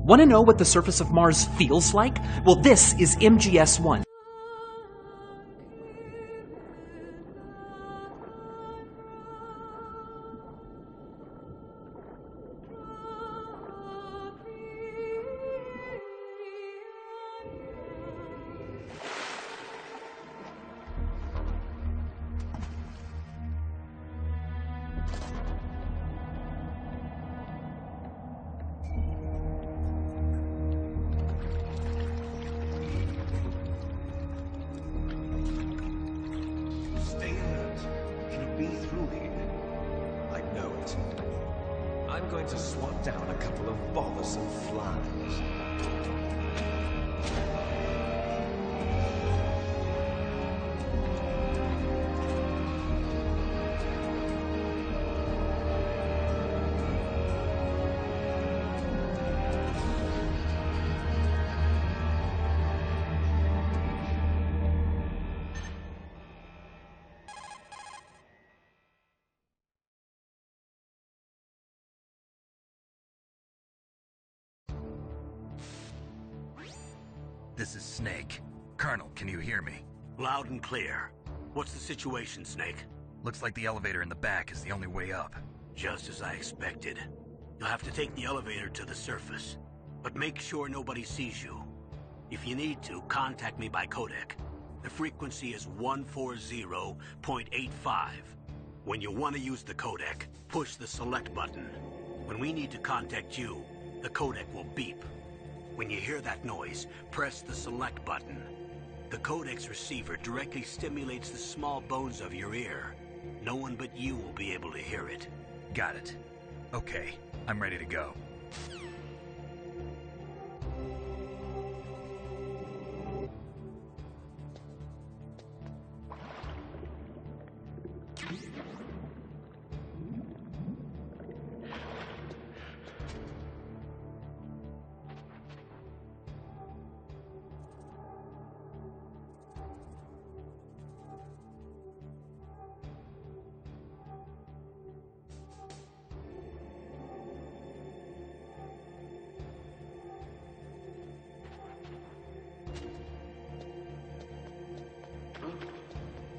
Want to know what the surface of Mars feels like? Well, this is MGS-1. Stay alert. It'll be through here. I know it. I'm going to swat down a couple of bothersome flies. This is Snake. Colonel, can you hear me? Loud and clear. What's the situation, Snake? Looks like the elevator in the back is the only way up. Just as I expected. You'll have to take the elevator to the surface. But make sure nobody sees you. If you need to, contact me by codec. The frequency is 140.85. When you want to use the codec, push the select button. When we need to contact you, the codec will beep. When you hear that noise, press the select button. The codec's receiver directly stimulates the small bones of your ear. No one but you will be able to hear it. Got it. Okay, I'm ready to go.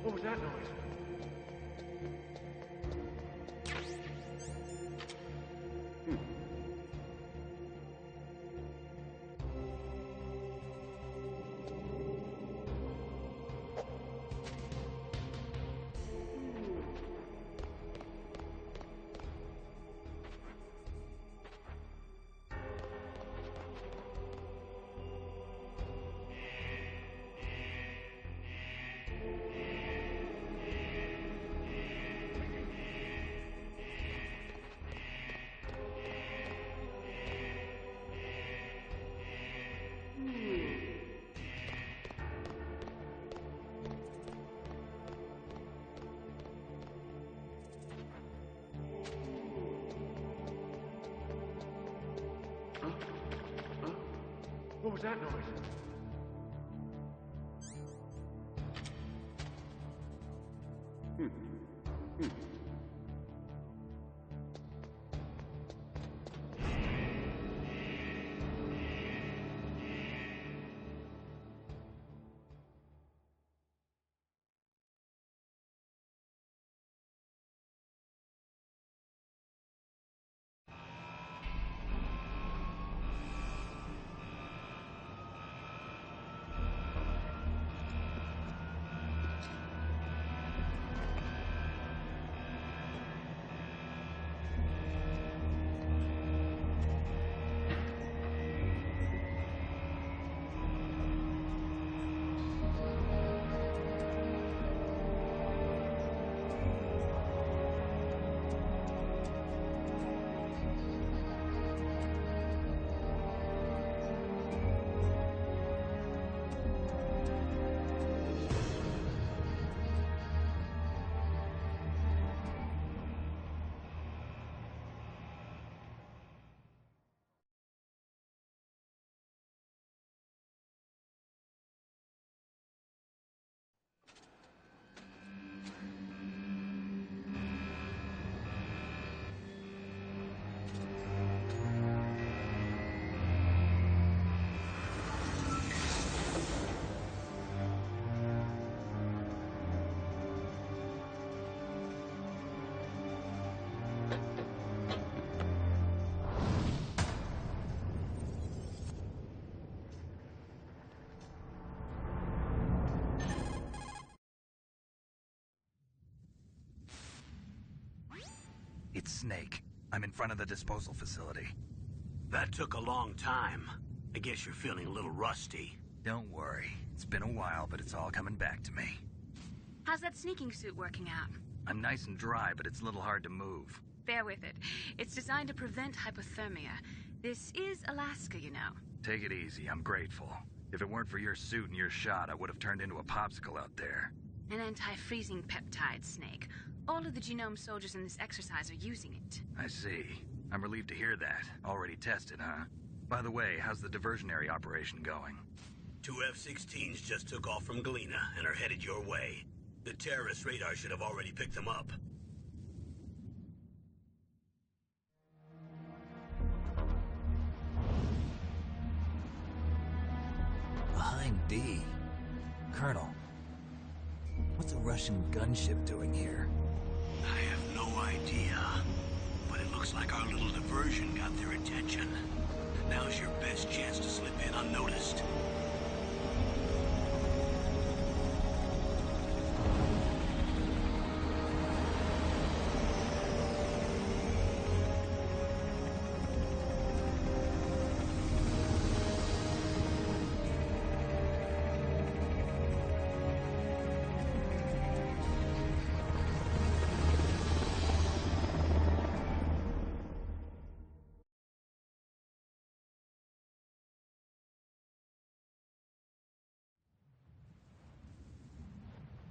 What was that noise? What was that noise? It's Snake. I'm in front of the disposal facility. That took a long time. I guess you're feeling a little rusty. Don't worry. It's been a while, but it's all coming back to me. How's that sneaking suit working out? I'm nice and dry, but it's a little hard to move. Bear with it. It's designed to prevent hypothermia. This is Alaska, you know. Take it easy, I'm grateful. If it weren't for your suit and your shot, I would have turned into a popsicle out there. An anti-freezing peptide, Snake. All of the genome soldiers in this exercise are using it. I see. I'm relieved to hear that. Already tested, huh? By the way, how's the diversionary operation going? 2 F-16s just took off from Galena and are headed your way. The terrorist radar should have already picked them up. Behind D. Colonel, what's a Russian gunship doing here? I have no idea, but it looks like our little diversion got their attention. Now's your best chance to slip in unnoticed.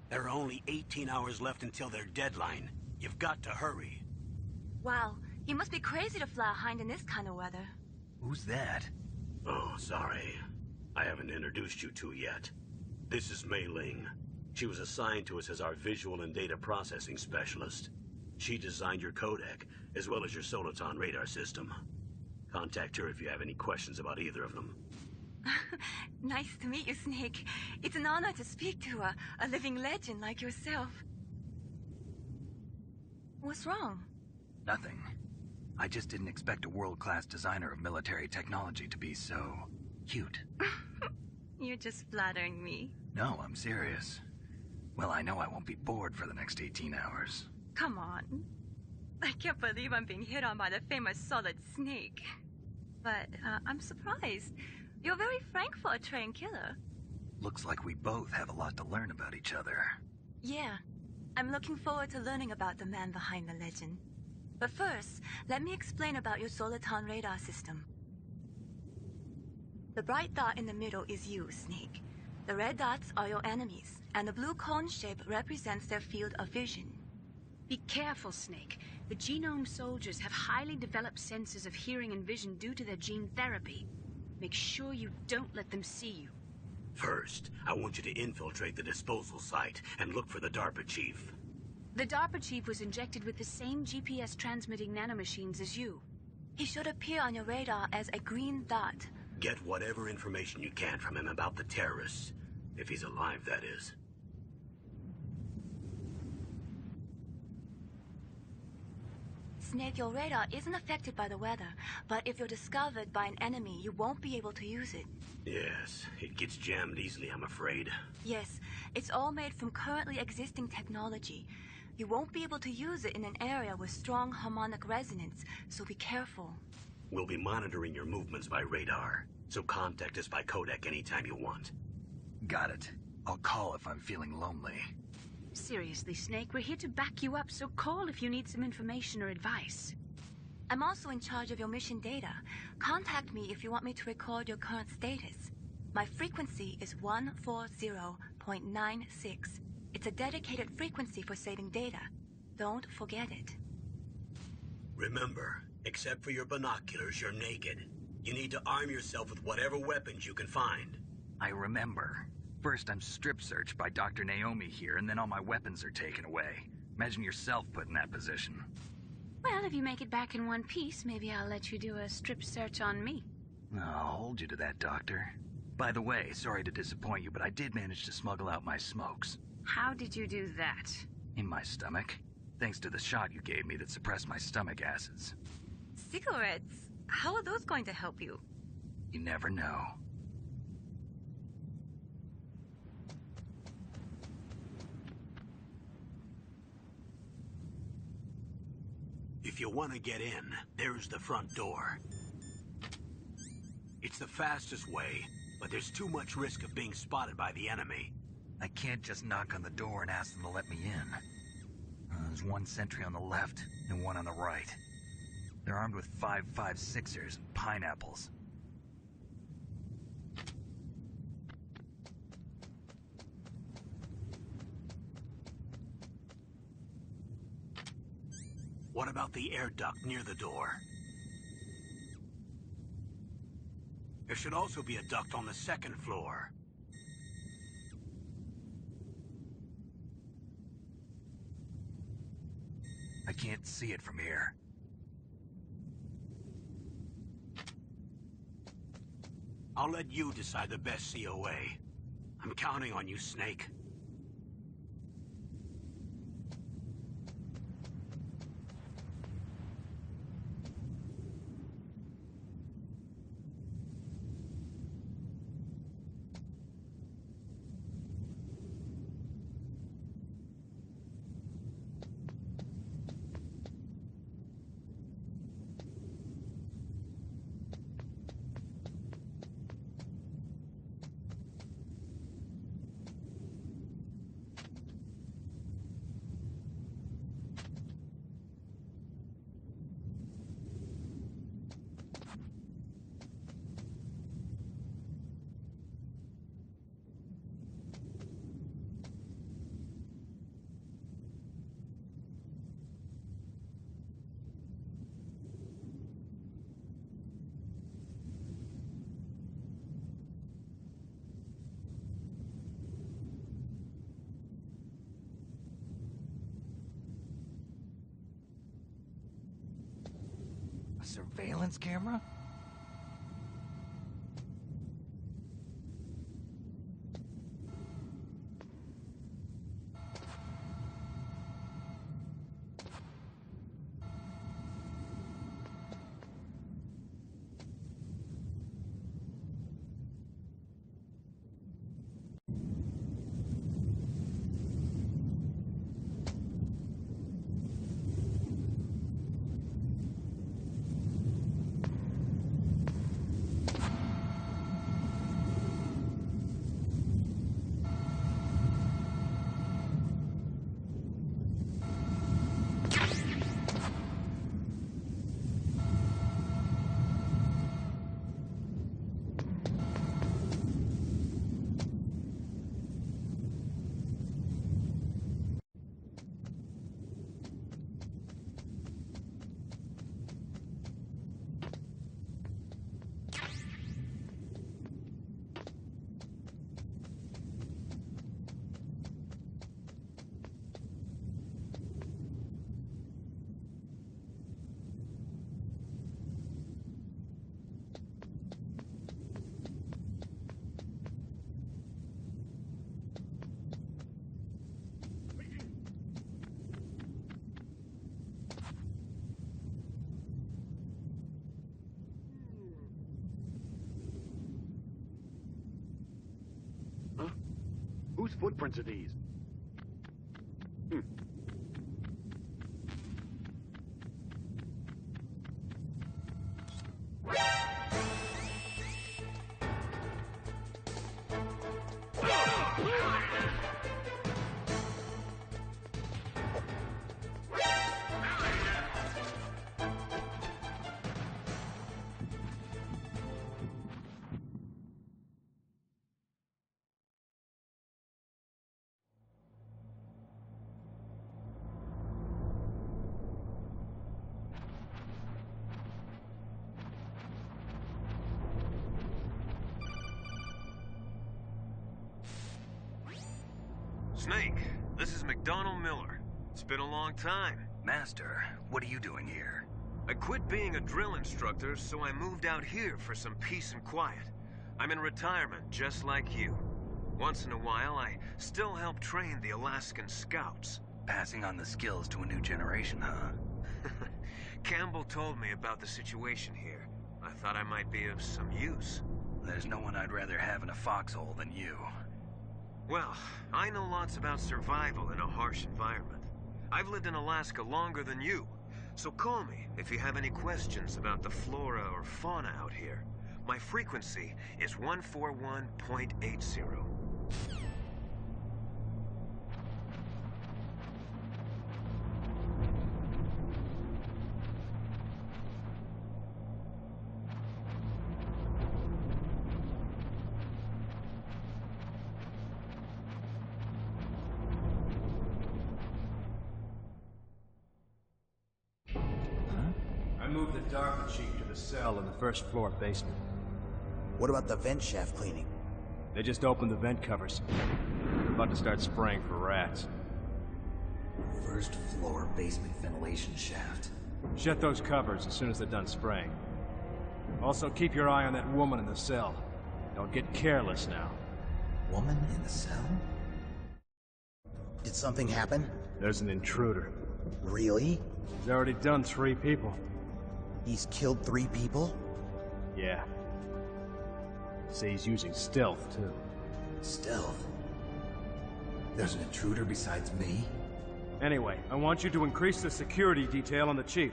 There are only 18 hours left until their deadline. You've got to hurry. Wow, you must be crazy to fly a hind in this kind of weather. Who's that? Oh, sorry. I haven't introduced you to yet. This is Mei Ling. She was assigned to us as our visual and data processing specialist. She designed your codec, as well as your Soliton radar system. Contact her if you have any questions about either of them. Nice to meet you, Snake. It's an honor to speak to a living legend like yourself. What's wrong? Nothing. I just didn't expect a world-class designer of military technology to be so cute. You're just flattering me. No, I'm serious. Well, I know I won't be bored for the next 18 hours. Come on. I can't believe I'm being hit on by the famous Solid Snake. But I'm surprised. You're very frank for a trained killer. Looks like we both have a lot to learn about each other. Yeah. I'm looking forward to learning about the man behind the legend. But first, let me explain about your Soliton radar system. The bright dot in the middle is you, Snake. The red dots are your enemies, and the blue cone shape represents their field of vision. Be careful, Snake. The genome soldiers have highly developed senses of hearing and vision due to their gene therapy. Make sure you don't let them see you. First, I want you to infiltrate the disposal site and look for the DARPA chief. The DARPA chief was injected with the same GPS transmitting nanomachines as you. He should appear on your radar as a green dot. Get whatever information you can from him about the terrorists. If he's alive, that is. Snake, your radar isn't affected by the weather, but if you're discovered by an enemy, you won't be able to use it. Yes, it gets jammed easily, I'm afraid. Yes, it's all made from currently existing technology. You won't be able to use it in an area with strong harmonic resonance, so be careful. We'll be monitoring your movements by radar, so contact us by codec anytime you want. Got it. I'll call if I'm feeling lonely. Seriously, Snake, we're here to back you up, so call if you need some information or advice. I'm also in charge of your mission data. Contact me if you want me to record your current status. My frequency is 140.96. It's a dedicated frequency for saving data. Don't forget it. Remember, except for your binoculars, you're naked. You need to arm yourself with whatever weapons you can find. I remember. First, I'm strip searched by Dr. Naomi here, and then all my weapons are taken away. Imagine yourself put in that position. Well, if you make it back in one piece, maybe I'll let you do a strip search on me. I'll hold you to that, Doctor. By the way, sorry to disappoint you, but I did manage to smuggle out my smokes. How did you do that? In my stomach. Thanks to the shot you gave me that suppressed my stomach acids. Cigarettes? How are those going to help you? You never know. If If you want to get in, there's the front door. It's the fastest way, but there's too much risk of being spotted by the enemy. I can't just knock on the door and ask them to let me in. There's one sentry on the left and one on the right. They're armed with 5.56ers and pineapples. What about the air duct near the door? There should also be a duct on the second floor. I can't see it from here. I'll let you decide the best COA. I'm counting on you, Snake. A surveillance camera? Whose footprints are these? Snake, this is McDonald Miller. It's been a long time. Master, what are you doing here? I quit being a drill instructor, so I moved out here for some peace and quiet. I'm in retirement, just like you. Once in a while, I still help train the Alaskan Scouts. Passing on the skills to a new generation, huh? Campbell told me about the situation here. I thought I might be of some use. There's no one I'd rather have in a foxhole than you. Well, I know lots about survival in a harsh environment. I've lived in Alaska longer than you, So call me if you have any questions about the flora or fauna out here. My frequency is 141.80. I moved the Dark Chief to the cell in the first floor basement. What about the vent shaft cleaning? They just opened the vent covers. They're about to start spraying for rats. First floor basement ventilation shaft. Shut those covers as soon as they're done spraying. Also, keep your eye on that woman in the cell. Don't get careless now. Woman in the cell? Did something happen? There's an intruder. Really? He's already done 3 people. He's killed 3 people? Yeah. Say he's using stealth, too. Stealth? There's an intruder besides me? Anyway, I want you to increase the security detail on the Chief.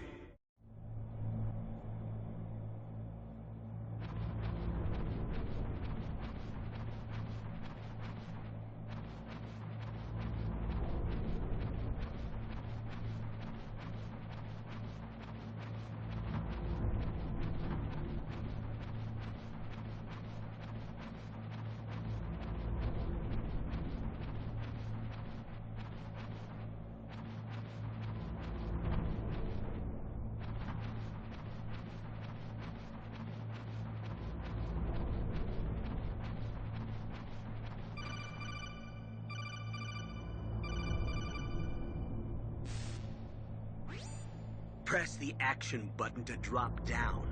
Press the action button to drop down.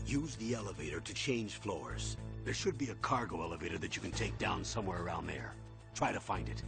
Use the elevator to change floors. There should be a cargo elevator that you can take down somewhere around there. Try to find it.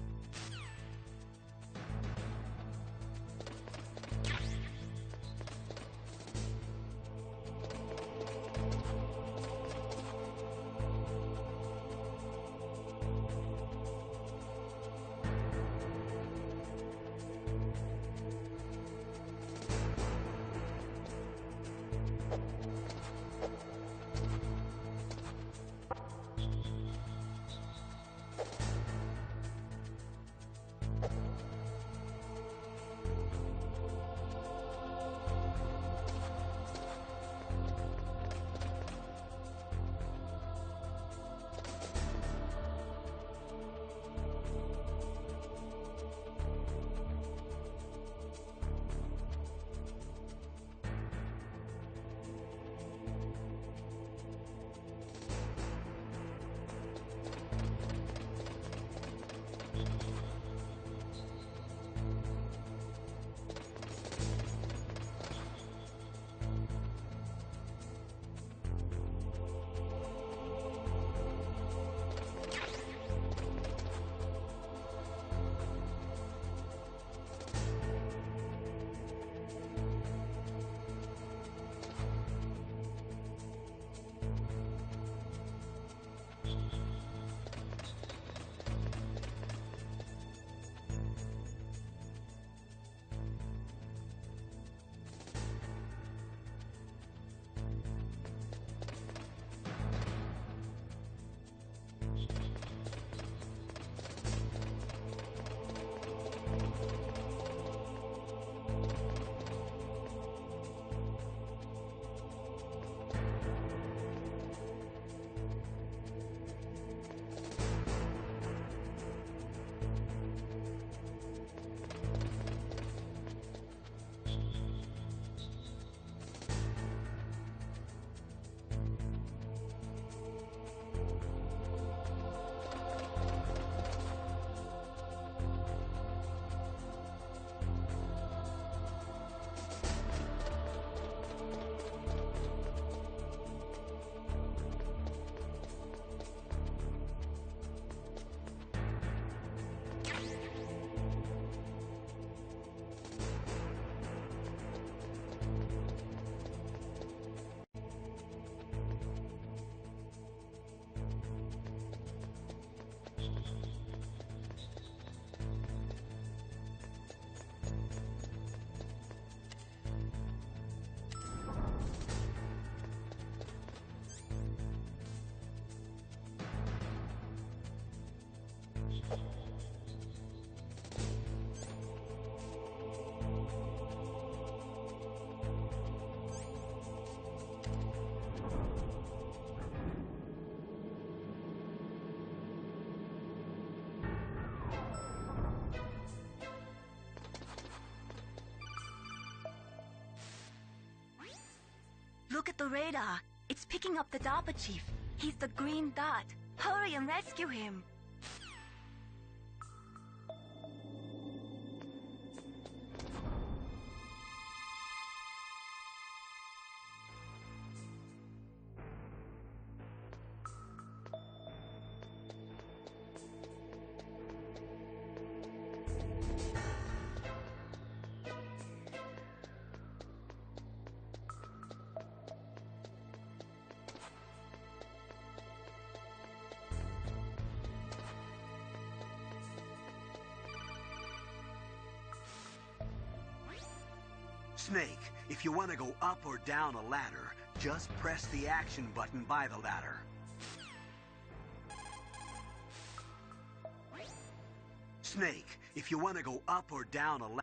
Look at the radar. It's picking up the DARPA chief. He's the green dot. Hurry and rescue him. Snake, if you want to go up or down a ladder, just press the action button by the ladder. Snake, if you want to go up or down a ladder...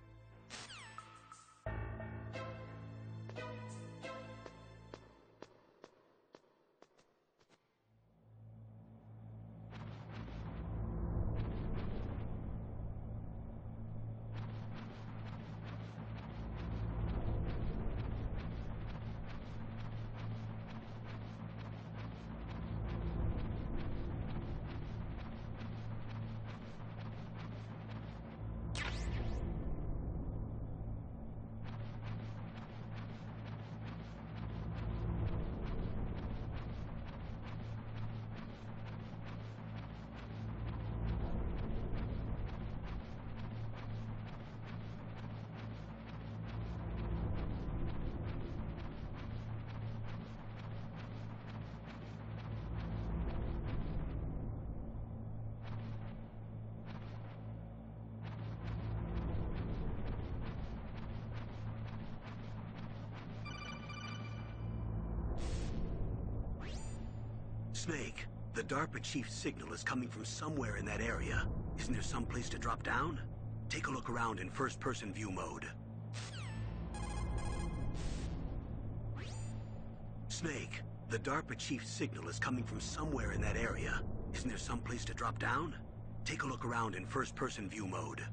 Snake, the DARPA chief's signal is coming from somewhere in that area. Isn't there some place to drop down? Take a look around in first-person view mode. Snake, the DARPA chief's signal is coming from somewhere in that area. Isn't there some place to drop down? Take a look around in first-person view mode.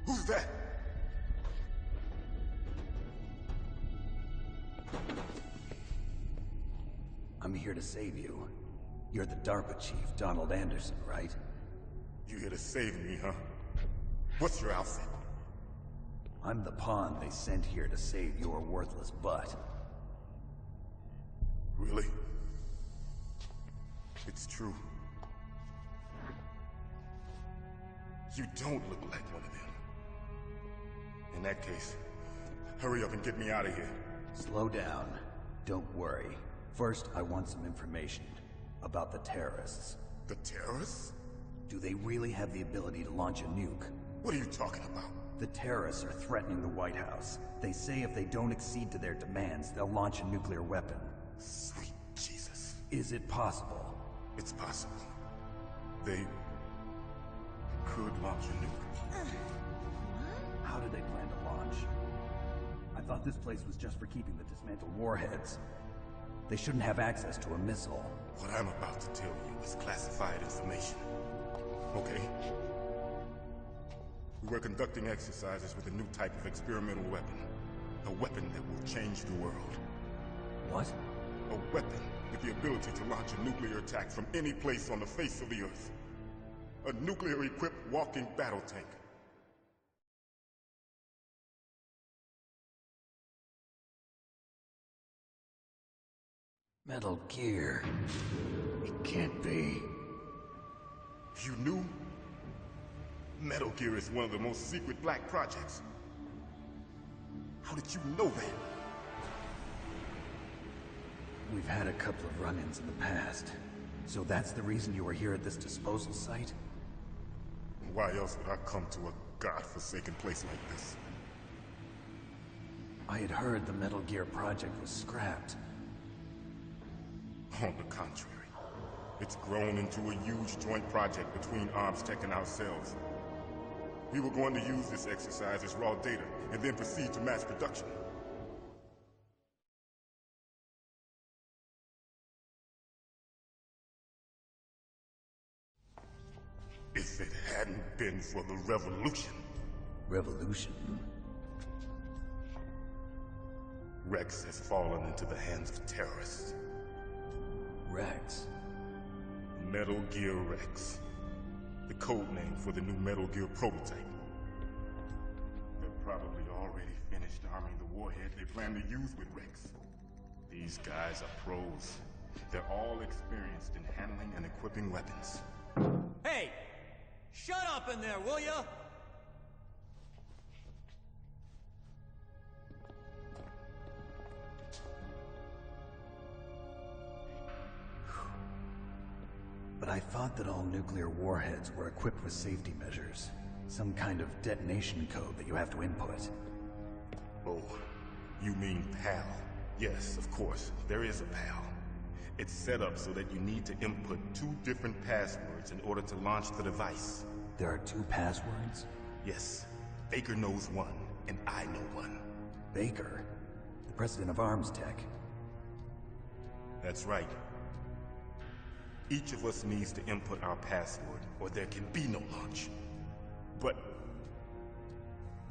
Who's that? I'm here to save you. You're the DARPA chief, Donald Anderson, right? You here to save me, huh? What's your outfit? I'm the pawn they sent here to save your worthless butt. Really? It's true. You don't look like one of them. In that case, hurry up and get me out of here. Slow down. Don't worry. First, I want some information about the terrorists. The terrorists? Do they really have the ability to launch a nuke? What are you talking about? The terrorists are threatening the White House. They say if they don't accede to their demands, they'll launch a nuclear weapon. Sweet Jesus. Is it possible? It's possible. They could launch a nuke. How do they plan to launch? I thought this place was just for keeping the dismantled warheads. They shouldn't have access to a missile. What I'm about to tell you is classified information. Okay? We were conducting exercises with a new type of experimental weapon. A weapon that will change the world. What? A weapon with the ability to launch a nuclear attack from any place on the face of the Earth. A nuclear-equipped walking battle tank. Metal Gear. It can't be. You knew? Metal Gear is one of the most secret black projects. How did you know that? We've had a couple of run-ins in the past. So that's the reason you were here at this disposal site? Why else would I come to a godforsaken place like this? I had heard the Metal Gear project was scrapped. On the contrary, it's grown into a huge joint project between ArmsTech and ourselves. We were going to use this exercise as raw data and then proceed to mass production. If it hadn't been for the revolution. Revolution? Rex has fallen into the hands of terrorists. Rex? Metal Gear Rex. The code name for the new Metal Gear prototype. They're probably already finished arming the warhead they plan to use with Rex. These guys are pros. They're all experienced in handling and equipping weapons. Hey! Shut up in there, will ya? But I thought that all nuclear warheads were equipped with safety measures. Some kind of detonation code that you have to input. Oh, you mean PAL? Yes, of course, there is a PAL. It's set up so that you need to input 2 different passwords in order to launch the device. There are 2 passwords? Yes. Baker knows one, and I know one. Baker? The president of ArmsTech? That's right. Each of us needs to input our password, or there can be no launch. But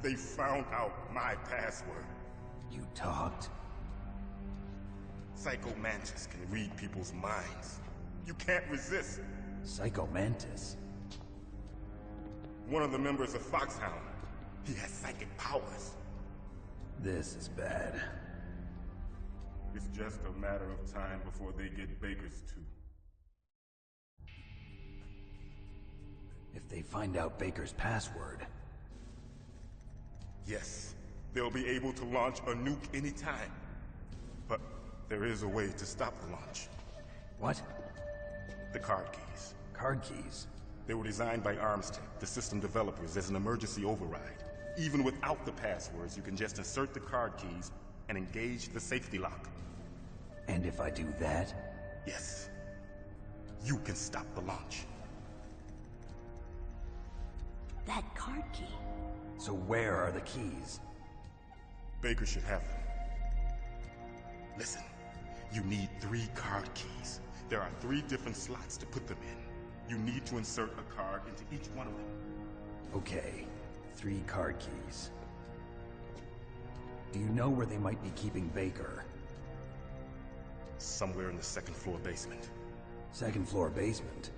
they found out my password. You talked? Psycho Mantis can read people's minds. You can't resist. Psycho Mantis? One of the members of Foxhound. He has psychic powers. This is bad. It's just a matter of time before they get Baker's too. If they find out Baker's password... Yes, they'll be able to launch a nuke anytime. But there is a way to stop the launch. What? The card keys. Card keys? They were designed by ArmsTech, the system developers, as an emergency override. Even without the passwords, you can just insert the card keys and engage the safety lock. And if I do that? Yes. You can stop the launch. That card key. So where are the keys? Baker should have them. Listen, you need 3 card keys. There are 3 different slots to put them in. You need to insert a card into each one of them. Okay, 3 card keys. Do you know where they might be keeping Baker? Somewhere in the 2nd floor basement. 2nd floor basement?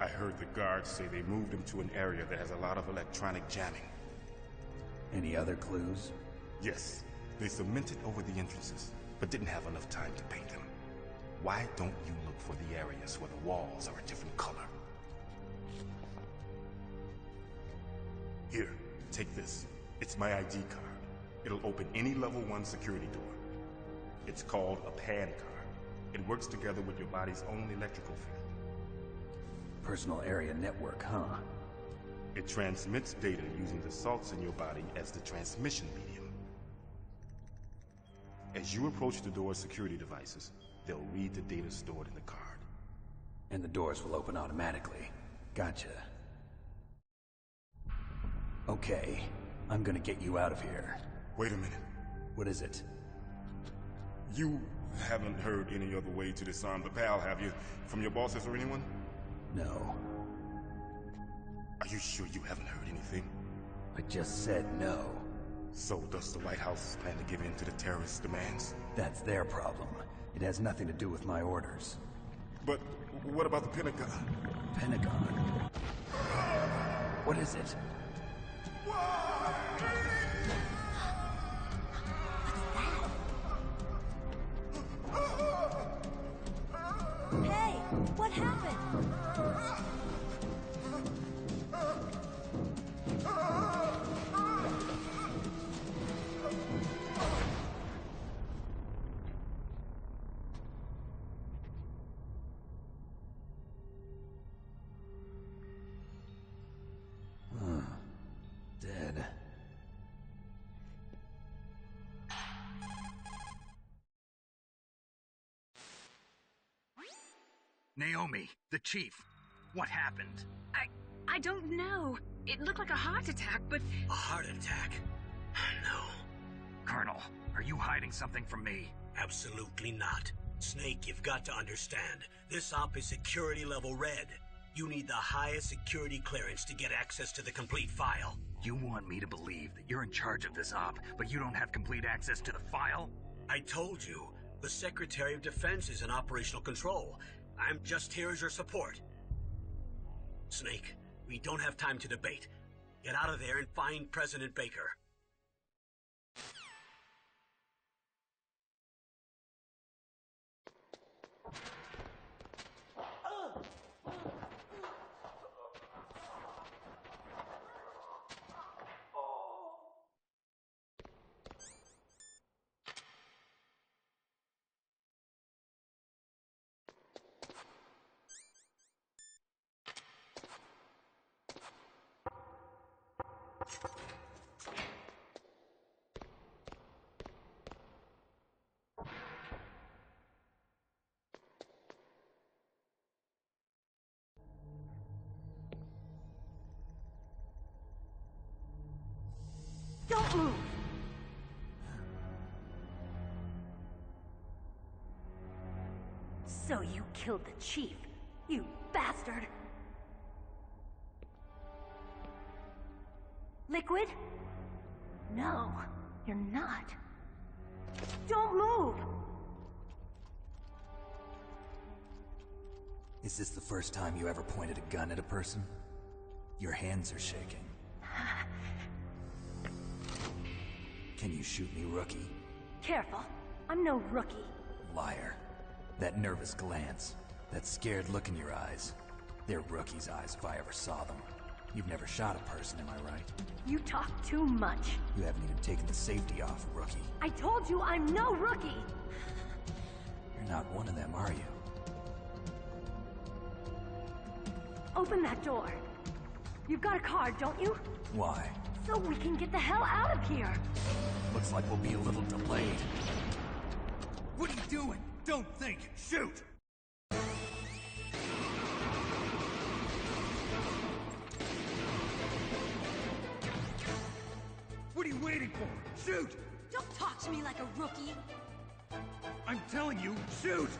I heard the guards say they moved him to an area that has a lot of electronic jamming. Any other clues? Yes. They cemented over the entrances, but didn't have enough time to paint them. Why don't you look for the areas where the walls are a different color? Here, take this. It's my ID card. It'll open any level 1 security door. It's called a PAN card. It works together with your body's own electrical field. Personal area network, huh? It transmits data using the salts in your body as the transmission medium. As you approach the door's security devices, they'll read the data stored in the card. And the doors will open automatically. Gotcha. Okay, I'm gonna get you out of here. Wait a minute. What is it? You haven't heard any other way to disarm the PAL, have you? From your bosses or anyone? No. Are you sure you haven't heard anything? I just said no. So does the White House plan to give in to the terrorists' demands? That's their problem. It has nothing to do with my orders. But what about the Pentagon? Pentagon? What is it? Hey, what happened? Naomi, the chief. What happened? I don't know. It looked like a heart attack, but... A heart attack? No. Colonel, are you hiding something from me? Absolutely not. Snake, you've got to understand. This op is security level red. You need the highest security clearance to get access to the complete file. You want me to believe that you're in charge of this op, but you don't have complete access to the file? I told you. The Secretary of Defense is in operational control. I'm just here as your support. Snake, we don't have time to debate. Get out of there and find President Baker. Don't move! So you killed the chief, you bastard! Liquid? No, you're not. Don't move! Is this the first time you ever pointed a gun at a person? Your hands are shaking. Can you shoot me, rookie? Careful, I'm no rookie. Liar. That nervous glance, that scared look in your eyes. They're rookie's eyes if I ever saw them. You've never shot a person, am I right? You talk too much. You haven't even taken the safety off, rookie. I told you I'm no rookie! You're not one of them, are you? Open that door. You've got a card, don't you? Why? So we can get the hell out of here! Looks like we'll be a little delayed. What are you doing? Don't think. Shoot! What are you waiting for? Shoot! Don't talk to me like a rookie! I'm telling you, shoot!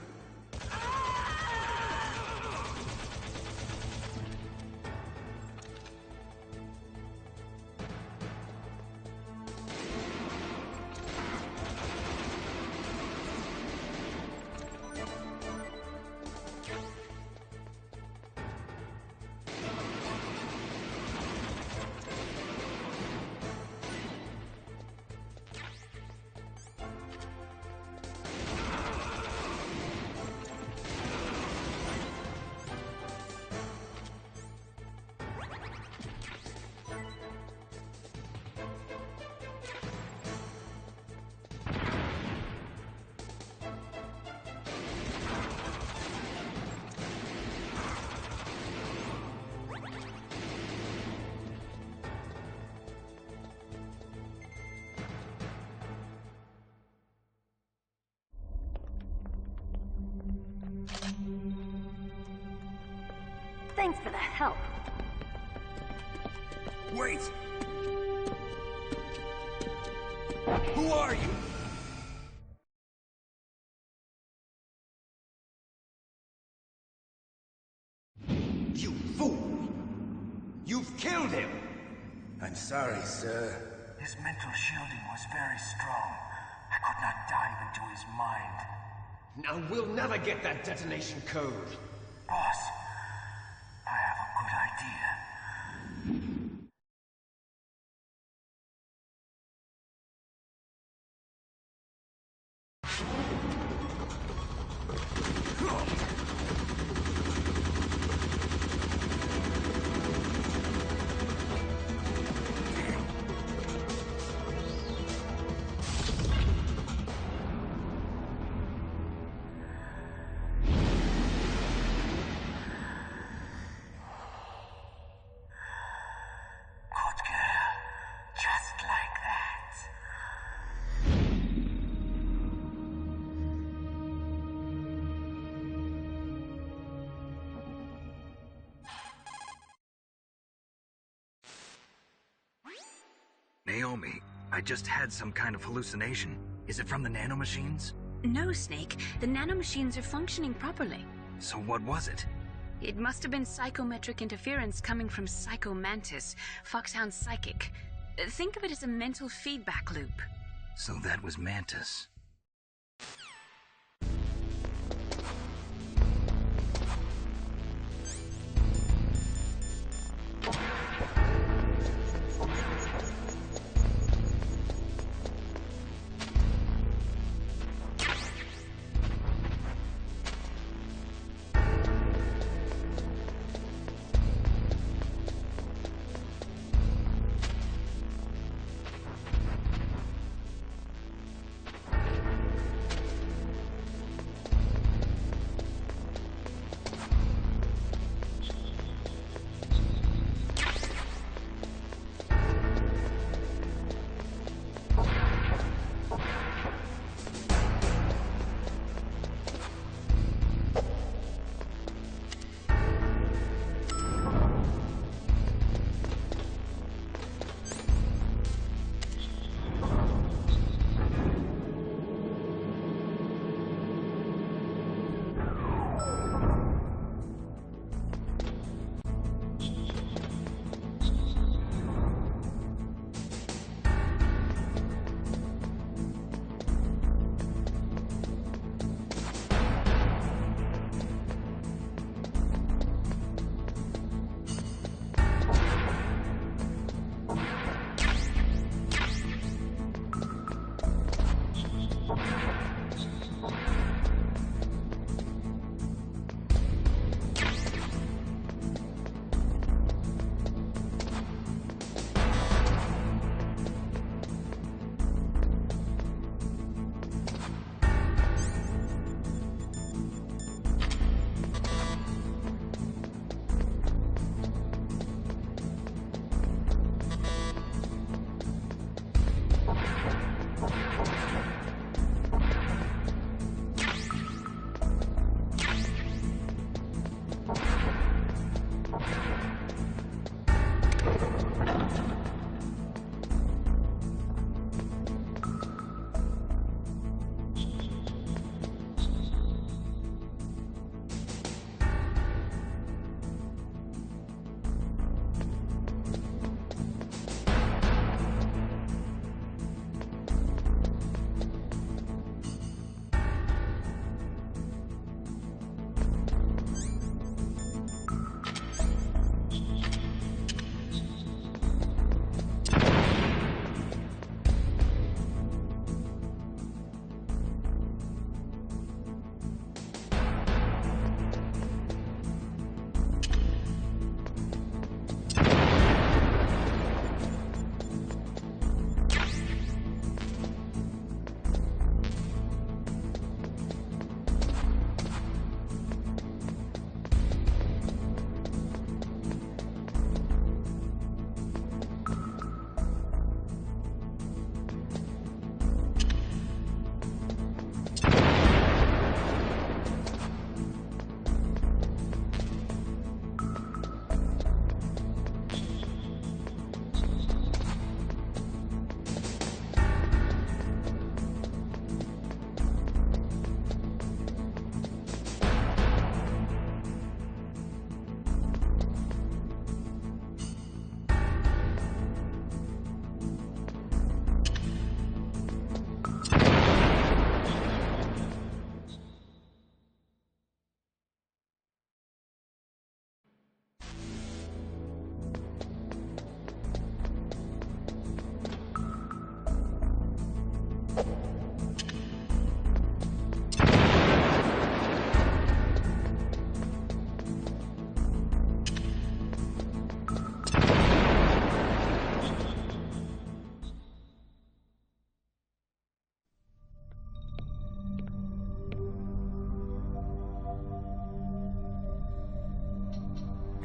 Thanks for the help. Wait! Who are you? You fool! You've killed him! I'm sorry, sir. His mental shielding was very strong. I could not dive into his mind. Now we'll never get that detonation code. Boss, I have a good idea. Naomi, I just had some kind of hallucination. Is it from the nanomachines? No, Snake. The nanomachines are functioning properly. So what was it? It must have been psychometric interference coming from Psycho Mantis, Foxhound's psychic. Think of it as a mental feedback loop. So that was Mantis.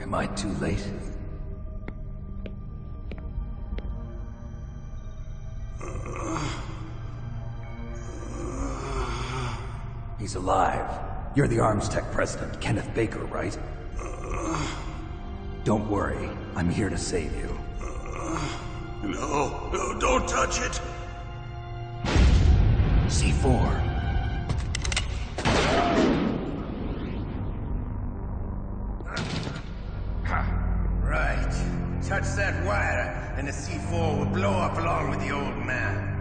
Am I too late? He's alive. You're the Arms Tech president, Kenneth Baker, right? Don't worry, I'm here to save you. No, no, don't touch it! C4. Right. Touch that wire, and the C4 will blow up along with the old man.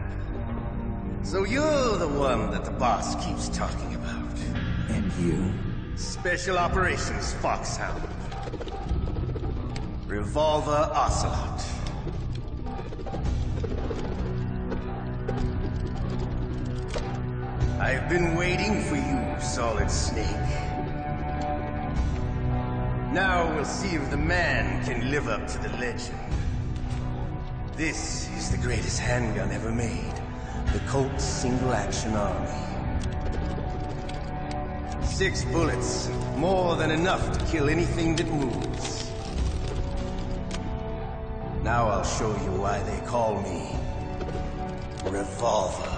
So you're the one that the boss keeps talking about. And you? Special Operations Foxhound. Revolver Ocelot. I've been waiting for you, Solid Snake. Now we'll see if the man can live up to the legend. This is the greatest handgun ever made. The Colt Single Action Army. 6 bullets, more than enough to kill anything that moves. Now I'll show you why they call me Revolver.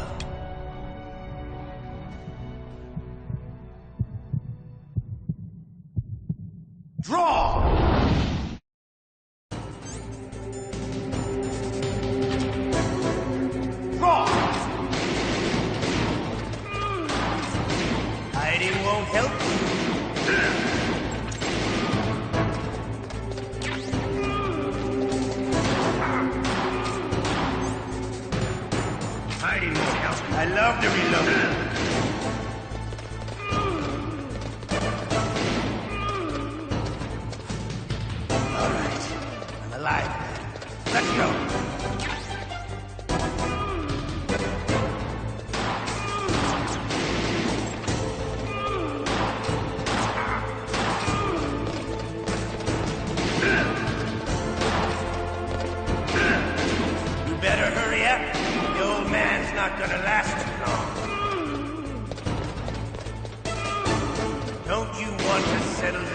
Draw! Draw! Hiding won't help you. Hiding won't help. I love to reload. Let's go. You better hurry up. The old man's not gonna last too long. Don't you want to settle this?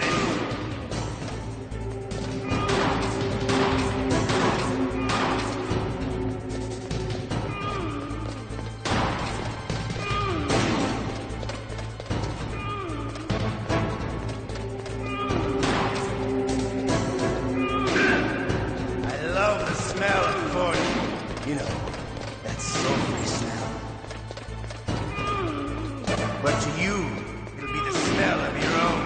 You know, that sulphur smell. But to you, it'll be the smell of your own.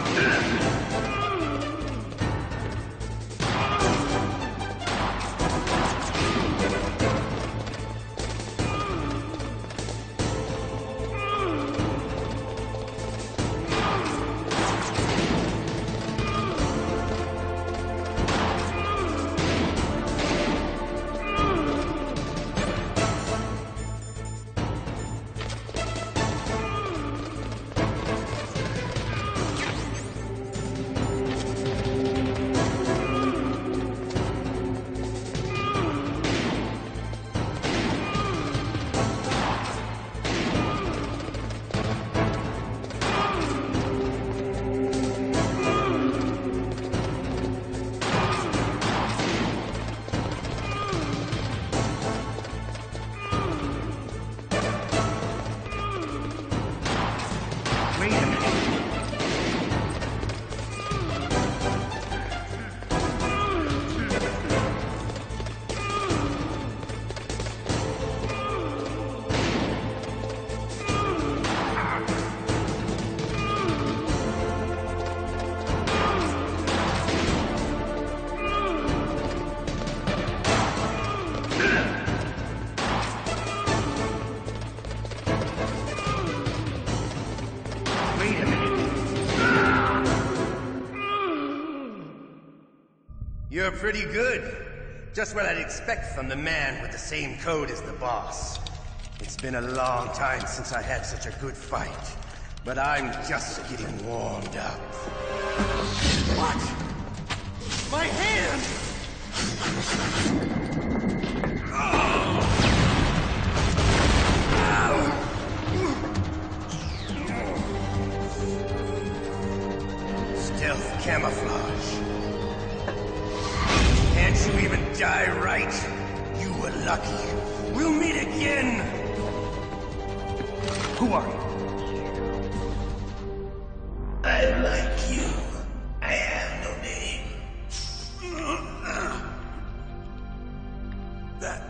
You're pretty good. Just what I'd expect from the man with the same code as the boss. It's been a long time since I had such a good fight, but I'm just getting warmed up. What? My hand! Stealth camouflage. Can't you even die right? You were lucky. We'll meet again! Who are you? I like you. I have no name. That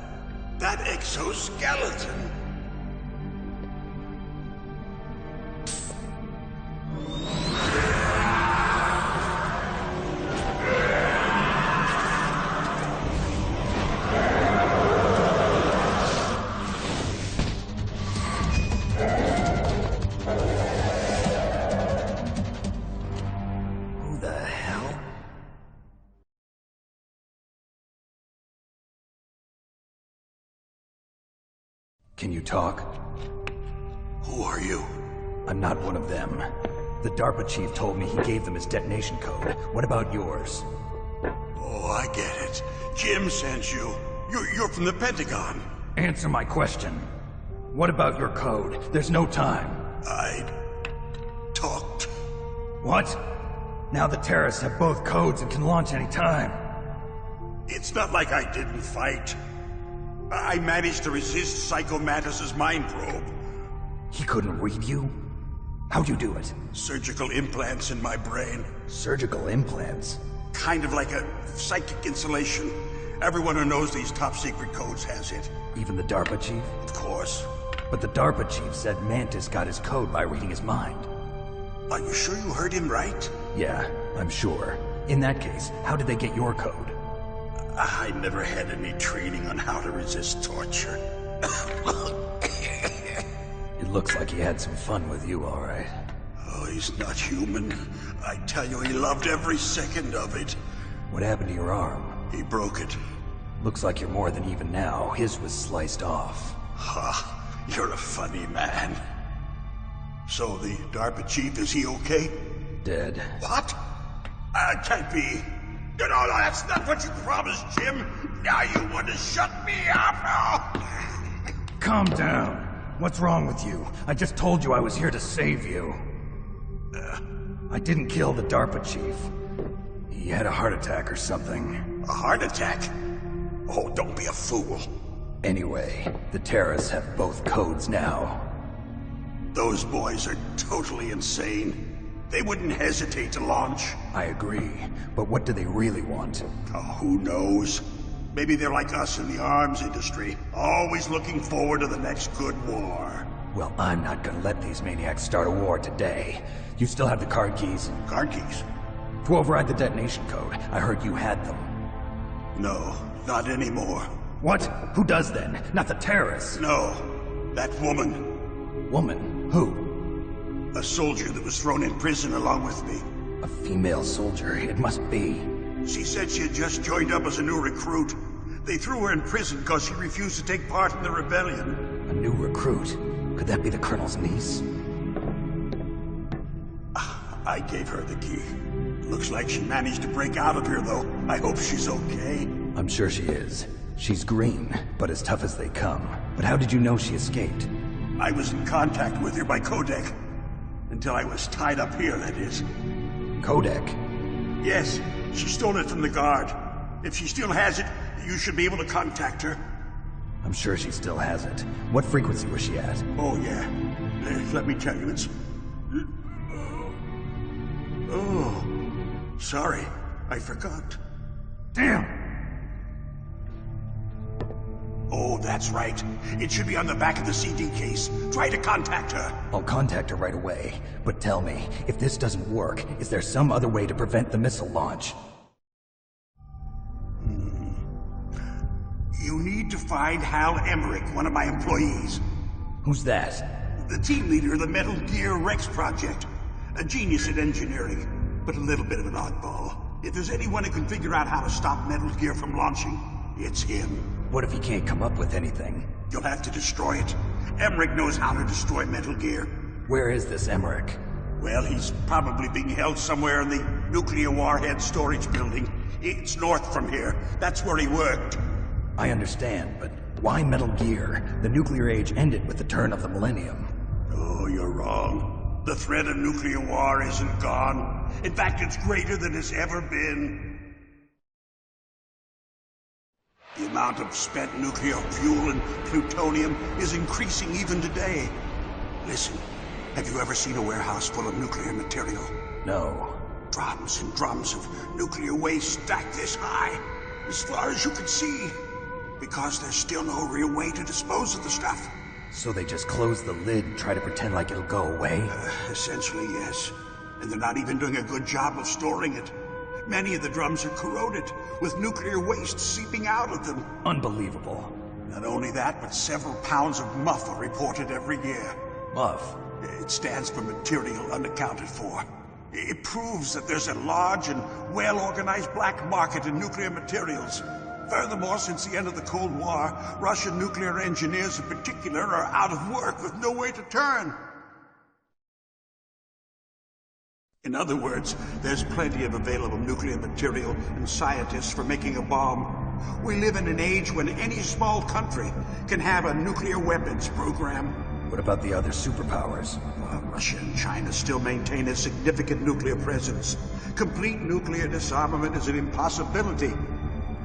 Can you talk? Who are you? I'm not one of them. The DARPA chief told me he gave them his detonation code. What about yours? Oh, I get it. Jim sent you. You're from the Pentagon. Answer my question. What about your code? There's no time. I talked. What? Now the terrorists have both codes and can launch any time. It's not like I didn't fight. I managed to resist Psycho Mantis's mind probe. He couldn't read you? How'd you do it? Surgical implants in my brain. Surgical implants? Kind of like a psychic insulation. Everyone who knows these top secret codes has it. Even the DARPA chief? Of course. But the DARPA chief said Mantis got his code by reading his mind. Are you sure you heard him right? Yeah, I'm sure. In that case, how did they get your code? I never had any training on how to resist torture. It looks like he had some fun with you, all right. Oh, he's not human. I tell you, he loved every second of it. What happened to your arm? He broke it. Looks like you're more than even now. His was sliced off. Ha, you're a funny man. So the DARPA chief, is he okay? Dead. What? Can't be. No, that's not what you promised, Jim. Now you want to shut me up? Calm down. What's wrong with you? I just told you I was here to save you. I didn't kill the DARPA chief. He had a heart attack or something. A heart attack? Oh, don't be a fool. Anyway, the terrorists have both codes now. Those boys are totally insane. They wouldn't hesitate to launch. I agree, but what do they really want? Oh, who knows? Maybe they're like us in the arms industry, always looking forward to the next good war. Well, I'm not gonna let these maniacs start a war today. You still have the card keys? Card keys? To override the detonation code. I heard you had them. No, not anymore. What? Who does then? Not the terrorists? No, that woman. Woman? Who? A soldier that was thrown in prison along with me. A female soldier, it must be. She said she had just joined up as a new recruit. They threw her in prison because she refused to take part in the rebellion. A new recruit? Could that be the Colonel's niece? I gave her the key. Looks like she managed to break out of here, though. I hope she's okay. I'm sure she is. She's green, but as tough as they come. But how did you know she escaped? I was in contact with her by codec. Until I was tied up here, that is. Codec? Yes, she stole it from the guard. If she still has it, you should be able to contact her. I'm sure she still has it. What frequency was she at? Oh, yeah. Let me tell you, it's... Oh, sorry. I forgot. Damn! Oh, that's right. It should be on the back of the CD case. Try to contact her. I'll contact her right away. But tell me, if this doesn't work, is there some other way to prevent the missile launch? You need to find Hal Emmerich, one of my employees. Who's that? The team leader of the Metal Gear Rex project. A genius at engineering, but a little bit of an oddball. If there's anyone who can figure out how to stop Metal Gear from launching, it's him. What if he can't come up with anything? You'll have to destroy it. Emmerich knows how to destroy Metal Gear. Where is this Emmerich? Well, he's probably being held somewhere in the nuclear warhead storage building. It's north from here. That's where he worked. I understand, but why Metal Gear? The nuclear age ended with the turn of the millennium. Oh, you're wrong. The threat of nuclear war isn't gone. In fact, it's greater than it's ever been. The amount of spent nuclear fuel and plutonium is increasing even today. Listen, have you ever seen a warehouse full of nuclear material? No. Drums and drums of nuclear waste stacked this high, as far as you can see. Because there's still no real way to dispose of the stuff. So they just close the lid and try to pretend like it'll go away? Essentially, yes. And they're not even doing a good job of storing it. Many of the drums are corroded, with nuclear waste seeping out of them. Unbelievable. Not only that, but several pounds of MUF are reported every year. MUF? It stands for material unaccounted for. It proves that there's a large and well-organized black market in nuclear materials. Furthermore, since the end of the Cold War, Russian nuclear engineers in particular are out of work with no way to turn. In other words, there's plenty of available nuclear material and scientists for making a bomb. We live in an age when any small country can have a nuclear weapons program. What about the other superpowers? Russia and China still maintain a significant nuclear presence. Complete nuclear disarmament is an impossibility.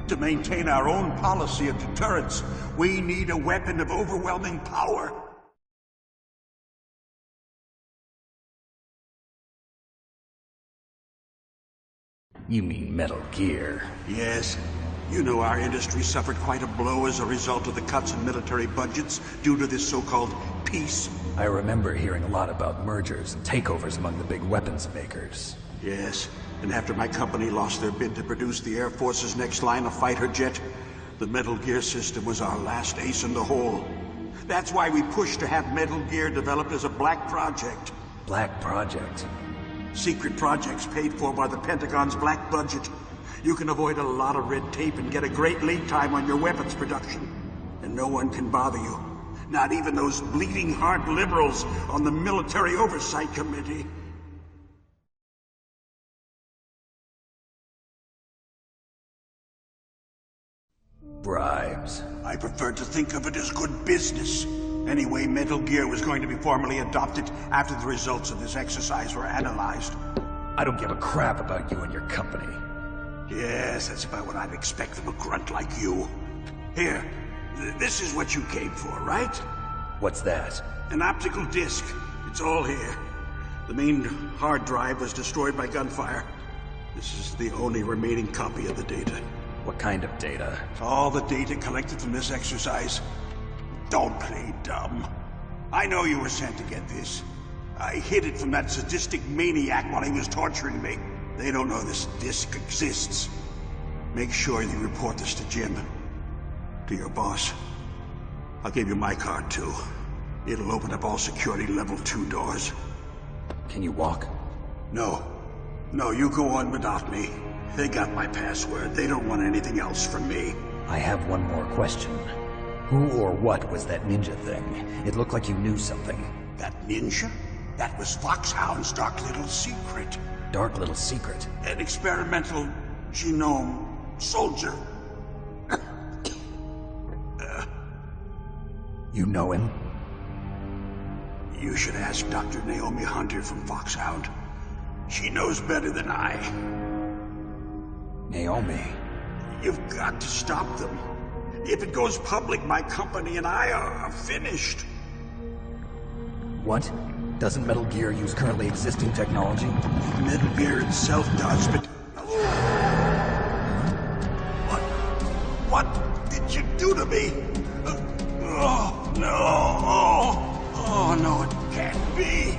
To maintain our own policy of deterrence, we need a weapon of overwhelming power. You mean Metal Gear? Yes. You know our industry suffered quite a blow as a result of the cuts in military budgets due to this so-called peace. I remember hearing a lot about mergers and takeovers among the big weapons makers. Yes, and after my company lost their bid to produce the Air Force's next line of fighter jet, the Metal Gear system was our last ace in the hole. That's why we pushed to have Metal Gear developed as a black project. Black project? Secret projects paid for by the Pentagon's black budget. You can avoid a lot of red tape and get a great lead time on your weapons production. And no one can bother you. Not even those bleeding heart liberals on the Military Oversight Committee. Bribes. I prefer to think of it as good business. Anyway, Metal Gear was going to be formally adopted after the results of this exercise were analyzed. I don't give a crap about you and your company. Yes, that's about what I'd expect from a grunt like you. Here, this is what you came for, right? What's that? An optical disc. It's all here. The main hard drive was destroyed by gunfire. This is the only remaining copy of the data. What kind of data? All the data collected from this exercise. Don't play dumb. I know you were sent to get this. I hid it from that sadistic maniac while he was torturing me. They don't know this disc exists. Make sure you report this to Jim. To your boss. I'll give you my card, too. It'll open up all security level 2 doors. Can you walk? No. No, you go on without me. They got my password. They don't want anything else from me. I have one more question. Who or what was that ninja thing? It looked like you knew something. That ninja? That was Foxhound's dark little secret. Dark little secret? An experimental genome soldier. You know him? You should ask Dr. Naomi Hunter from Foxhound. She knows better than I. Naomi? You've got to stop them. If it goes public, my company and I are finished. What? Doesn't Metal Gear use currently existing technology? Metal Gear itself does, but... What did you do to me? Oh, no. Oh, no, it can't be.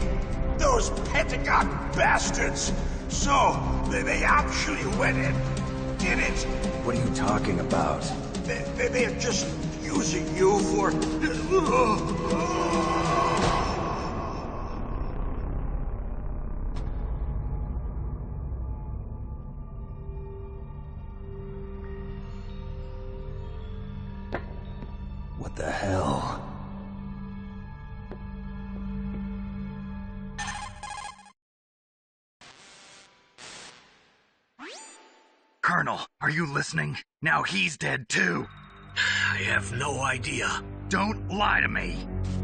Those Pentagon bastards. So, they actually went and did it. What are you talking about? They're just using you for... What the hell? Colonel, are you listening? Now he's dead too. I have no idea. Don't lie to me.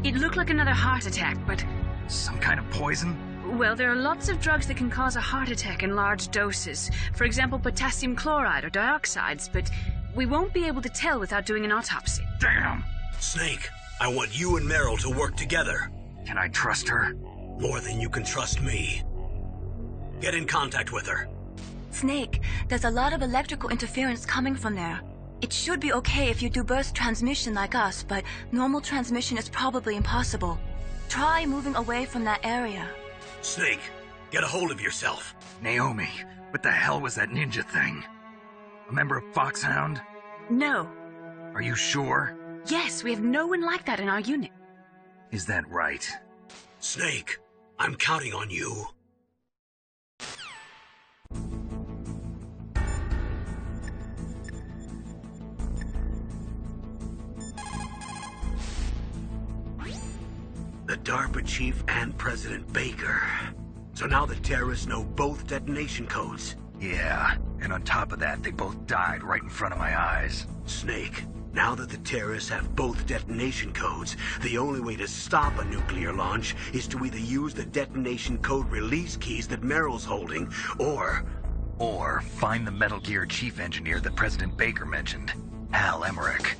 It looked like another heart attack, but... Some kind of poison? Well, there are lots of drugs that can cause a heart attack in large doses. For example, potassium chloride or dioxides, but we won't be able to tell without doing an autopsy. Damn! Snake, I want you and Meryl to work together. Can I trust her? More than you can trust me. Get in contact with her. Snake, there's a lot of electrical interference coming from there. It should be okay if you do burst transmission like us, but normal transmission is probably impossible. Try moving away from that area. Snake, get a hold of yourself. Naomi, what the hell was that ninja thing? A member of Foxhound? No. Are you sure? Yes, we have no one like that in our unit. Is that right? Snake, I'm counting on you. DARPA chief and President Baker. So now the terrorists know both detonation codes. Yeah, and on top of that, they both died right in front of my eyes. Snake, now that the terrorists have both detonation codes, the only way to stop a nuclear launch is to either use the detonation code release keys that Meryl's holding, or find the Metal Gear chief engineer that President Baker mentioned, Hal Emmerich.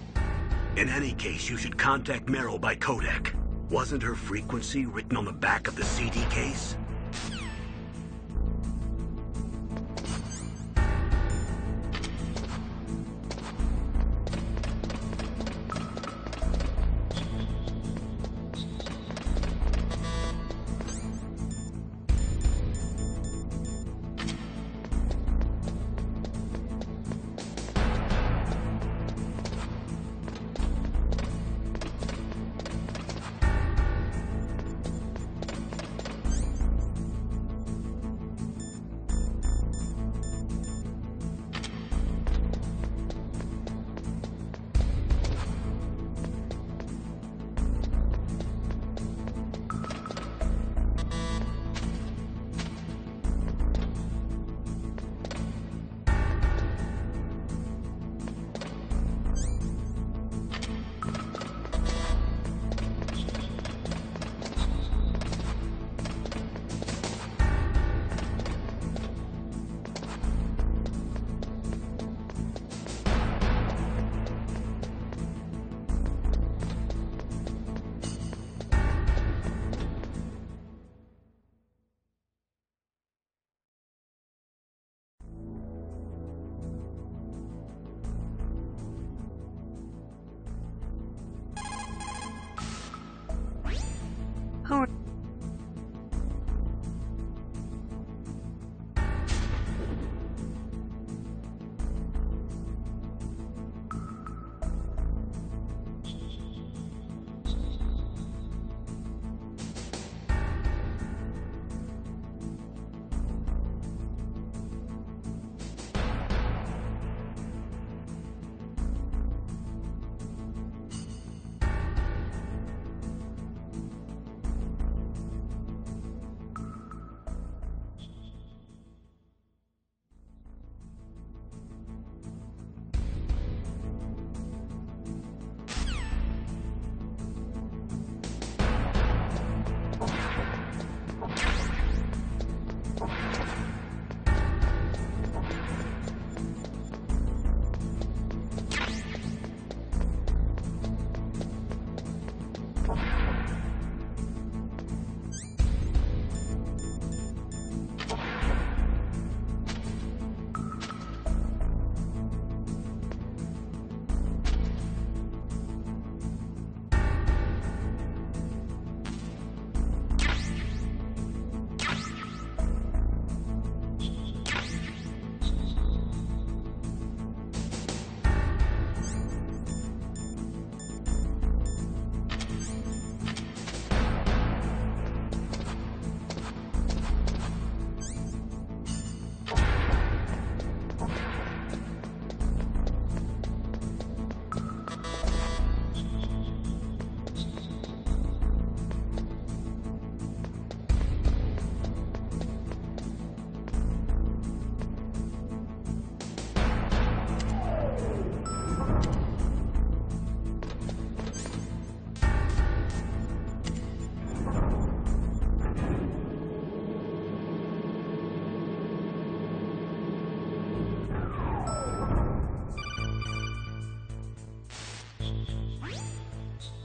In any case, you should contact Meryl by codec. Wasn't her frequency written on the back of the CD case?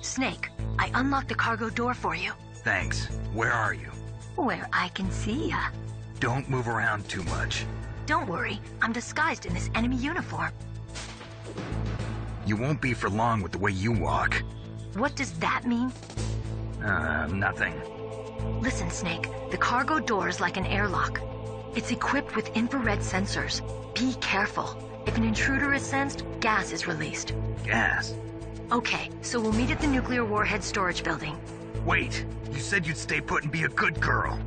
Snake, I unlocked the cargo door for you. Thanks. Where are you? Where I can see ya. Don't move around too much. Don't worry, I'm disguised in this enemy uniform. You won't be for long with the way you walk. What does that mean? Nothing. Listen, Snake, the cargo door is like an airlock. It's equipped with infrared sensors. Be careful. If an intruder is sensed, gas is released. Gas? Okay, so we'll meet at the nuclear warhead storage building. Wait, you said you'd stay put and be a good girl.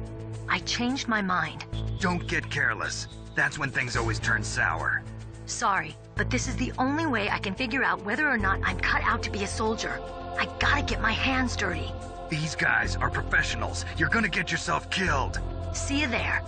I changed my mind. Don't get careless. That's when things always turn sour. Sorry, but this is the only way I can figure out whether or not I'm cut out to be a soldier. I gotta get my hands dirty. These guys are professionals. You're gonna get yourself killed. See you there.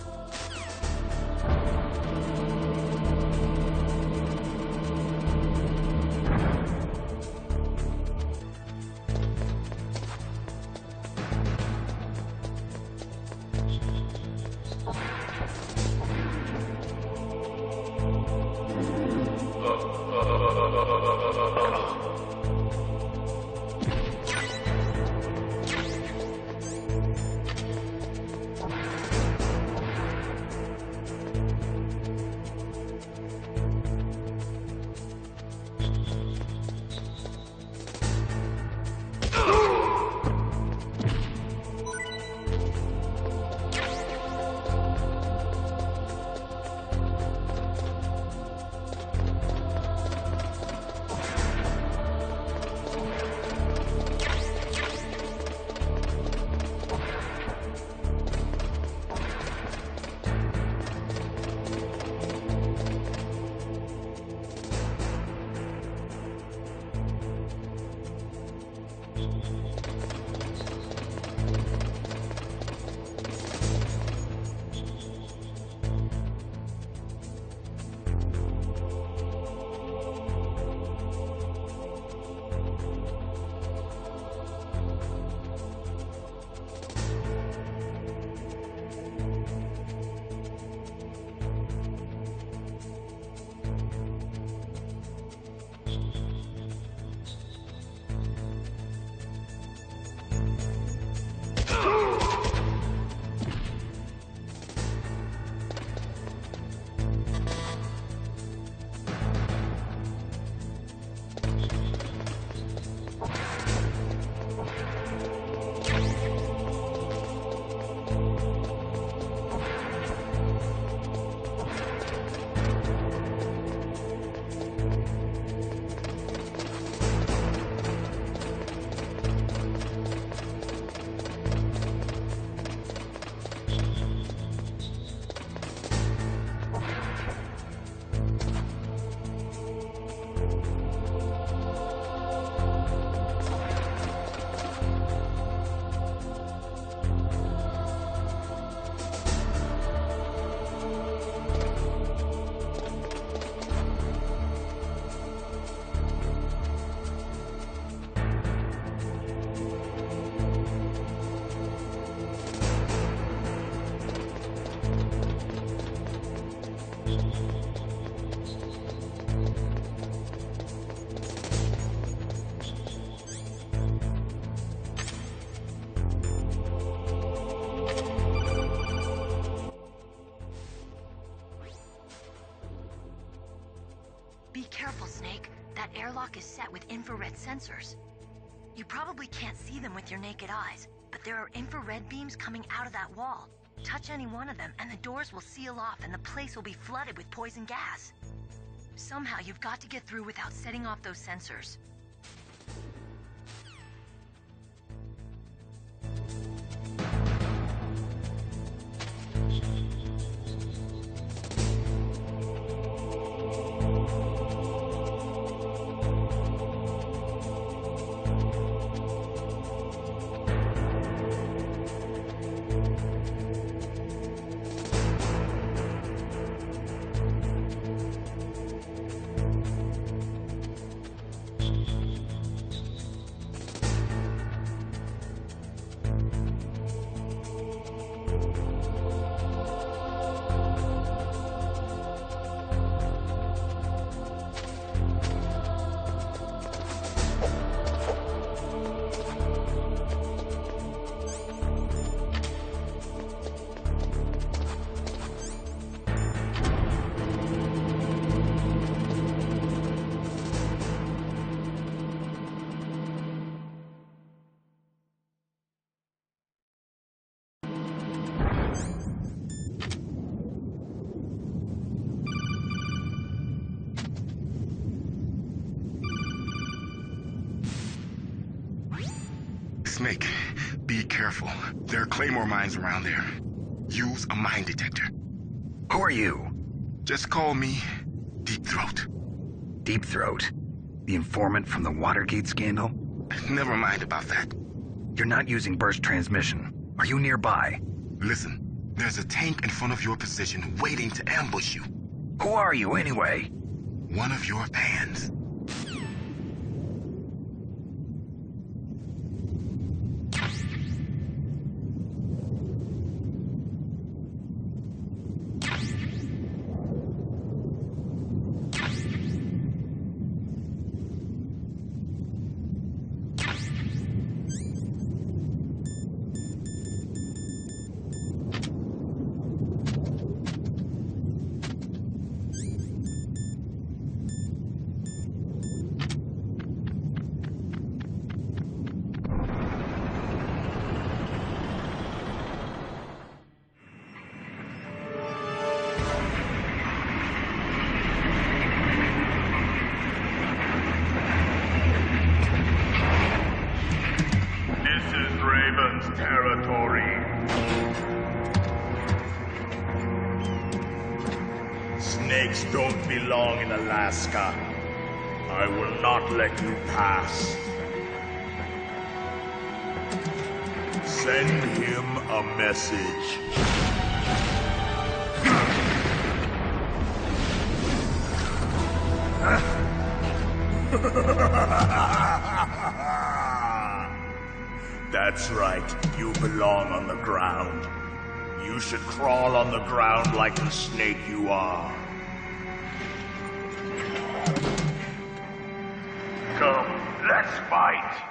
Be careful, Snake. That airlock is set with infrared sensors. You probably can't see them with your naked eyes, but there are infrared beams coming out of that wall. Touch any one of them, and the doors will seal off, and the place will be flooded with poison gas. Somehow, you've got to get through without setting off those sensors. Snake, be careful. There are Claymore mines around there. Use a mine detector. Who are you? Just call me Deep Throat. Deep Throat? The informant from the Watergate scandal? Never mind about that. You're not using burst transmission. Are you nearby? Listen, there's a tank in front of your position waiting to ambush you. Who are you, anyway? One of your fans. Territory. Snakes don't belong in Alaska. I will not let you pass. Send him a message. That's right, you belong on the ground. You should crawl on the ground like the snake you are. Come, let's fight!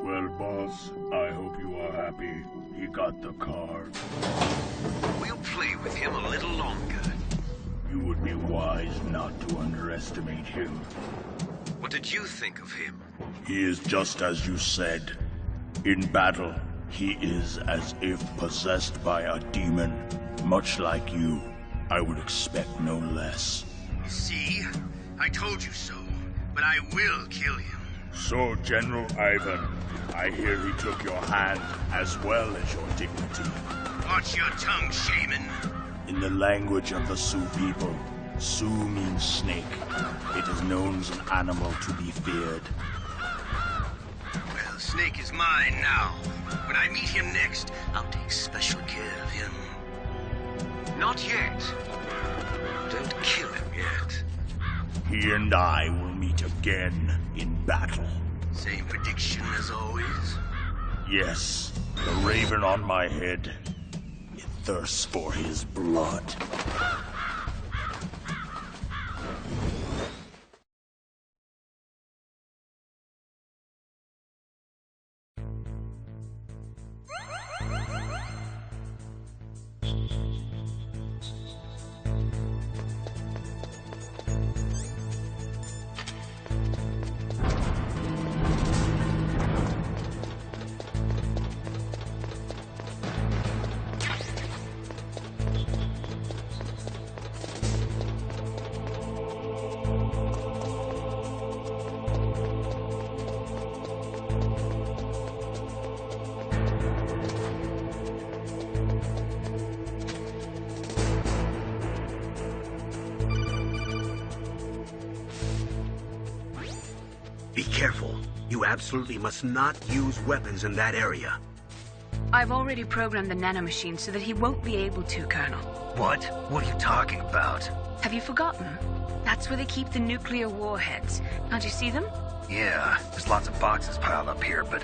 Well, boss, I hope you are happy. He got the card. We'll play with him a little longer. You would be wise not to underestimate him. What did you think of him? He is just as you said. In battle, he is as if possessed by a demon. Much like you, I would expect no less. See? I told you so, but I will kill him. So, General Ivan, I hear he took your hand as well as your dignity. Watch your tongue, shaman. In the language of the Sioux people, Sioux means snake. It is known as an animal to be feared. Well, Snake is mine now. When I meet him next, I'll take special care of him. Not yet. Don't kill him yet. He and I will meet again in battle. Same prediction as always? Yes, the raven on my head. It thirsts for his blood. Be careful. You absolutely must not use weapons in that area. I've already programmed the nanomachine so that he won't be able to, Colonel. What? What are you talking about? Have you forgotten? That's where they keep the nuclear warheads. Can't you see them? Yeah, there's lots of boxes piled up here, but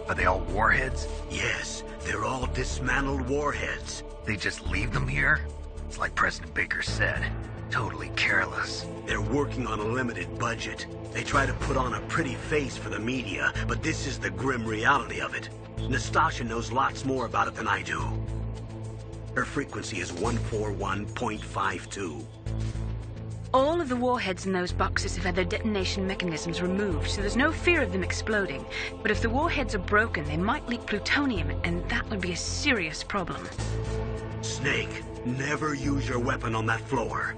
are they all warheads? Yes, they're all dismantled warheads. They just leave them here? It's like President Baker said. Totally careless. They're working on a limited budget. They try to put on a pretty face for the media, but this is the grim reality of it. Nastasha knows lots more about it than I do. Her frequency is 141.52. All of the warheads in those boxes have had their detonation mechanisms removed, so there's no fear of them exploding. But if the warheads are broken, they might leak plutonium, and that would be a serious problem. Snake, never use your weapon on that floor.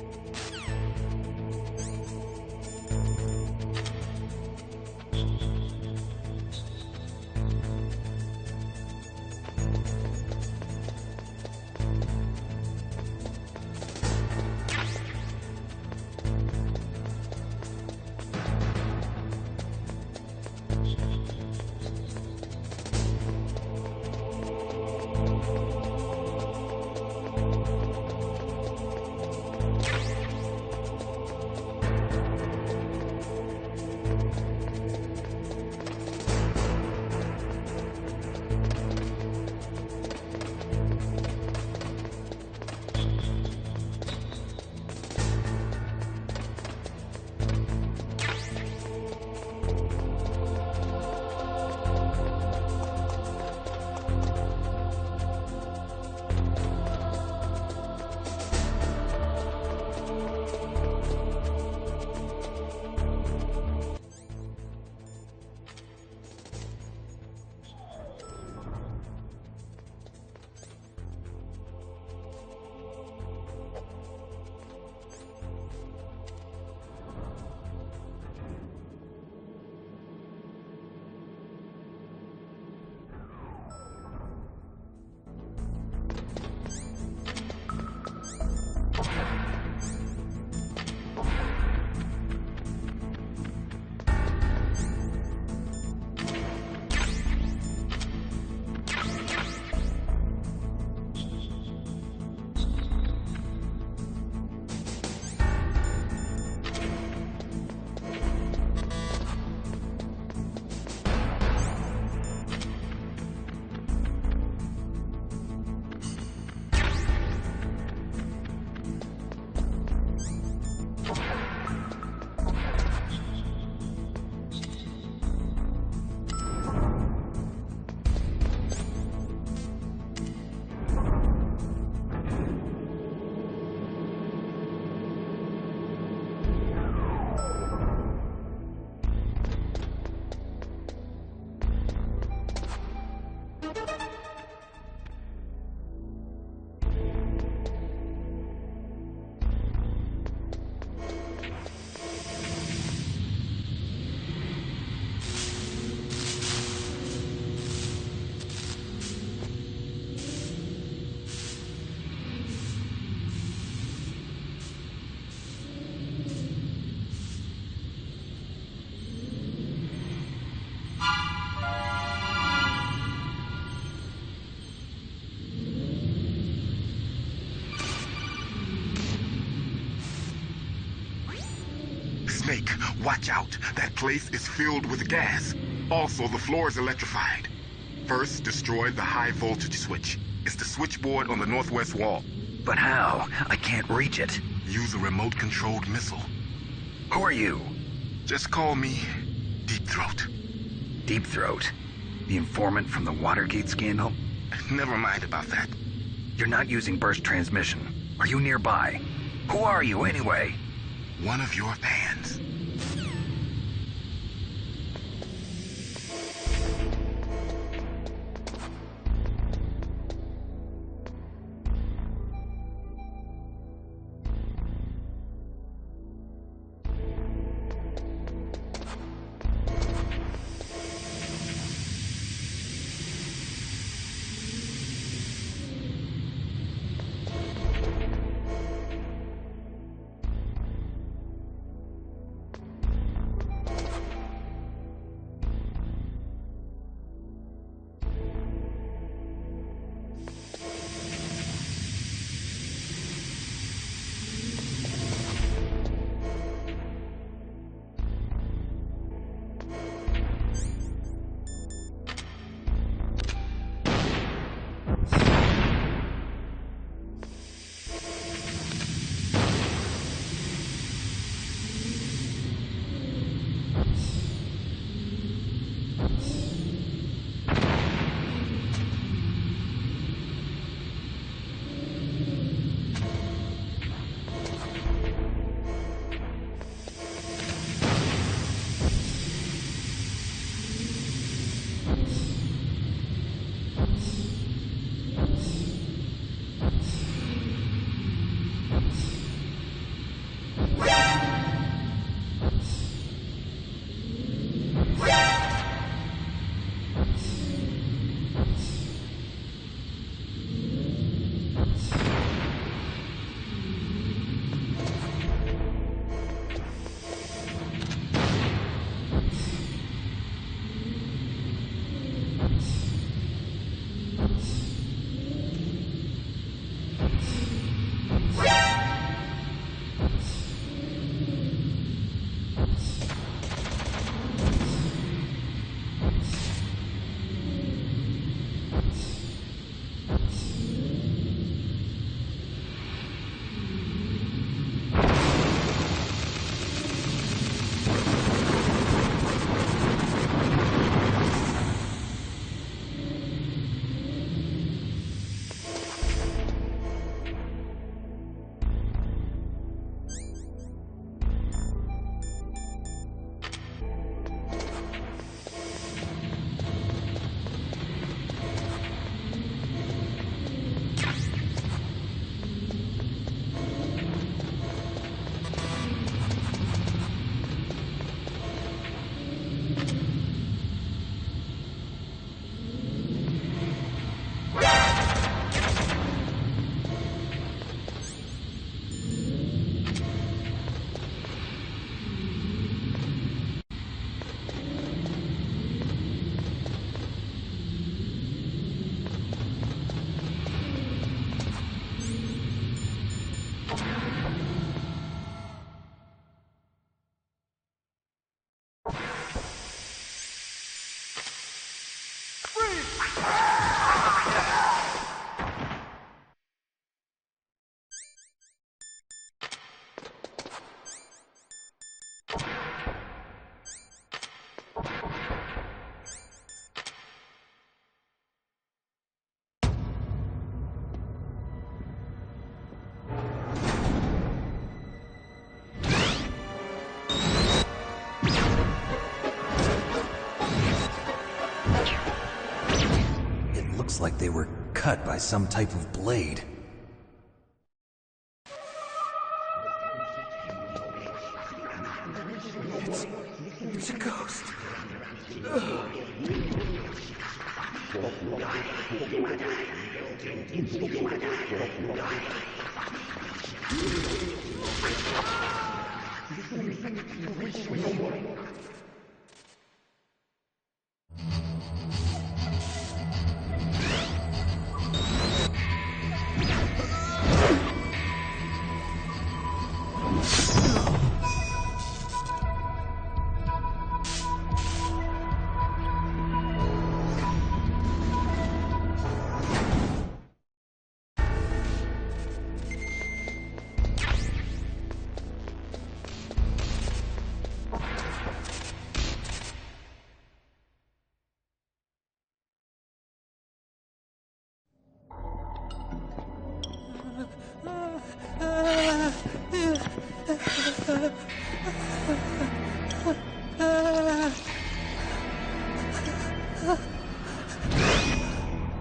Snake, watch out. That place is filled with gas. Also, the floor is electrified. First, destroy the high voltage switch. It's the switchboard on the northwest wall. But how? I can't reach it. Use a remote-controlled missile. Who are you? Just call me Deep Throat. Deep Throat? The informant from the Watergate scandal? Never mind about that. You're not using burst transmission. Are you nearby? Who are you, anyway? One of your fans. Looks like they were cut by some type of blade. It's a ghost.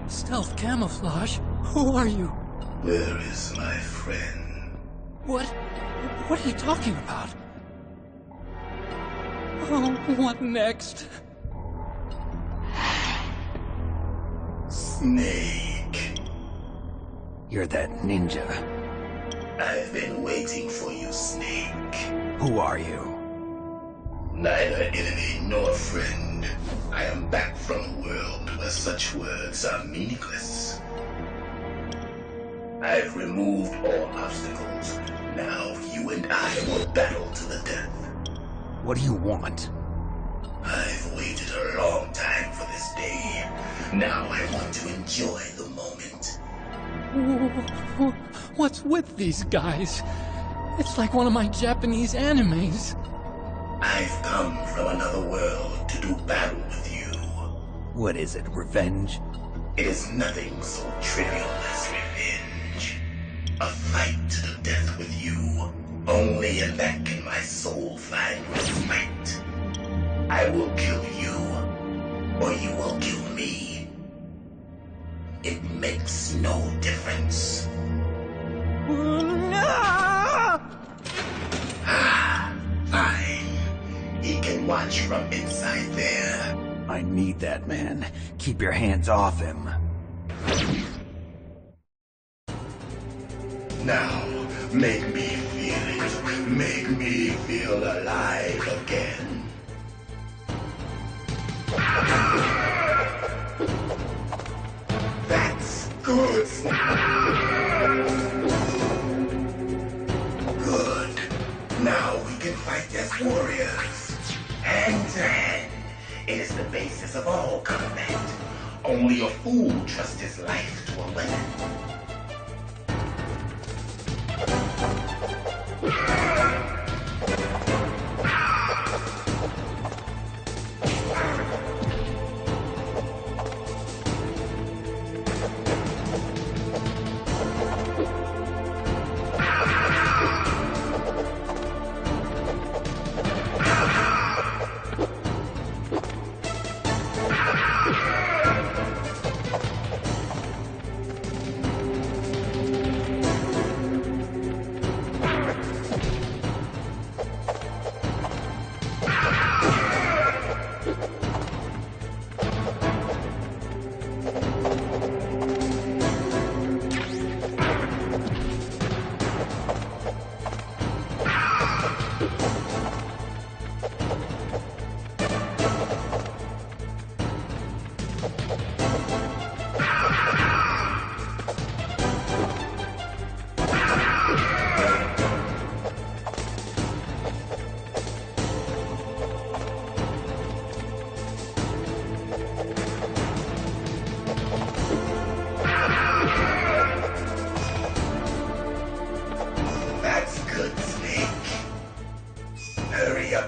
Stealth camouflage? Who are you? Where is my friend? What are you talking about? Oh, what next? Snake. You're that ninja. I've been waiting for you, Snake. Who are you? Neither enemy nor friend. I am back from a world where such words are meaningless. I've removed all obstacles. Now you and I will battle to the death. What do you want? I've waited a long time for this day. Now I want to enjoy the moment. What's with these guys? It's like one of my Japanese animes. I've come from another world to do battle with you. What is it, revenge? It is nothing so trivial as revenge. A fight to the death with you. Only in that can my soul find respite. I will kill you, or you will kill me. It makes no difference. Fine. He can watch from inside there. I need that man. Keep your hands off him. Now, make me feel it. Make me feel alive again. That's good. Now we can fight as warriors. Hand to hand. It is the basis of all combat. Only a fool trusts his life to a weapon.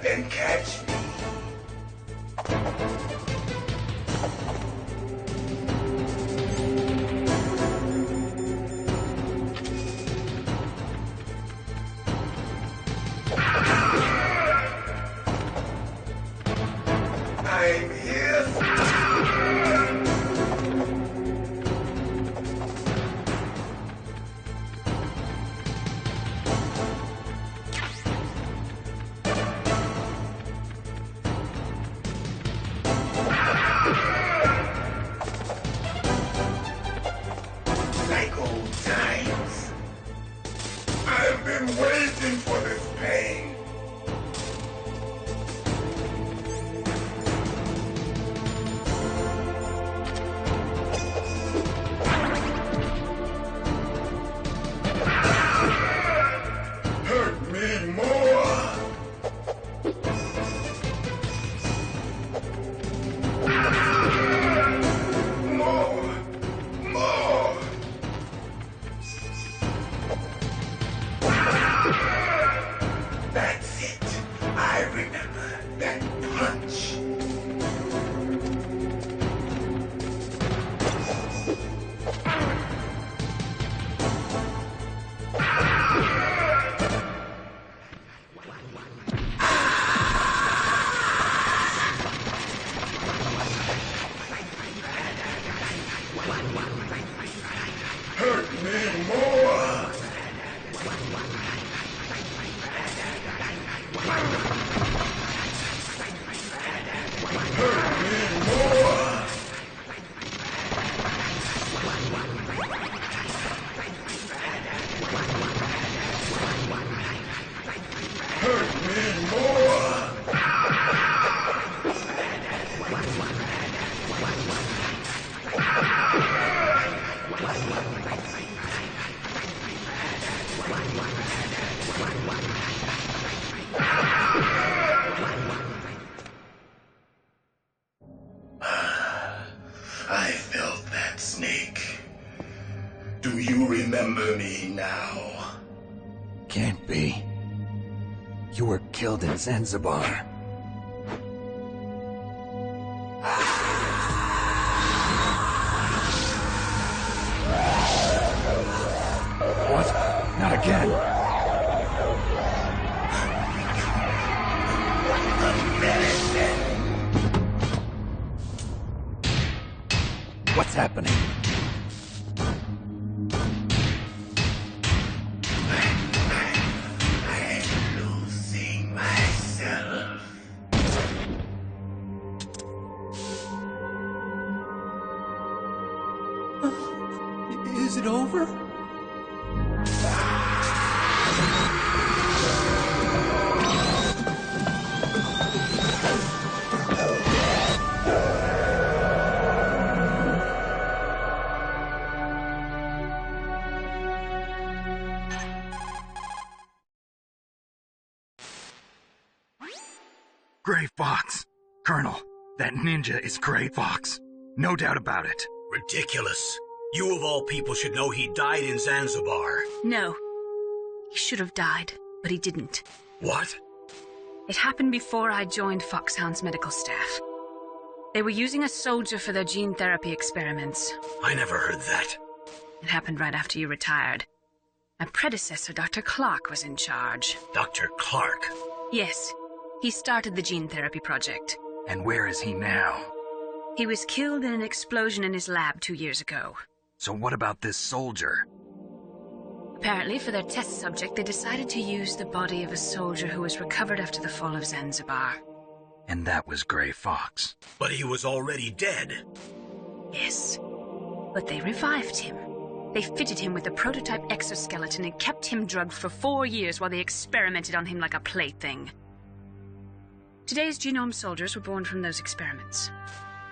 And catch me. I'm here. Like old times. I've been waiting for this pain. Hurt me more. That's it. I remember that punch. Hurt me more. I felt that, Snake. Do you remember me now? Can't be. You were killed in Zanzibar. What? Not again. What's happening? I'm losing myself. Gray Fox. Colonel, that ninja is Gray Fox. No doubt about it. Ridiculous. You of all people should know he died in Zanzibar. No. He should have died, but he didn't. What? It happened before I joined Foxhound's medical staff. They were using a soldier for their gene therapy experiments. I never heard that. It happened right after you retired. My predecessor, Dr. Clark, was in charge. Dr. Clark? Yes. He started the gene therapy project. And where is he now? He was killed in an explosion in his lab 2 years ago. So what about this soldier? Apparently, for their test subject, they decided to use the body of a soldier who was recovered after the fall of Zanzibar. And that was Gray Fox. But he was already dead. Yes. But they revived him. They fitted him with a prototype exoskeleton and kept him drugged for 4 years while they experimented on him like a plaything. Today's genome soldiers were born from those experiments.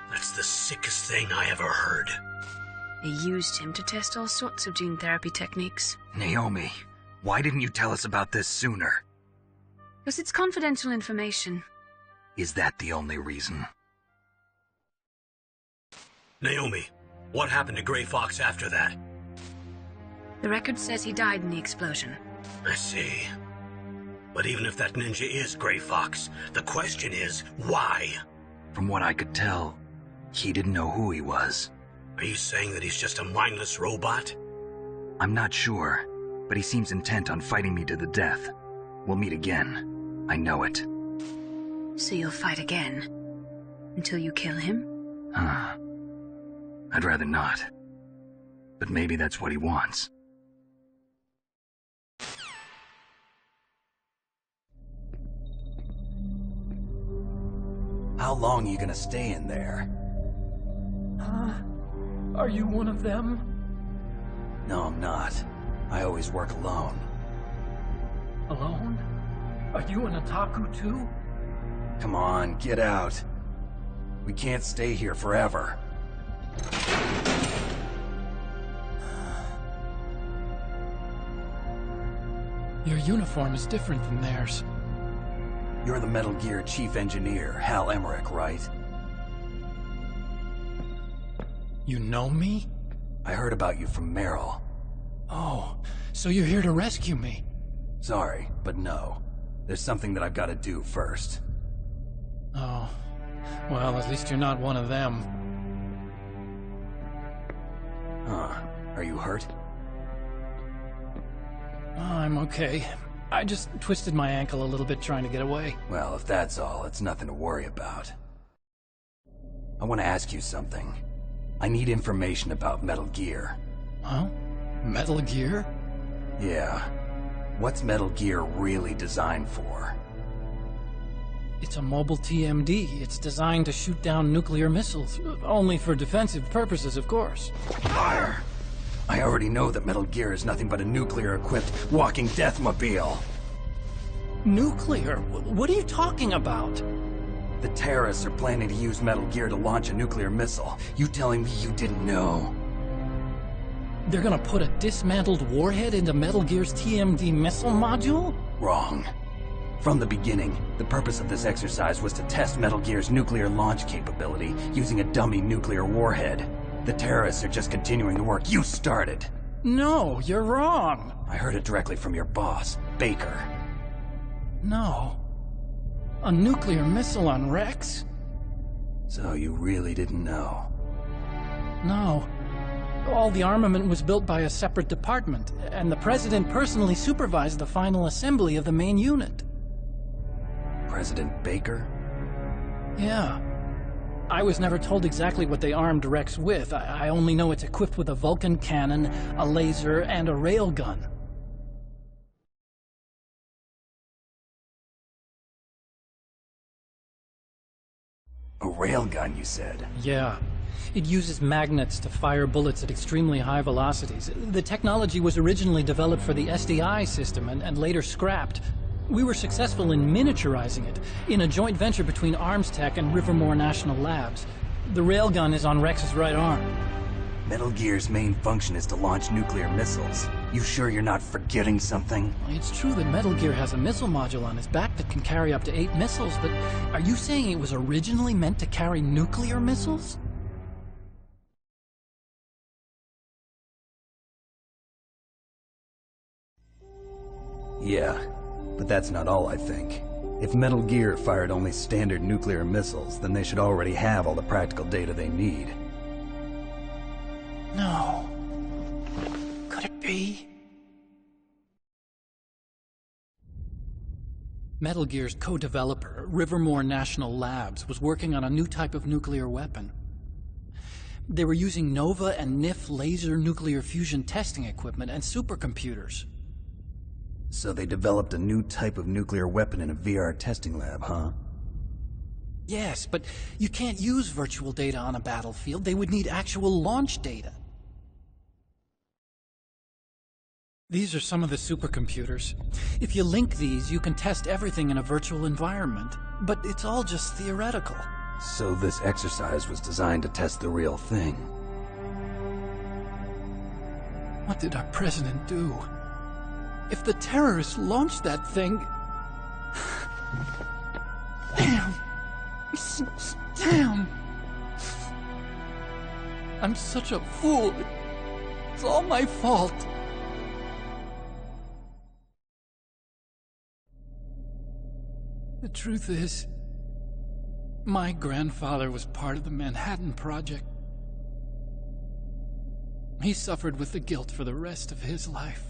That's the sickest thing I ever heard. They used him to test all sorts of gene therapy techniques. Naomi, why didn't you tell us about this sooner? Because it's confidential information. Is that the only reason? Naomi, what happened to Gray Fox after that? The record says he died in the explosion. I see. But even if that ninja is Gray Fox, the question is, why? From what I could tell, he didn't know who he was. Are you saying that he's just a mindless robot? I'm not sure, but he seems intent on fighting me to the death. We'll meet again. I know it. So you'll fight again? Until you kill him? I'd rather not. But maybe that's what he wants. How long are you gonna stay in there? Are you one of them? No, I'm not. I always work alone. Alone? Are you an otaku too? Come on, get out. We can't stay here forever. Your uniform is different from theirs. You're the Metal Gear Chief Engineer, Hal Emmerich, right? You know me? I heard about you from Meryl. Oh, so you're here to rescue me? Sorry, but no. There's something that I've got to do first. Oh. Well, at least you're not one of them. Huh. Are you hurt? Oh, I'm okay. I just twisted my ankle a little bit trying to get away. Well, if that's all, it's nothing to worry about. I want to ask you something. I need information about Metal Gear. Huh? Metal Gear? Yeah. What's Metal Gear really designed for? It's a mobile TMD. It's designed to shoot down nuclear missiles. Only for defensive purposes, of course. Fire! I already know that Metal Gear is nothing but a nuclear-equipped walking deathmobile. Nuclear? What are you talking about? The terrorists are planning to use Metal Gear to launch a nuclear missile. You telling me you didn't know? They're gonna put a dismantled warhead into Metal Gear's TMD missile module? Wrong. From the beginning, the purpose of this exercise was to test Metal Gear's nuclear launch capability using a dummy nuclear warhead. The terrorists are just continuing the work you started. No, you're wrong. I heard it directly from your boss, Baker. No. A nuclear missile on Rex? So you really didn't know? No. All the armament was built by a separate department, and the President personally supervised the final assembly of the main unit. President Baker? Yeah. I was never told exactly what they armed Rex with. I only know it's equipped with a Vulcan cannon, a laser, and a railgun. A railgun, you said? Yeah. It uses magnets to fire bullets at extremely high velocities. The technology was originally developed for the SDI system and later scrapped. We were successful in miniaturizing it, in a joint venture between ArmsTech and Rivermore National Labs. The railgun is on Rex's right arm. Metal Gear's main function is to launch nuclear missiles. You sure you're not forgetting something? It's true that Metal Gear has a missile module on his back that can carry up to 8 missiles, but are you saying it was originally meant to carry nuclear missiles? Yeah, but that's not all I think. If Metal Gear fired only standard nuclear missiles, then they should already have all the practical data they need. No. Could it be? Metal Gear's co-developer, Rivermore National Labs, was working on a new type of nuclear weapon. They were using NOVA and NIF laser nuclear fusion testing equipment and supercomputers. So they developed a new type of nuclear weapon in a VR testing lab, huh? Yes, but you can't use virtual data on a battlefield. They would need actual launch data. These are some of the supercomputers. If you link these, you can test everything in a virtual environment. But it's all just theoretical. So this exercise was designed to test the real thing. What did our president do? If the terrorists launched that thing... Damn! Damn! I'm such a fool. It's all my fault. The truth is, my grandfather was part of the Manhattan Project. He suffered with the guilt for the rest of his life.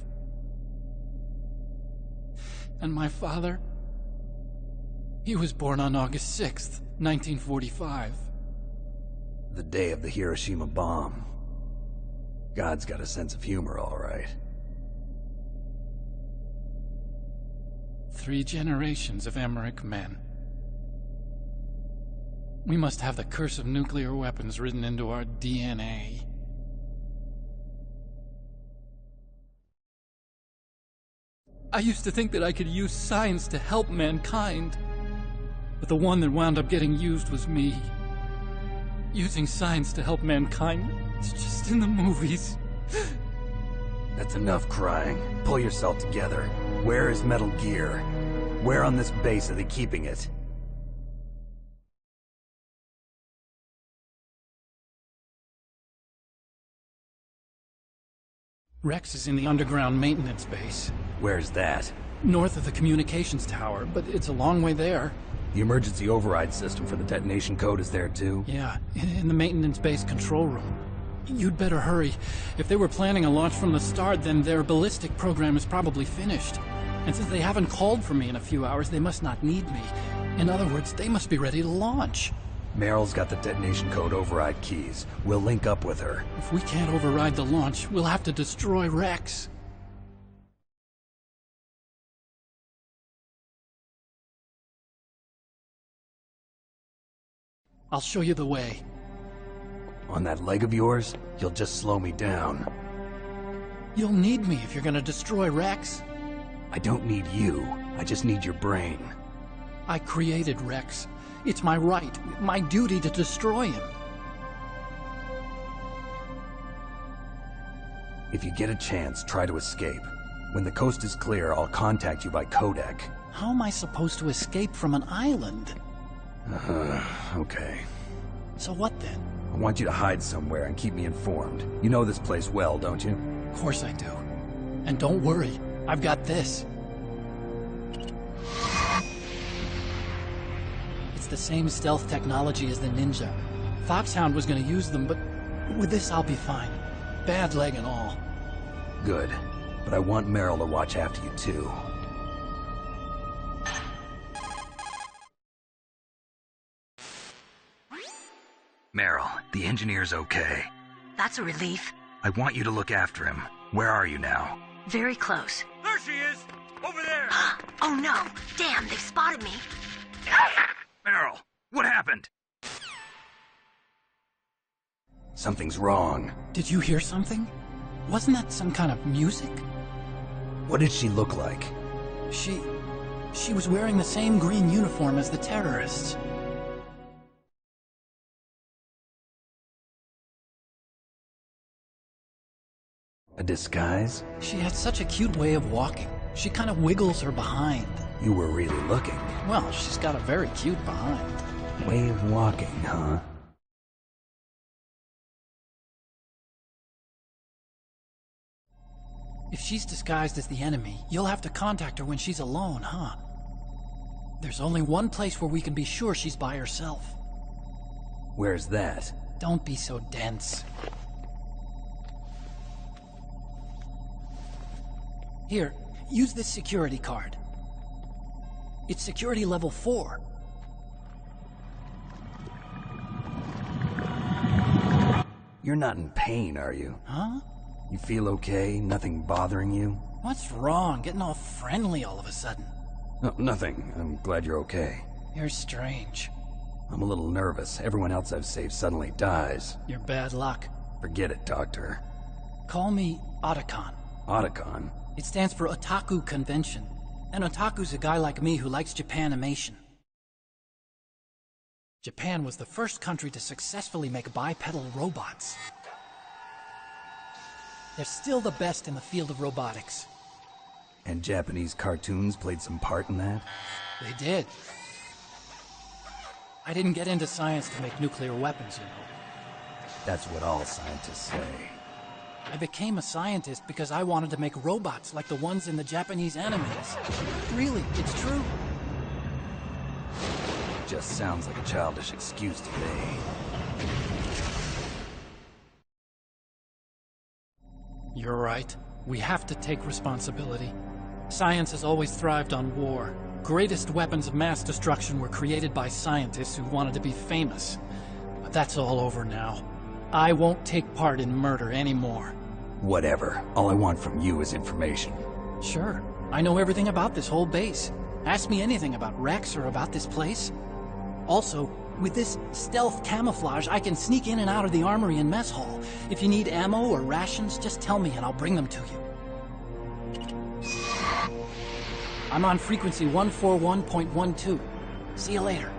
And my father, he was born on August 6th, 1945. The day of the Hiroshima bomb. God's got a sense of humor, all right. 3 generations of Emmerich men. We must have the curse of nuclear weapons written into our DNA. I used to think that I could use science to help mankind. But the one that wound up getting used was me. Using science to help mankind, it's just in the movies. That's enough crying. Pull yourself together. Where is Metal Gear? Where on this base are they keeping it? Rex is in the underground maintenance base. Where's that? North of the communications tower, but it's a long way there. The emergency override system for the detonation code is there too? Yeah, in the maintenance base control room. You'd better hurry. If they were planning a launch from the start, then their ballistic program is probably finished. And since they haven't called for me in a few hours, they must not need me. In other words, they must be ready to launch. Meryl's got the detonation code override keys. We'll link up with her. If we can't override the launch, we'll have to destroy Rex. I'll show you the way. On that leg of yours, you'll just slow me down. You'll need me if you're gonna destroy Rex. I don't need you. I just need your brain. I created Rex. It's my right, my duty to destroy him. If you get a chance, try to escape. When the coast is clear, I'll contact you by codec. How am I supposed to escape from an island? Okay. So what then? I want you to hide somewhere and keep me informed. You know this place well, don't you? Of course I do. And don't worry, I've got this. It's the same stealth technology as the Ninja. Foxhound was gonna use them, but with this I'll be fine. Bad leg and all. Good. But I want Meryl to watch after you too. Meryl, the engineer's okay. That's a relief. I want you to look after him. Where are you now? Very close. There she is! Over there! Oh no! Damn, they've spotted me! Meryl, what happened? Something's wrong. Did you hear something? Wasn't that some kind of music? What did she look like? She was wearing the same green uniform as the terrorists. A disguise? She had such a cute way of walking. She kind of wiggles her behind. You were really looking. Well, she's got a very cute behind. Way of walking, huh? If she's disguised as the enemy, you'll have to contact her when she's alone, huh? There's only one place where we can be sure she's by herself. Where's that? Don't be so dense. Here, use this security card. It's security level 4. You're not in pain, are you? Huh? You feel okay? Nothing bothering you? What's wrong? Getting all friendly all of a sudden. No, nothing. I'm glad you're okay. You're strange. I'm a little nervous. Everyone else I've saved suddenly dies. You're bad luck. Forget it, Doctor. Call me Otacon. Otacon? It stands for Otaku Convention. An otaku's a guy like me who likes Japanimation. Japan was the first country to successfully make bipedal robots. They're still the best in the field of robotics. And Japanese cartoons played some part in that? They did. I didn't get into science to make nuclear weapons, you know. That's what all scientists say. I became a scientist because I wanted to make robots like the ones in the Japanese animes. Really, it's true. Just sounds like a childish excuse to me. You're right. We have to take responsibility. Science has always thrived on war. Greatest weapons of mass destruction were created by scientists who wanted to be famous. But that's all over now. I won't take part in murder anymore. Whatever. All I want from you is information. Sure. I know everything about this whole base. Ask me anything about Rex or about this place. Also, with this stealth camouflage, I can sneak in and out of the armory and mess hall. If you need ammo or rations, just tell me and I'll bring them to you. I'm on frequency 141.12. See you later.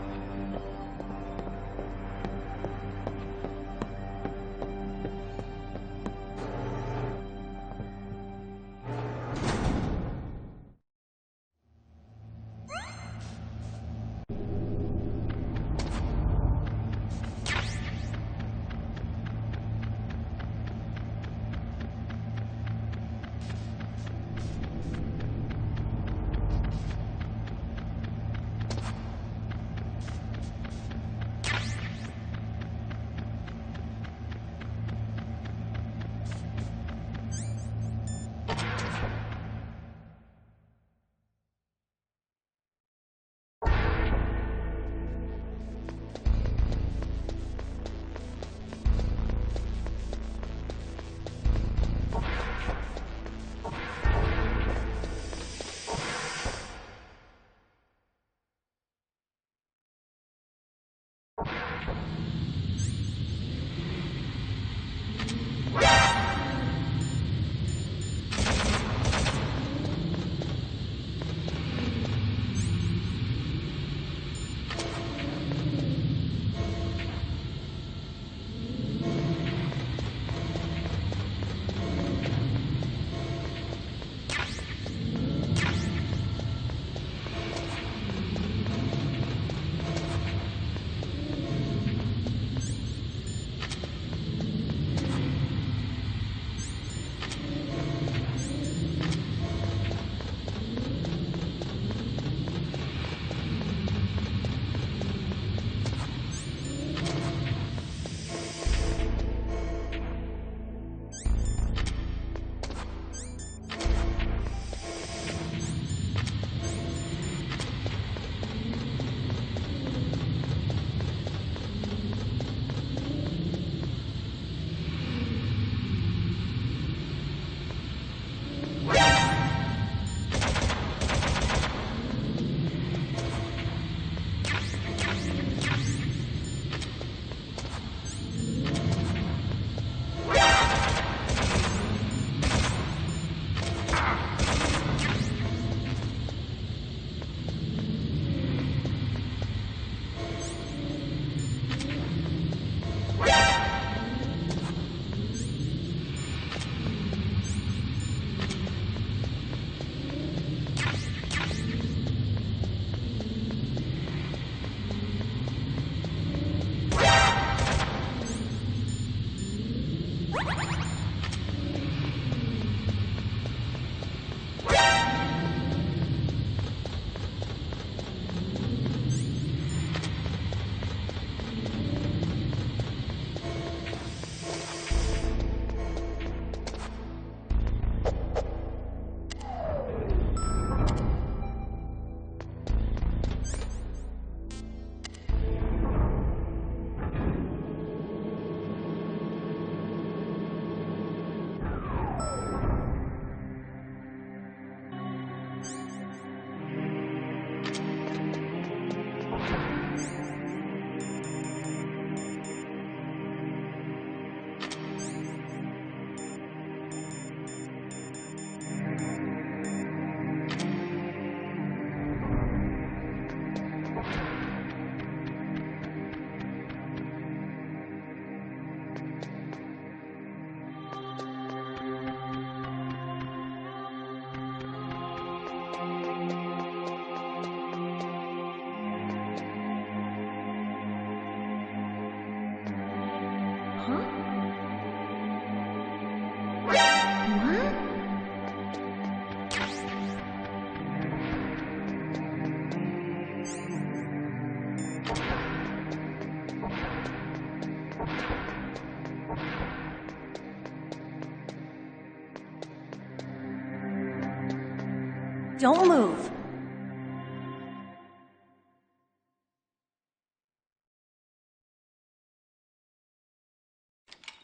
Don't move.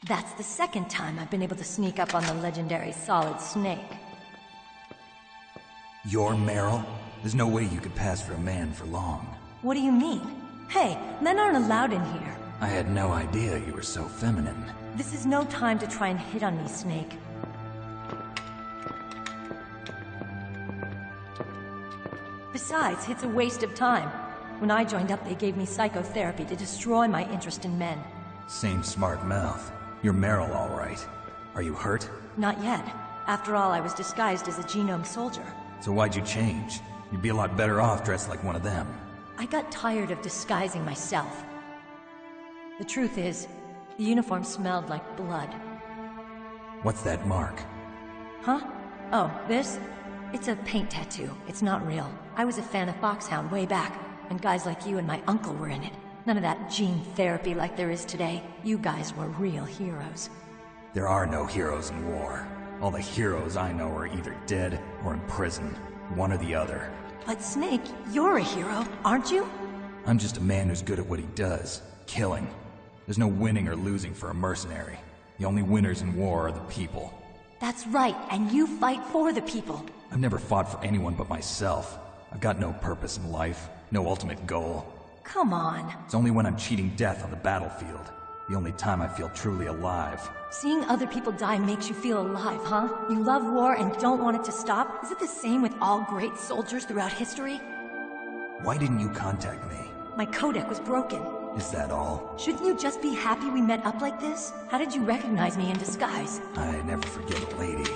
That's the second time I've been able to sneak up on the legendary Solid Snake. You're Meryl? There's no way you could pass for a man for long. What do you mean? Hey, men aren't allowed in here. I had no idea you were so feminine. This is no time to try and hit on me, Snake. Besides, it's a waste of time. When I joined up, they gave me psychotherapy to destroy my interest in men. Same smart mouth. You're Meryl, all right. Are you hurt? Not yet. After all, I was disguised as a genome soldier. So why'd you change? You'd be a lot better off dressed like one of them. I got tired of disguising myself. The truth is, the uniform smelled like blood. What's that mark? Huh? Oh, this? It's a paint tattoo. It's not real. I was a fan of Foxhound way back, and guys like you and my uncle were in it. None of that gene therapy like there is today. You guys were real heroes. There are no heroes in war. All the heroes I know are either dead or in prison. One or the other. But Snake, you're a hero, aren't you? I'm just a man who's good at what he does. Killing. There's no winning or losing for a mercenary. The only winners in war are the people. That's right, and you fight for the people. I've never fought for anyone but myself. I've got no purpose in life, no ultimate goal. Come on. It's only when I'm cheating death on the battlefield. The only time I feel truly alive. Seeing other people die makes you feel alive, huh? You love war and don't want it to stop? Is it the same with all great soldiers throughout history? Why didn't you contact me? My codec was broken. Is that all? Shouldn't you just be happy we met up like this? How did you recognize me in disguise? I never forget a lady.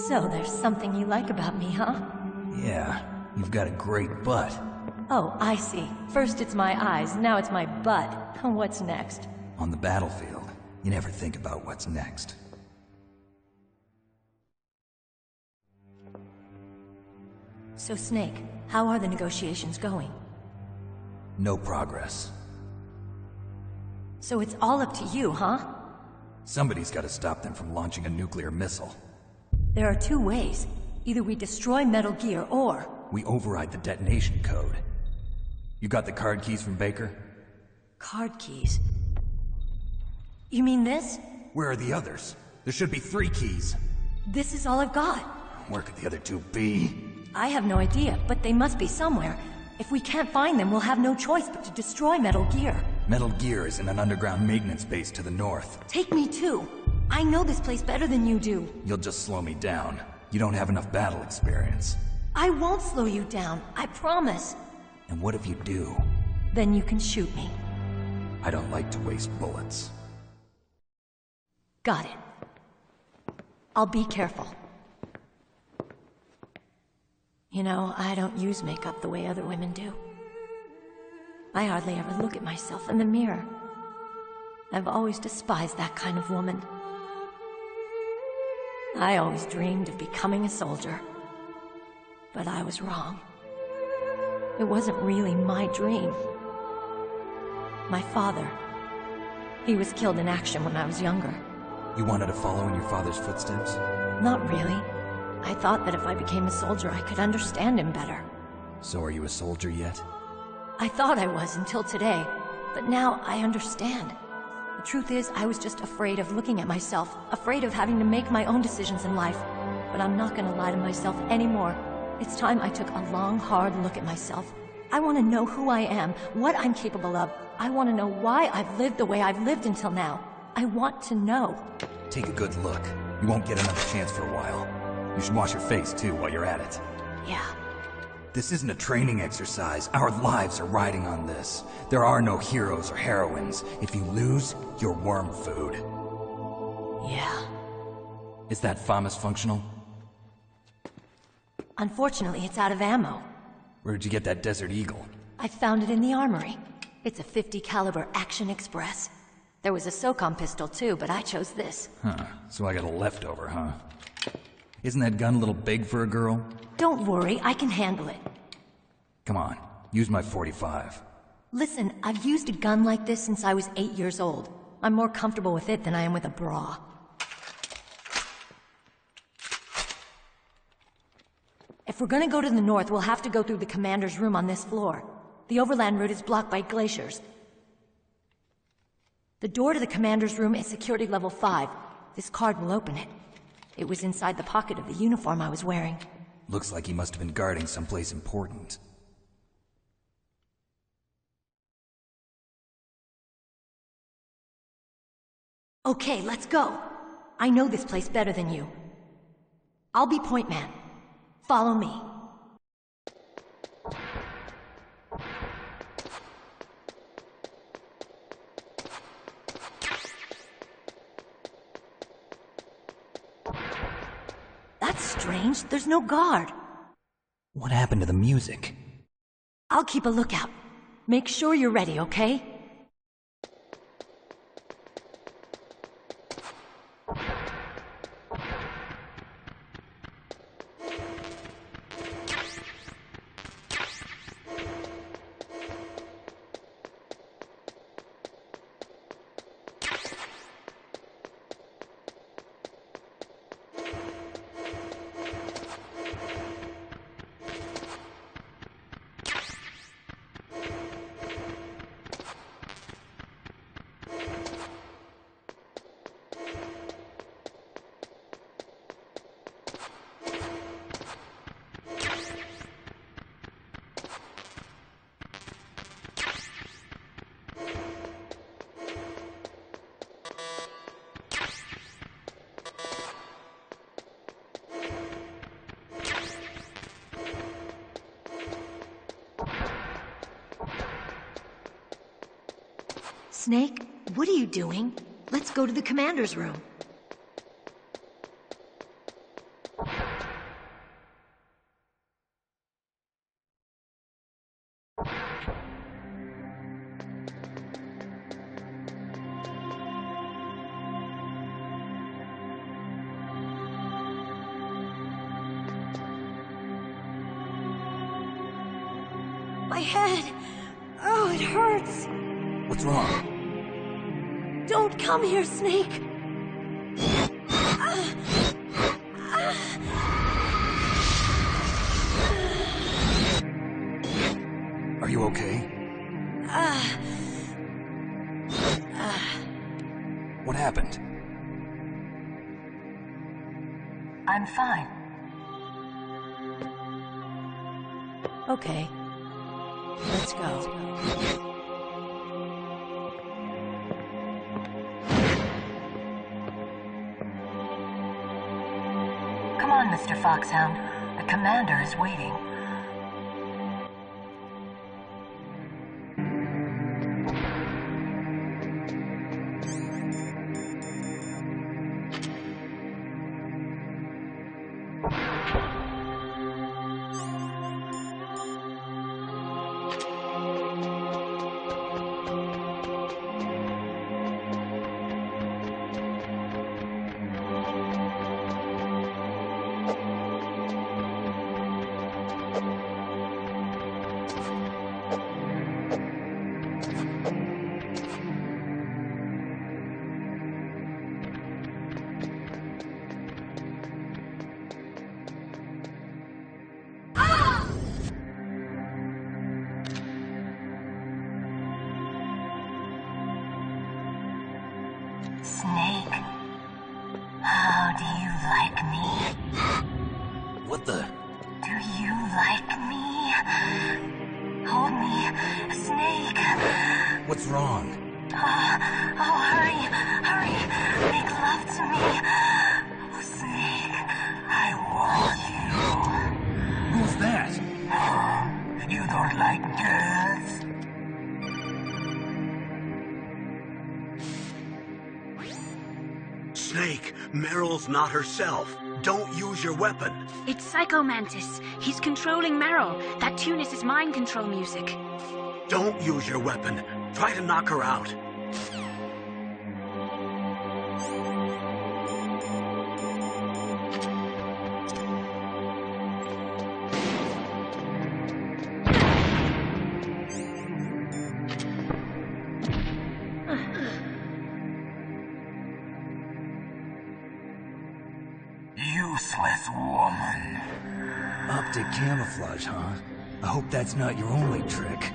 So there's something you like about me, huh? Yeah, you've got a great butt. Oh, I see. First it's my eyes, now it's my butt. What's next? On the battlefield, you never think about what's next. So Snake, how are the negotiations going? No progress. So it's all up to you, huh? Somebody's got to stop them from launching a nuclear missile. There are two ways. Either we destroy Metal Gear, or... we override the detonation code. You got the card keys from Baker? Card keys? You mean this? Where are the others? There should be 3 keys. This is all I've got. Where could the other 2 be? I have no idea, but they must be somewhere. If we can't find them, we'll have no choice but to destroy Metal Gear. Metal Gear is in an underground maintenance base to the north. Take me too. I know this place better than you do. You'll just slow me down. You don't have enough battle experience. I won't slow you down, I promise. And what if you do? Then you can shoot me. I don't like to waste bullets. Got it. I'll be careful. You know, I don't use makeup the way other women do. I hardly ever look at myself in the mirror. I've always despised that kind of woman. I always dreamed of becoming a soldier. But I was wrong. It wasn't really my dream. My father, he was killed in action when I was younger. You wanted to follow in your father's footsteps? Not really. I thought that if I became a soldier, I could understand him better. So are you a soldier yet? I thought I was until today, but now I understand. The truth is, I was just afraid of looking at myself, afraid of having to make my own decisions in life. But I'm not gonna lie to myself anymore. It's time I took a long, hard look at myself. I want to know who I am, what I'm capable of. I want to know why I've lived the way I've lived until now. I want to know. Take a good look. You won't get another chance for a while. You should wash your face, too, while you're at it. Yeah. This isn't a training exercise. Our lives are riding on this. There are no heroes or heroines. If you lose, you're worm food. Yeah. Is that FAMAS functional? Unfortunately, it's out of ammo. Where'd you get that Desert Eagle? I found it in the armory. It's a .50 caliber Action Express. There was a SOCOM pistol too, but I chose this. Huh, so I got a leftover, huh? Isn't that gun a little big for a girl? Don't worry, I can handle it. Come on, use my .45. Listen, I've used a gun like this since I was 8 years old. I'm more comfortable with it than I am with a bra. If we're gonna go to the north, we'll have to go through the commander's room on this floor. The overland route is blocked by glaciers. The door to the commander's room is security level 5. This card will open it. It was inside the pocket of the uniform I was wearing. Looks like he must have been guarding someplace important. Okay, let's go. I know this place better than you. I'll be point man. Follow me. That's strange. There's no guard. What happened to the music? I'll keep a lookout. Make sure you're ready, okay? Snake, what are you doing? Let's go to the commander's room. My head! Oh, it hurts! What's wrong? Don't come here, Snake! Are you okay? What happened? I'm fine. Okay. Let's go. Come on, Mr. Foxhound. The commander is waiting. Snake, how do you like me? What the? Do you like me? Hold me, Snake. What's wrong? Oh, hurry, hurry, make love to me. Oh, Snake, I want you. Who's that? You don't like girls? Snake, Meryl's not herself. Don't use your weapon. It's Psycho Mantis. He's controlling Meryl. That tune is his mind control music. Don't use your weapon. Try to knock her out. Useless woman. Optic camouflage, huh? I hope that's not your only trick.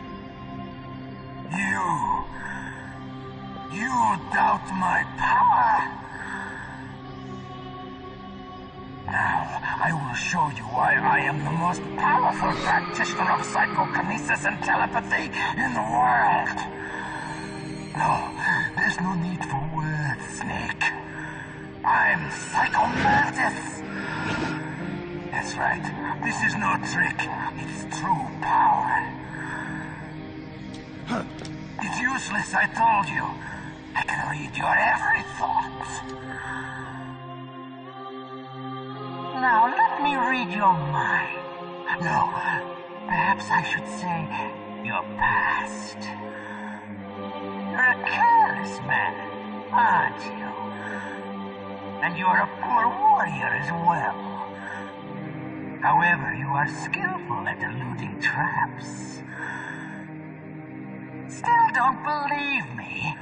You doubt my power? Now, I will show you why I am the most powerful practitioner of psychokinesis and telepathy in the world. No, there's no need for words, Snake. I'm Psychomantis. That's right. This is no trick. It's true power. It's useless, I told you. I can read your every thought. Now, let me read your mind. No, perhaps I should say your past. You're a careless man, aren't you? And you're a poor warrior as well. However, you are skillful at eluding traps. Still don't believe me?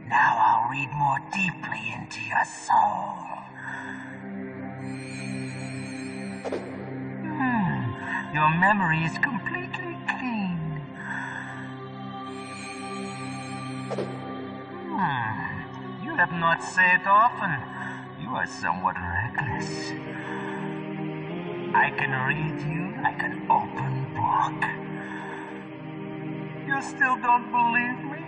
Now I'll read more deeply into your soul. Your memory is completely clean. You have not said often. You are somewhat reckless. I can read you like an open book. You still don't believe me?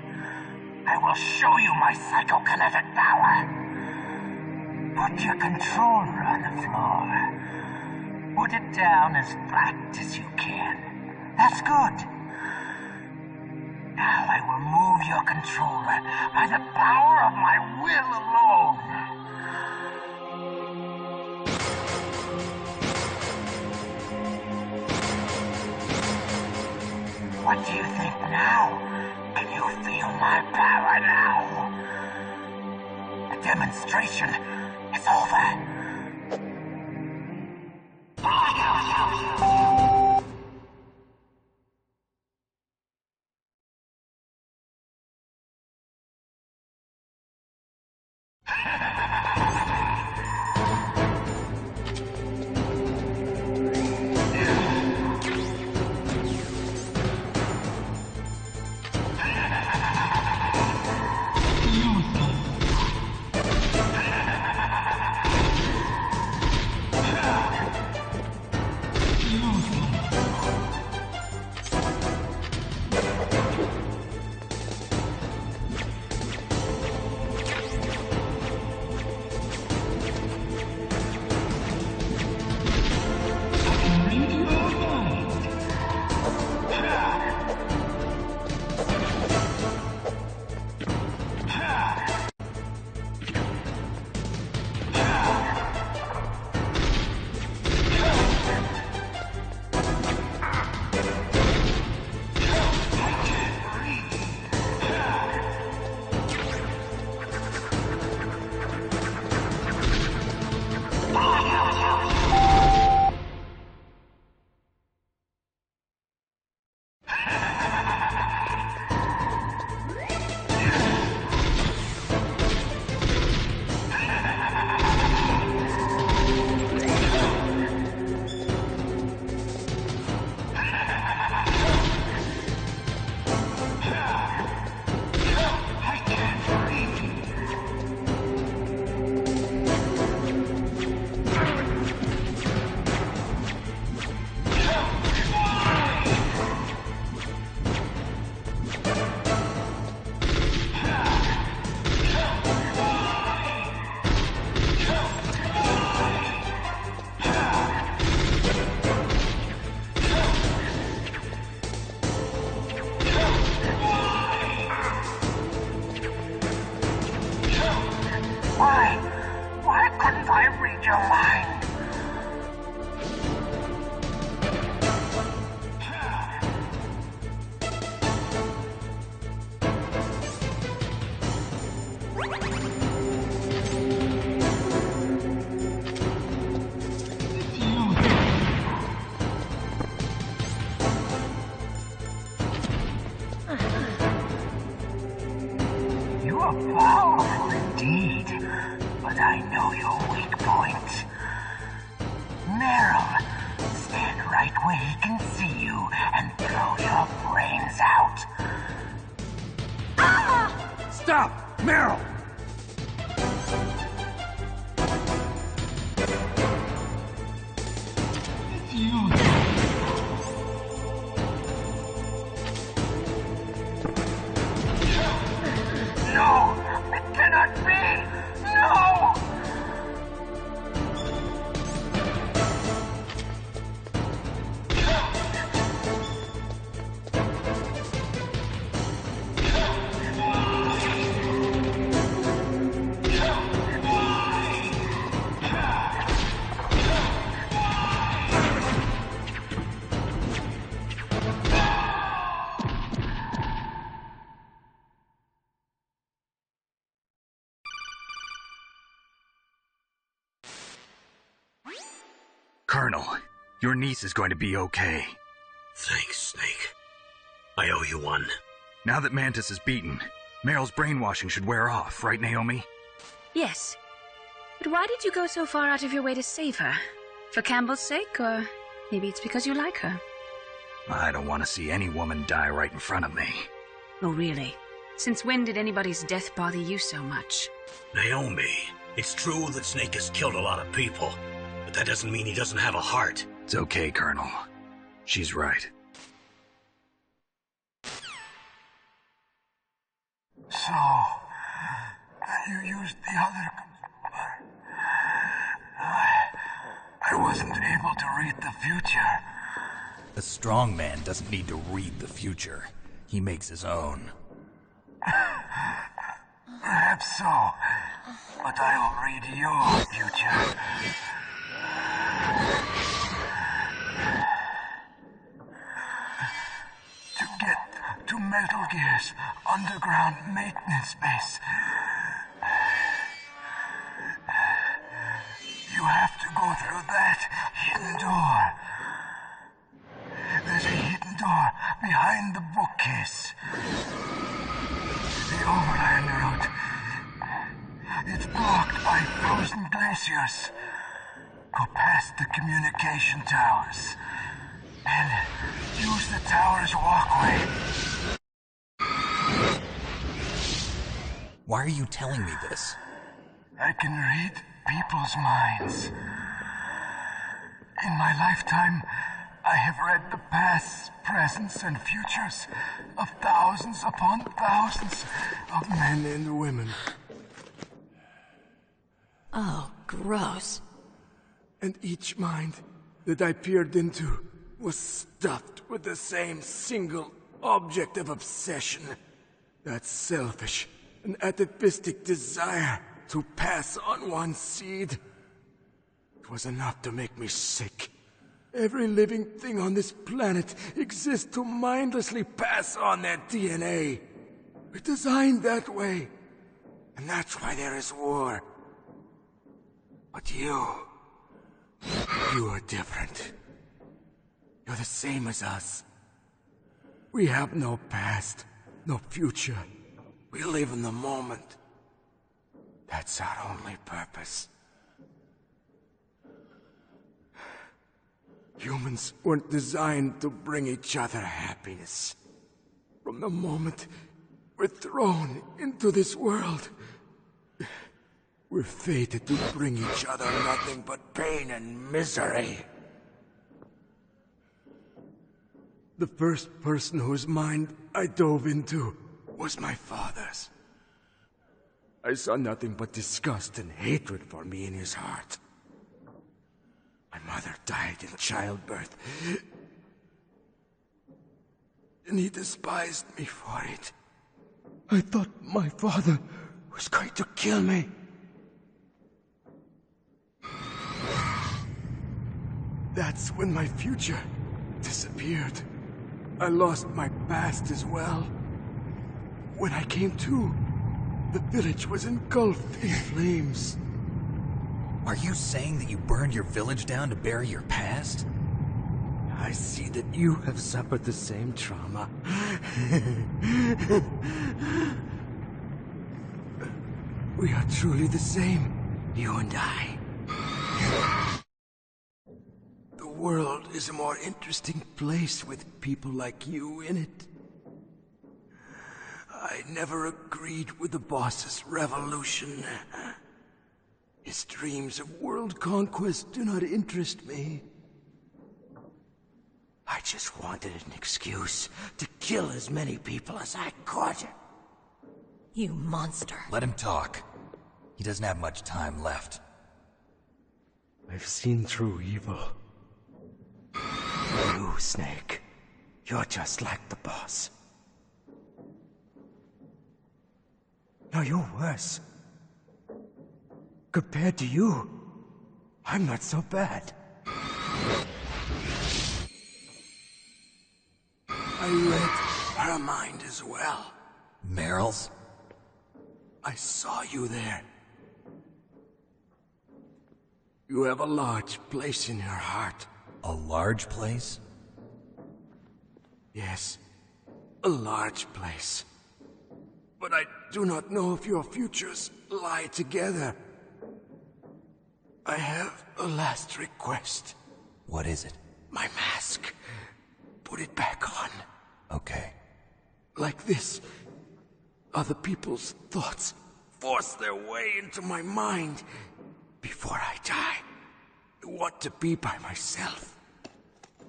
I will show you my psychokinetic power. Put your controller on the floor. Put it down as flat as you can. That's good. Now I will move your controller by the power of my will alone. What do you think now? Can you feel my power now? The demonstration is over. out! Stop! Meryl! No! It cannot be! No! Colonel, your niece is going to be okay. Thanks, Snake. I owe you one. Now that Mantis is beaten, Meryl's brainwashing should wear off, right, Naomi? Yes. But why did you go so far out of your way to save her? For Campbell's sake, or maybe it's because you like her? I don't want to see any woman die right in front of me. Oh, really? Since when did anybody's death bother you so much? Naomi, it's true that Snake has killed a lot of people, but that doesn't mean he doesn't have a heart. It's okay, Colonel. She's right. So, you used the other... I wasn't able to read the future. A strong man doesn't need to read the future. He makes his own. Perhaps so, but I'll read your future. To get to Metal Gear's underground maintenance base, you have to go through that hidden door. There's a hidden door behind the bookcase. The Overland route. It's blocked by frozen glaciers. Go past the communication towers. And use the tower's walkway. Why are you telling me this? I can read people's minds. In my lifetime, I have read the pasts, presents, and futures of thousands upon thousands of men and women. Oh, gross. And each mind that I peered into was stuffed with the same single object of obsession. That selfish and atavistic desire to pass on one's seed. It was enough to make me sick. Every living thing on this planet exists to mindlessly pass on their DNA. We're designed that way. And that's why there is war. But you are different. You're the same as us. We have no past, no future. We live in the moment. That's our only purpose. Humans weren't designed to bring each other happiness. From the moment we're thrown into this world, we're fated to bring each other nothing but pain and misery. The first person whose mind I dove into was my father's. I saw nothing but disgust and hatred for me in his heart. My mother died in childbirth, and he despised me for it. I thought my father was going to kill me. That's when my future disappeared. I lost my past as well. When I came to, the village was engulfed in flames. Are you saying that you burned your village down to bury your past? I see that you have suffered the same trauma. We are truly the same, you and I. The world is a more interesting place with people like you in it. I never agreed with the boss's revolution. His dreams of world conquest do not interest me. I just wanted an excuse to kill as many people as I could. You monster. Let him talk. He doesn't have much time left. I've seen through evil. You, Snake, you're just like the boss. No, you're worse. Compared to you, I'm not so bad. I read her mind as well. Meryl's? I saw you there. You have a large place in her heart. A large place? Yes, a large place. But I do not know if your futures lie together. I have a last request. What is it? My mask. Put it back on. Okay. Like this, other people's thoughts force their way into my mind. Before I die, I want to be by myself.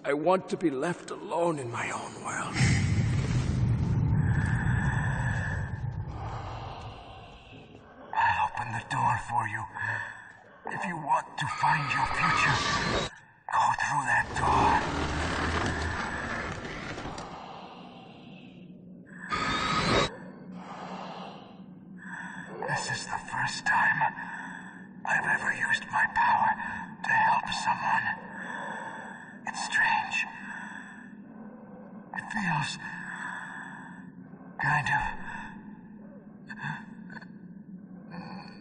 I want to be left alone in my own world. I'll open the door for you. If you want to find your future, go through that door. This is the first time I've ever used my power to help someone. It's strange. It feels kind of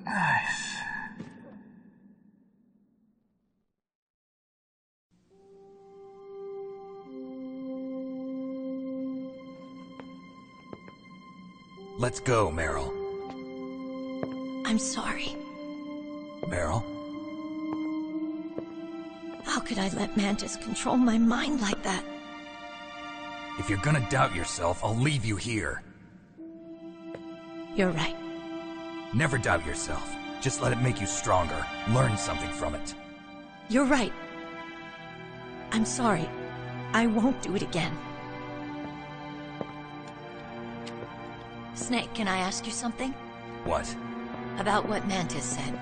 nice. Let's go, Meryl. I'm sorry. Meryl? How could I let Mantis control my mind like that? If you're gonna doubt yourself, I'll leave you here. You're right. Never doubt yourself. Just let it make you stronger. Learn something from it. You're right. I'm sorry. I won't do it again. Snake, can I ask you something? What? About what Mantis said.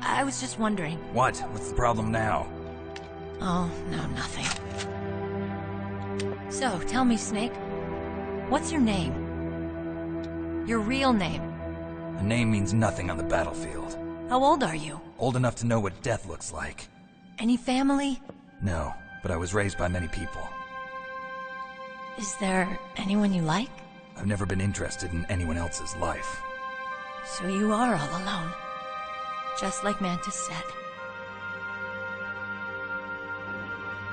I was just wondering. What? What's the problem now? Oh, no, nothing. So, tell me, Snake. What's your name? Your real name? A name means nothing on the battlefield. How old are you? Old enough to know what death looks like. Any family? No, but I was raised by many people. Is there anyone you like? I've never been interested in anyone else's life. So you are all alone. Just like Mantis said.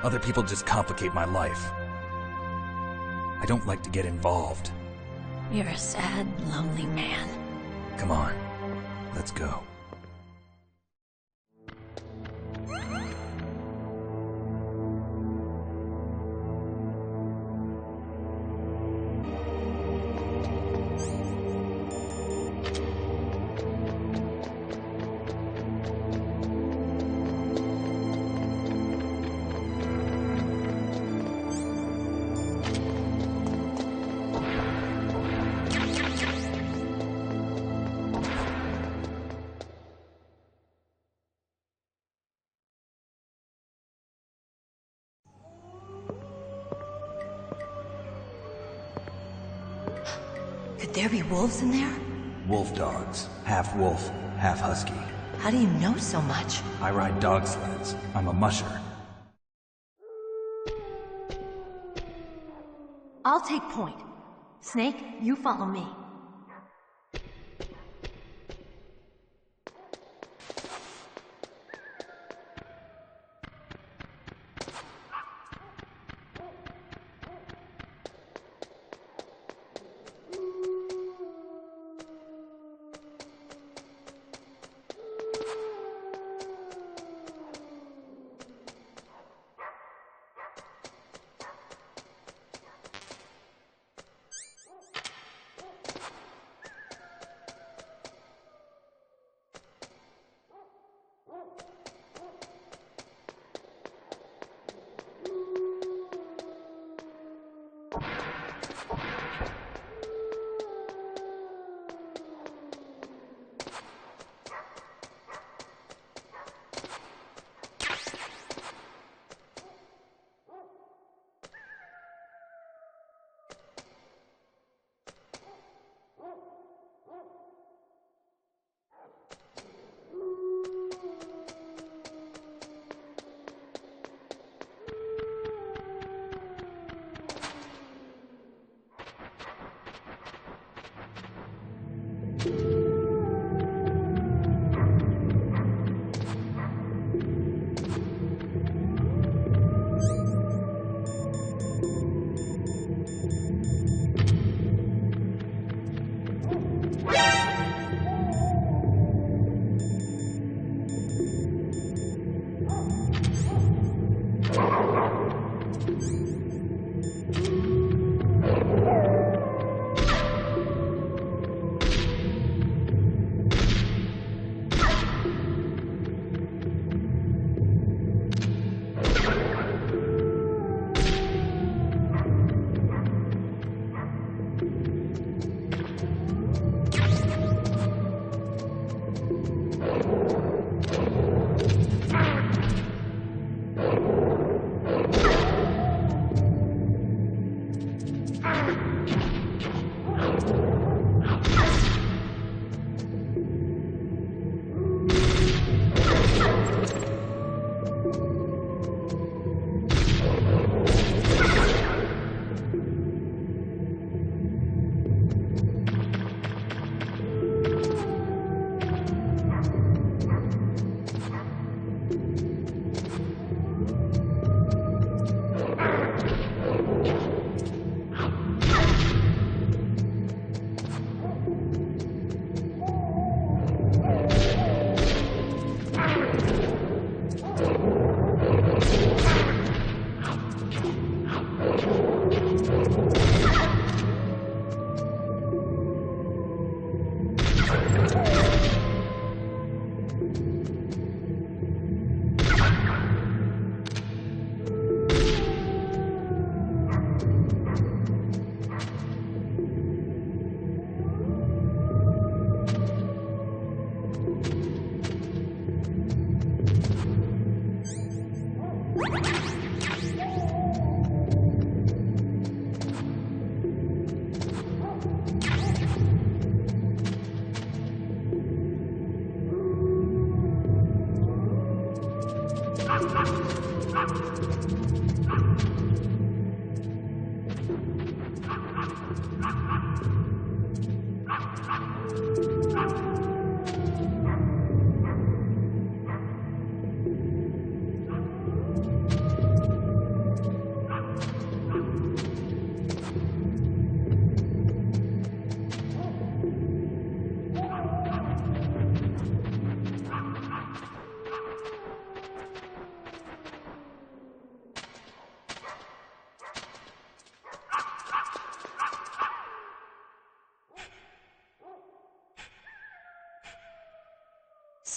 Other people just complicate my life. I don't like to get involved. You're a sad, lonely man. Come on, let's go. Could there be wolves in there? Wolf dogs. Half wolf, half husky. How do you know so much? I ride dog sleds. I'm a musher. I'll take point. Snake, you follow me.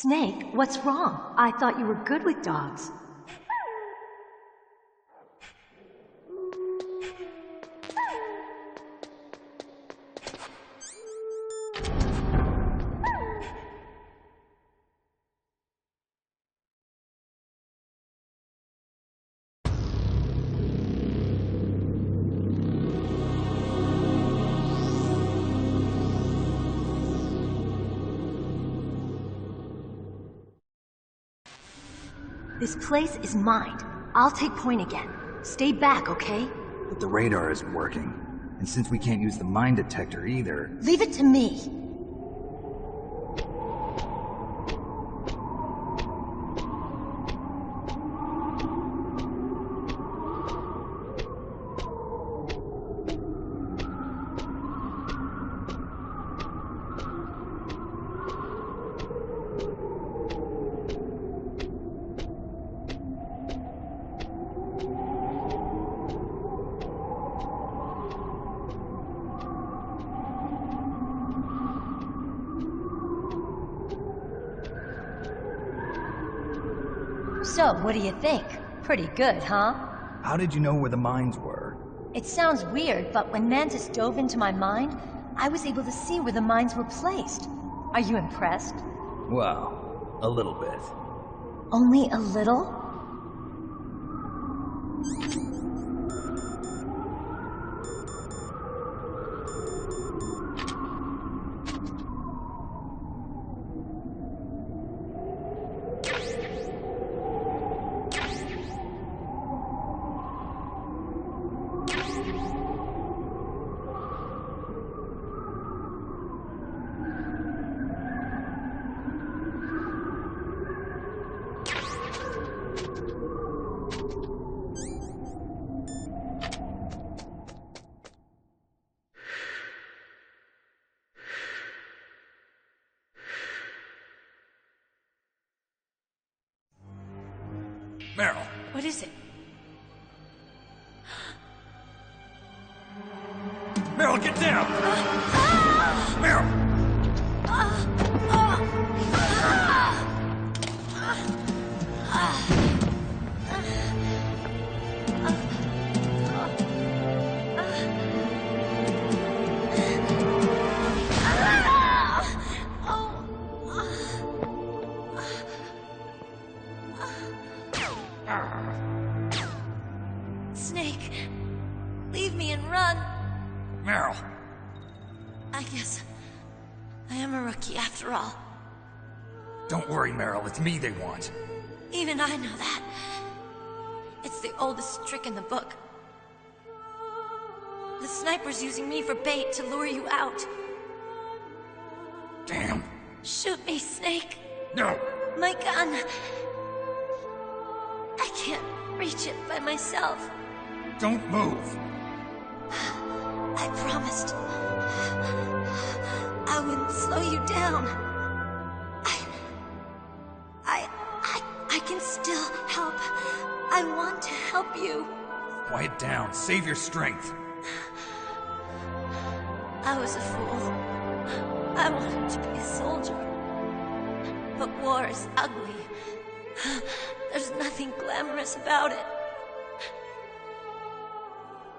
Snake, what's wrong? I thought you were good with dogs. This place is mine. I'll take point again. Stay back, okay? But the radar isn't working. And since we can't use the mine detector either... Leave it to me. So, what do you think? Pretty good, huh? How did you know where the mines were? It sounds weird, but when Mantis dove into my mind, I was able to see where the mines were placed. Are you impressed? Well, a little bit. Only a little? Meryl, What is it? get down! Meryl! Snake, leave me and run. Meryl! I guess I am a rookie after all. Don't worry, Meryl. It's me they want. Even I know that. It's the oldest trick in the book. The sniper's using me for bait to lure you out. Damn. Shoot me, Snake. No. My gun. I can't reach it by myself. Don't move. I promised I wouldn't slow you down. I can still help. I want to help you. Quiet down. Save your strength. I was a fool. I wanted to be a soldier. But war is ugly. There's nothing glamorous about it.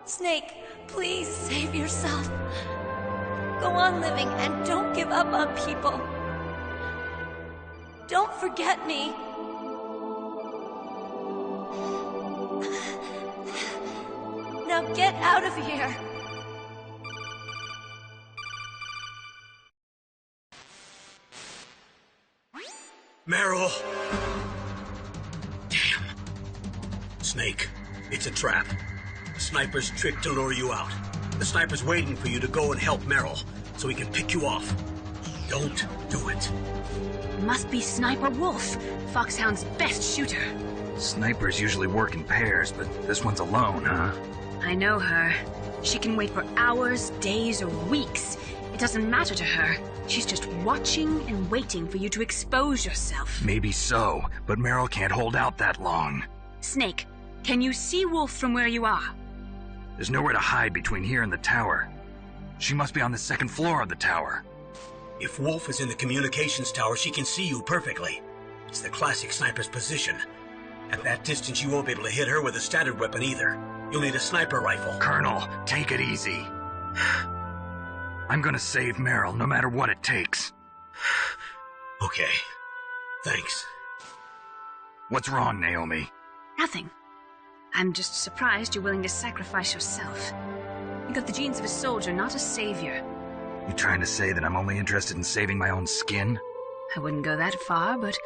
Snake, please save yourself. Go on living and don't give up on people. Don't forget me. Now get out of here. Meryl! Damn. Snake, it's a trap. The sniper's trick to lure you out. The sniper's waiting for you to go and help Meryl, so he can pick you off. Don't do it. Must be Sniper Wolf, Foxhound's best shooter. Snipers usually work in pairs, but this one's alone, huh? I know her. She can wait for hours, days, or weeks. It doesn't matter to her. She's just watching and waiting for you to expose yourself. Maybe so, but Meryl can't hold out that long. Snake, can you see Wolf from where you are? There's nowhere to hide between here and the tower. She must be on the second floor of the tower. If Wolf is in the communications tower, she can see you perfectly. It's the classic sniper's position. At that distance, you won't be able to hit her with a standard weapon either. You'll need a sniper rifle. Colonel, take it easy. I'm gonna save Meryl, no matter what it takes. Okay. Thanks. What's wrong, Naomi? Nothing. I'm just surprised you're willing to sacrifice yourself. You got the genes of a soldier, not a savior. You trying to say that I'm only interested in saving my own skin? I wouldn't go that far, but...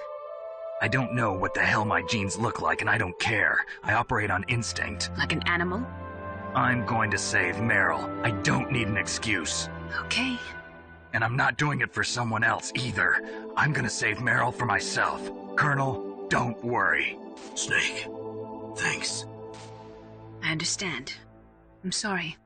I don't know what the hell my genes look like, and I don't care. I operate on instinct. Like an animal? I'm going to save Meryl. I don't need an excuse. Okay. And I'm not doing it for someone else, either. I'm gonna save Meryl for myself. Colonel, don't worry. Snake, thanks. I understand. I'm sorry.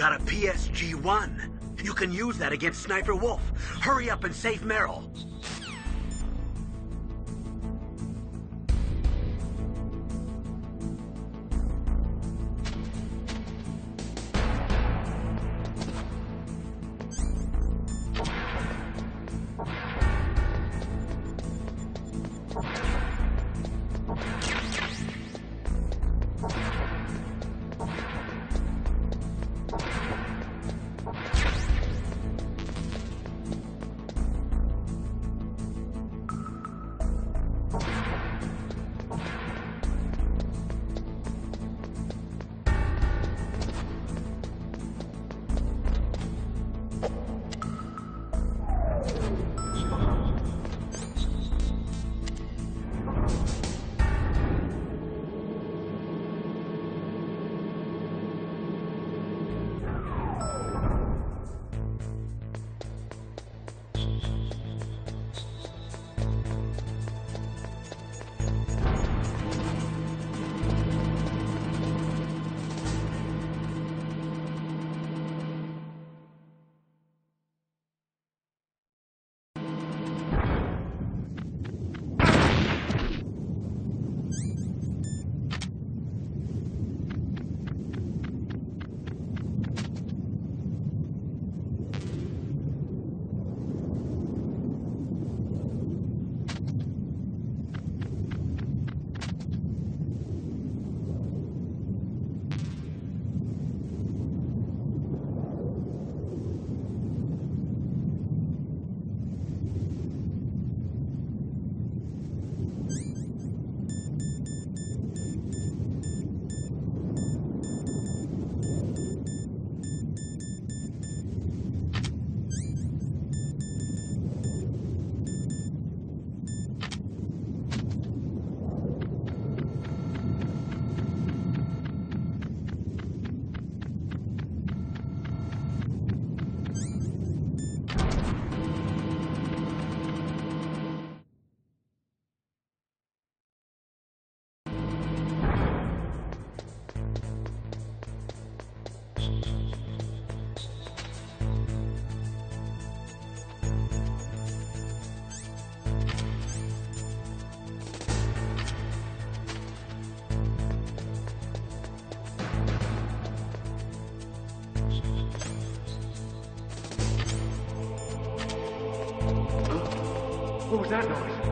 got a PSG-1. You can use that against Sniper Wolf. Hurry up and save Meryl. What was that noise?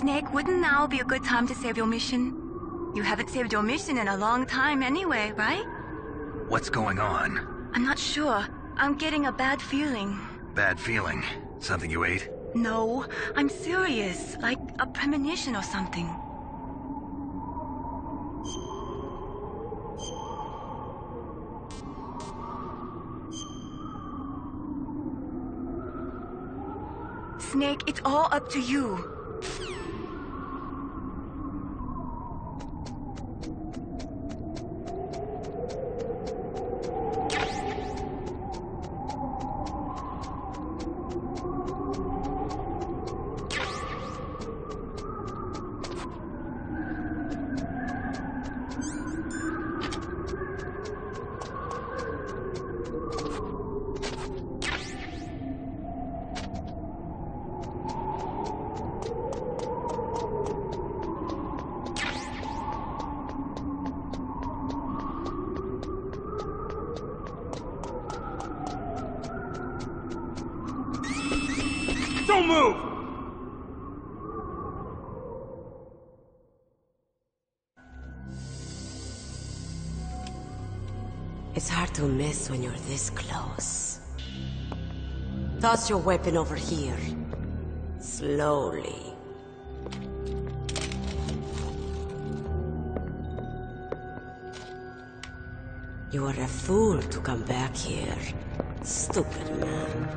Snake, wouldn't now be a good time to save your mission? You haven't saved your mission in a long time anyway, right? What's going on? I'm not sure. I'm getting a bad feeling. Bad feeling? Something you ate? No, I'm serious. Like a premonition or something. Snake, it's all up to you. Don't move! It's hard to miss when you're this close. Toss your weapon over here. Slowly. You are a fool to come back here. Stupid man.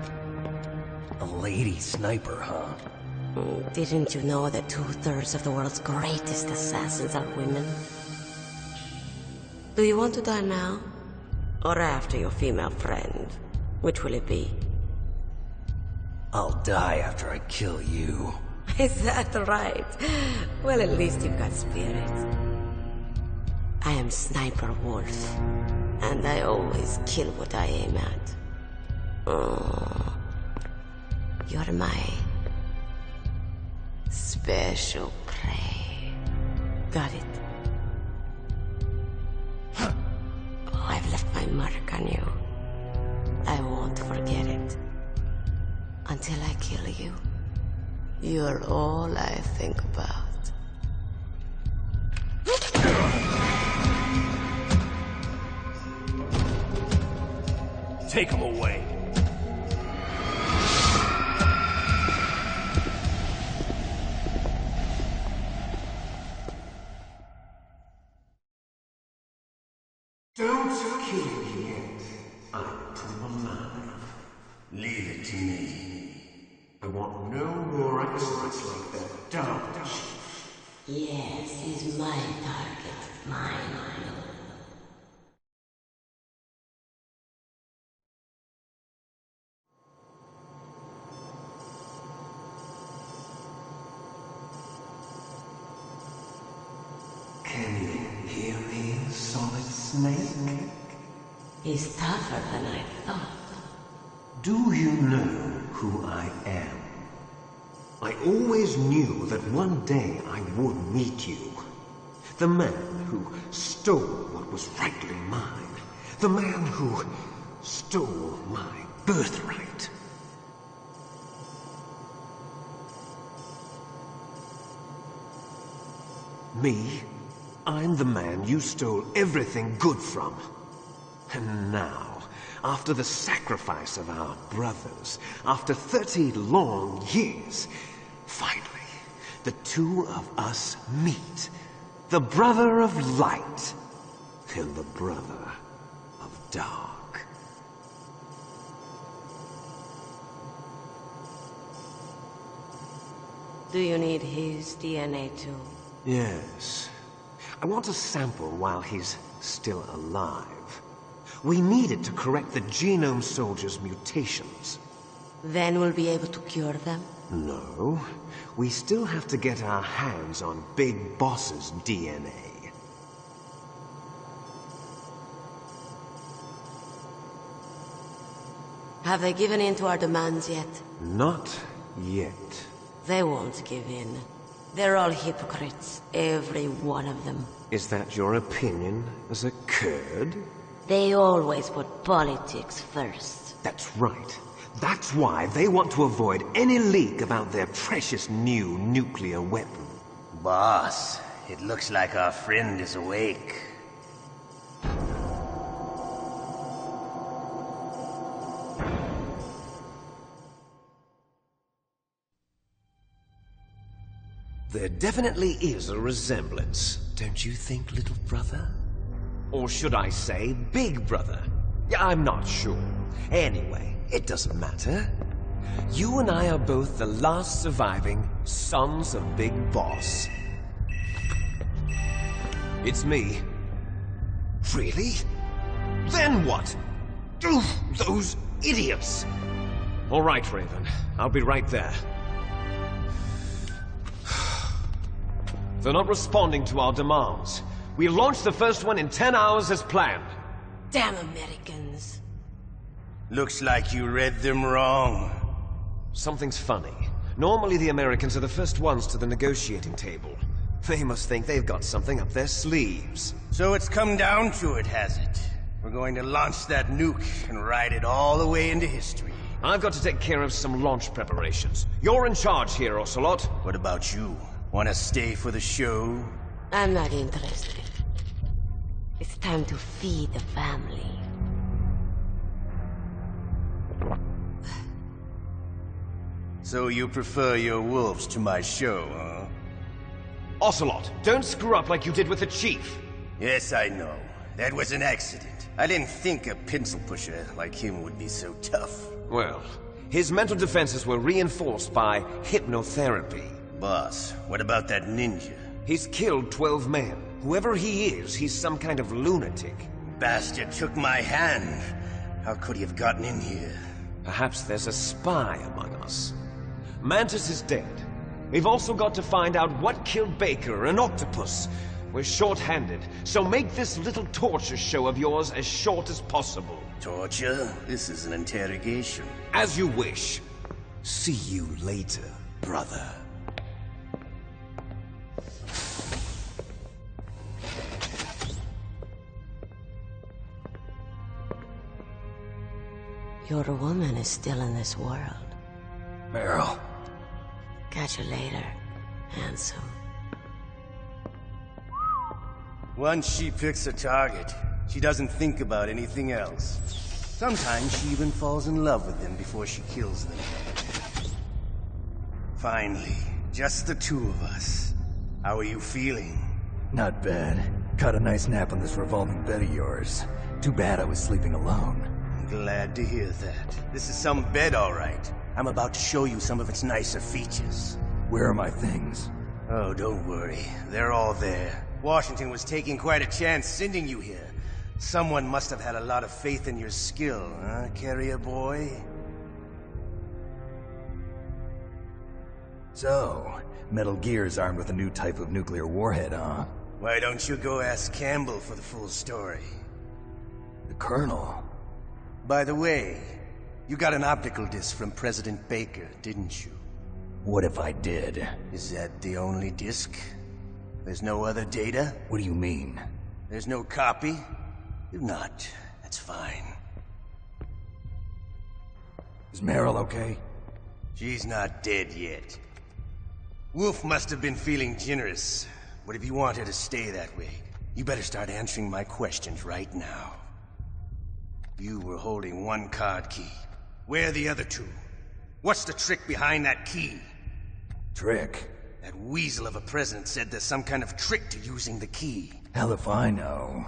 A lady sniper, huh? Didn't you know that 2/3 of the world's greatest assassins are women? Do you want to die now? Or after your female friend? Which will it be? I'll die after I kill you. Is that right? Well, at least you've got spirit. I am Sniper Wolf, and I always kill what I aim at. Oh, you're my special prey. Got it? I've left my mark on you. I won't forget it. Until I kill you, you're all I think about. Take him away. Don't kill me yet. I'm too alive. Leave it to me. I want no more accidents like that dark chief. Yes, he's my target. Mine. Can you hear me, Solid Snake? He's tougher than I thought. Do you know who I am? I always knew that one day I would meet you. The man who stole what was rightly mine. The man who stole my birthright. Me? I'm the man you stole everything good from. And now, after the sacrifice of our brothers, after 30 long years, finally, the two of us meet. The brother of light and the brother of dark. Do you need his DNA too? Yes. I want a sample while he's still alive. We need it to correct the Genome Soldier's mutations. Then we'll be able to cure them? No. We still have to get our hands on Big Boss's DNA. Have they given in to our demands yet? Not yet. They won't give in. They're all hypocrites, every one of them. Is that your opinion as a Kurd? They always put politics first. That's right. That's why they want to avoid any leak about their precious new nuclear weapon. Boss, it looks like our friend is awake. There definitely is a resemblance, don't you think, little brother? Or should I say, big brother? Yeah, I'm not sure. Anyway, it doesn't matter. You and I are both the last surviving sons of Big Boss. It's me. Really? Then what? Oof, those idiots! All right, Raven. I'll be right there. They're not responding to our demands. We launched the first one in 10 hours as planned. Damn Americans. Looks like you read them wrong. Something's funny. Normally the Americans are the first ones to the negotiating table. They must think they've got something up their sleeves. So it's come down to it, has it? We're going to launch that nuke and ride it all the way into history. I've got to take care of some launch preparations. You're in charge here, Ocelot. What about you? Want to stay for the show? I'm not interested. It's time to feed the family. So you prefer your wolves to my show, huh? Ocelot, don't screw up like you did with the Chief. Yes, I know. That was an accident. I didn't think a pencil pusher like him would be so tough. Well, his mental defenses were reinforced by hypnotherapy. Boss, what about that ninja? He's killed 12 men. Whoever he is, he's some kind of lunatic. Bastard took my hand. How could he have gotten in here? Perhaps there's a spy among us. Mantis is dead. We've also got to find out what killed Baker and Octopus. We're short-handed, so make this little torture show of yours as short as possible. Torture? This is an interrogation. As you wish. See you later, brother. Your woman is still in this world. Meryl. Catch you later, handsome. Once she picks a target, she doesn't think about anything else. Sometimes she even falls in love with them before she kills them. Finally, just the two of us. How are you feeling? Not bad. Caught a nice nap on this revolving bed of yours. Too bad I was sleeping alone. Glad to hear that. This is some bed, all right. I'm about to show you some of its nicer features. Where are my things? Oh, don't worry. They're all there. Washington was taking quite a chance sending you here. Someone must have had a lot of faith in your skill, huh, carrier boy? So, Metal Gear's armed with a new type of nuclear warhead, huh? Why don't you go ask Campbell for the full story? The Colonel? By the way, you got an optical disc from President Baker, didn't you? What if I did? Is that the only disc? There's no other data? What do you mean? There's no copy? If not, that's fine. Is Meryl okay? She's not dead yet. Wolf must have been feeling generous. But if you want her to stay that way, you better start answering my questions right now. You were holding one card key. Where are the other two? What's the trick behind that key? Trick? That weasel of a president said there's some kind of trick to using the key. Hell if I know.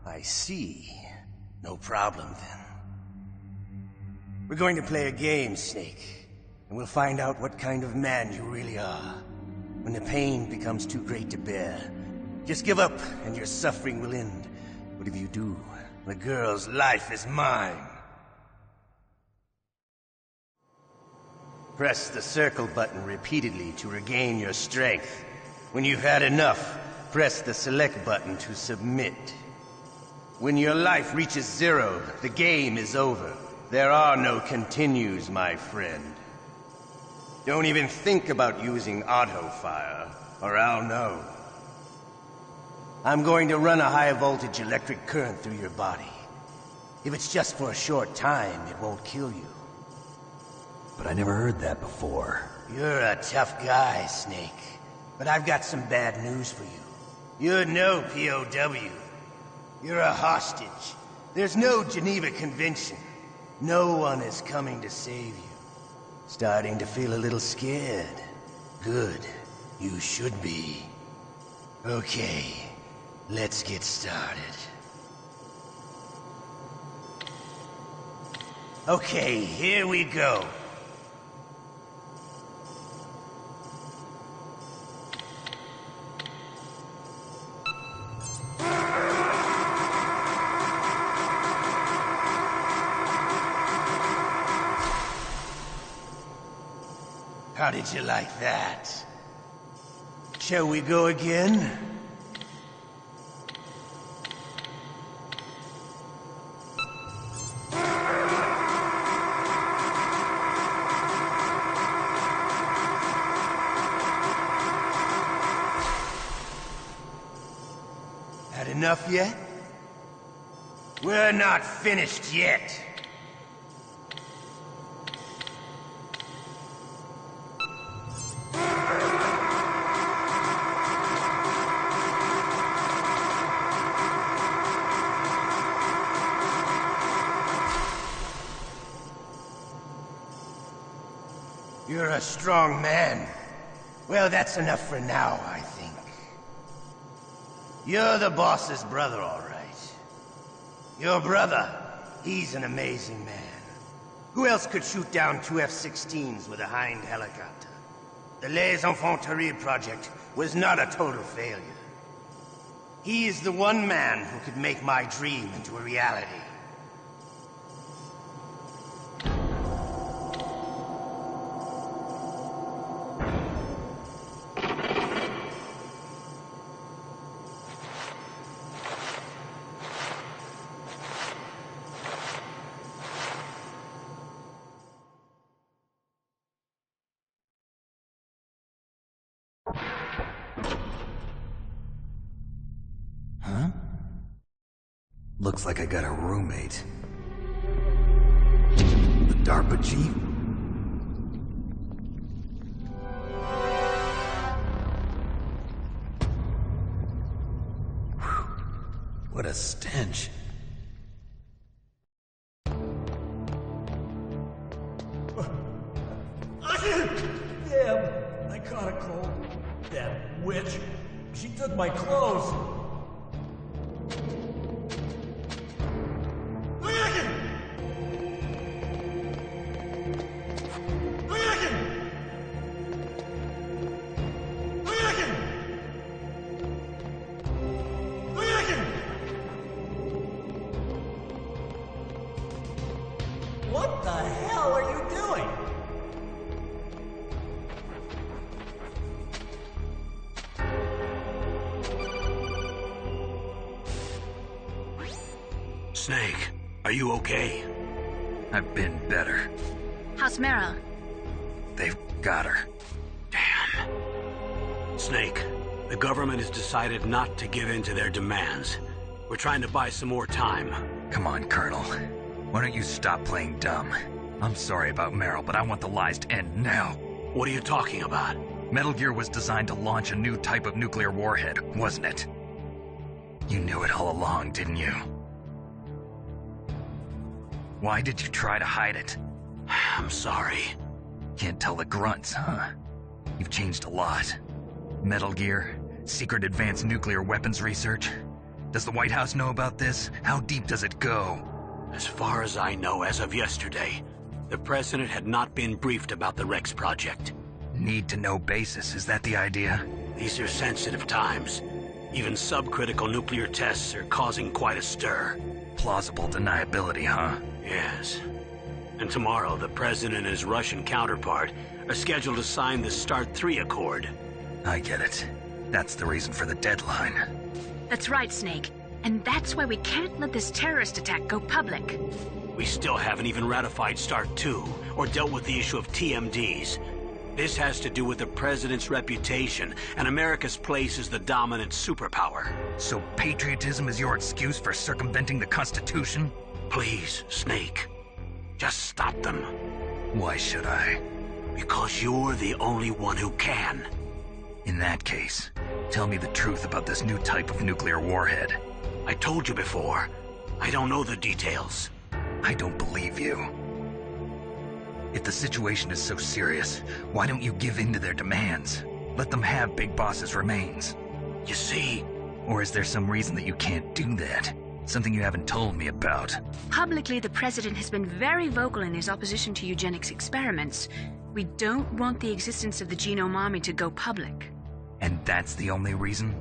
I see. No problem then. We're going to play a game, Snake. And we'll find out what kind of man you really are. When the pain becomes too great to bear, just give up and your suffering will end. But if you do, the girl's life is mine. Press the circle button repeatedly to regain your strength. When you've had enough, press the select button to submit. When your life reaches 0, the game is over. There are no continues, my friend. Don't even think about using auto-fire, or I'll know. I'm going to run a high-voltage electric current through your body. If it's just for a short time, it won't kill you. but I never heard that before. You're a tough guy, Snake. But I've got some bad news for you. You're no POW. You're a hostage. There's no Geneva Convention. No one is coming to save you. Starting to feel a little scared. Good. You should be. Okay, let's get started. Okay, here we go. How did you like that? Shall we go again? Had enough yet? We're not finished yet. You're a strong man. Well, that's enough for now, I think. You're the boss's brother, all right. Your brother, he's an amazing man. Who else could shoot down 2 F-16s with a Hind helicopter? The Les Infanteries project was not a total failure. He is the one man who could make my dream into a reality. Huh? Looks like I got a roommate. The DARPA chief? Whew. What a stench. Damn, I caught a cold. That witch. She took my clothes. What the hell are you doing? Snake, are you okay? I've been better. How's Meryl? They've got her. Damn. Snake, the government has decided not to give in to their demands. We're trying to buy some more time. Come on, Colonel. Why don't you stop playing dumb? I'm sorry about Meryl, but I want the lies to end now. What are you talking about? Metal Gear was designed to launch a new type of nuclear warhead, wasn't it? You knew it all along, didn't you? Why did you try to hide it? I'm sorry. Can't tell the grunts, huh? You've changed a lot. Metal Gear, secret advanced nuclear weapons research. Does the White House know about this? How deep does it go? As far as I know, as of yesterday, the President had not been briefed about the Rex project. Need-to-know basis, is that the idea? These are sensitive times. Even subcritical nuclear tests are causing quite a stir. Plausible deniability, huh? Yes. And tomorrow, the President and his Russian counterpart are scheduled to sign the START 3 Accord. I get it. That's the reason for the deadline. That's right, Snake. And that's why we can't let this terrorist attack go public. We still haven't even ratified START 2, or dealt with the issue of TMDs. This has to do with the President's reputation, and America's place as the dominant superpower. So patriotism is your excuse for circumventing the Constitution? Please, Snake. Just stop them. Why should I? Because you're the only one who can. In that case, tell me the truth about this new type of nuclear warhead. I told you before. I don't know the details. I don't believe you. If the situation is so serious, why don't you give in to their demands? Let them have Big Boss's remains. You see... Or is there some reason that you can't do that? Something you haven't told me about? Publicly, the President has been very vocal in his opposition to eugenics experiments. We don't want the existence of the Genome Army to go public. And that's the only reason?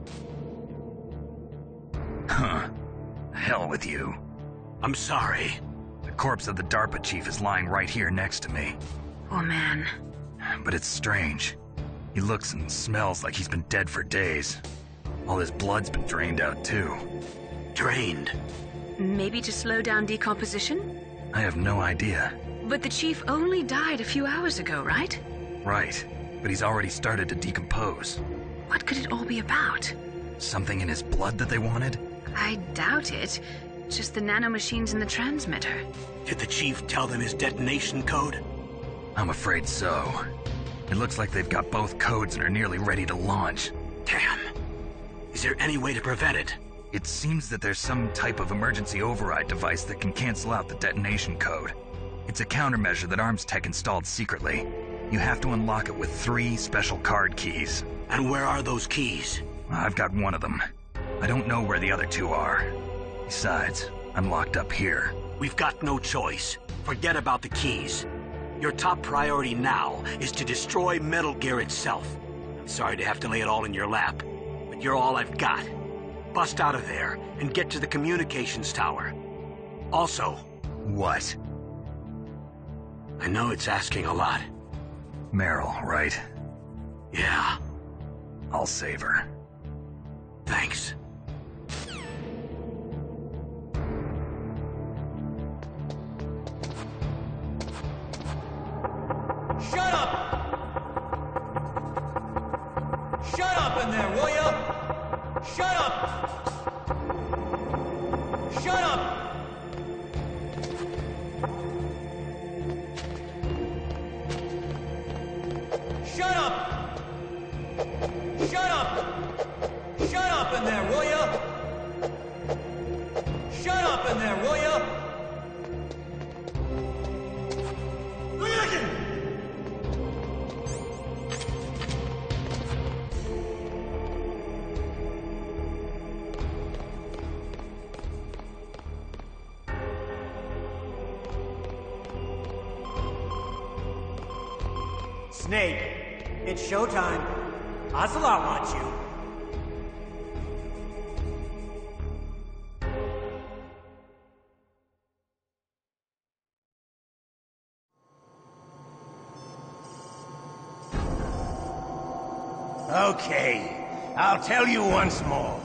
Huh. Hell with you. I'm sorry. The corpse of the DARPA chief is lying right here next to me. Oh, man. But it's strange. He looks and smells like he's been dead for days. All his blood's been drained out, too. Drained? Maybe to slow down decomposition? I have no idea. But the chief only died a few hours ago, right? Right. But he's already started to decompose. What could it all be about? Something in his blood that they wanted? I doubt it. Just the nanomachines in the transmitter. Did the chief tell them his detonation code? I'm afraid so. It looks like they've got both codes and are nearly ready to launch. Damn. Is there any way to prevent it? It seems that there's some type of emergency override device that can cancel out the detonation code. It's a countermeasure that Arms Tech installed secretly. You have to unlock it with 3 special card keys. And where are those keys? I've got one of them. I don't know where the other 2 are. Besides, I'm locked up here. We've got no choice. Forget about the keys. Your top priority now is to destroy Metal Gear itself. I'm sorry to have to lay it all in your lap, but you're all I've got. Bust out of there and get to the communications tower. Also... What? I know it's asking a lot. Meryl, right? Yeah. I'll save her. Thanks. Shut up! Shut up in there, will ya? Shut up! Shut up! Shut up! Shut up! Shut up in there, will ya? Shut up in there, will ya? Snake, it's showtime. Ocelot wants you. Okay, I'll tell you once more.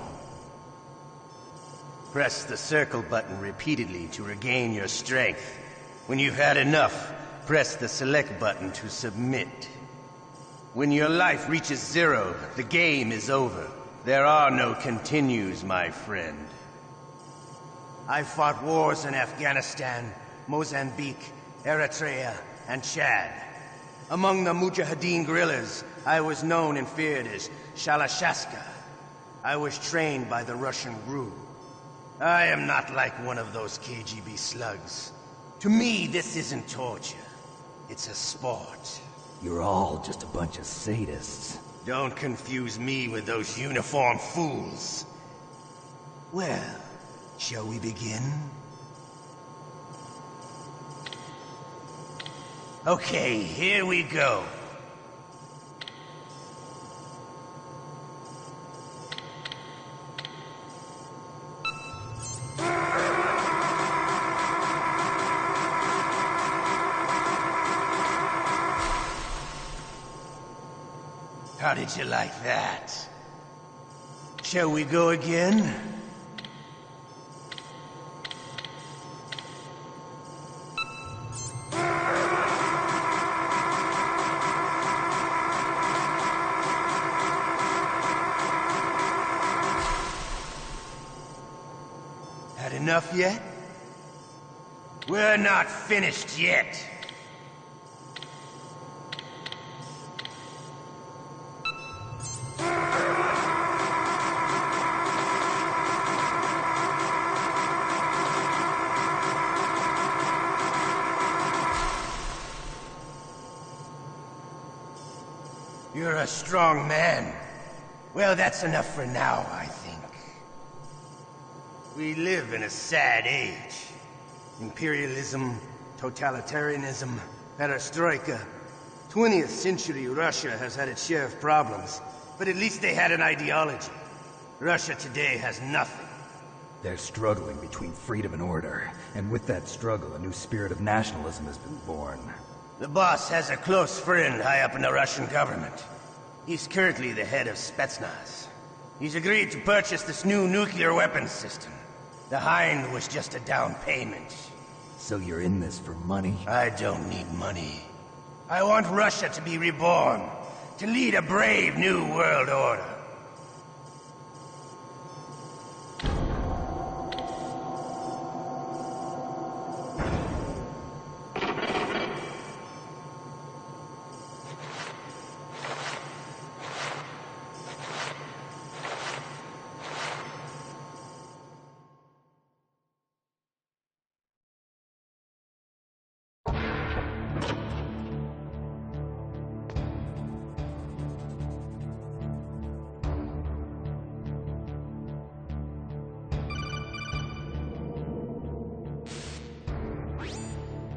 Press the circle button repeatedly to regain your strength. When you've had enough, press the select button to submit. When your life reaches 0, the game is over. There are no continues, my friend. I fought wars in Afghanistan, Mozambique, Eritrea, and Chad. Among the Mujahideen guerrillas, I was known and feared as Shalashashka. I was trained by the Russian GRU. I am not like one of those KGB slugs. To me, this isn't torture. It's a sport. You're all just a bunch of sadists. Don't confuse me with those uniformed fools. Well, shall we begin? Okay, here we go. How did you like that? Shall we go again? Had enough yet? We're not finished yet. strong man. Well, that's enough for now, I think. We live in a sad age. Imperialism, totalitarianism, perestroika. 20th century Russia has had its share of problems, but at least they had an ideology. Russia today has nothing. They're struggling between freedom and order, and with that struggle, a new spirit of nationalism has been born. The boss has a close friend high up in the Russian government. He's currently the head of Spetsnaz. He's agreed to purchase this new nuclear weapons system. The Hind was just a down payment. So you're in this for money? I don't need money. I want Russia to be reborn, to lead a brave new world order.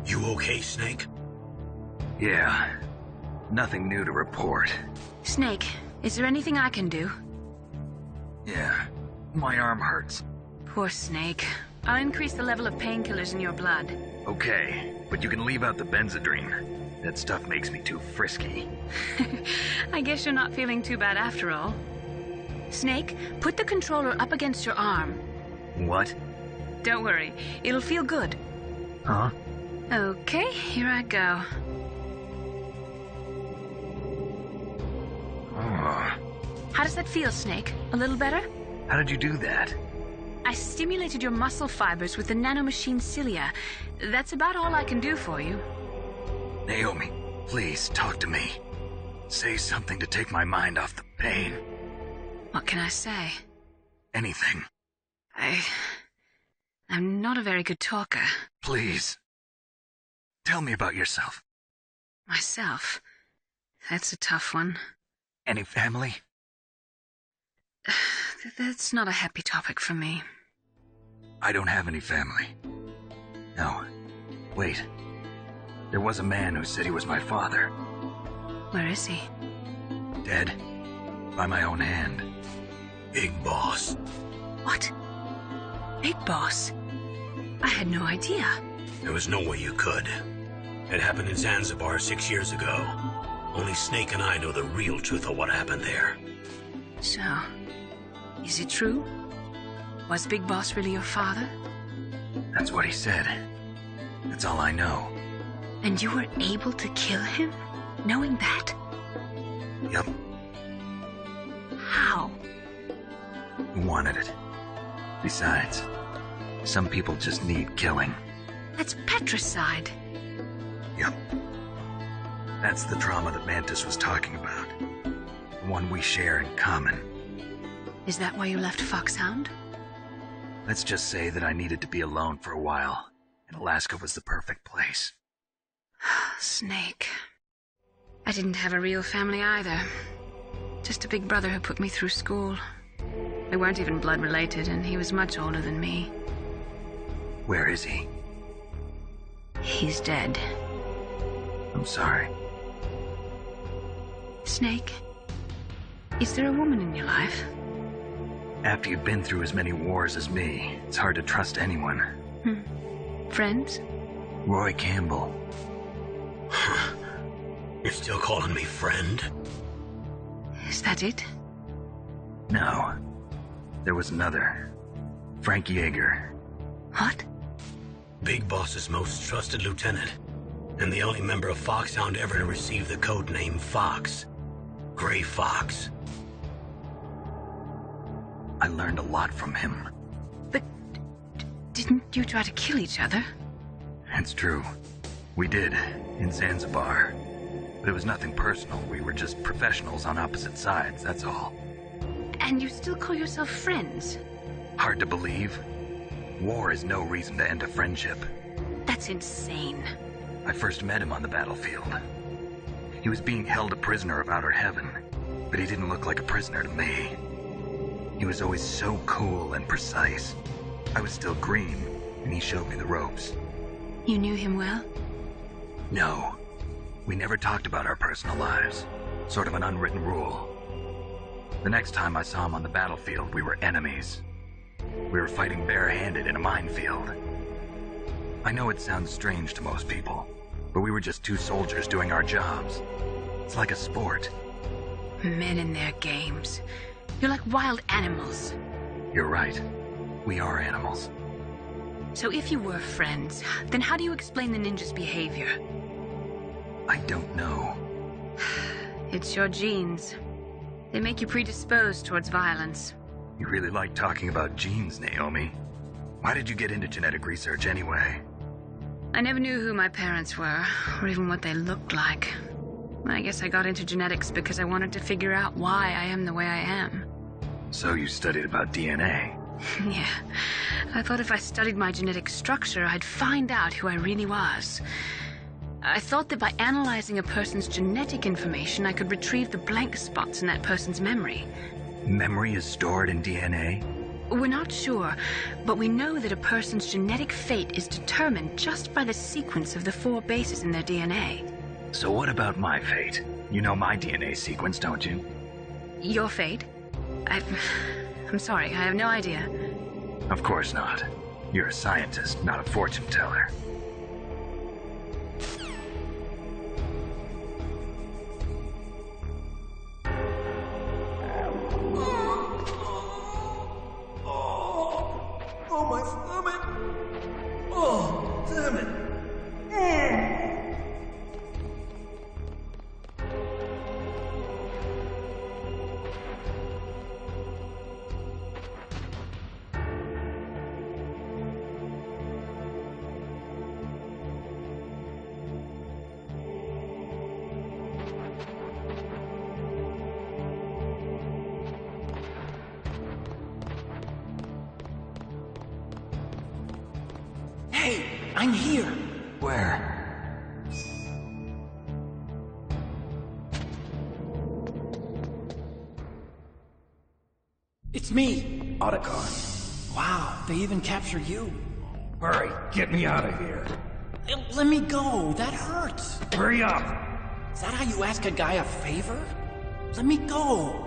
You okay, Snake? Yeah. Nothing new to report. Snake, is there anything I can do? Yeah. My arm hurts. Poor Snake. I'll increase the level of painkillers in your blood. Okay, but you can leave out the Benzedrine. That stuff makes me too frisky. I guess you're not feeling too bad after all. Snake, put the controller up against your arm. What? Don't worry, it'll feel good. Huh? Okay, here I go. Oh. How does that feel, Snake? A little better? How did you do that? I stimulated your muscle fibers with the nanomachine cilia. That's about all I can do for you. Naomi, please talk to me. Say something to take my mind off the pain. What can I say? Anything. I'm not a very good talker. Please. Tell me about yourself. Myself? That's a tough one. Any family? That's not a happy topic for me. I don't have any family. No. Wait. There was a man who said he was my father. Where is he? Dead. By my own hand. Big Boss. What? Big Boss? I had no idea. There was no way you could. It happened in Zanzibar 6 years ago. Only Snake and I know the real truth of what happened there. So, is it true? Was Big Boss really your father? That's what he said. That's all I know. And you were able to kill him, knowing that? Yep. How? He wanted it. Besides, some people just need killing. That's patricide. Yep. That's the trauma that Mantis was talking about. The one we share in common. Is that why you left Foxhound? Let's just say that I needed to be alone for a while, and Alaska was the perfect place. Snake. I didn't have a real family either. Just a big brother who put me through school. We weren't even blood related, and he was much older than me. Where is he? He's dead. I'm sorry. Snake, is there a woman in your life? After you've been through as many wars as me, it's hard to trust anyone. Friends? Roy Campbell. You're still calling me friend? Is that it? No. There was another. Frank Yeager. What? Big Boss's most trusted lieutenant, and the only member of Foxhound ever to receive the code name Fox. Gray Fox. I learned a lot from him. But didn't you try to kill each other? It's true. We did, in Zanzibar. But it was nothing personal. We were just professionals on opposite sides, that's all. And you still call yourself friends? Hard to believe. War is no reason to end a friendship. That's insane. I first met him on the battlefield. He was being held a prisoner of Outer Heaven. but he didn't look like a prisoner to me. He was always so cool and precise. I was still green, and he showed me the ropes. You knew him well? No. We never talked about our personal lives. Sort of an unwritten rule. The next time I saw him on the battlefield, we were enemies. We were fighting barehanded in a minefield. I know it sounds strange to most people, but we were just two soldiers doing our jobs. It's like a sport. Men and their games. You're like wild animals. You're right. We are animals. So if you were friends, then how do you explain the ninjas' behavior? I don't know. It's your genes. They make you predisposed towards violence. You really like talking about genes, Naomi. Why did you get into genetic research anyway? I never knew who my parents were, or even what they looked like. I guess I got into genetics because I wanted to figure out why I am the way I am. So you studied about DNA? Yeah. I thought if I studied my genetic structure, I'd find out who I really was. I thought that by analyzing a person's genetic information, I could retrieve the blank spots in that person's memory. Memory is stored in DNA? We're not sure, but we know that a person's genetic fate is determined just by the sequence of the 4 bases in their DNA. So what about my fate? You know my DNA sequence, don't you? Your fate? I'm sorry, I have no idea. Of course not. You're a scientist, not a fortune teller. Oh, my stomach! Oh, damn it! Hey, I'm here. Where? It's me. Otacon. Wow, they even capture you. Hurry, get me out of here. Let me go. That hurts. Hurry up. Is that how you ask a guy a favor? Let me go.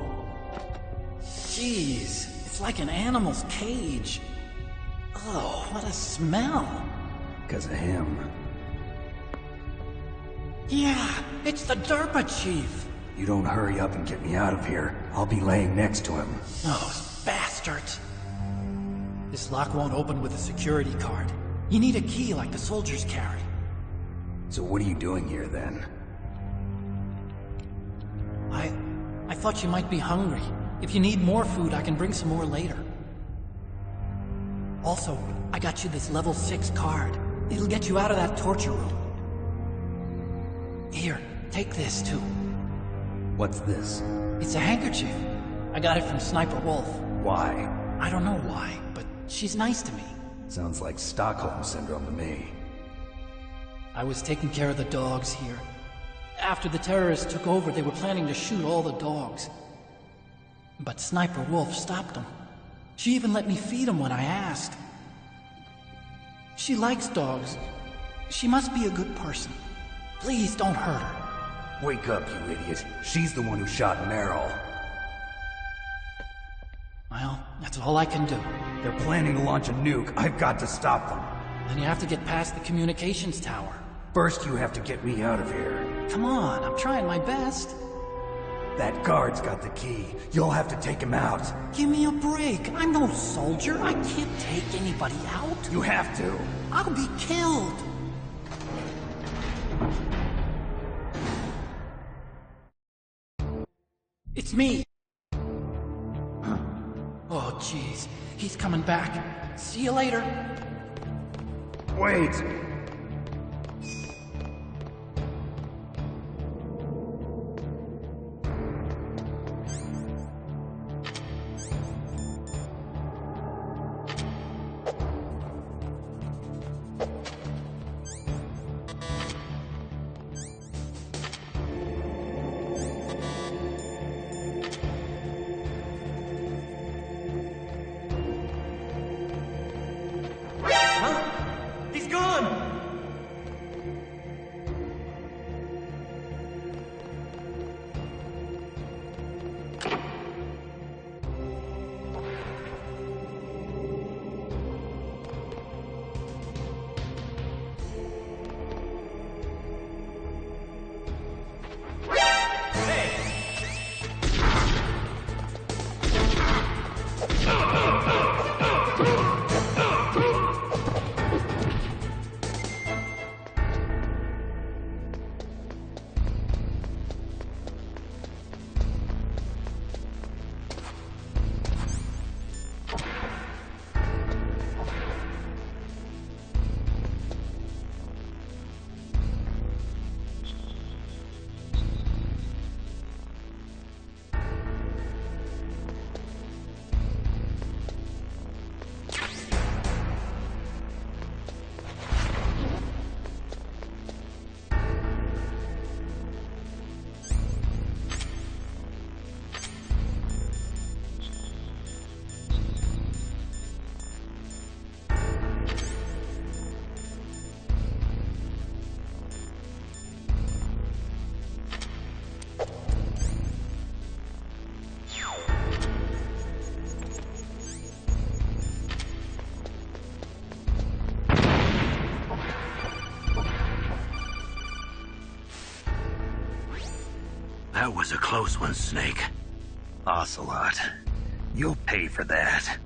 Jeez, it's like an animal's cage. Oh, what a smell. Because of him. Yeah, it's the DARPA chief. You don't hurry up and get me out of here, I'll be laying next to him. Those bastards. This lock won't open with a security card. You need a key like the soldiers carry. So what are you doing here then? I thought you might be hungry. If you need more food, I can bring some more later. Also, I got you this level 6 card. It'll get you out of that torture room. Here, take this too. What's this? It's a handkerchief. I got it from Sniper Wolf. Why? I don't know why, but she's nice to me. Sounds like Stockholm Syndrome to me. I was taking care of the dogs here. After the terrorists took over, they were planning to shoot all the dogs. But Sniper Wolf stopped them. She even let me feed them when I asked. She likes dogs. She must be a good person. Please don't hurt her. Wake up, you idiot. She's the one who shot Meryl. Well, that's all I can do. They're planning to launch a nuke. I've got to stop them. Then you have to get past the communications tower. First, you have to get me out of here. Come on, I'm trying my best. That guard's got the key. You'll have to take him out. Give me a break. I'm no soldier. I can't take anybody out. You have to. I'll be killed. It's me. Oh, jeez. He's coming back. See you later. Wait. was a close one, Snake. Ocelot, you'll pay for that.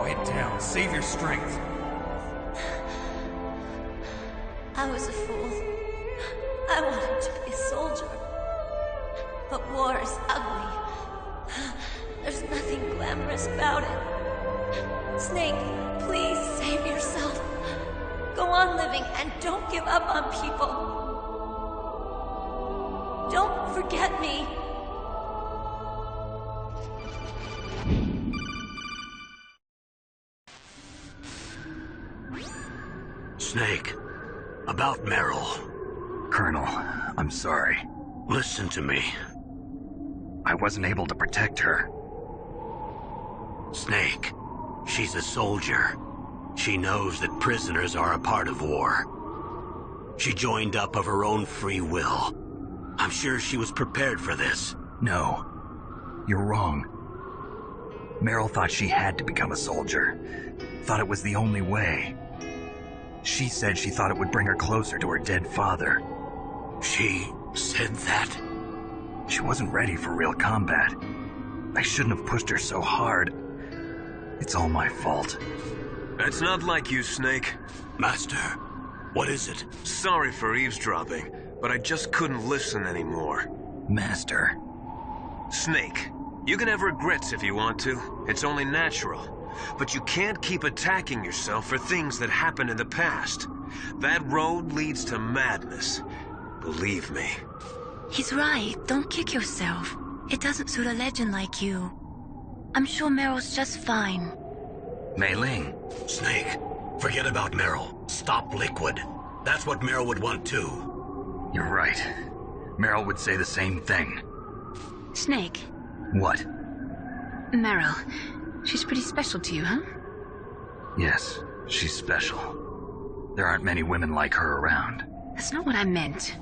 Quiet down. Save your strength. I was a fool. I wanted to be a soldier. But war is ugly. There's nothing glamorous about it. Snake, please save yourself. Go on living and don't give up on people. Don't forget me. Snake, about Meryl. Colonel, I'm sorry. Listen to me. I wasn't able to protect her. Snake, she's a soldier. She knows that prisoners are a part of war. She joined up of her own free will. I'm sure she was prepared for this. No, you're wrong. Meryl thought she had to become a soldier. Thought it was the only way. She said she thought it would bring her closer to her dead father. She said that? She wasn't ready for real combat. I shouldn't have pushed her so hard. It's all my fault. That's not like you, Snake. Master, what is it? Sorry for eavesdropping, but I just couldn't listen anymore. Master. Snake, you can have regrets if you want to. It's only natural. But you can't keep attacking yourself for things that happened in the past. That road leads to madness. Believe me. He's right. Don't kick yourself. It doesn't suit a legend like you. I'm sure Meryl's just fine. Mei Ling. Snake, forget about Meryl. Stop Liquid. That's what Meryl would want too. You're right. Meryl would say the same thing. Snake. What? Meryl. She's pretty special to you, huh? Yes, she's special. There aren't many women like her around. That's not what I meant.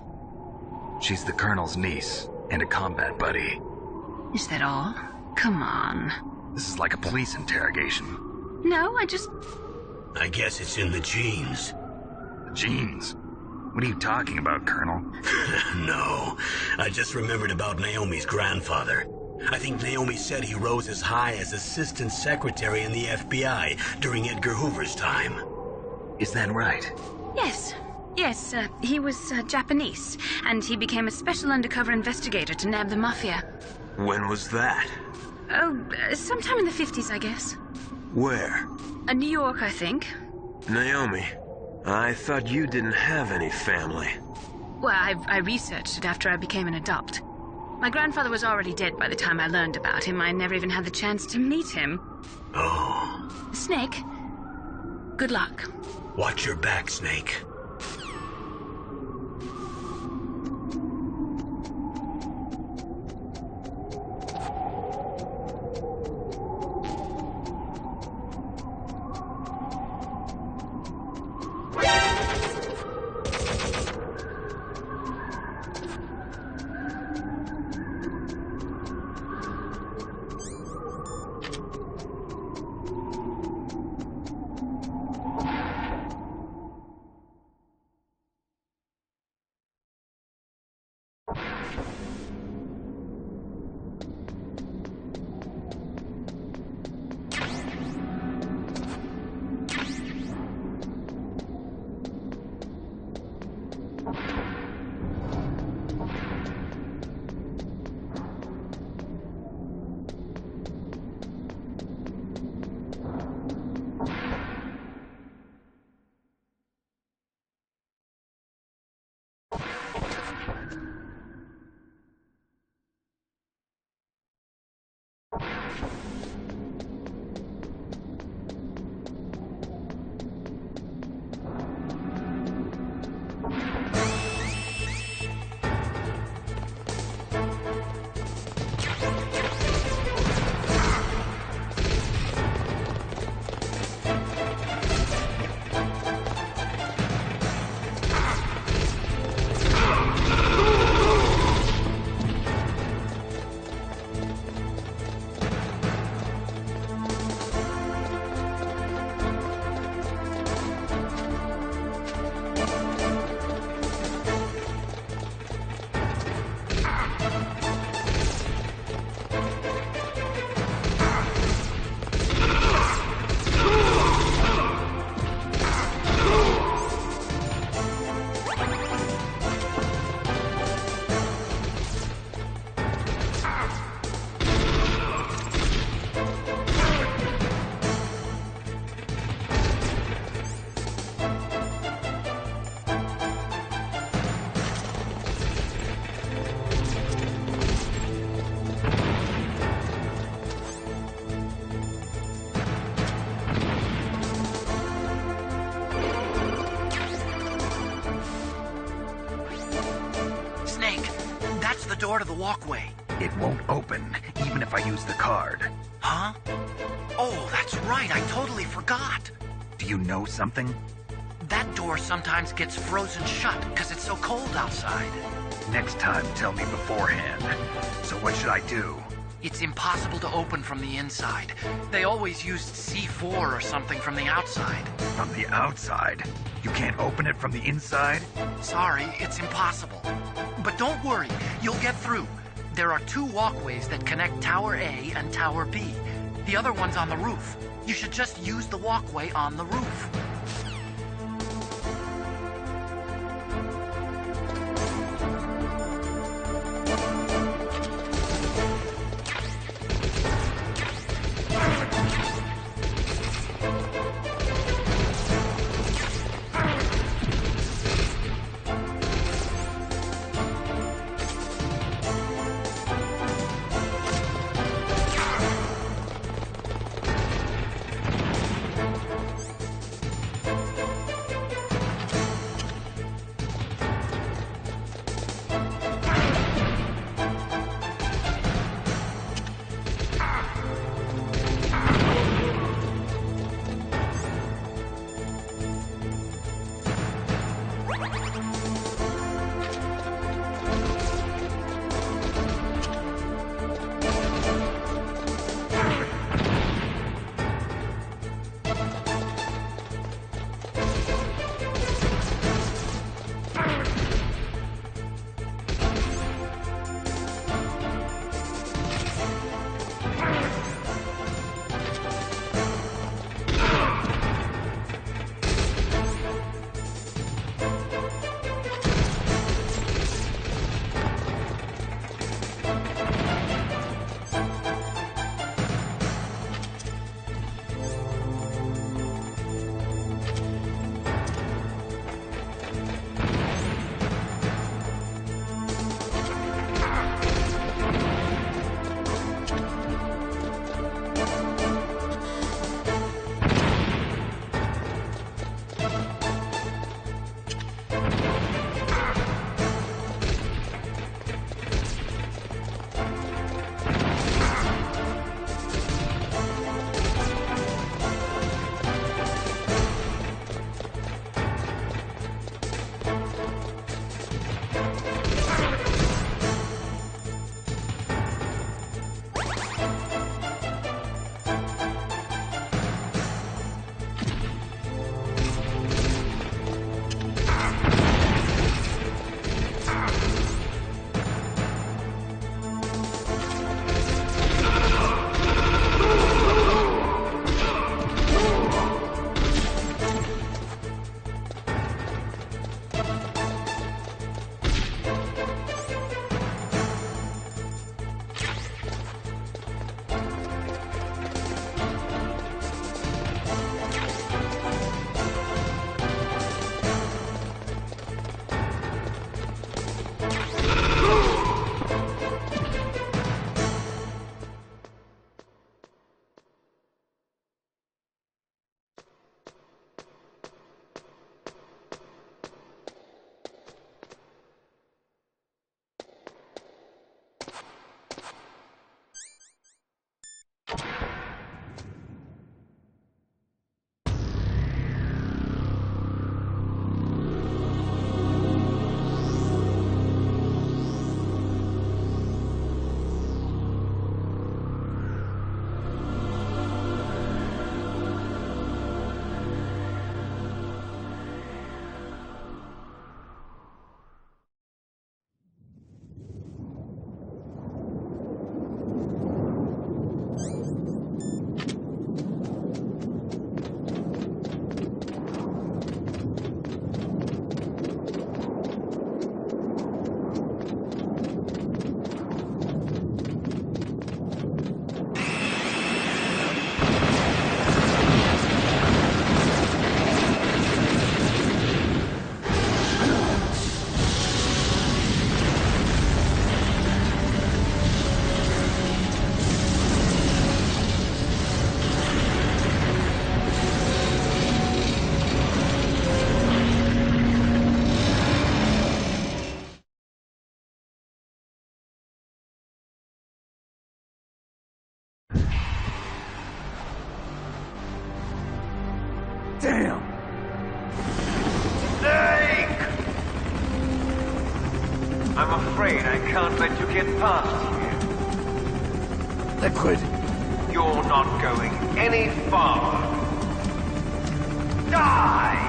She's the Colonel's niece and a combat buddy. Is that all? Come on. This is like a police interrogation. No, I guess it's in the genes. Genes? What are you talking about, Colonel? No, I just remembered about Naomi's grandfather. I think Naomi said he rose as high as assistant secretary in the FBI during Edgar Hoover's time. Is that right? Yes. Yes, he was Japanese, and he became a special undercover investigator to nab the mafia. When was that? Oh, sometime in the 50s, I guess. Where? New York, I think. Naomi, I thought you didn't have any family. Well, I researched it after I became an adopt. My grandfather was already dead by the time I learned about him. I never even had the chance to meet him. Oh. Snake, good luck. Watch your back, Snake. door to the walkway. It won't open, even if I use the card. Huh? Oh, that's right, I totally forgot. Do you know something? That door sometimes gets frozen shut because it's so cold outside. Next time, tell me beforehand. So what should I do? It's impossible to open from the inside. They always used C4 or something from the outside. From the outside? You can't open it from the inside? Sorry, it's impossible. But don't worry, you'll get through. There are 2 walkways that connect Tower A and Tower B. The other one's on the roof. You should just use the walkway on the roof. Damn! Snake! I'm afraid I can't let you get past here. Liquid! You're not going any farther. Die!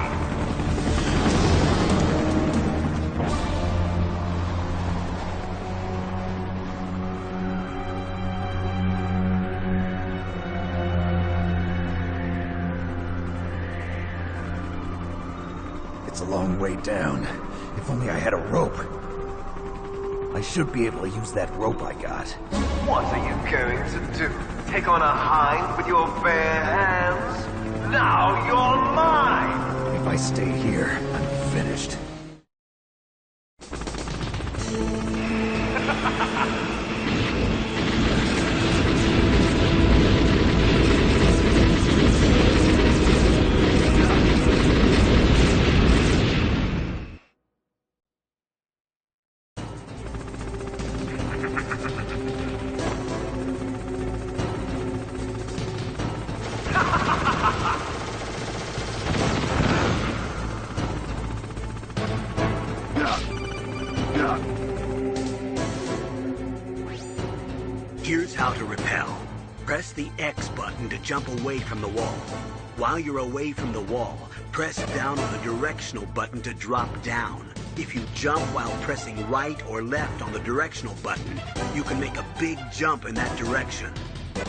It's a long way down. If only I had a rope. I should be able to use that rope I got. What are you going to do? Take on a hind with your bare hands? Now you're mine! If I stay here, I'm finished. Here's how to repel. Press the X button to jump away from the wall. While you're away from the wall, press down on the directional button to drop down. If you jump while pressing right or left on the directional button, you can make a big jump in that direction.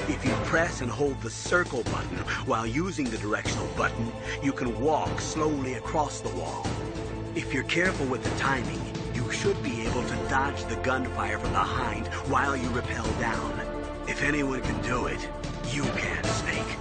If you press and hold the circle button while using the directional button, you can walk slowly across the wall. If you're careful with the timing, you should be able to dodge the gunfire from the hind while you rappel down. If anyone can do it, you can, Snake.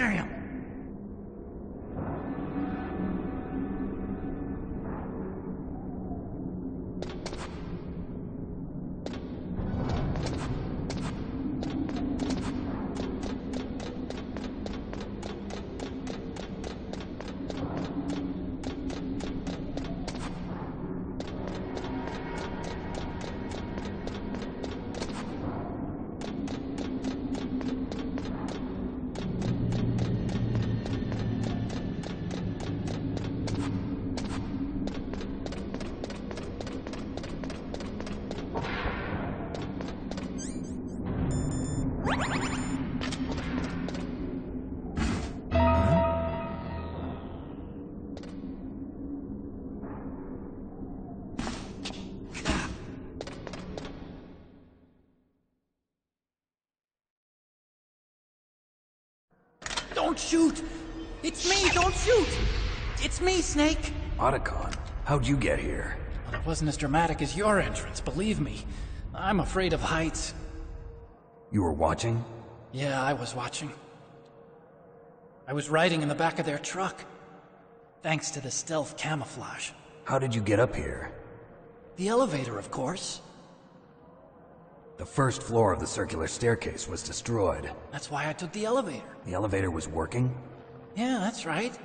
Damn! Don't shoot! It's me, don't shoot! It's me, Snake! Otacon, how'd you get here? Well, it wasn't as dramatic as your entrance, believe me. I'm afraid of heights. You were watching? Yeah, I was watching. I was riding in the back of their truck. Thanks to the stealth camouflage. How did you get up here? The elevator, of course. The first floor of the circular staircase was destroyed. That's why I took the elevator. The elevator was working? Yeah, that's right.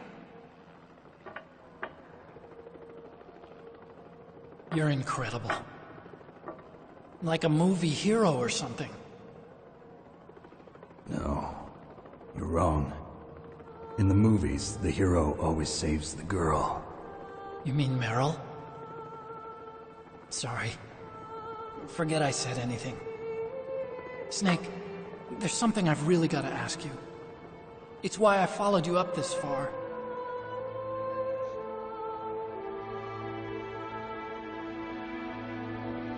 You're incredible. Like a movie hero or something. No, you're wrong. In the movies, the hero always saves the girl. You mean Meryl? Sorry. Forget I said anything. Snake, there's something I've really got to ask you. It's why I followed you up this far.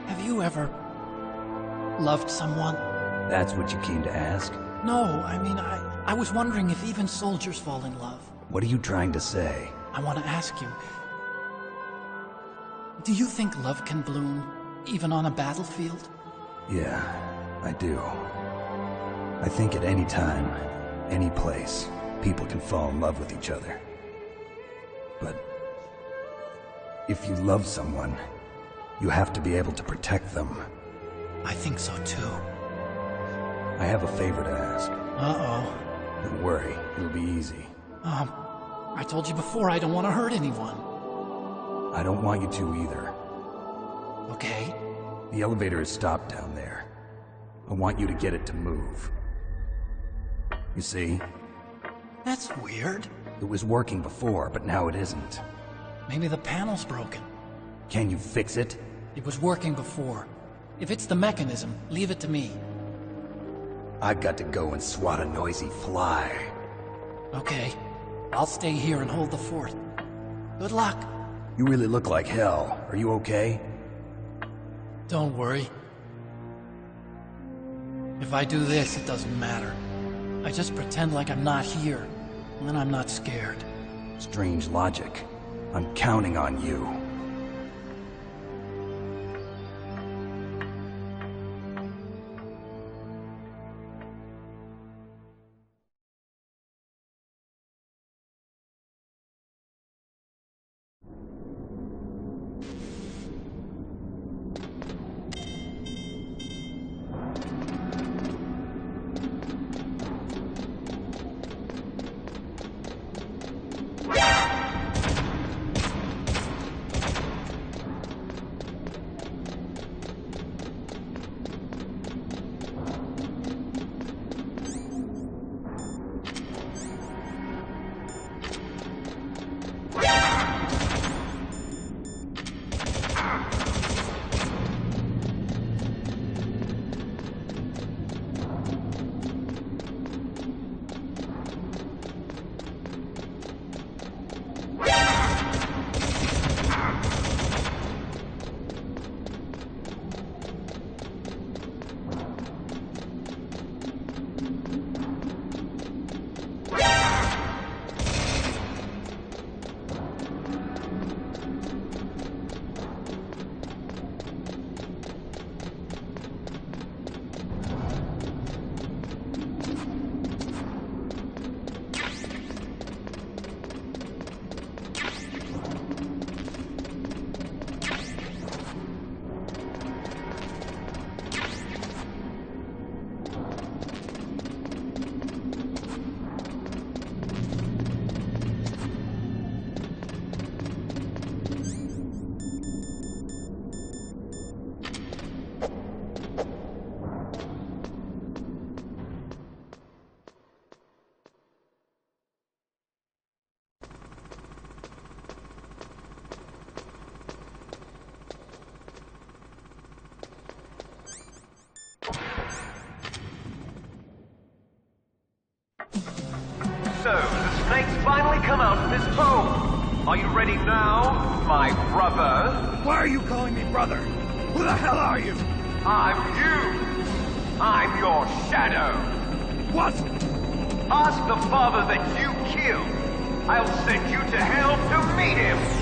Have you ever loved someone? That's what you came to ask? No, I mean, I was wondering if even soldiers fall in love. What are you trying to say? I want to ask you, do you think love can bloom even on a battlefield? Yeah, I do. I think at any time, any place, people can fall in love with each other. But if you love someone, you have to be able to protect them. I think so too. I have a favor to ask. Uh-oh. Don't worry, it'll be easy. I told you before I don't want to hurt anyone. I don't want you to either. Okay. The elevator is stopped down there. I want you to get it to move. You see? That's weird. It was working before, but now it isn't. Maybe the panel's broken. Can you fix it? It was working before. If it's the mechanism, leave it to me. I've got to go and swat a noisy fly. Okay. I'll stay here and hold the fort. Good luck. You really look like hell. Are you okay? Don't worry. If I do this, it doesn't matter. I just pretend like I'm not here, and then I'm not scared. Strange logic. I'm counting on you. so, the snake's finally come out of his hole. Are you ready now, my brother? Why are you calling me brother? Who the hell are you? I'm you. I'm your shadow. What? Ask the father that you killed. I'll send you to hell to meet him.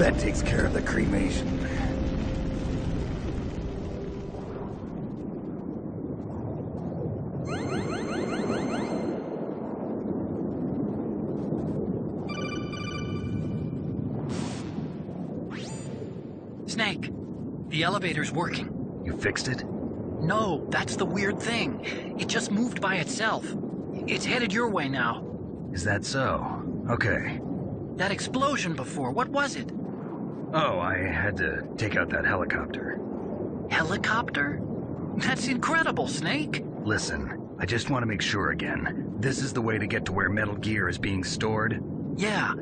That takes care of the cremation. Snake, the elevator's working. You fixed it? No, that's the weird thing. It just moved by itself. It's headed your way now. Is that so? Okay. That explosion before, what was it? Oh, I had to take out that helicopter. Helicopter? That's incredible, Snake. Listen, I just want to make sure again. This is the way to get to where Metal Gear is being stored? Yeah.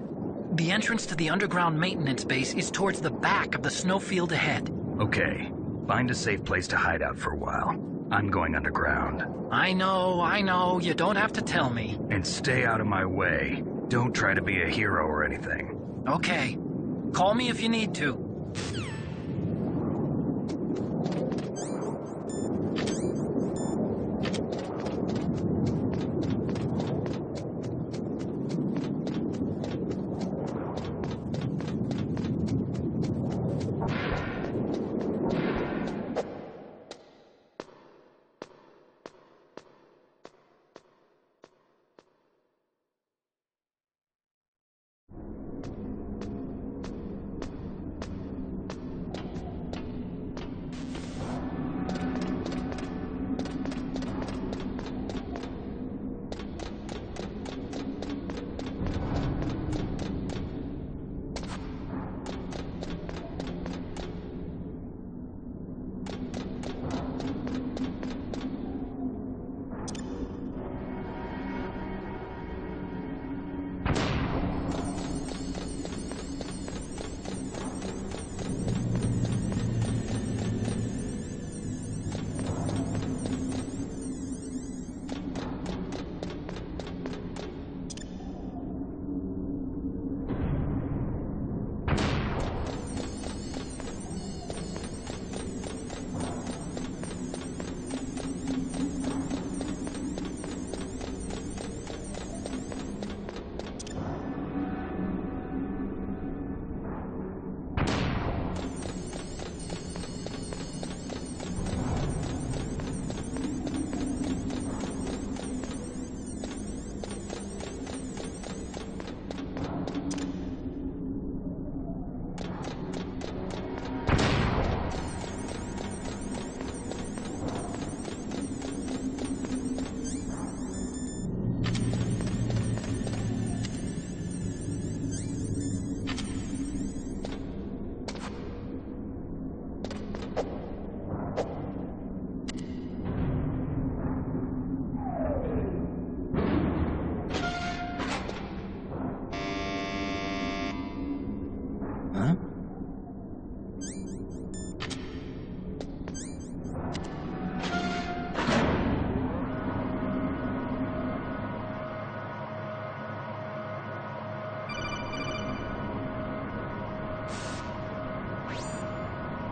The entrance to the underground maintenance base is towards the back of the snowfield ahead. Okay. Find a safe place to hide out for a while. I'm going underground. I know. You don't have to tell me. And stay out of my way. Don't try to be a hero or anything. Okay. Call me if you need to.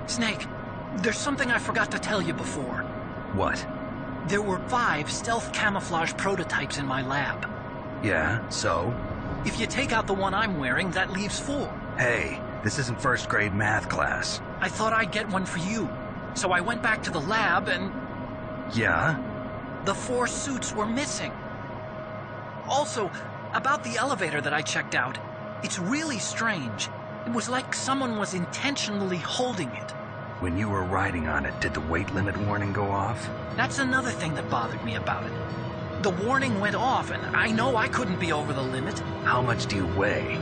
Snake, there's something I forgot to tell you before. What? There were 5 stealth camouflage prototypes in my lab. Yeah, so? If you take out the one I'm wearing, that leaves 4. Hey, this isn't first grade math class. I thought I'd get one for you. So I went back to the lab and... Yeah? The 4 suits were missing. Also, about the elevator that I checked out, it's really strange. It was like someone was intentionally holding it. When you were riding on it, did the weight limit warning go off? That's another thing that bothered me about it. The warning went off, and I know I couldn't be over the limit. How much do you weigh?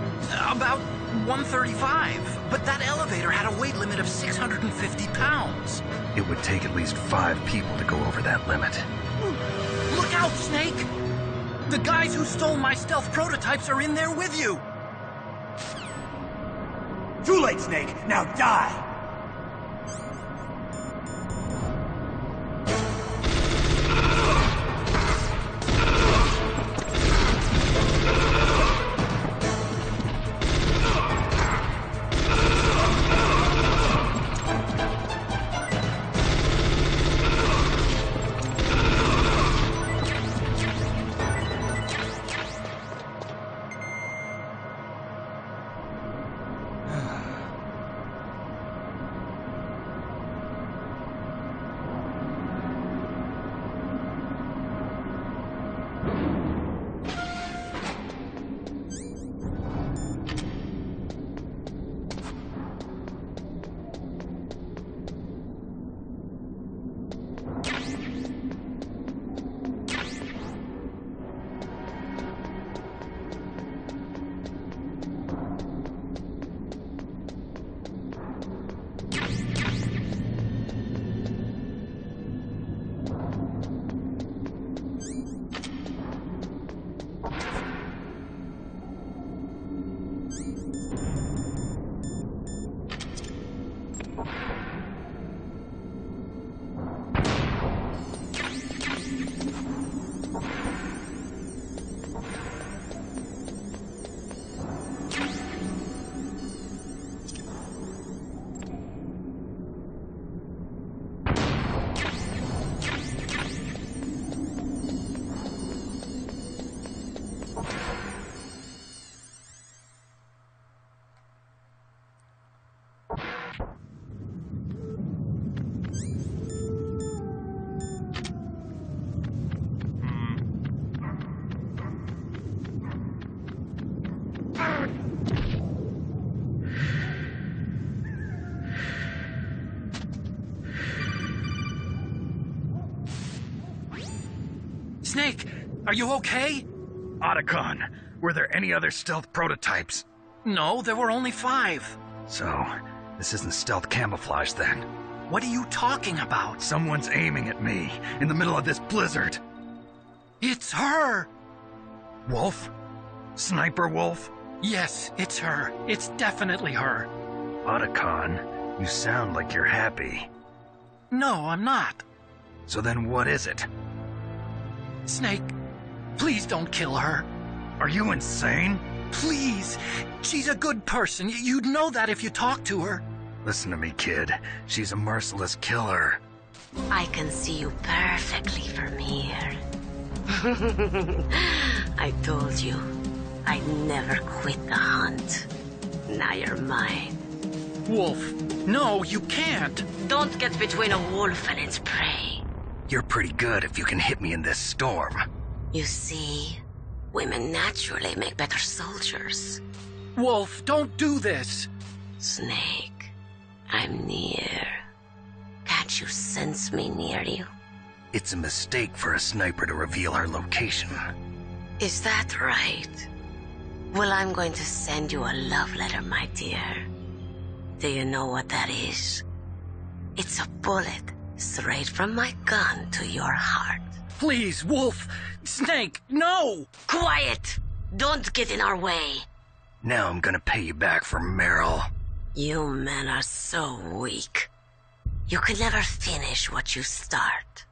About 135, but that elevator had a weight limit of 650 pounds. It would take at least 5 people to go over that limit. Look out, Snake! The guys who stole my stealth prototypes are in there with you! Too late, Snake! Now die! Snake, are you okay? Otacon, were there any other stealth prototypes? No, there were only 5. So, this isn't stealth camouflage then? What are you talking about? Someone's aiming at me, in the middle of this blizzard. It's her! Wolf? Sniper Wolf? Yes, it's her. It's definitely her. Otacon, you sound like you're happy. No, I'm not. So then what is it? Snake, please don't kill her. Are you insane? Please. She's a good person. You'd know that if you talked to her. Listen to me, kid. She's a merciless killer. I can see you perfectly from here. I told you, I'd never quit the hunt. Now you're mine. Wolf, no, you can't. Don't get between a wolf and its prey. You're pretty good if you can hit me in this storm. You see, women naturally make better soldiers. Wolf, don't do this. Snake, I'm near. Can't you sense me near you? It's a mistake for a sniper to reveal her location. Is that right? Well, I'm going to send you a love letter, my dear. Do you know what that is? It's a bullet straight from my gun to your heart. Please, Wolf! Snake, no! Quiet! Don't get in our way. Now I'm gonna pay you back for Meryl. You men are so weak. You can never finish what you start.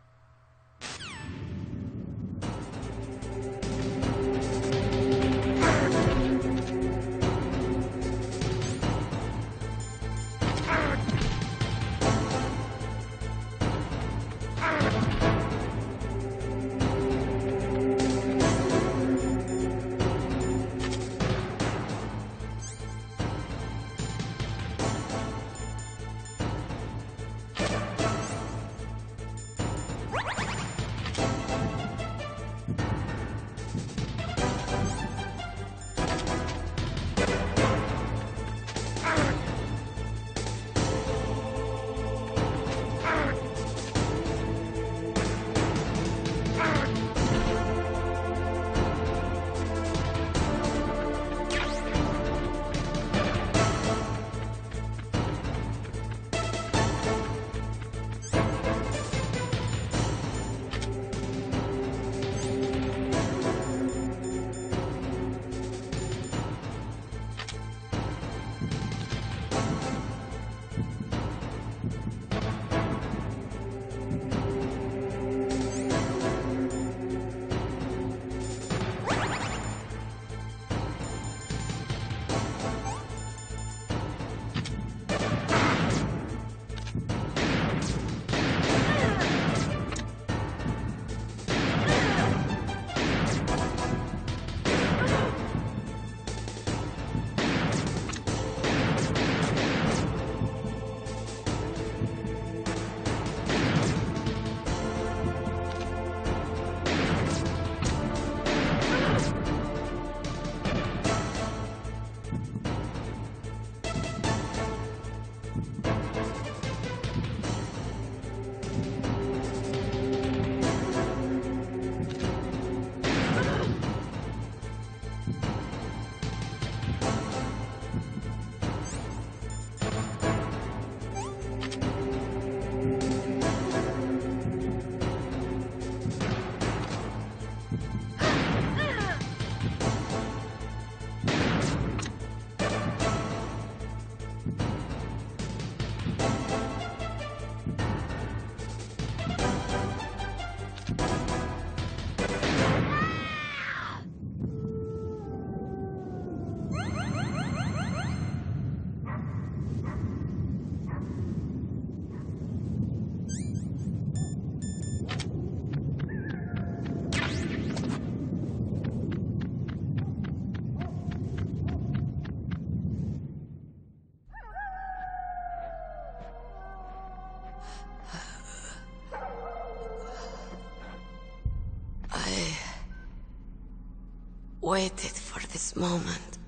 waited for this moment.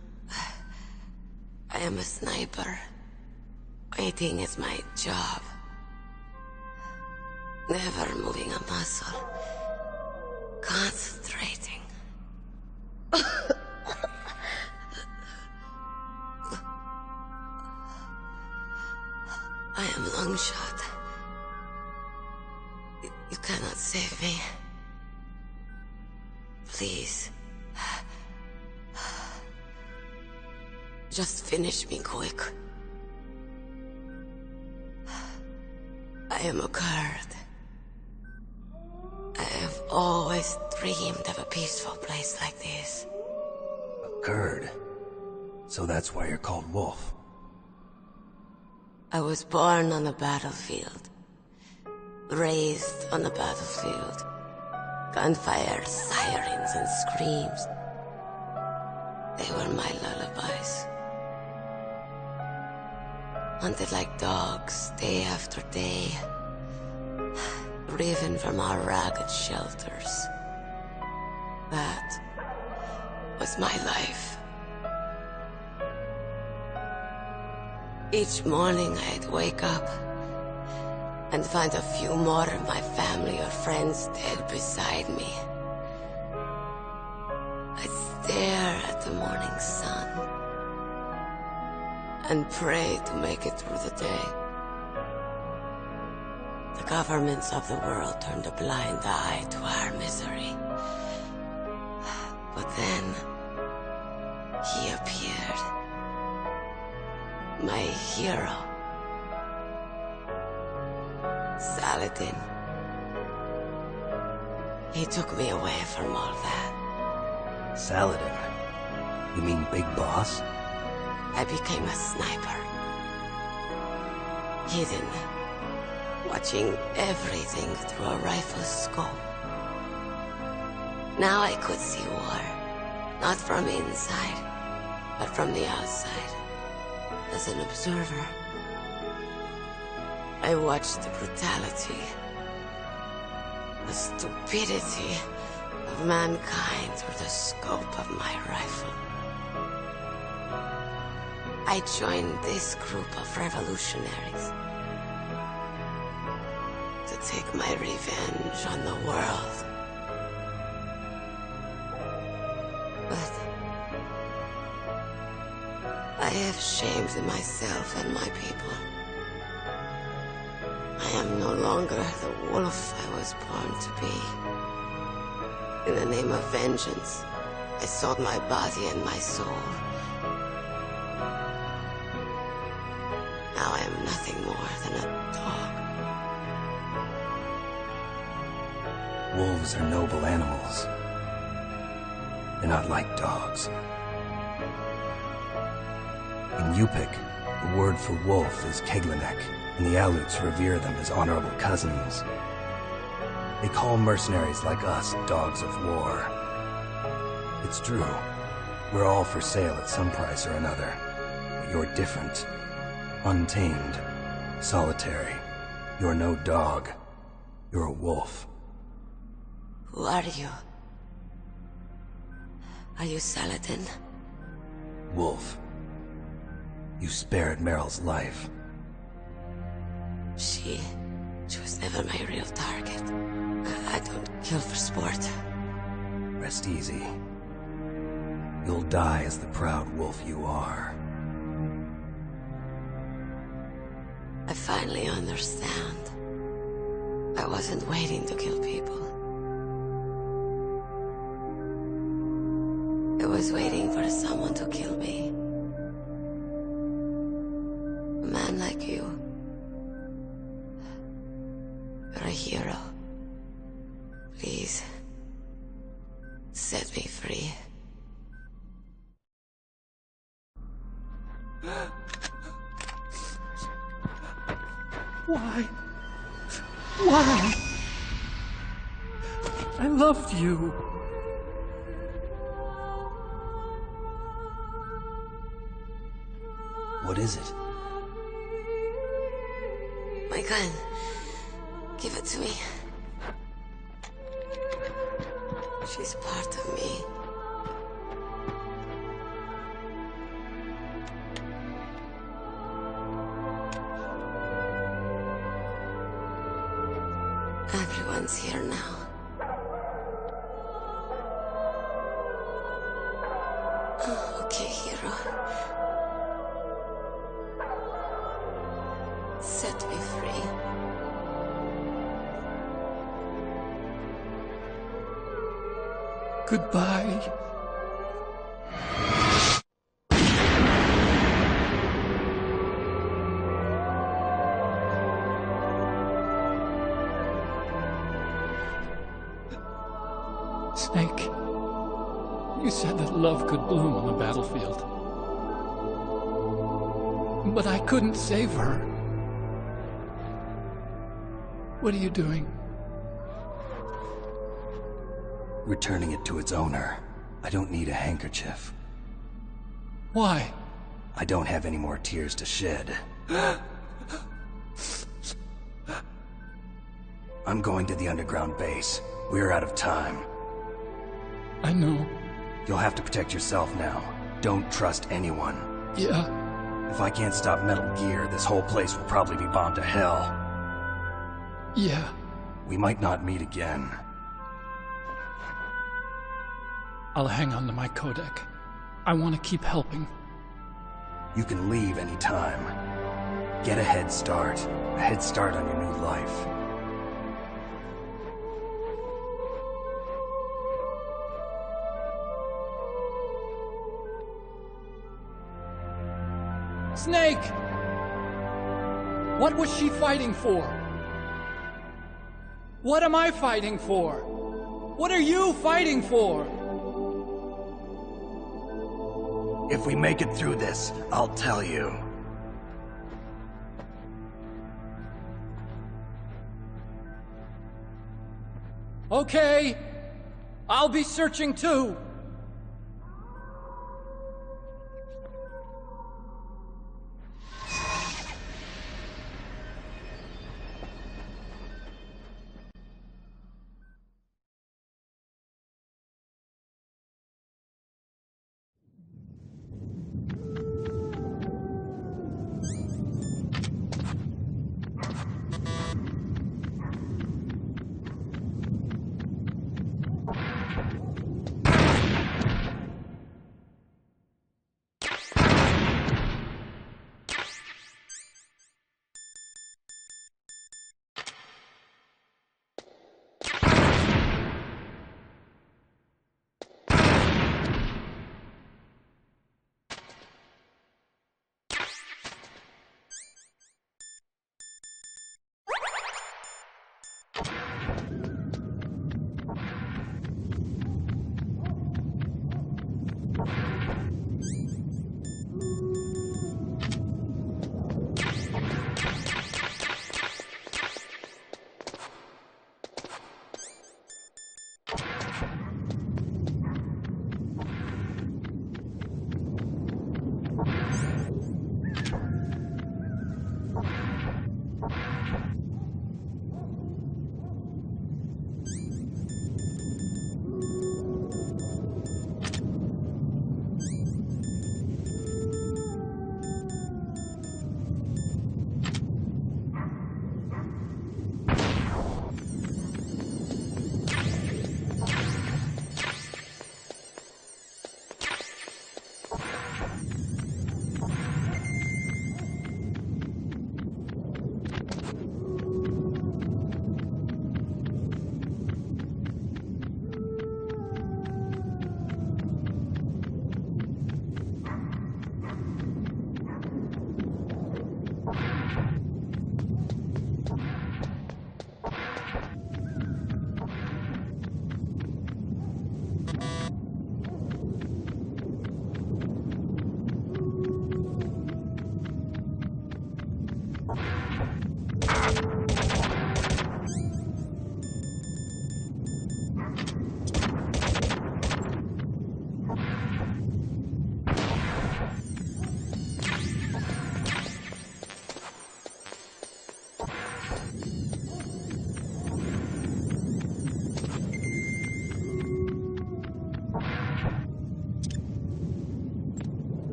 I am a sniper. Waiting is my job. Never moving a muscle. Concentrating. I am Longshot. You cannot save me. Please. Just finish me quick. I am a Kurd. I have always dreamed of a peaceful place like this. A Kurd? So that's why you're called Wolf. I was born on the battlefield. Raised on the battlefield. Gunfire, sirens, and screams. They were my lullabies. Hunted like dogs, day after day. Driven from our ragged shelters. That was my life. Each morning I'd wake up and find a few more of my family or friends dead beside me. I'd stare at the morning sun and pray to make it through the day. The governments of the world turned a blind eye to our misery. But then, he appeared. My hero. Saladin. He took me away from all that. Saladin? You mean Big Boss? I became a sniper. Hidden. Watching everything through a rifle's scope. Now I could see war. Not from inside, but from the outside. As an observer. I watched the brutality, the stupidity of mankind through the scope of my rifle. I joined this group of revolutionaries to take my revenge on the world. But I have shamed myself and my people. I am no longer the wolf I was born to be. In the name of vengeance, I sold my body and my soul. Now I am nothing more than a dog. Wolves are noble animals. They're not like dogs. In Yupik, the word for wolf is Keglenek, and the Aleuts revere them as honorable cousins. They call mercenaries like us dogs of war. It's true. We're all for sale at some price or another. But you're different. Untamed. Solitary. You're no dog. You're a wolf. Who are you? Are you Saladin? Wolf. You spared Meryl's life. She was never my real target. I don't kill for sport. Rest easy. You'll die as the proud wolf you are. I finally understand. I wasn't waiting to kill people. I was waiting for someone to kill me. A man like you. You're a hero. Please, set me free. Why? Why? I loved you. What is it? My gun. Give it to me. She's part of me. Everyone's here now. Okay, hero. Set me free. Goodbye. Snake, you said that love could bloom on the battlefield. But I couldn't save her. What are you doing? Returning it to its owner. I don't need a handkerchief. Why? I don't have any more tears to shed. I'm going to the underground base. We're out of time. I know. You'll have to protect yourself now. Don't trust anyone. Yeah. If I can't stop Metal Gear, this whole place will probably be bombed to hell. Yeah. We might not meet again. I'll hang on to my codec. I want to keep helping. You can leave anytime. Get a head start. A head start on your new life. Snake! What was she fighting for? What am I fighting for? What are you fighting for? If we make it through this, I'll tell you. Okay. I'll be searching too.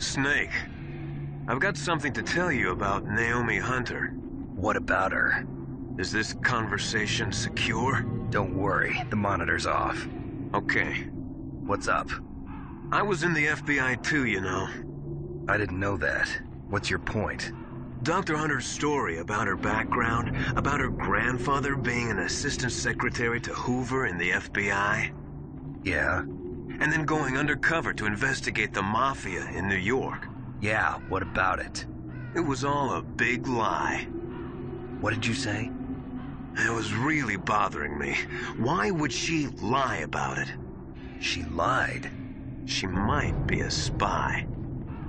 Snake, I've got something to tell you about Naomi Hunter. What about her? Is this conversation secure? Don't worry, the monitor's off. Okay. What's up? I was in the FBI too, you know. I didn't know that. What's your point? Dr. Hunter's story about her background, about her grandfather being an assistant secretary to Hoover in the FBI. Yeah? And then going undercover to investigate the Mafia in New York. Yeah, what about it? It was all a big lie. What did you say? It was really bothering me. Why would she lie about it? She lied? She might be a spy.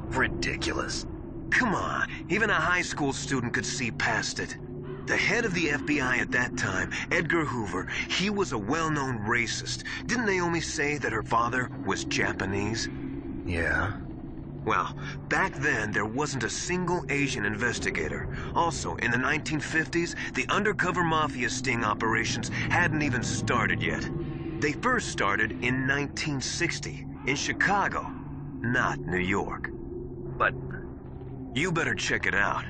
Ridiculous. Come on, even a high school student could see past it. The head of the FBI at that time, Edgar Hoover, he was a well-known racist. Didn't Naomi say that her father was Japanese? Yeah. Well, back then, there wasn't a single Asian investigator. Also, in the 1950s, the undercover Mafia sting operations hadn't even started yet. They first started in 1960, in Chicago, not New York. But you better check it out.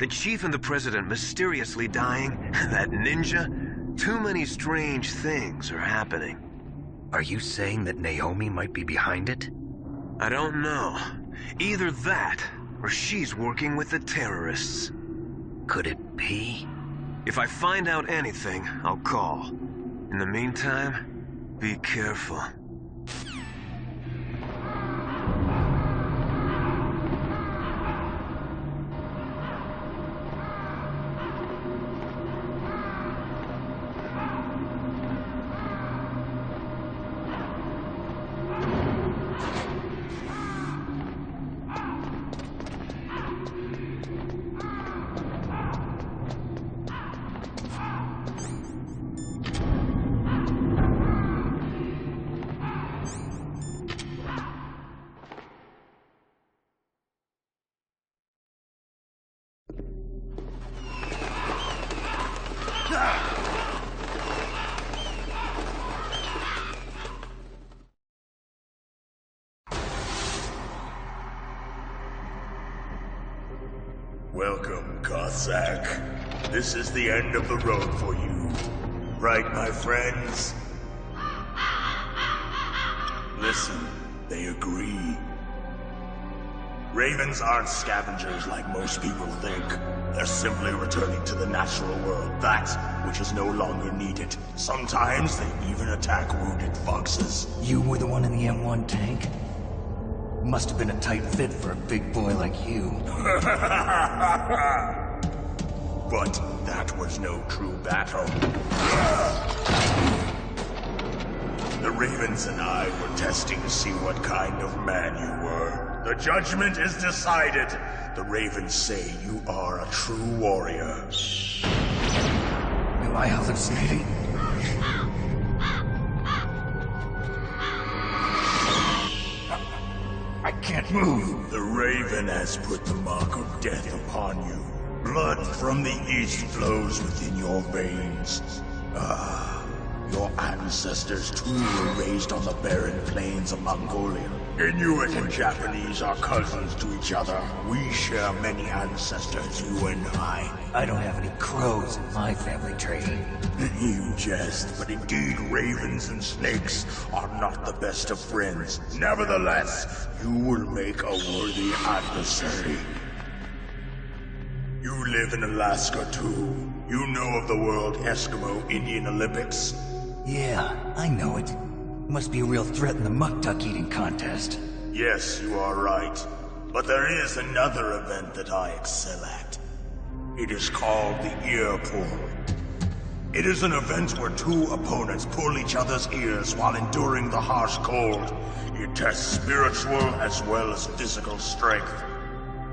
The chief and the president mysteriously dying, that ninja, too many strange things are happening. Are you saying that Naomi might be behind it? I don't know. Either that, or she's working with the terrorists. Could it be? If I find out anything, I'll call. In the meantime, be careful. Welcome, Cossack. This is the end of the road for you. Right, my friends? Listen, they agree. Ravens aren't scavengers like most people think. They're simply returning to the natural world, that which is no longer needed. Sometimes they even attack wounded foxes. You were the one in the M1 tank? Must have been a tight fit for a big boy like you. But that was no true battle. The Ravens and I were testing to see what kind of man you were. The judgment is decided. The Ravens say you are a true warrior. Am I hallucinating? I can't move. The Raven has put the mark of death upon you. Blood from the east flows within your veins. Your ancestors too were raised on the barren plains of Mongolia. Inuit and Japanese are cousins to each other. We share many ancestors, you and I. I don't have any crows in my family tree. You jest, but indeed ravens and snakes are not the best of friends. Nevertheless, you will make a worthy adversary. You live in Alaska too. You know of the World Eskimo Indian Olympics? Yeah, I know it. Must be a real threat in the muck-duck eating contest. Yes, you are right. But there is another event that I excel at. It is called the ear pull. It is an event where two opponents pull each other's ears while enduring the harsh cold. It tests spiritual as well as physical strength.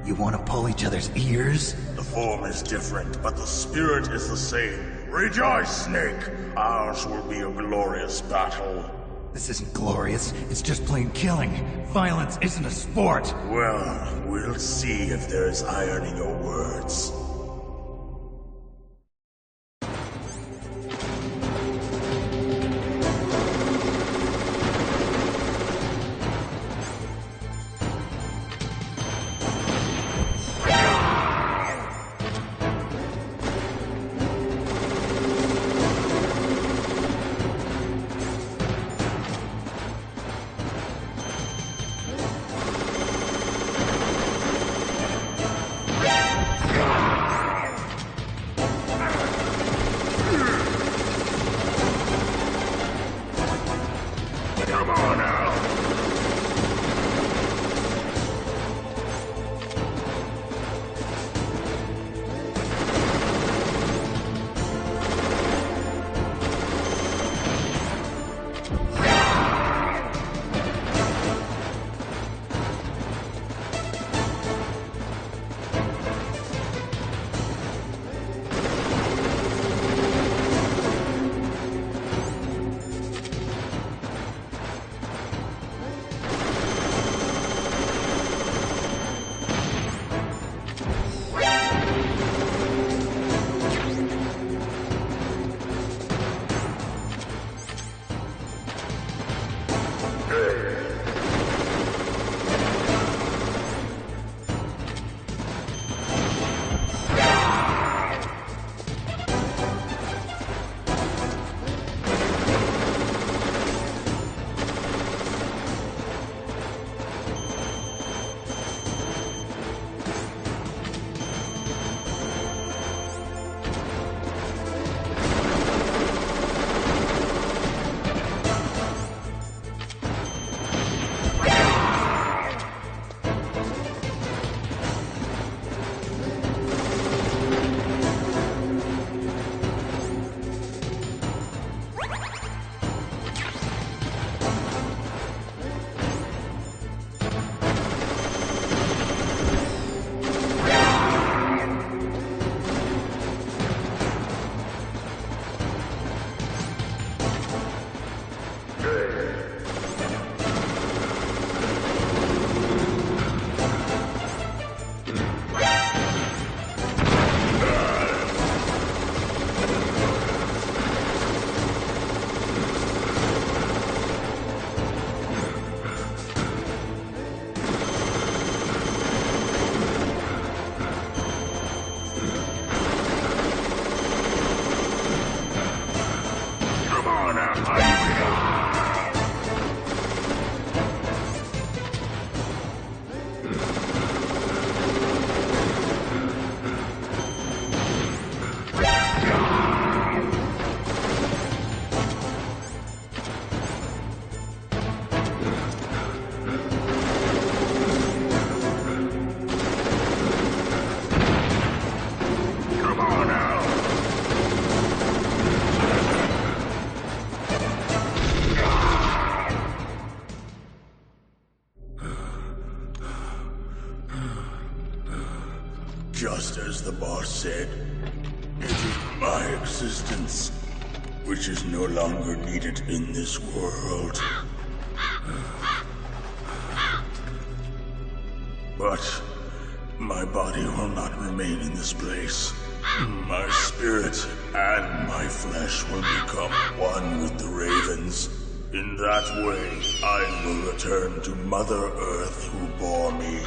You want to pull each other's ears? The form is different, but the spirit is the same. Rejoice, Snake! Ours will be a glorious battle. This isn't glorious, it's just plain killing. Violence isn't a sport. Well, we'll see if there's iron in your words. Just as the boss said, it is my existence which is no longer needed in this world. But my body will not remain in this place. My spirit and my flesh will become one with the ravens. In that way, I will return to Mother Earth who bore me.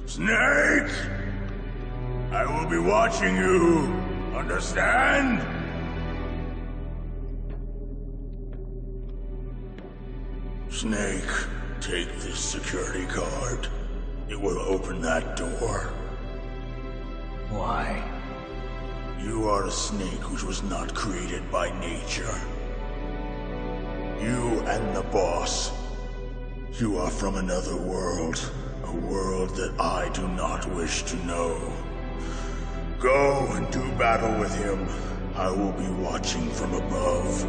Snake! I will be watching you. Understand? Snake, take this security card. It will open that door. Why? You are a snake which was not created by nature. You and the boss. You are from another world. A world that I do not wish to know. Go and do battle with him. I will be watching from above.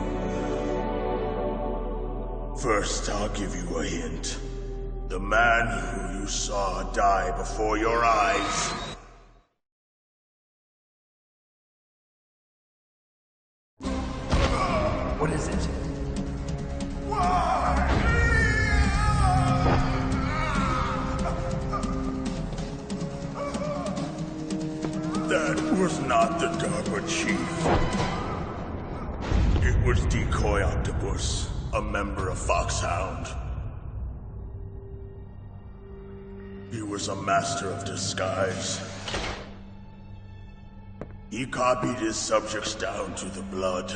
First, I'll give you a hint. The man who you saw die before your eyes. What is it? That was not the DARPA chief. It was Decoy Octopus, a member of Foxhound. He was a master of disguise. He copied his subjects down to the blood.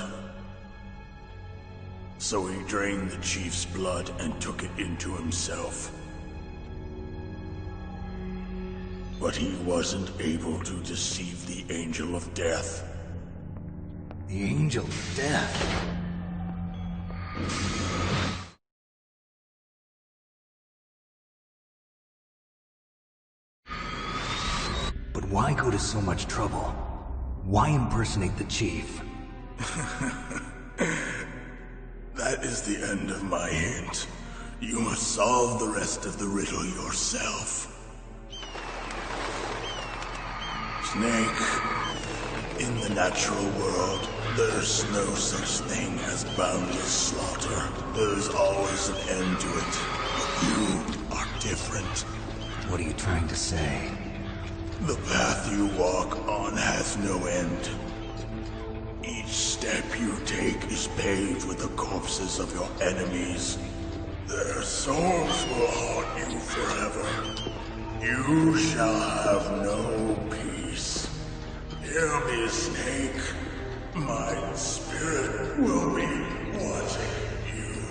So he drained the chief's blood and took it into himself. But he wasn't able to deceive the Angel of Death. The Angel of Death? But why go to so much trouble? Why impersonate the chief? That is the end of my hint. You must solve the rest of the riddle yourself. Snake, in the natural world, there's no such thing as boundless slaughter. There's always an end to it. But you are different. What are you trying to say? The path you walk on has no end. Each step you take is paved with the corpses of your enemies. Their souls will haunt you forever. You shall have no peace. Hear me, Snake. My spirit will be watching you.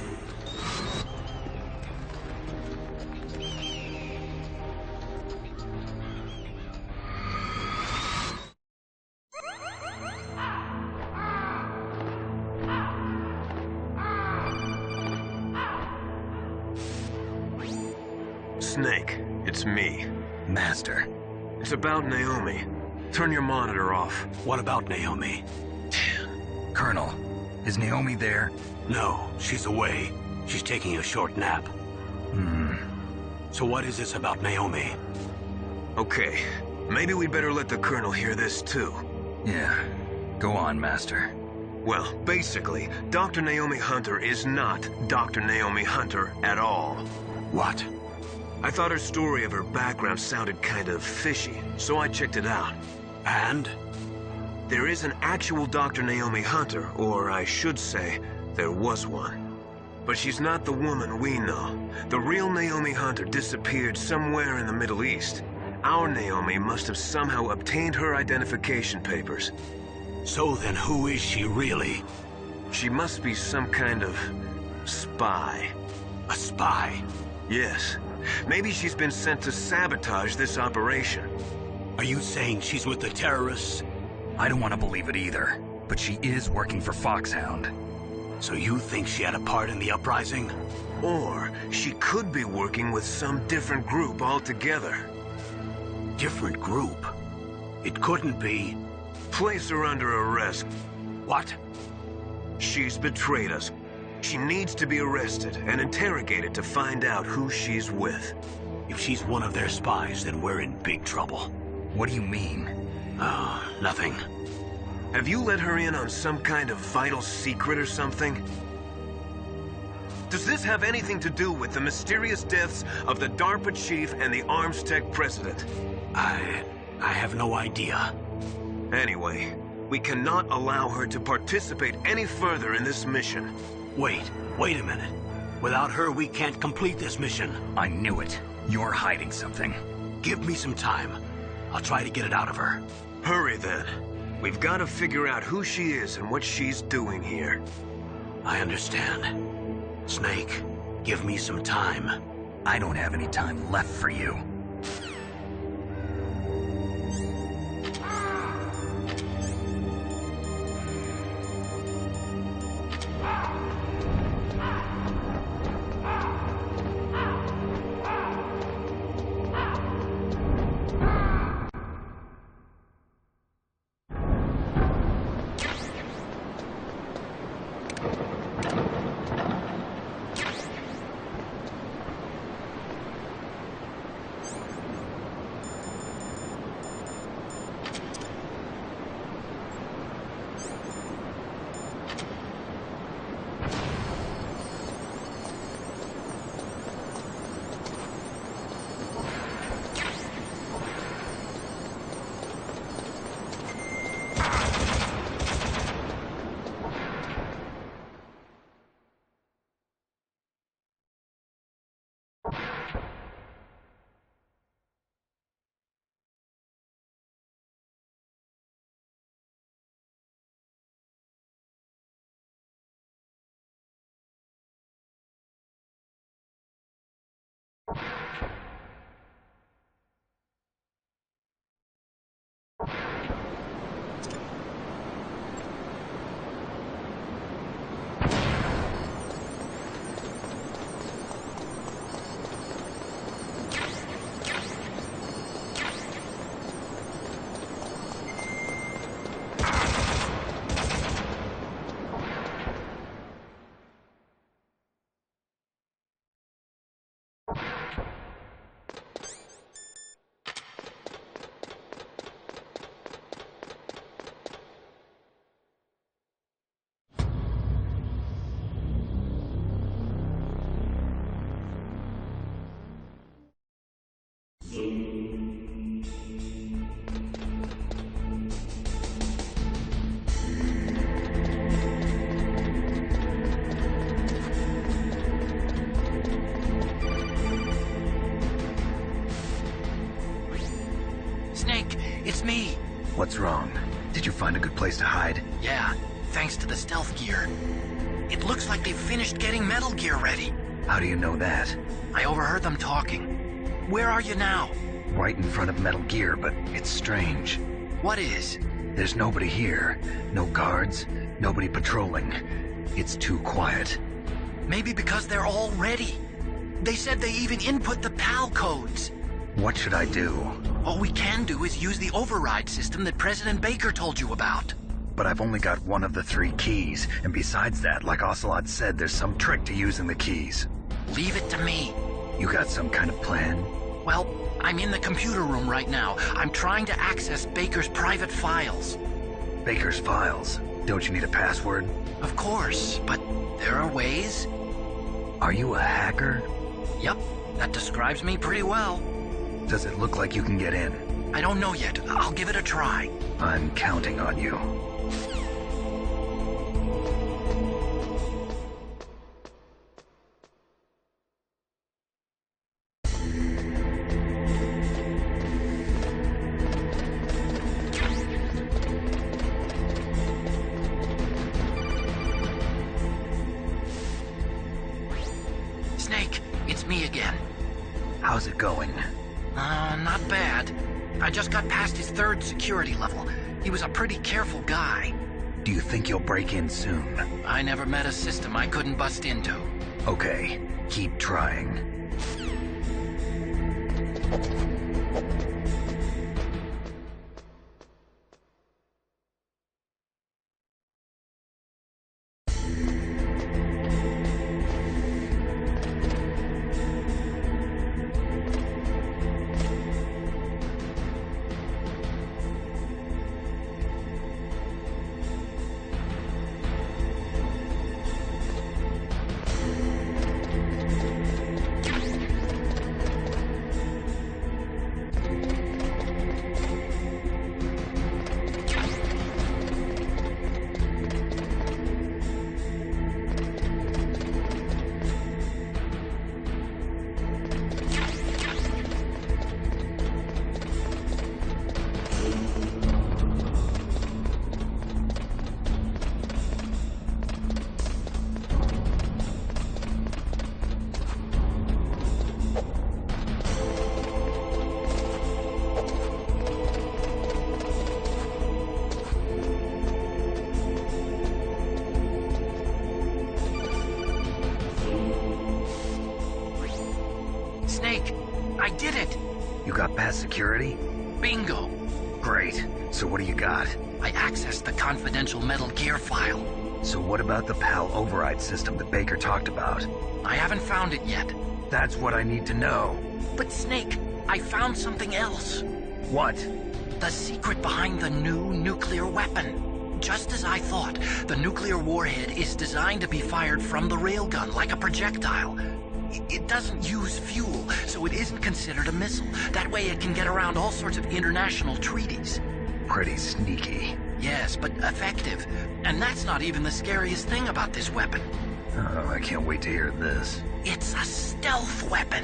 Snake, it's me. Master. It's about Naomi. Turn your monitor off. What about Naomi? Colonel, is Naomi there? No, she's away. She's taking a short nap. So what is this about Naomi? Okay, maybe we'd better let the Colonel hear this too. Yeah, go on, Master. Well, basically, Dr. Naomi Hunter is not Dr. Naomi Hunter at all. What? I thought her story of her background sounded kind of fishy, so I checked it out. And? There is an actual Dr. Naomi Hunter, or I should say, there was one. But she's not the woman we know. The real Naomi Hunter disappeared somewhere in the Middle East. Our Naomi must have somehow obtained her identification papers. So then who is she really? She must be some kind of spy. A spy? Yes. Maybe she's been sent to sabotage this operation. Are you saying she's with the terrorists? I don't want to believe it either, but she is working for Foxhound. So you think she had a part in the uprising? Or she could be working with some different group altogether. Different group? It couldn't be... Place her under arrest. What? She's betrayed us. She needs to be arrested and interrogated to find out who she's with. If she's one of their spies, then we're in big trouble. What do you mean? Nothing. Have you let her in on some kind of vital secret or something? Does this have anything to do with the mysterious deaths of the DARPA chief and the ArmsTech president? I have no idea. Anyway, we cannot allow her to participate any further in this mission. Wait a minute. Without her, we can't complete this mission. I knew it. You're hiding something. Give me some time. I'll try to get it out of her. Hurry then. We've got to figure out who she is and what she's doing here. I understand. Snake, give me some time. I don't have any time left for you. Snake, it's me. What's wrong? Did you find a good place to hide? Yeah, thanks to the stealth gear. It looks like they've finished getting Metal Gear ready. How do you know that? I overheard them talking. Where are you now? Right in front of Metal Gear, but it's strange. What is? There's nobody here. No guards, nobody patrolling. It's too quiet. Maybe because they're all ready. They said they even input the PAL codes. What should I do? All we can do is use the override system that President Baker told you about. But I've only got one of the 3 keys, and besides that, like Ocelot said, there's some trick to using the keys. Leave it to me. You got some kind of plan? Well, I'm in the computer room right now. I'm trying to access Baker's private files. Baker's files? Don't you need a password? Of course, but there are ways. Are you a hacker? Yep, that describes me pretty well. Does it look like you can get in? I don't know yet. I'll give it a try. I'm counting on you. Snake, it's me again. How's it going? Not bad. I just got past his 3rd security level. He was a pretty careful guy. Do you think you'll break in soon? I never met a system I couldn't bust into. Okay, keep trying. Snake, I did it! You got past security? Bingo! Great. So what do you got? I accessed the confidential Metal Gear file. So what about the PAL override system that Baker talked about? I haven't found it yet. That's what I need to know. But Snake, I found something else. What? The secret behind the new nuclear weapon. Just as I thought, the nuclear warhead is designed to be fired from the railgun like a projectile. It doesn't use fuel, so it isn't considered a missile. That way it can get around all sorts of international treaties. Pretty sneaky. Yes, but effective. And that's not even the scariest thing about this weapon. Oh, I can't wait to hear this. It's a stealth weapon.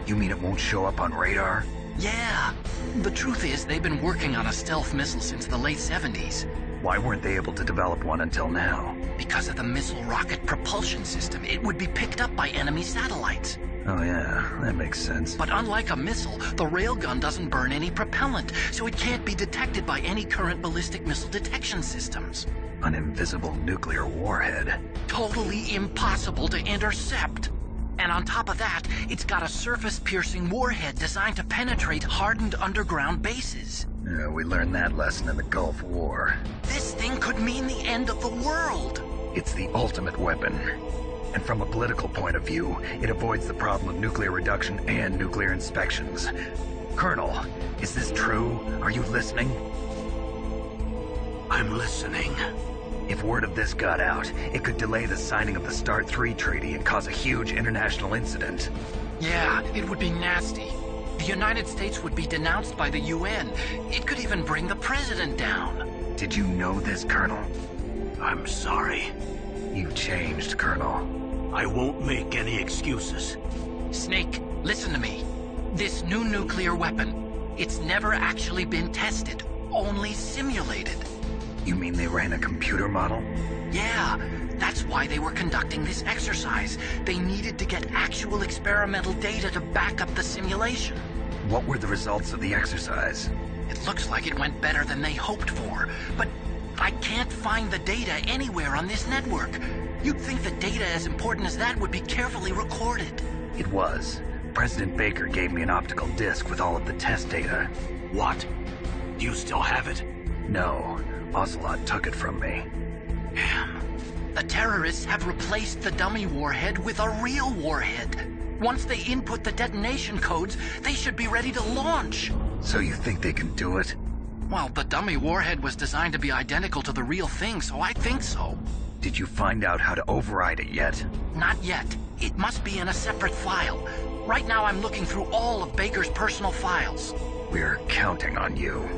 You mean it won't show up on radar? Yeah. The truth is, they've been working on a stealth missile since the late 70s. Why weren't they able to develop one until now? Because of the missile rocket propulsion system. It would be picked up by enemy satellites. Oh yeah, that makes sense. But unlike a missile, the railgun doesn't burn any propellant, so it can't be detected by any current ballistic missile detection systems. An invisible nuclear warhead. Totally impossible to intercept. And on top of that, it's got a surface-piercing warhead designed to penetrate hardened underground bases. Yeah, we learned that lesson in the Gulf War. This thing could mean the end of the world. It's the ultimate weapon. And from a political point of view, it avoids the problem of nuclear reduction and nuclear inspections. Colonel, is this true? Are you listening? I'm listening. If word of this got out, it could delay the signing of the START III treaty and cause a huge international incident. Yeah, it would be nasty. The United States would be denounced by the UN. It could even bring the president down. Did you know this, Colonel? I'm sorry. You've changed, Colonel. I won't make any excuses. Snake, listen to me. This new nuclear weapon, it's never actually been tested, only simulated. You mean they ran a computer model? Yeah, that's why they were conducting this exercise. They needed to get actual experimental data to back up the simulation. What were the results of the exercise? It looks like it went better than they hoped for, but I can't find the data anywhere on this network. You'd think the data as important as that would be carefully recorded. It was. President Baker gave me an optical disc with all of the test data. What? Do you still have it? No. Ocelot took it from me. Damn. The terrorists have replaced the dummy warhead with a real warhead. Once they input the detonation codes, they should be ready to launch. So you think they can do it? Well, the dummy warhead was designed to be identical to the real thing, so I think so. Did you find out how to override it yet? Not yet. It must be in a separate file. Right now I'm looking through all of Baker's personal files. We're counting on you.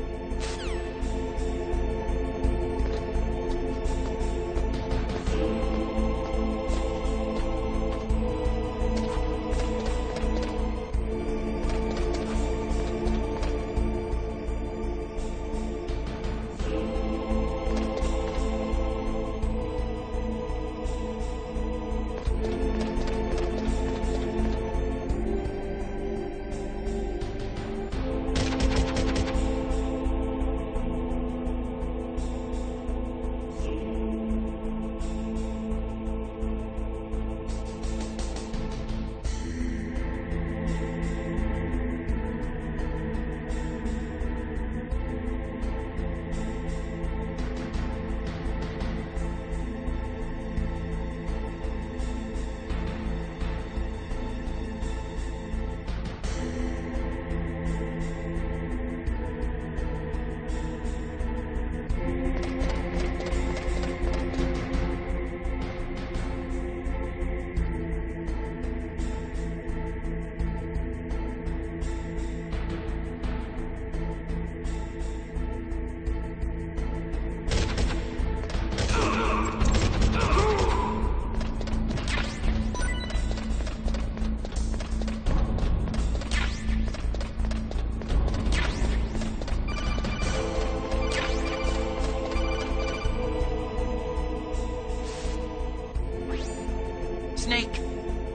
Snake!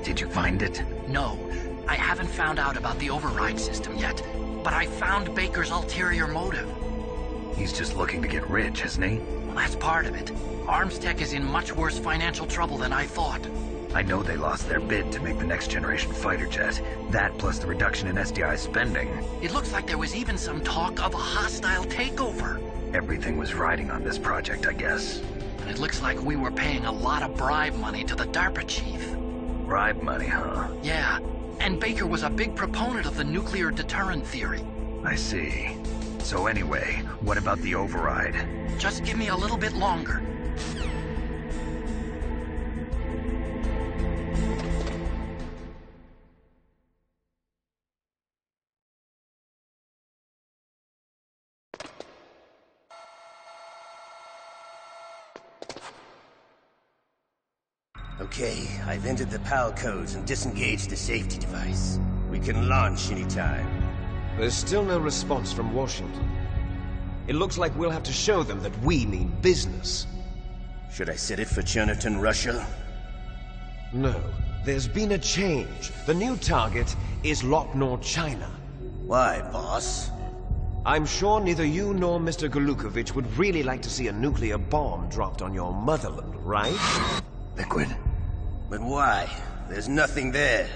Did you find it? No. I haven't found out about the override system yet, but I found Baker's ulterior motive. He's just looking to get rich, isn't he? Well, that's part of it. Arms Tech is in much worse financial trouble than I thought. I know they lost their bid to make the next generation fighter jet. That plus the reduction in SDI spending. It looks like there was even some talk of a hostile takeover. Everything was riding on this project, I guess. And it looks like we were paying a lot of bribe money to the DARPA chief. Bribe money, huh? Yeah, and Baker was a big proponent of the nuclear deterrent theory. I see. So anyway, what about the override? Just give me a little bit longer. Okay, I've entered the PAL codes and disengaged the safety device. We can launch anytime. There's still no response from Washington. It looks like we'll have to show them that we mean business. Should I set it for Cherniton, Russia? No. There's been a change. The new target is Lok Nor, China. Why, boss? I'm sure neither you nor Mr. Golukovich would really like to see a nuclear bomb dropped on your motherland, right? Liquid. But why? There's nothing there.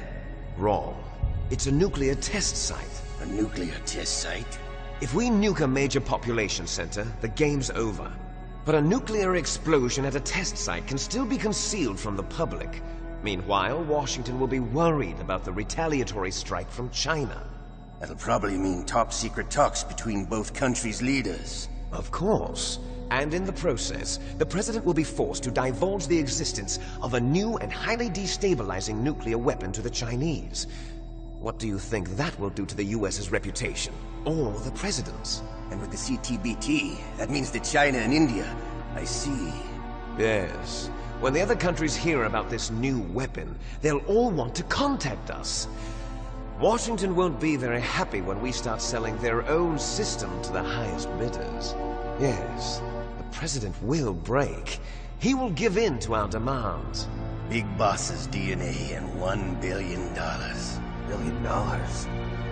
Wrong. It's a nuclear test site. A nuclear test site? If we nuke a major population center, the game's over. But a nuclear explosion at a test site can still be concealed from the public. Meanwhile, Washington will be worried about the retaliatory strike from China. That'll probably mean top-secret talks between both countries' leaders. Of course. And in the process, the President will be forced to divulge the existence of a new and highly destabilizing nuclear weapon to the Chinese. What do you think that will do to the US's reputation? Or the President's? And with the CTBT, that means that China and India... I see. Yes. When the other countries hear about this new weapon, they'll all want to contact us. Washington won't be very happy when we start selling their own system to the highest bidders. Yes, the President will break. He will give in to our demands. Big Boss's DNA and $1 billion. $1 billion?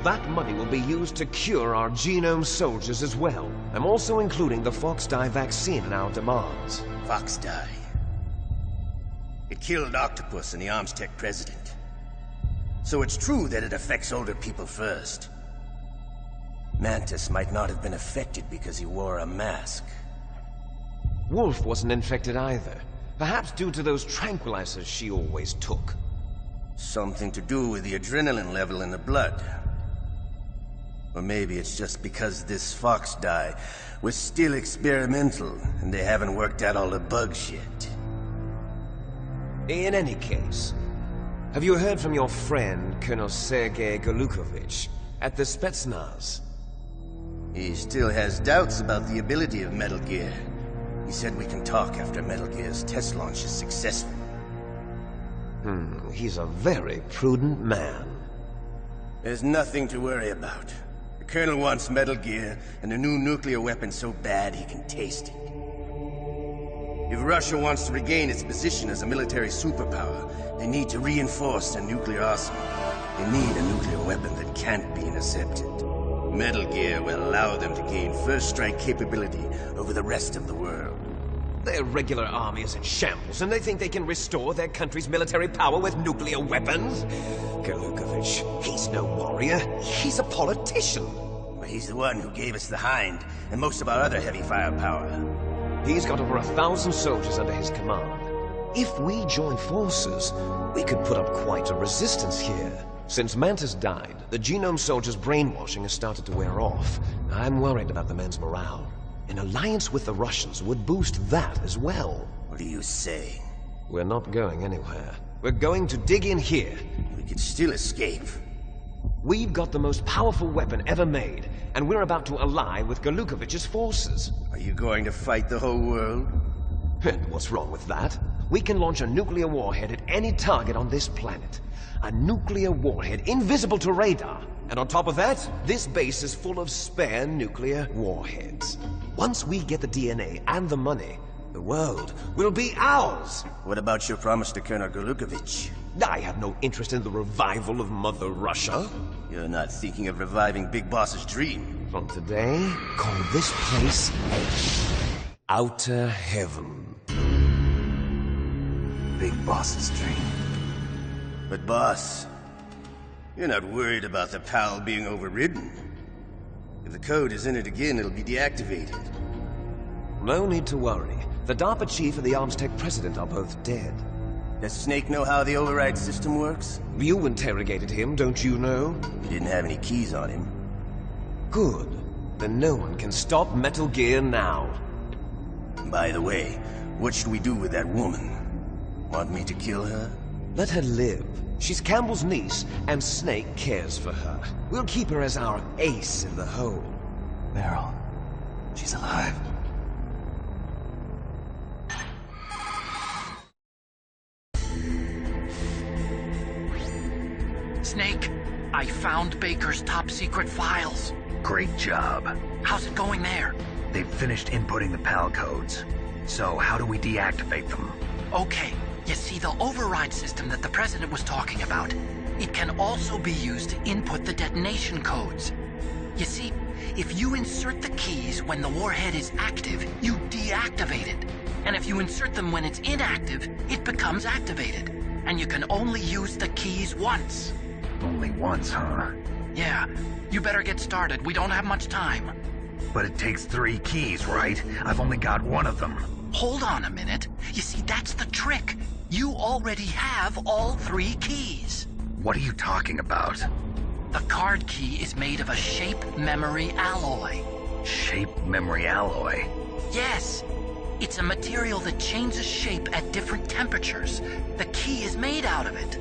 That money will be used to cure our genome soldiers as well. I'm also including the Foxdie vaccine in our demands. Foxdie? It killed Octopus and the Armstech president. So it's true that it affects older people first. Mantis might not have been affected because he wore a mask. Wolf wasn't infected either. Perhaps due to those tranquilizers she always took. Something to do with the adrenaline level in the blood. Or maybe it's just because this Foxdie was still experimental and they haven't worked out all the bugs yet. In any case, have you heard from your friend, Colonel Sergei Golukovich, at the Spetsnaz? He still has doubts about the ability of Metal Gear. He said we can talk after Metal Gear's test launch is successful. He's a very prudent man. There's nothing to worry about. The Colonel wants Metal Gear and a new nuclear weapon so bad he can taste it. If Russia wants to regain its position as a military superpower, they need to reinforce their nuclear arsenal. They need a nuclear weapon that can't be intercepted. Metal Gear will allow them to gain first strike capability over the rest of the world. Their regular army is in shambles, and they think they can restore their country's military power with nuclear weapons? Golukovich, he's no warrior. He's a politician. But he's the one who gave us the Hind, and most of our other heavy firepower. He's got over 1,000 soldiers under his command. If we join forces, we could put up quite a resistance here. Since Mantis died, the genome soldiers' brainwashing has started to wear off. I'm worried about the men's morale. An alliance with the Russians would boost that as well. What are you saying? We're not going anywhere. We're going to dig in here. We could still escape. We've got the most powerful weapon ever made, and we're about to ally with Golukovich's forces. Are you going to fight the whole world? And what's wrong with that? We can launch a nuclear warhead at any target on this planet. A nuclear warhead invisible to radar. And on top of that, this base is full of spare nuclear warheads. Once we get the DNA and the money, the world will be ours! What about your promise to Colonel Golukovich? I have no interest in the revival of Mother Russia. You're not thinking of reviving Big Boss's dream. From today, call this place Outer Heaven. Big Boss's dream. But boss, you're not worried about the PAL being overridden. If the code is in it again, it'll be deactivated. No need to worry. The DARPA chief and the ArmsTech president are both dead. Does Snake know how the override system works? You interrogated him, don't you know? He didn't have any keys on him. Good. Then no one can stop Metal Gear now. By the way, what should we do with that woman? Want me to kill her? Let her live. She's Campbell's niece, and Snake cares for her. We'll keep her as our ace in the hole. Meryl, she's alive. Snake, I found Baker's top-secret files. Great job. How's it going there? They've finished inputting the PAL codes. So how do we deactivate them? Okay, you see the override system that the President was talking about? It can also be used to input the detonation codes. You see, if you insert the keys when the warhead is active, you deactivate it. And if you insert them when it's inactive, it becomes activated. And you can only use the keys once. Only once, huh? Yeah, you better get started. We don't have much time. But it takes 3 keys, right? I've only got 1 of them. Hold on a minute. You see, that's the trick. You already have all 3 keys. What are you talking about? The card key is made of a shape memory alloy. Shape memory alloy? Yes. It's a material that changes shape at different temperatures. The key is made out of it.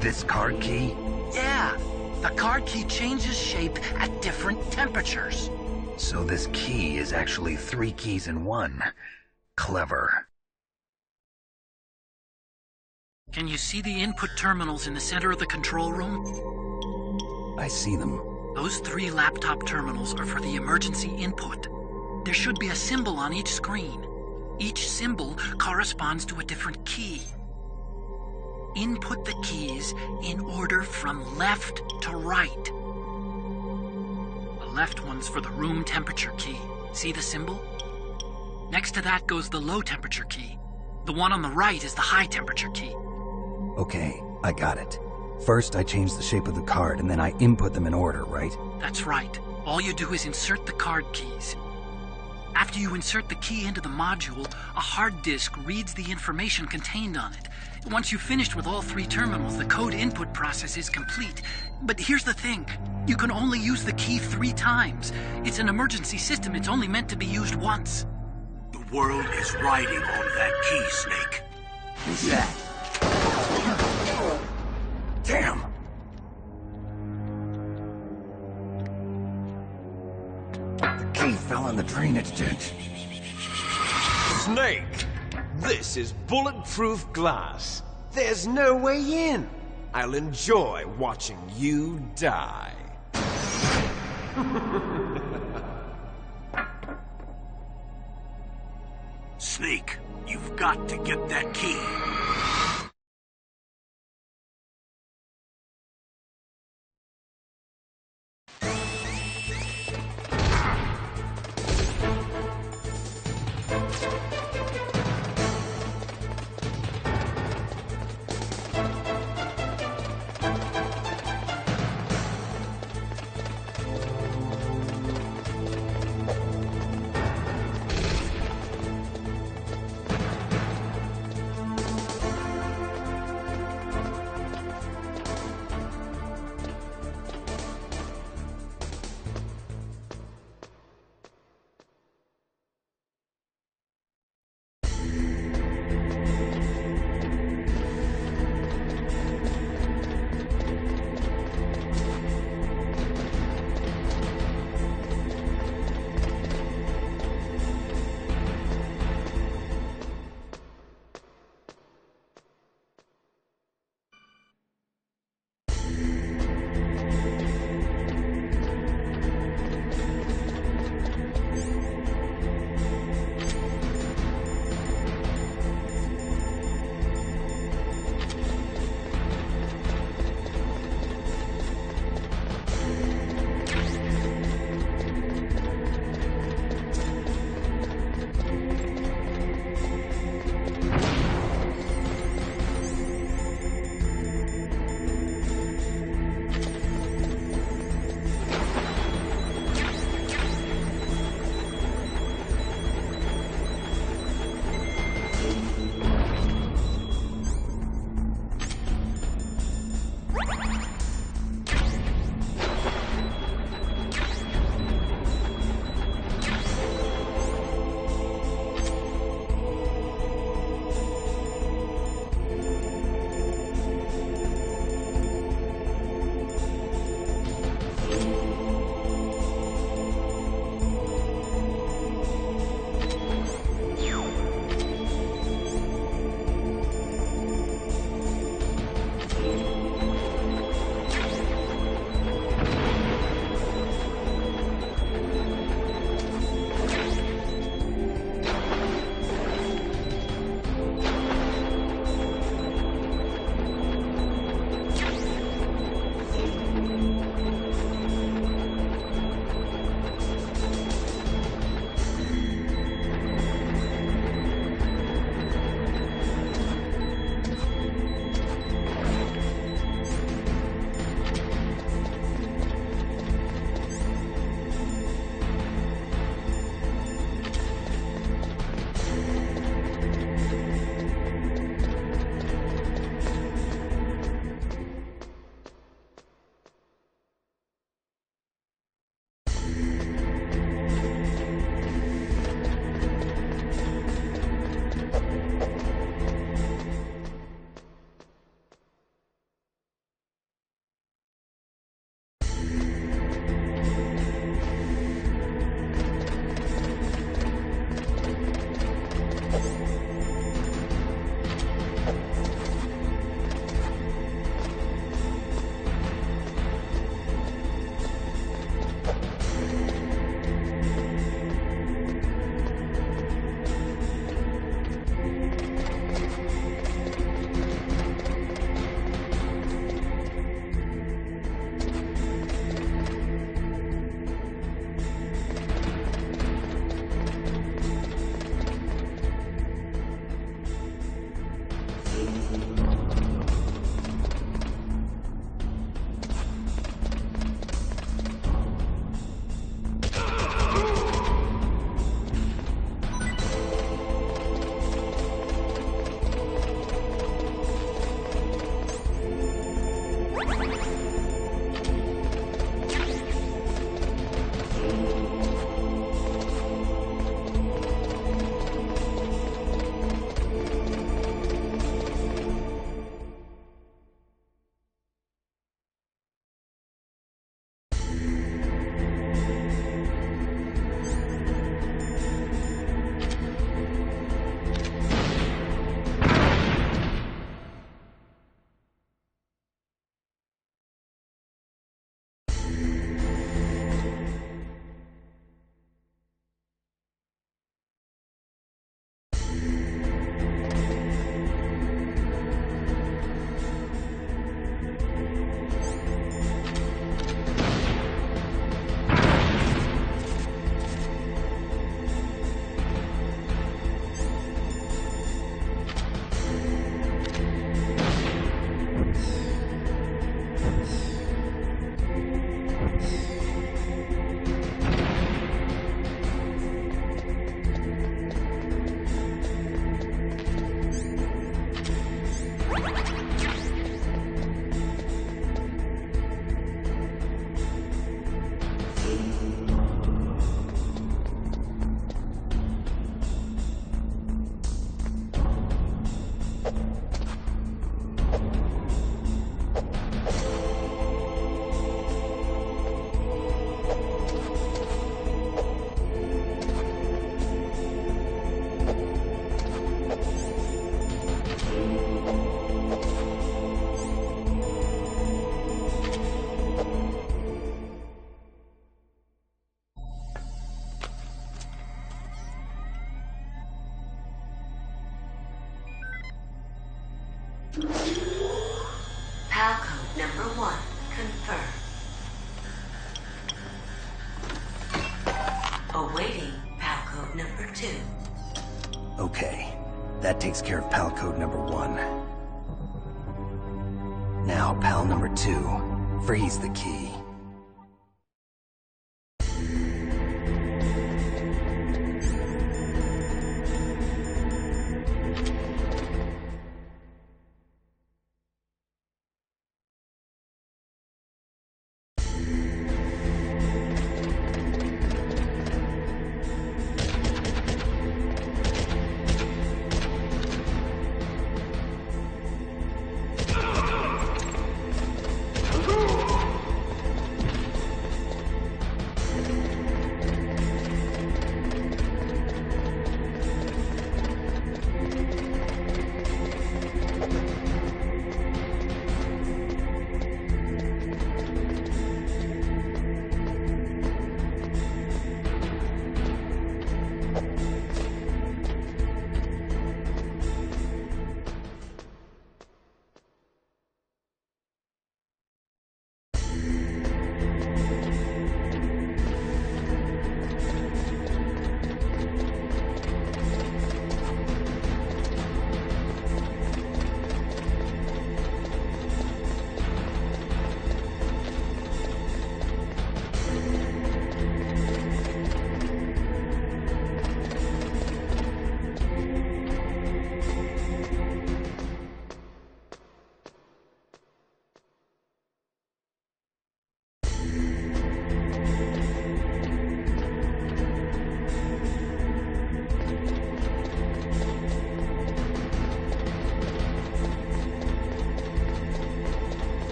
This card key? Yeah. The card key changes shape at different temperatures. So this key is actually 3 keys in 1. Clever. Can you see the input terminals in the center of the control room? I see them. Those 3 laptop terminals are for the emergency input. There should be a symbol on each screen. Each symbol corresponds to a different key. Input the keys in order from left to right. The left one's for the room temperature key. See the symbol? Next to that goes the low temperature key. The one on the right is the high temperature key. Okay, I got it. First, I change the shape of the card, and then I input them in order, right? That's right. All you do is insert the card keys. After you insert the key into the module, a hard disk reads the information contained on it. Once you've finished with all 3 terminals, the code input process is complete. But here's the thing. You can only use the key 3 times. It's an emergency system. It's only meant to be used once. The world is riding on that key, Snake. Who's that? Damn! The key fell in the drainage ditch. Snake! This is bulletproof glass. There's no way in. I'll enjoy watching you die. Snake, you've got to get that key. 1 confirmed. Awaiting PAL code number 2. Okay, that takes care of PAL code number 1. Now, PAL number 2, freeze the key.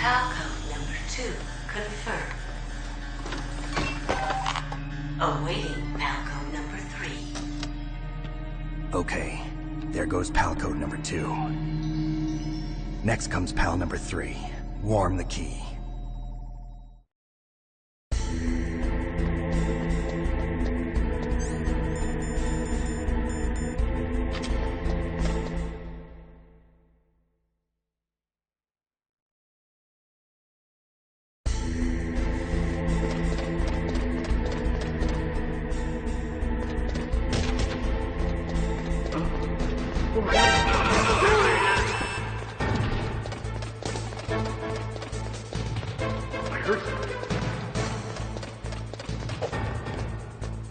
PAL code number 2 confirmed. Awaiting PAL code number 3. Okay, there goes PAL code number 2. Next comes PAL number 3. Warm the key.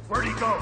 Where'd he go?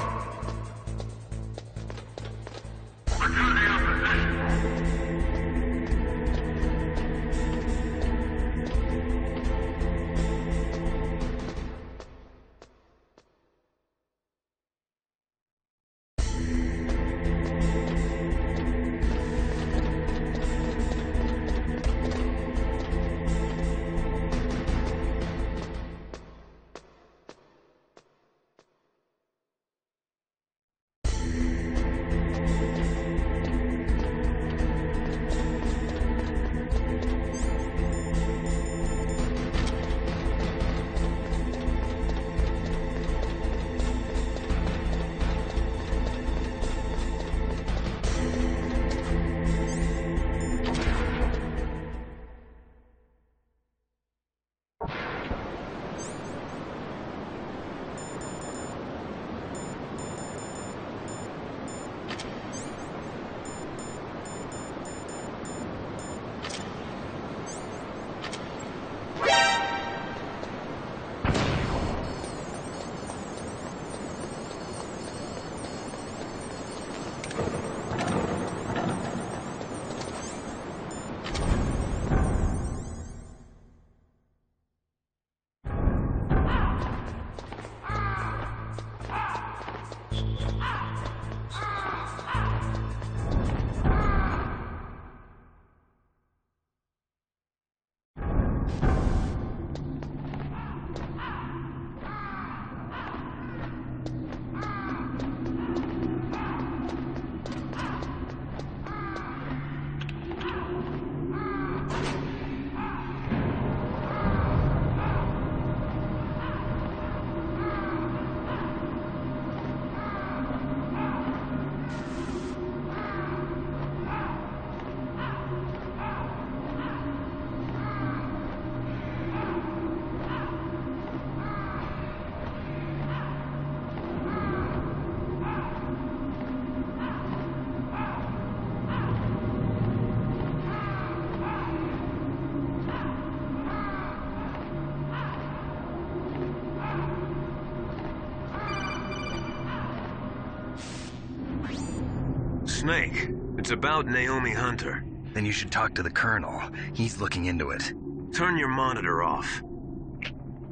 Snake, it's about Naomi Hunter. Then you should talk to the Colonel. He's looking into it. Turn your monitor off.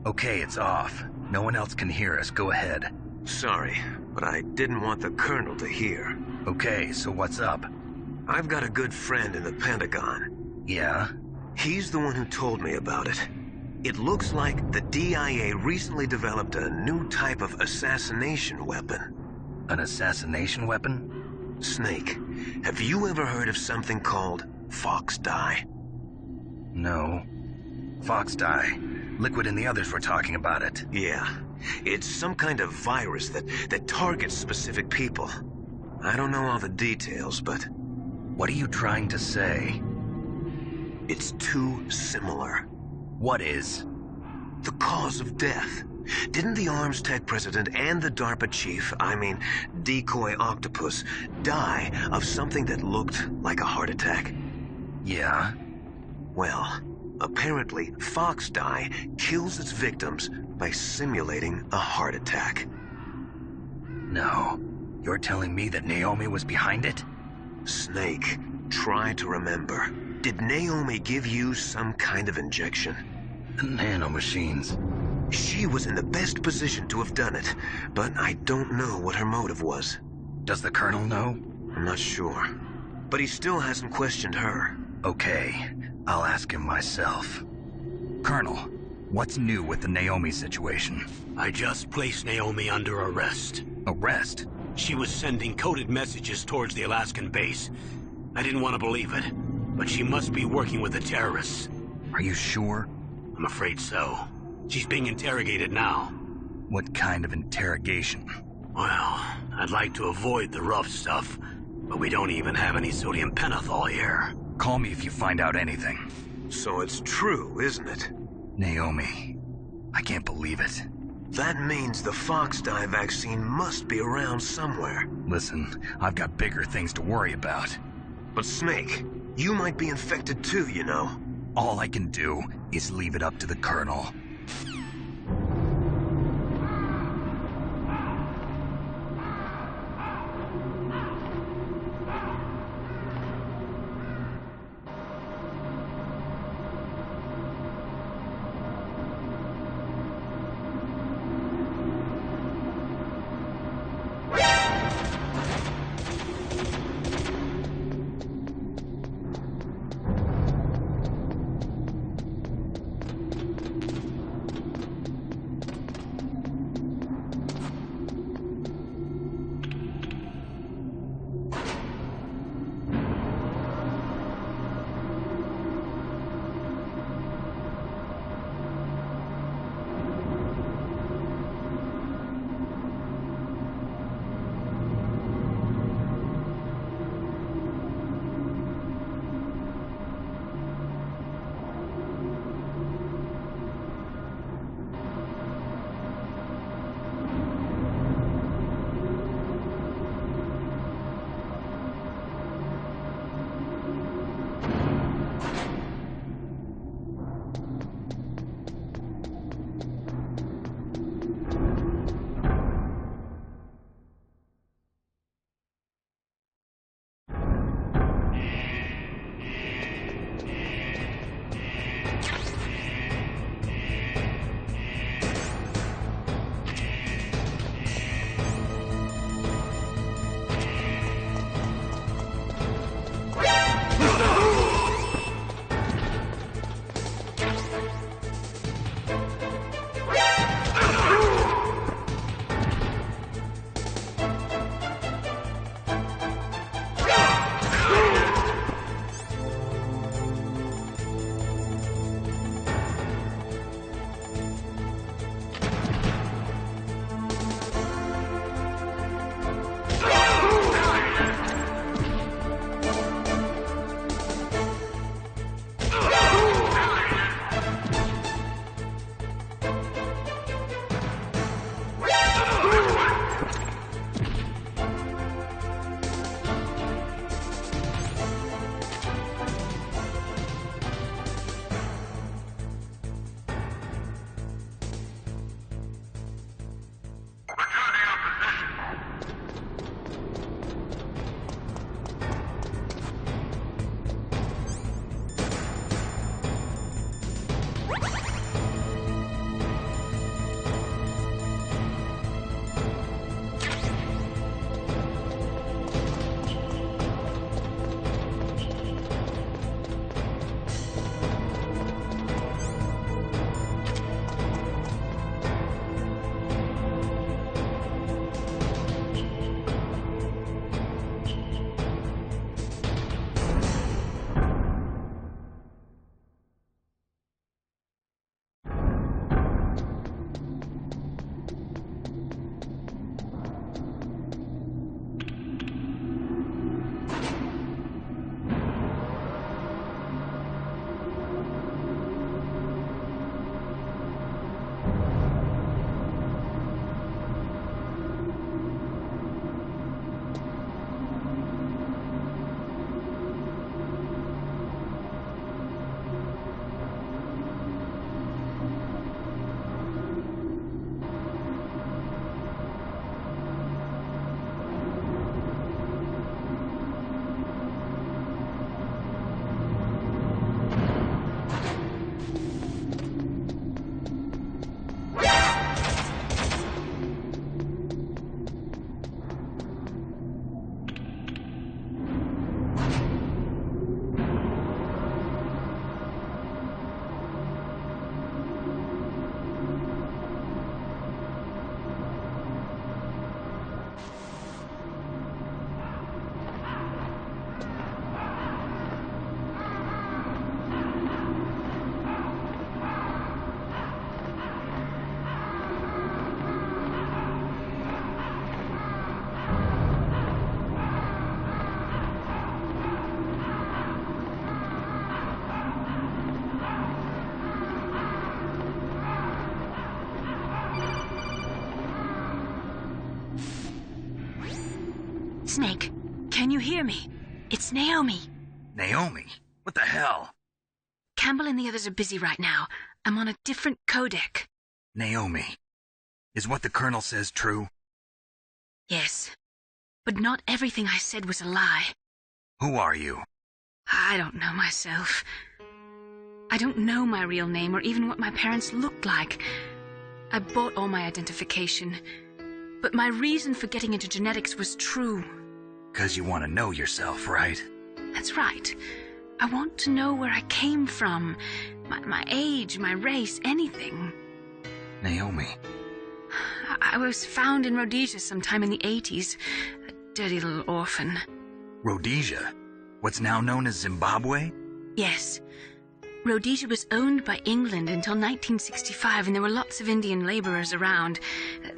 Okay, it's off. No one else can hear us. Go ahead. Sorry, but I didn't want the Colonel to hear. Okay, so what's up? I've got a good friend in the Pentagon. Yeah? He's the one who told me about it. It looks like the DIA recently developed a new type of assassination weapon. An assassination weapon? Snake, have you ever heard of something called Fox Dye? No. Fox Dye. Liquid and the others were talking about it. Yeah. It's some kind of virus that targets specific people. I don't know all the details, but... What are you trying to say? It's too similar. What is? The cause of death. Didn't the Arms Tech president and the DARPA chief, Decoy Octopus, die of something that looked like a heart attack? Yeah? Well, apparently Fox Dye kills its victims by simulating a heart attack. No. You're telling me that Naomi was behind it? Snake, try to remember. Did Naomi give you some kind of injection? Nanomachines. She was in the best position to have done it, but I don't know what her motive was. Does the Colonel know? I'm not sure. But he still hasn't questioned her. Okay, I'll ask him myself. Colonel, what's new with the Naomi situation? I just placed Naomi under arrest. Arrest? She was sending coded messages towards the Alaskan base. I didn't want to believe it, but she must be working with the terrorists. Are you sure? I'm afraid so. She's being interrogated now. What kind of interrogation? Well, I'd like to avoid the rough stuff, but we don't even have any sodium pentothal here. Call me if you find out anything. So it's true, isn't it? Naomi, I can't believe it. That means the Fox dye vaccine must be around somewhere. Listen, I've got bigger things to worry about. But Snake, you might be infected too, you know. All I can do is leave it up to the Colonel. Snake, can you hear me? It's Naomi. Naomi? What the hell? Campbell and the others are busy right now. I'm on a different codec. Naomi, is what the Colonel says true? Yes, but not everything I said was a lie. Who are you? I don't know myself. I don't know my real name or even what my parents looked like. I bought all my identification, but my reason for getting into genetics was true. 'Cause you want to know yourself, right? That's right. I want to know where I came from, my age, my race, anything. Naomi. I was found in Rhodesia sometime in the 80s. A dirty little orphan. Rhodesia? What's now known as Zimbabwe? Yes. Rhodesia was owned by England until 1965, and there were lots of Indian laborers around.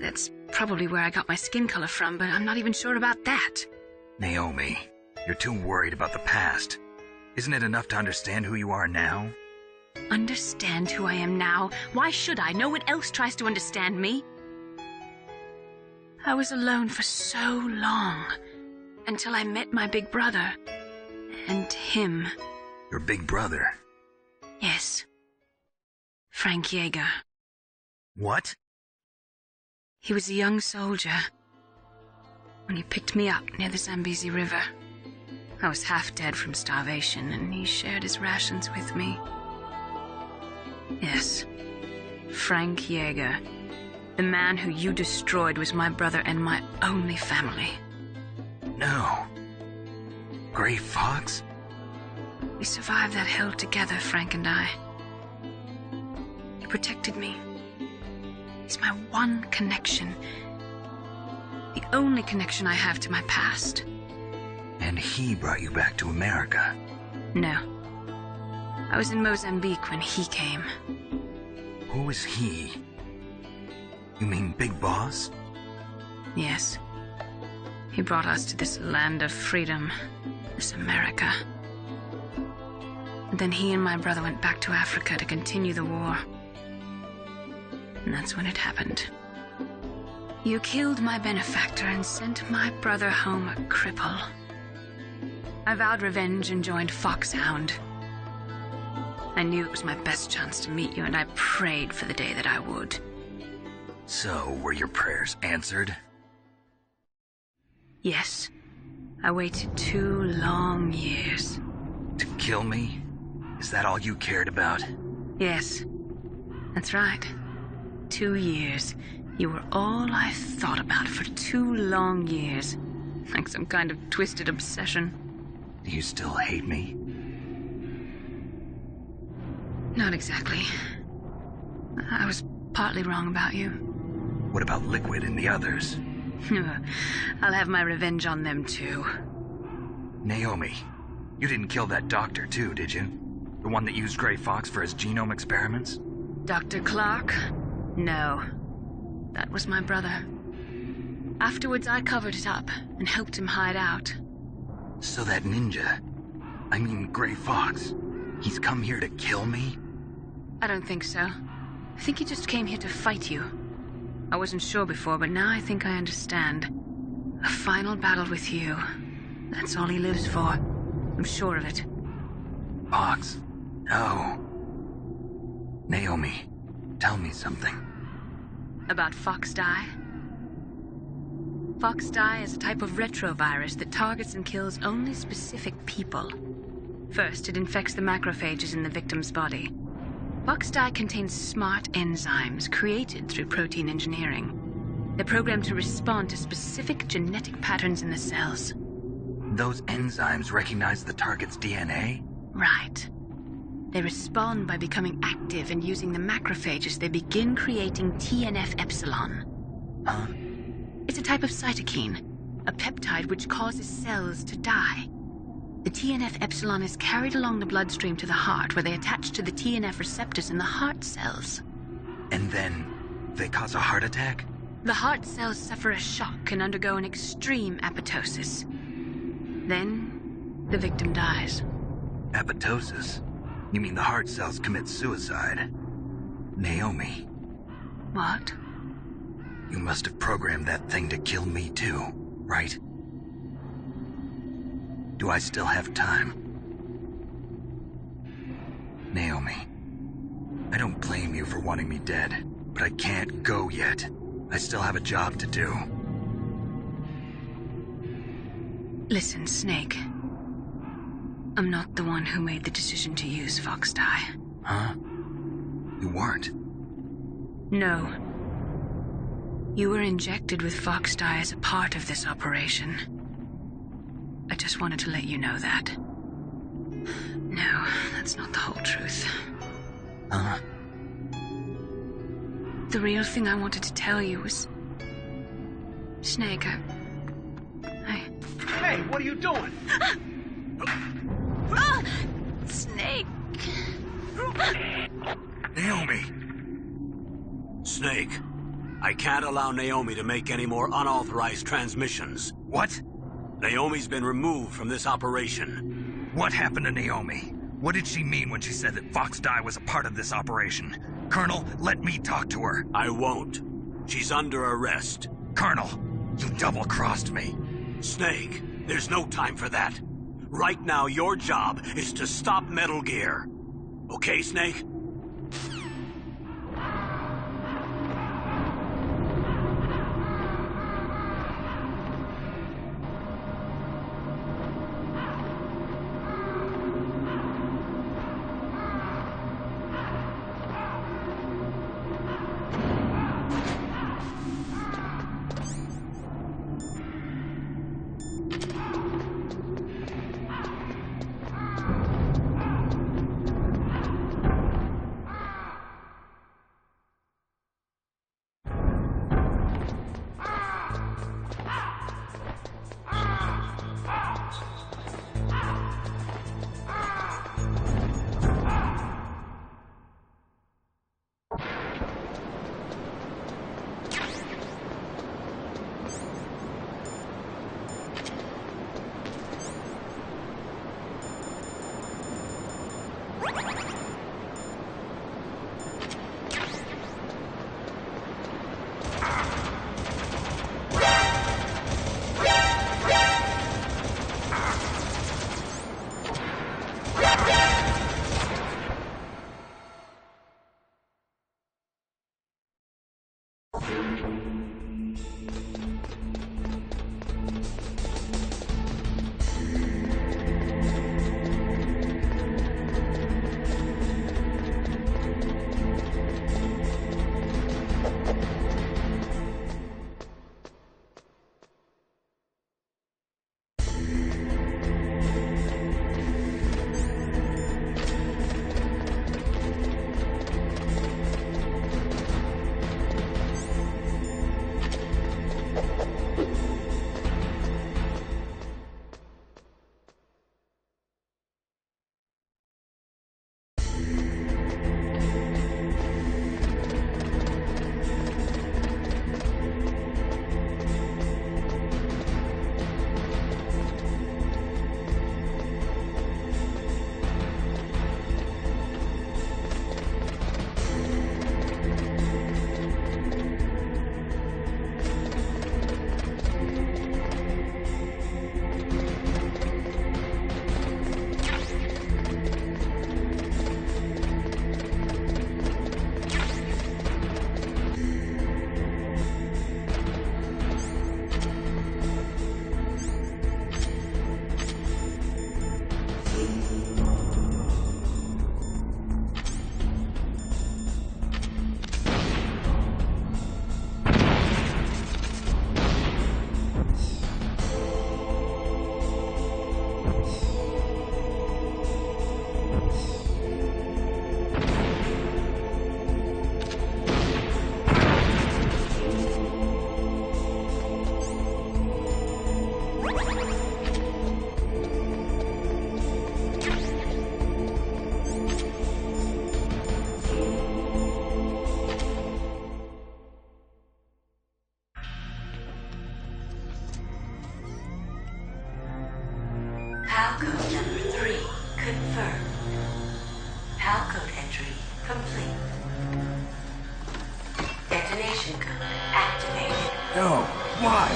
That's probably where I got my skin color from, but I'm not even sure about that. Naomi, you're too worried about the past. Isn't it enough to understand who you are now? Understand who I am now? Why should I? No one else tries to understand me. I was alone for so long, until I met my big brother. And him. Your big brother? Yes. Frank Yeager. What? He was a young soldier when he picked me up near the Zambezi River. I was half dead from starvation, and he shared his rations with me. Yes, Frank Yeager. The man who you destroyed was my brother and my only family. No. Gray Fox? We survived that hell together, Frank and I. He protected me. He's my one connection. The only connection I have to my past. And he brought you back to America? No. I was in Mozambique when he came. Who is he? You mean Big Boss? Yes. He brought us to this land of freedom, this America. And then he and my brother went back to Africa to continue the war. And that's when it happened. You killed my benefactor and sent my brother home a cripple. I vowed revenge and joined Foxhound. I knew it was my best chance to meet you, and I prayed for the day that I would. So, were your prayers answered? Yes. I waited 2 long years. To kill me? Is that all you cared about? Yes. That's right. 2 years. You were all I thought about for 2 long years. Like some kind of twisted obsession. Do you still hate me? Not exactly. I was partly wrong about you. What about Liquid and the others? I'll have my revenge on them too. Naomi, you didn't kill that doctor too, did you? The one that used Gray Fox for his genome experiments? Dr. Clark? No. That was my brother. Afterwards, I covered it up and helped him hide out. So that ninja, I mean Gray Fox, he's come here to kill me? I don't think so. I think he just came here to fight you. I wasn't sure before, but now I think I understand. A final battle with you. That's all he lives for. I'm sure of it. Fox? No. Naomi, tell me something. About FoxDie? FoxDie is a type of retrovirus that targets and kills only specific people. First, it infects the macrophages in the victim's body. FoxDie contains smart enzymes created through protein engineering. They're programmed to respond to specific genetic patterns in the cells. Those enzymes recognize the target's DNA? Right. They respond by becoming active and using the macrophages. They begin creating TNF-epsilon. Huh? It's a type of cytokine, a peptide which causes cells to die. The TNF-epsilon is carried along the bloodstream to the heart, where they attach to the TNF receptors in the heart cells. And then they cause a heart attack? The heart cells suffer a shock and undergo an extreme apoptosis. Then, the victim dies. Apoptosis? You mean the heart cells commit suicide? Naomi. What? You must have programmed that thing to kill me too, right? Do I still have time? Naomi, I don't blame you for wanting me dead, but I can't go yet. I still have a job to do. Listen, Snake. I'm not the one who made the decision to use Fox Dye. Huh? You weren't? No. You were injected with Fox Dye as a part of this operation. I just wanted to let you know that. No, that's not the whole truth. Huh? The real thing I wanted to tell you was... Snake, Hey, what are you doing? Snake! Naomi! Snake, I can't allow Naomi to make any more unauthorized transmissions. What? Naomi's been removed from this operation. What happened to Naomi? What did she mean when she said that Fox Dye was a part of this operation? Colonel, let me talk to her. I won't. She's under arrest. Colonel, you double-crossed me. Snake, there's no time for that. Right now, your job is to stop Metal Gear. Okay, Snake? Code number 3 confirmed. PAL code entry complete. Detonation code activated. No, why?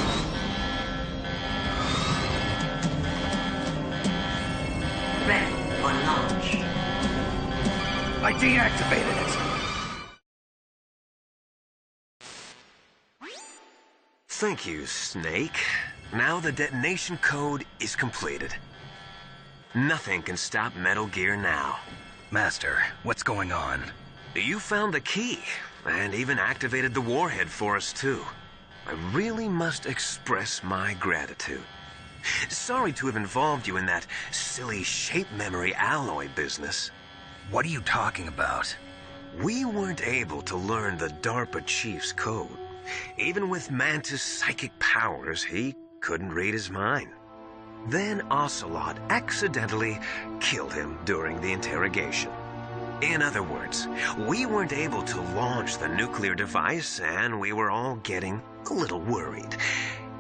I deactivated it. Thank you, Snake. Now the detonation code is completed. Nothing can stop Metal Gear now. Master, what's going on? You found the key, and even activated the warhead for us, too. I really must express my gratitude. Sorry to have involved you in that silly shape memory alloy business. What are you talking about? We weren't able to learn the DARPA chief's code. Even with Mantis' psychic powers, he couldn't read his mind. Then Ocelot accidentally killed him during the interrogation. In other words, we weren't able to launch the nuclear device, and we were all getting a little worried.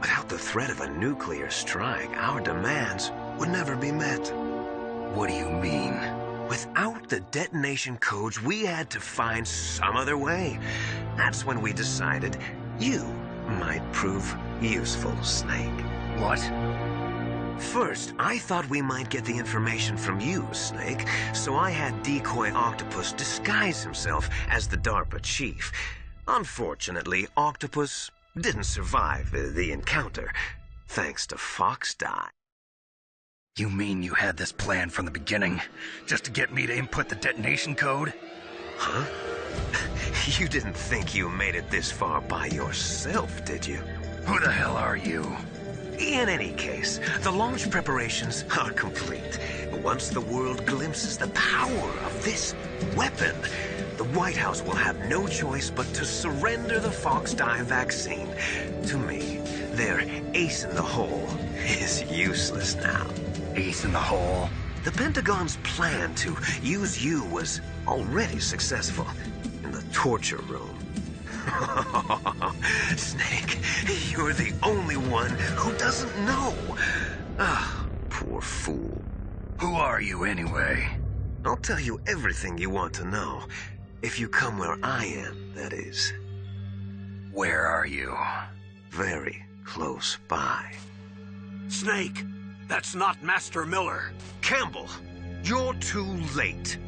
Without the threat of a nuclear strike, our demands would never be met. What do you mean? Without the detonation codes, we had to find some other way. That's when we decided you might prove useful, Snake. What? First, I thought we might get the information from you, Snake, so I had Decoy Octopus disguise himself as the DARPA chief. Unfortunately, Octopus didn't survive the encounter, thanks to Fox Die. You mean you had this plan from the beginning, just to get me to input the detonation code? Huh? You didn't think you made it this far by yourself, did you? Who the hell are you? In any case, the launch preparations are complete. Once the world glimpses the power of this weapon, the White House will have no choice but to surrender the Fox Die vaccine. To me, their ace in the hole is useless now. Ace in the hole? The Pentagon's plan to use you was already successful in the torture room. Snake, you're the only one who doesn't know. Ah, poor fool. Who are you anyway? I'll tell you everything you want to know. If you come where I am, that is. Where are you? Very close by. Snake, that's not Master Miller. Campbell, you're too late.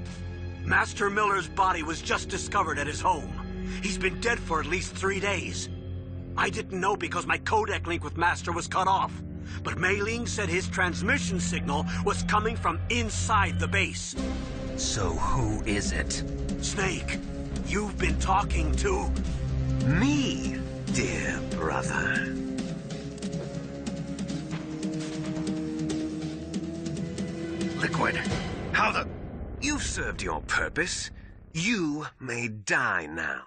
Master Miller's body was just discovered at his home. He's been dead for at least 3 days. I didn't know because my codec link with Master was cut off. But Mei Ling said his transmission signal was coming from inside the base. So who is it? Snake, you've been talking to... me, dear brother. Liquid, how the... You've served your purpose. You may die now.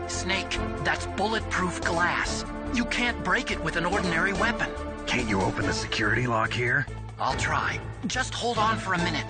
Snake, that's bulletproof glass. You can't break it with an ordinary weapon. Can't you open the security lock here? I'll try. Just hold on for a minute.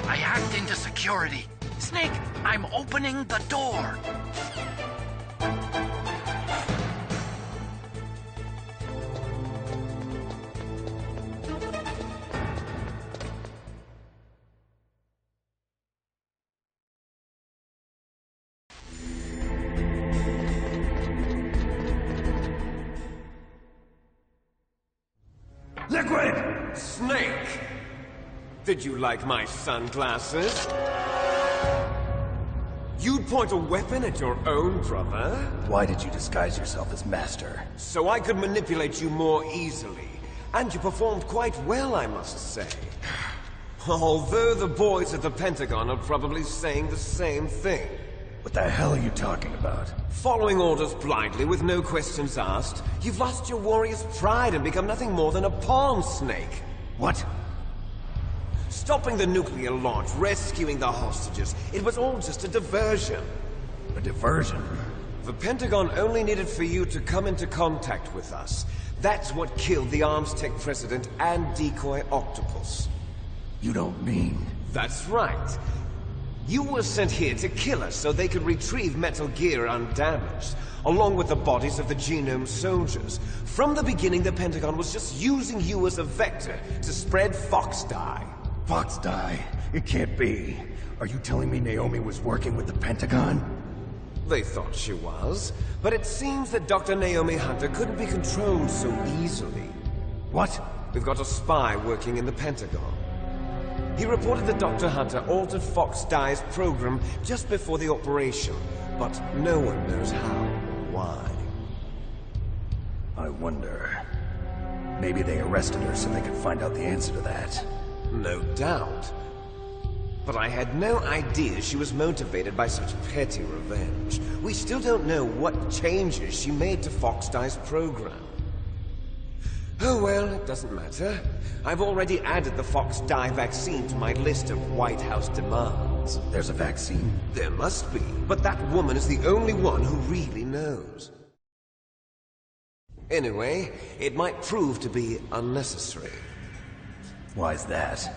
I hacked into security. Snake, I'm opening the door. Liquid! Snake! Did you like my sunglasses? You'd point a weapon at your own brother? Why did you disguise yourself as Master? So I could manipulate you more easily. And you performed quite well, I must say. Although the boys at the Pentagon are probably saying the same thing. What the hell are you talking about? Following orders blindly with no questions asked, you've lost your warrior's pride and become nothing more than a pawn, Snake. What? Stopping the nuclear launch, rescuing the hostages, it was all just a diversion. A diversion? The Pentagon only needed for you to come into contact with us. That's what killed the ArmsTech president and Decoy Octopus. You don't mean... That's right. You were sent here to kill us so they could retrieve Metal Gear undamaged, along with the bodies of the Genome soldiers. From the beginning, the Pentagon was just using you as a vector to spread Fox Dye. Fox Dye? It can't be. Are you telling me Naomi was working with the Pentagon? They thought she was, but it seems that Dr. Naomi Hunter couldn't be controlled so easily. What? We've got a spy working in the Pentagon. He reported that Dr. Hunter altered Fox Dye's program just before the operation, but no one knows how or why. I wonder... Maybe they arrested her so they could find out the answer to that. No doubt. But I had no idea she was motivated by such petty revenge. We still don't know what changes she made to Fox Dye's program. Oh well, it doesn't matter. I've already added the Fox Dye vaccine to my list of White House demands. There's a vaccine? There must be, but that woman is the only one who really knows. Anyway, it might prove to be unnecessary. Why's that?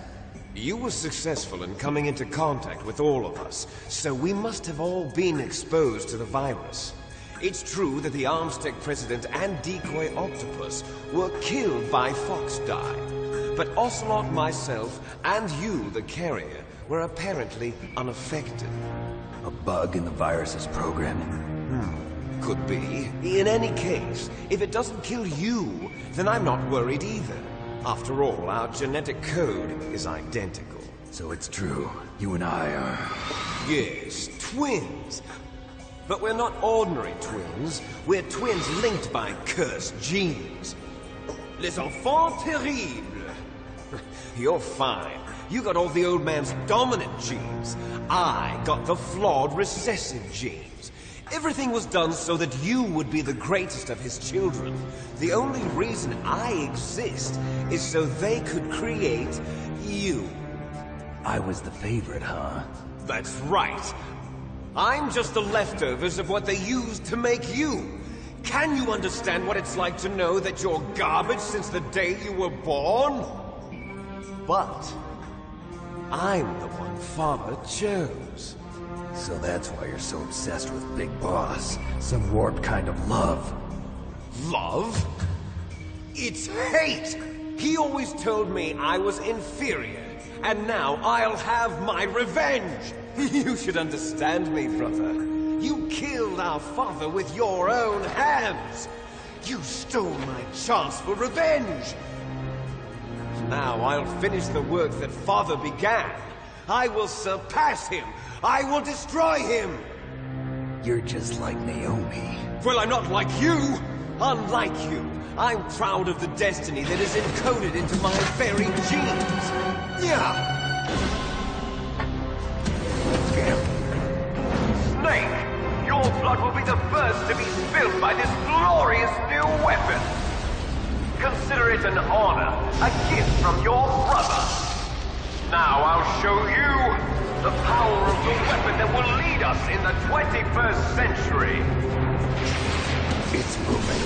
You were successful in coming into contact with all of us, so we must have all been exposed to the virus. It's true that the ArmsTech president and Decoy Octopus were killed by Fox Dye, but Ocelot, myself, and you, the carrier, were apparently unaffected. A bug in the virus's programming? Could be. In any case, if it doesn't kill you, then I'm not worried either. After all, our genetic code is identical. So it's true. You and I are... Yes, twins. But we're not ordinary twins. We're twins linked by cursed genes. Les enfants terribles. You're fine. You got all the old man's dominant genes. I got the flawed recessive genes. Everything was done so that you would be the greatest of his children. The only reason I exist is so they could create you. I was the favorite, huh? That's right. I'm just the leftovers of what they used to make you. Can you understand what it's like to know that you're garbage since the day you were born? But I'm the one Father chose. So that's why you're so obsessed with Big Boss. Some warped kind of love. Love? It's hate! He always told me I was inferior, and now I'll have my revenge! You should understand me, brother. You killed our father with your own hands! You stole my chance for revenge! Now I'll finish the work that Father began. I will surpass him! I will destroy him! You're just like Naomi. Well, I'm not like you! Unlike you, I'm proud of the destiny that is encoded into my very genes! Yeah! Snake! Your blood will be the first to be spilled by this glorious new weapon! Consider it an honor, a gift from your brother! Now I'll show you the power of the weapon that will lead us in the 21st century! It's moving.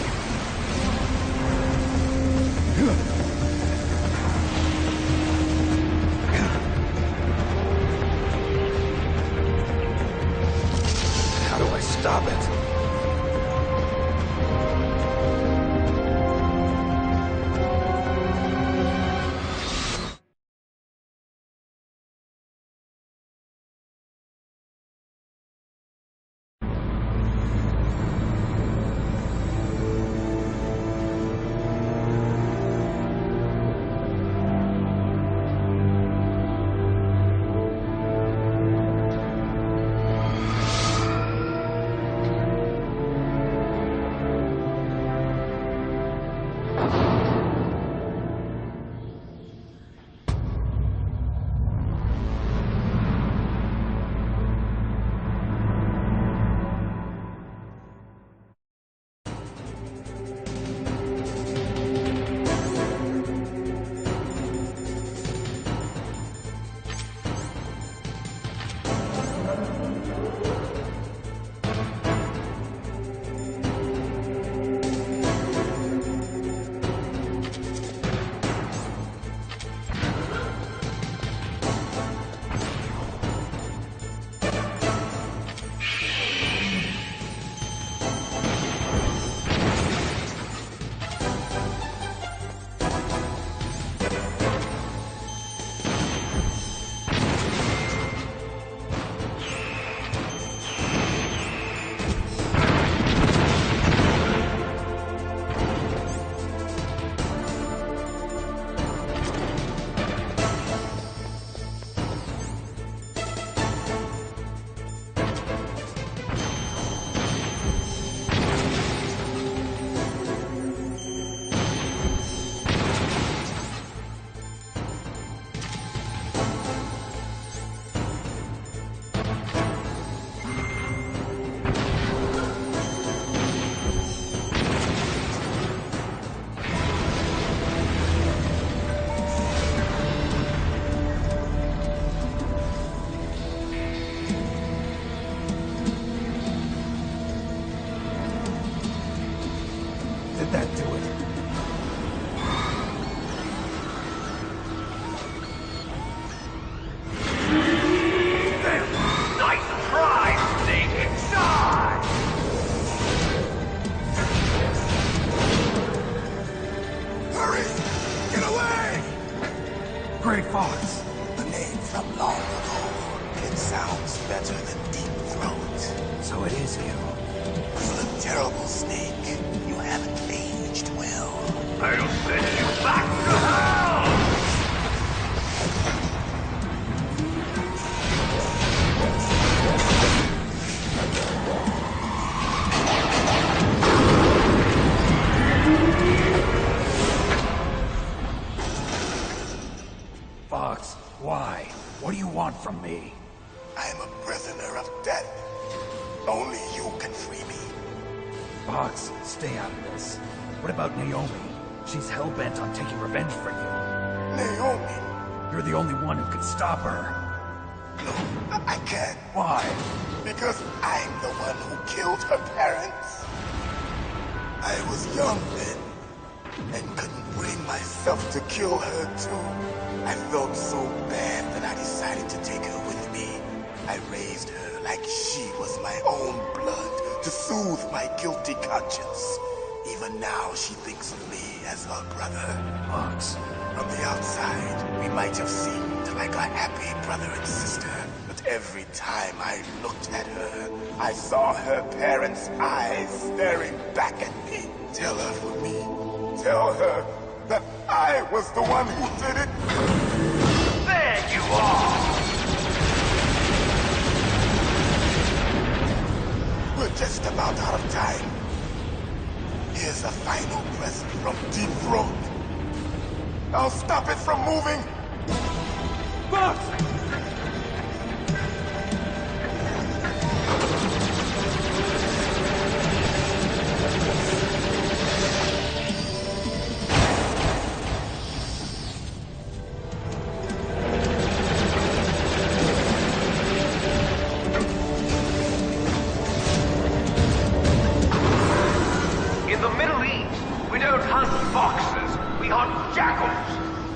How do I stop it? sounds better than Deep Throat. So it is you. You look terrible, Snake. You haven't aged well. I'll send you back to hell! Fox, why? What do you want from me? I am a prisoner of death. Only you can free me. Fox, stay out of this. What about Naomi? She's hell-bent on taking revenge for you. Naomi? You're the only one who can stop her. No, I can't. Why? Because I'm the one who killed her parents. I was young then, and couldn't bring myself to kill her too. I felt so bad that I decided to take her with me. I raised her like she was my own blood to soothe my guilty conscience. Even now, she thinks of me as her brother. Fox. From the outside, we might have seemed like a happy brother and sister, but every time I looked at her, I saw her parents' eyes staring back at me. Tell her for me. Tell her that I was the one who did it. There you are! We're just about out of time. Here's a final present from Deep Throat. I'll stop it from moving. Fox! In the Middle East, we don't hunt foxes, we hunt jackals.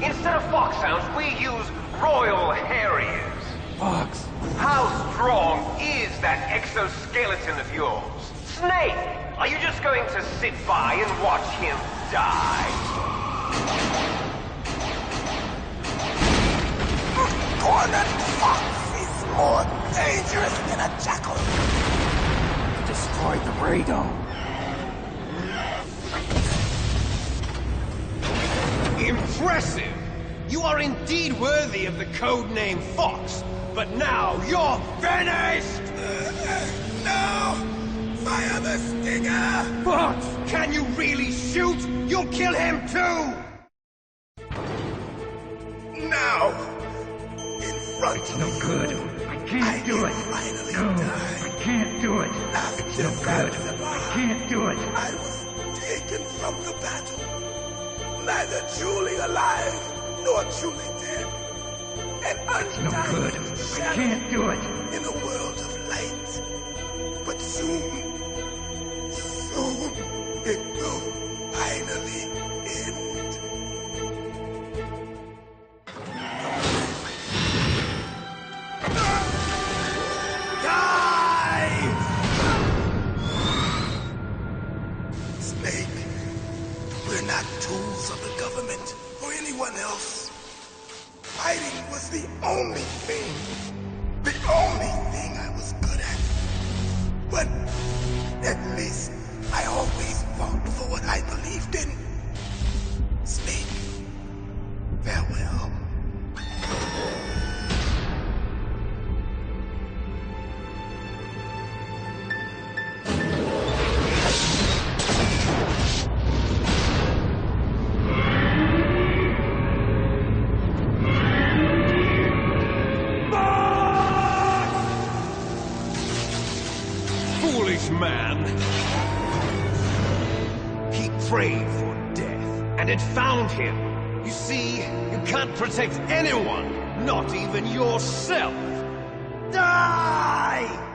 Instead of foxhounds, we use Royal Harriers. Fox! How strong is that exoskeleton of yours? Snake, are you just going to sit by and watch him die? Cornered fox is more dangerous than a jackal. Destroyed the radome. Impressive! You are indeed worthy of the codename Fox, but now you're finished! No! Fire the stinger! Fox! Can you really shoot? You'll kill him too! Now! In front of No good. I can't do it. Finally No, die. I can't do it. It's no good. I can't do it. I was taken from the battle. Neither truly alive, nor truly dead. An No good. I can't do it. in a world of light. But soon it will finally end. Die! Snake, we're not tools of the government or anyone else. Fighting was the only thing I was good at. But at least I always fought for what I believed in. Snake, farewell. Foolish man! He prayed for death, and it found him. You see, you can't protect anyone, not even yourself. Die!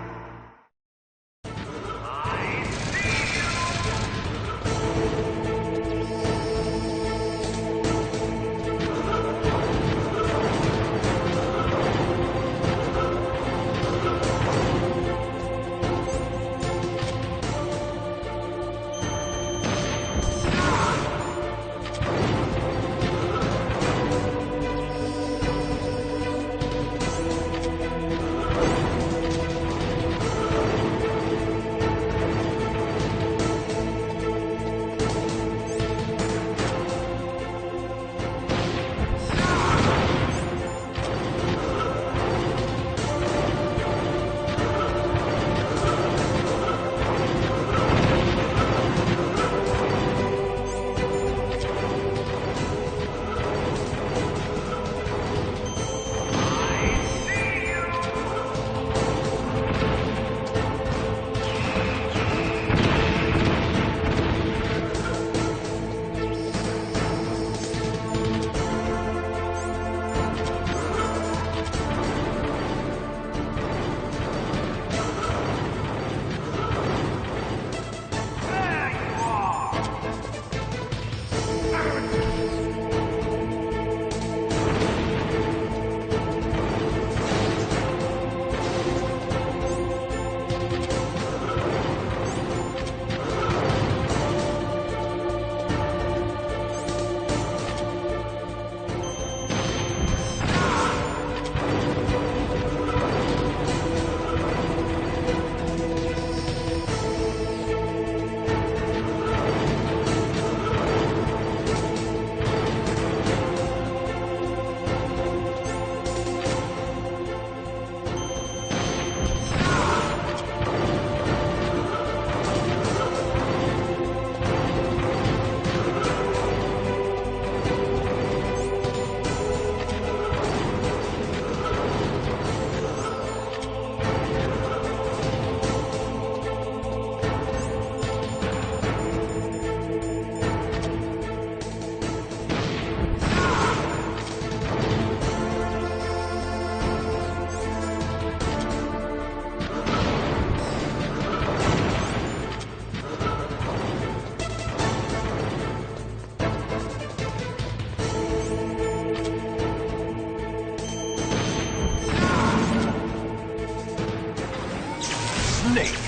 snake!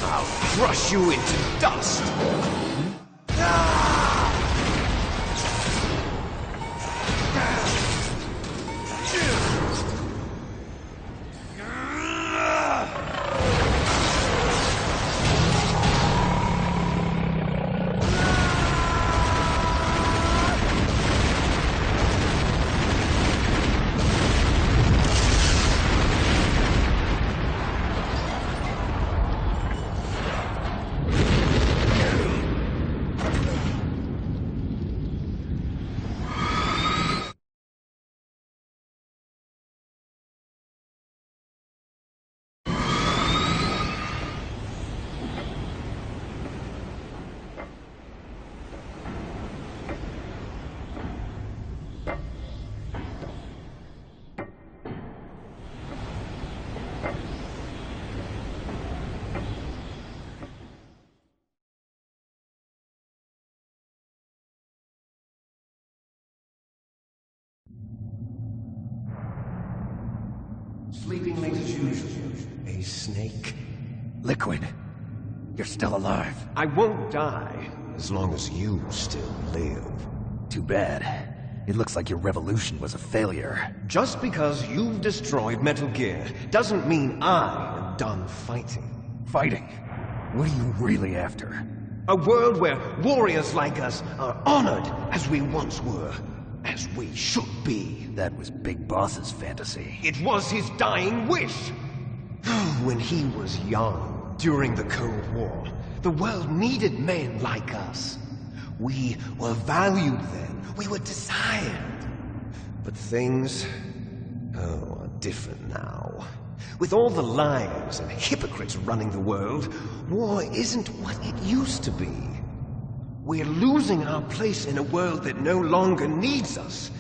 I'll crush you into dust! Sleeping late as usual. A snake? Liquid, you're still alive. I won't die, as long as you still live. Too bad. It looks like your revolution was a failure. Just because you've destroyed Metal Gear doesn't mean I am done fighting. Fighting? What are you really after? A world where warriors like us are honored as we once were. As we should be. That was Big Boss's fantasy. It was his dying wish. When he was young, during the Cold War, the world needed men like us. We were valued then. We were desired. But things, are different now. With all the liars and hypocrites running the world, war isn't what it used to be. We're losing our place in a world that no longer needs us.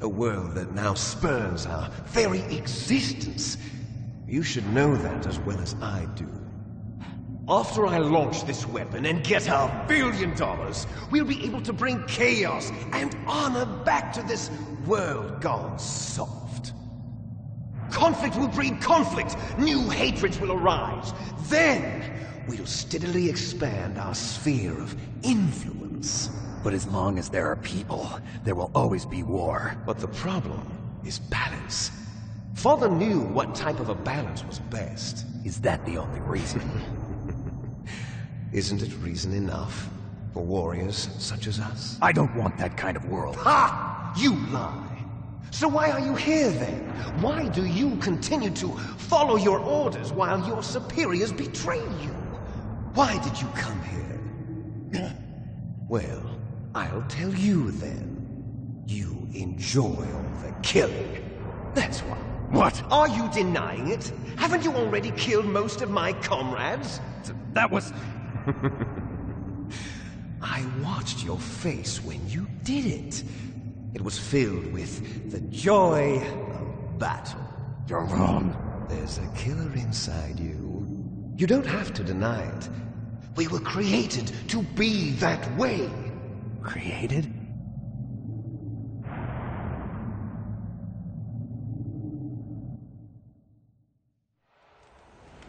A world that now spurns our very existence. You should know that as well as I do. After I launch this weapon and get our $1 billion, we'll be able to bring chaos and honor back to this world gone soft. Conflict will breed conflict. New hatreds will arise. Then we'll steadily expand our sphere of influence. But as long as there are people, there will always be war. But the problem is balance. Father knew what type of a balance was best. Is that the only reason? Isn't it reason enough for warriors such as us? I don't want that kind of world. Ha! You lie! So why are you here then? Why do you continue to follow your orders while your superiors betray you? Why did you come here? Well, I'll tell you then. You enjoy all the killing. That's why. What? Are you denying it? Haven't you already killed most of my comrades? That was... I watched your face when you did it. It was filled with the joy of battle. You're wrong. There's a killer inside you. You don't have to deny it. We were created to be that way. Created?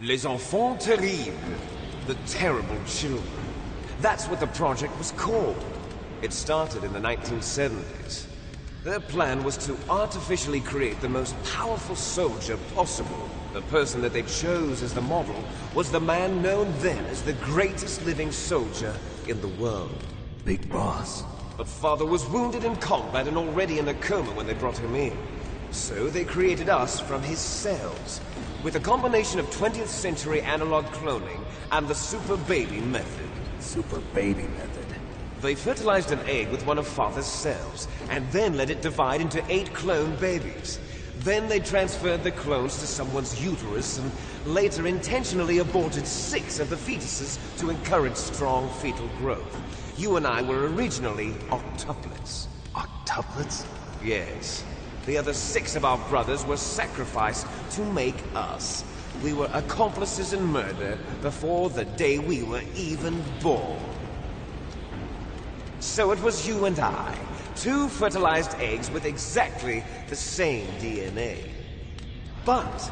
Les Enfants Terribles. The Terrible Children. That's what the project was called. It started in the 1970s. Their plan was to artificially create the most powerful soldier possible. The person that they chose as the model was the man known then as the greatest living soldier in the world. Big Boss. But Father was wounded in combat and already in a coma when they brought him in. So they created us from his cells, with a combination of 20th century analog cloning and the Super Baby method. Super Baby method? They fertilized an egg with one of Father's cells, and then let it divide into 8 clone babies. Then they transferred the clones to someone's uterus, and later intentionally aborted 6 of the fetuses to encourage strong fetal growth. You and I were originally octuplets. Octuplets? Yes. The other 6 of our brothers were sacrificed to make us. We were accomplices in murder before the day we were even born. So it was you and I, 2 fertilized eggs with exactly the same DNA. But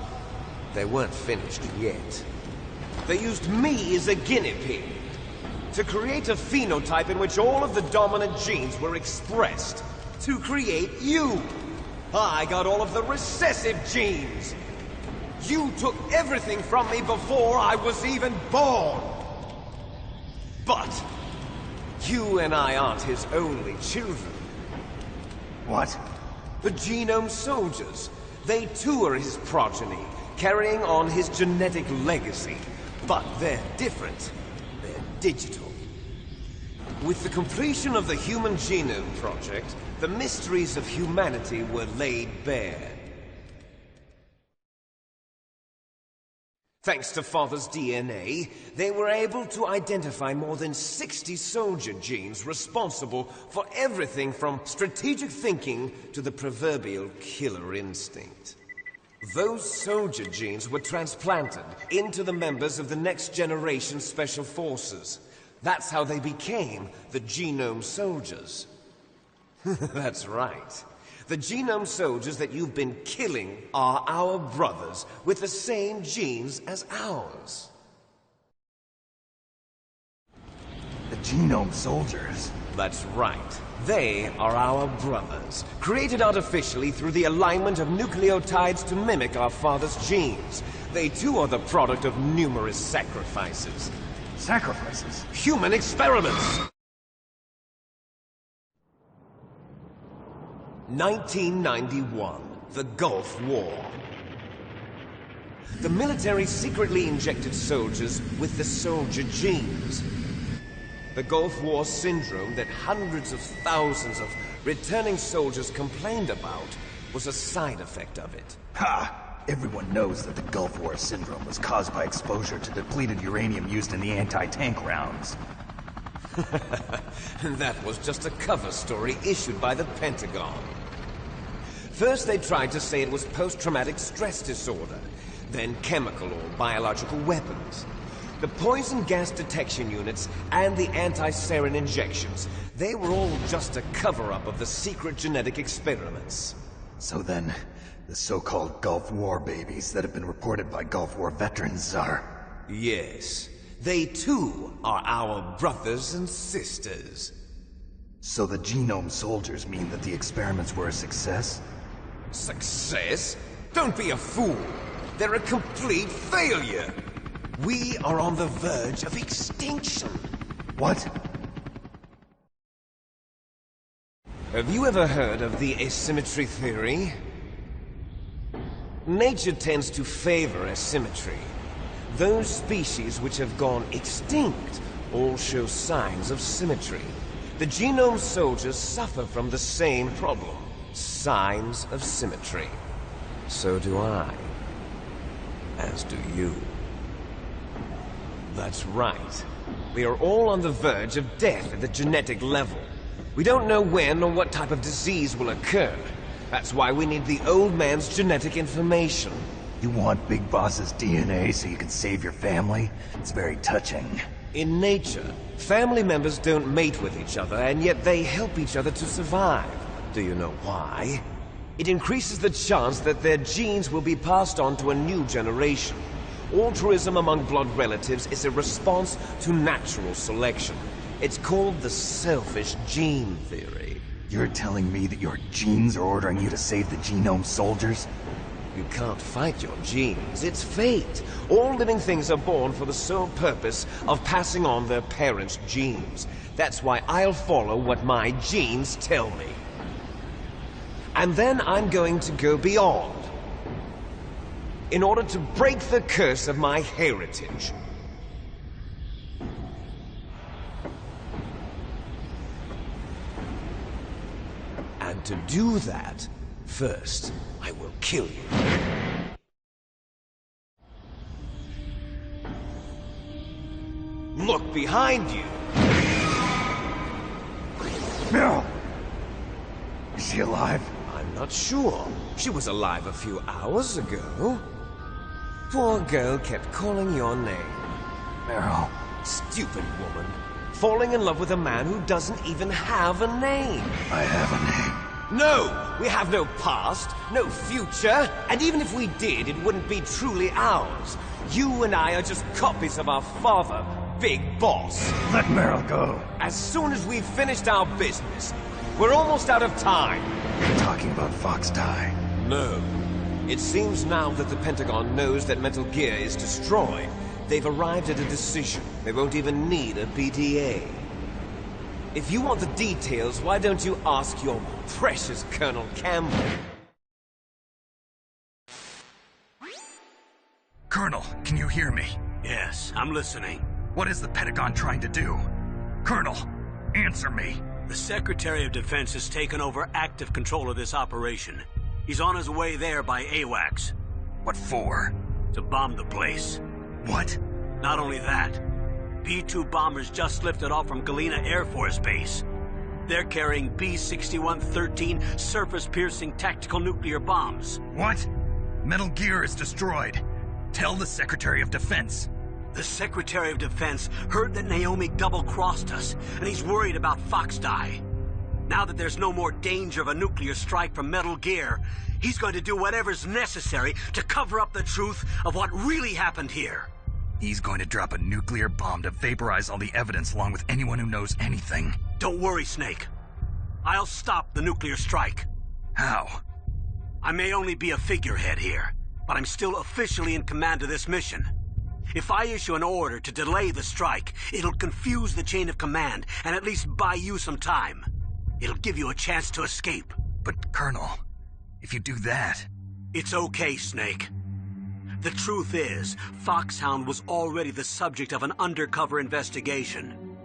they weren't finished yet. They used me as a guinea pig to create a phenotype in which all of the dominant genes were expressed. To create you. I got all of the recessive genes. You took everything from me before I was even born. But you and I aren't his only children. What? The Genome Soldiers. They too are his progeny, carrying on his genetic legacy. But they're different. They're digital. With the completion of the Human Genome Project, the mysteries of humanity were laid bare. Thanks to Father's DNA, they were able to identify more than 60 soldier genes responsible for everything from strategic thinking to the proverbial killer instinct. Those soldier genes were transplanted into the members of the Next Generation Special Forces. That's how they became the Genome Soldiers. That's right. The Genome Soldiers that you've been killing are our brothers with the same genes as ours. The Genome Soldiers? That's right. They are our brothers, created artificially through the alignment of nucleotides to mimic our father's genes. They too are the product of numerous sacrifices. Sacrifices? Human experiments! 1991, the Gulf War. The military secretly injected soldiers with the soldier genes. The Gulf War syndrome that hundreds of thousands of returning soldiers complained about was a side effect of it. Ha! Everyone knows that the Gulf War syndrome was caused by exposure to depleted uranium used in the anti-tank rounds. That was just a cover story issued by the Pentagon. First they tried to say it was post-traumatic stress disorder, then chemical or biological weapons. The poison gas detection units and the anti-sarin injections, they were all just a cover-up of the secret genetic experiments. So then, the so-called Gulf War babies that have been reported by Gulf War veterans are... Yes. They too are our brothers and sisters. So the Genome Soldiers mean that the experiments were a success? Success? Don't be a fool. They're a complete failure. We are on the verge of extinction. What? Have you ever heard of the asymmetry theory? Nature tends to favor asymmetry. Those species which have gone extinct all show signs of symmetry. The Genome Soldiers suffer from the same problem. Signs of symmetry. So do I. As do you. That's right. We are all on the verge of death at the genetic level. We don't know when or what type of disease will occur. That's why we need the old man's genetic information. You want Big Boss's DNA so you can save your family? It's very touching. In nature, family members don't mate with each other, and yet they help each other to survive. Do you know why? It increases the chance that their genes will be passed on to a new generation. Altruism among blood relatives is a response to natural selection. It's called the selfish gene theory. You're telling me that your genes are ordering you to save the Genome Soldiers? You can't fight your genes. It's fate. All living things are born for the sole purpose of passing on their parents' genes. That's why I'll follow what my genes tell me. And then I'm going to go beyond. In order to break the curse of my heritage. And to do that, first, I will kill you. Look behind you! Meryl! Is she alive? I'm not sure. She was alive a few hours ago. Poor girl kept calling your name. Meryl. Stupid woman. Falling in love with a man who doesn't even have a name. I have a name. No! We have no past, no future, and even if we did, it wouldn't be truly ours. You and I are just copies of our father, Big Boss. Let Meryl go. As soon as we've finished our business, we're almost out of time. You're talking about Fox Die. No. It seems now that the Pentagon knows that Metal Gear is destroyed. They've arrived at a decision. They won't even need a BTA. If you want the details, why don't you ask your precious Colonel Campbell? Colonel, can you hear me? Yes, I'm listening. What is the Pentagon trying to do? Colonel, answer me. The Secretary of Defense has taken over active control of this operation. He's on his way there by AWACS. What for? To bomb the place. What? Not only that, B-2 bombers just lifted off from Galena Air Force Base. They're carrying B-6113 surface-piercing tactical nuclear bombs. What? Metal Gear is destroyed. Tell the Secretary of Defense. The Secretary of Defense heard that Naomi double-crossed us, and he's worried about Fox Die. Now that there's no more danger of a nuclear strike from Metal Gear, he's going to do whatever's necessary to cover up the truth of what really happened here. He's going to drop a nuclear bomb to vaporize all the evidence along with anyone who knows anything. Don't worry, Snake. I'll stop the nuclear strike. How? I may only be a figurehead here, but I'm still officially in command of this mission. If I issue an order to delay the strike, it'll confuse the chain of command and at least buy you some time. It'll give you a chance to escape. But, Colonel, if you do that... It's okay, Snake. The truth is, Foxhound was already the subject of an undercover investigation.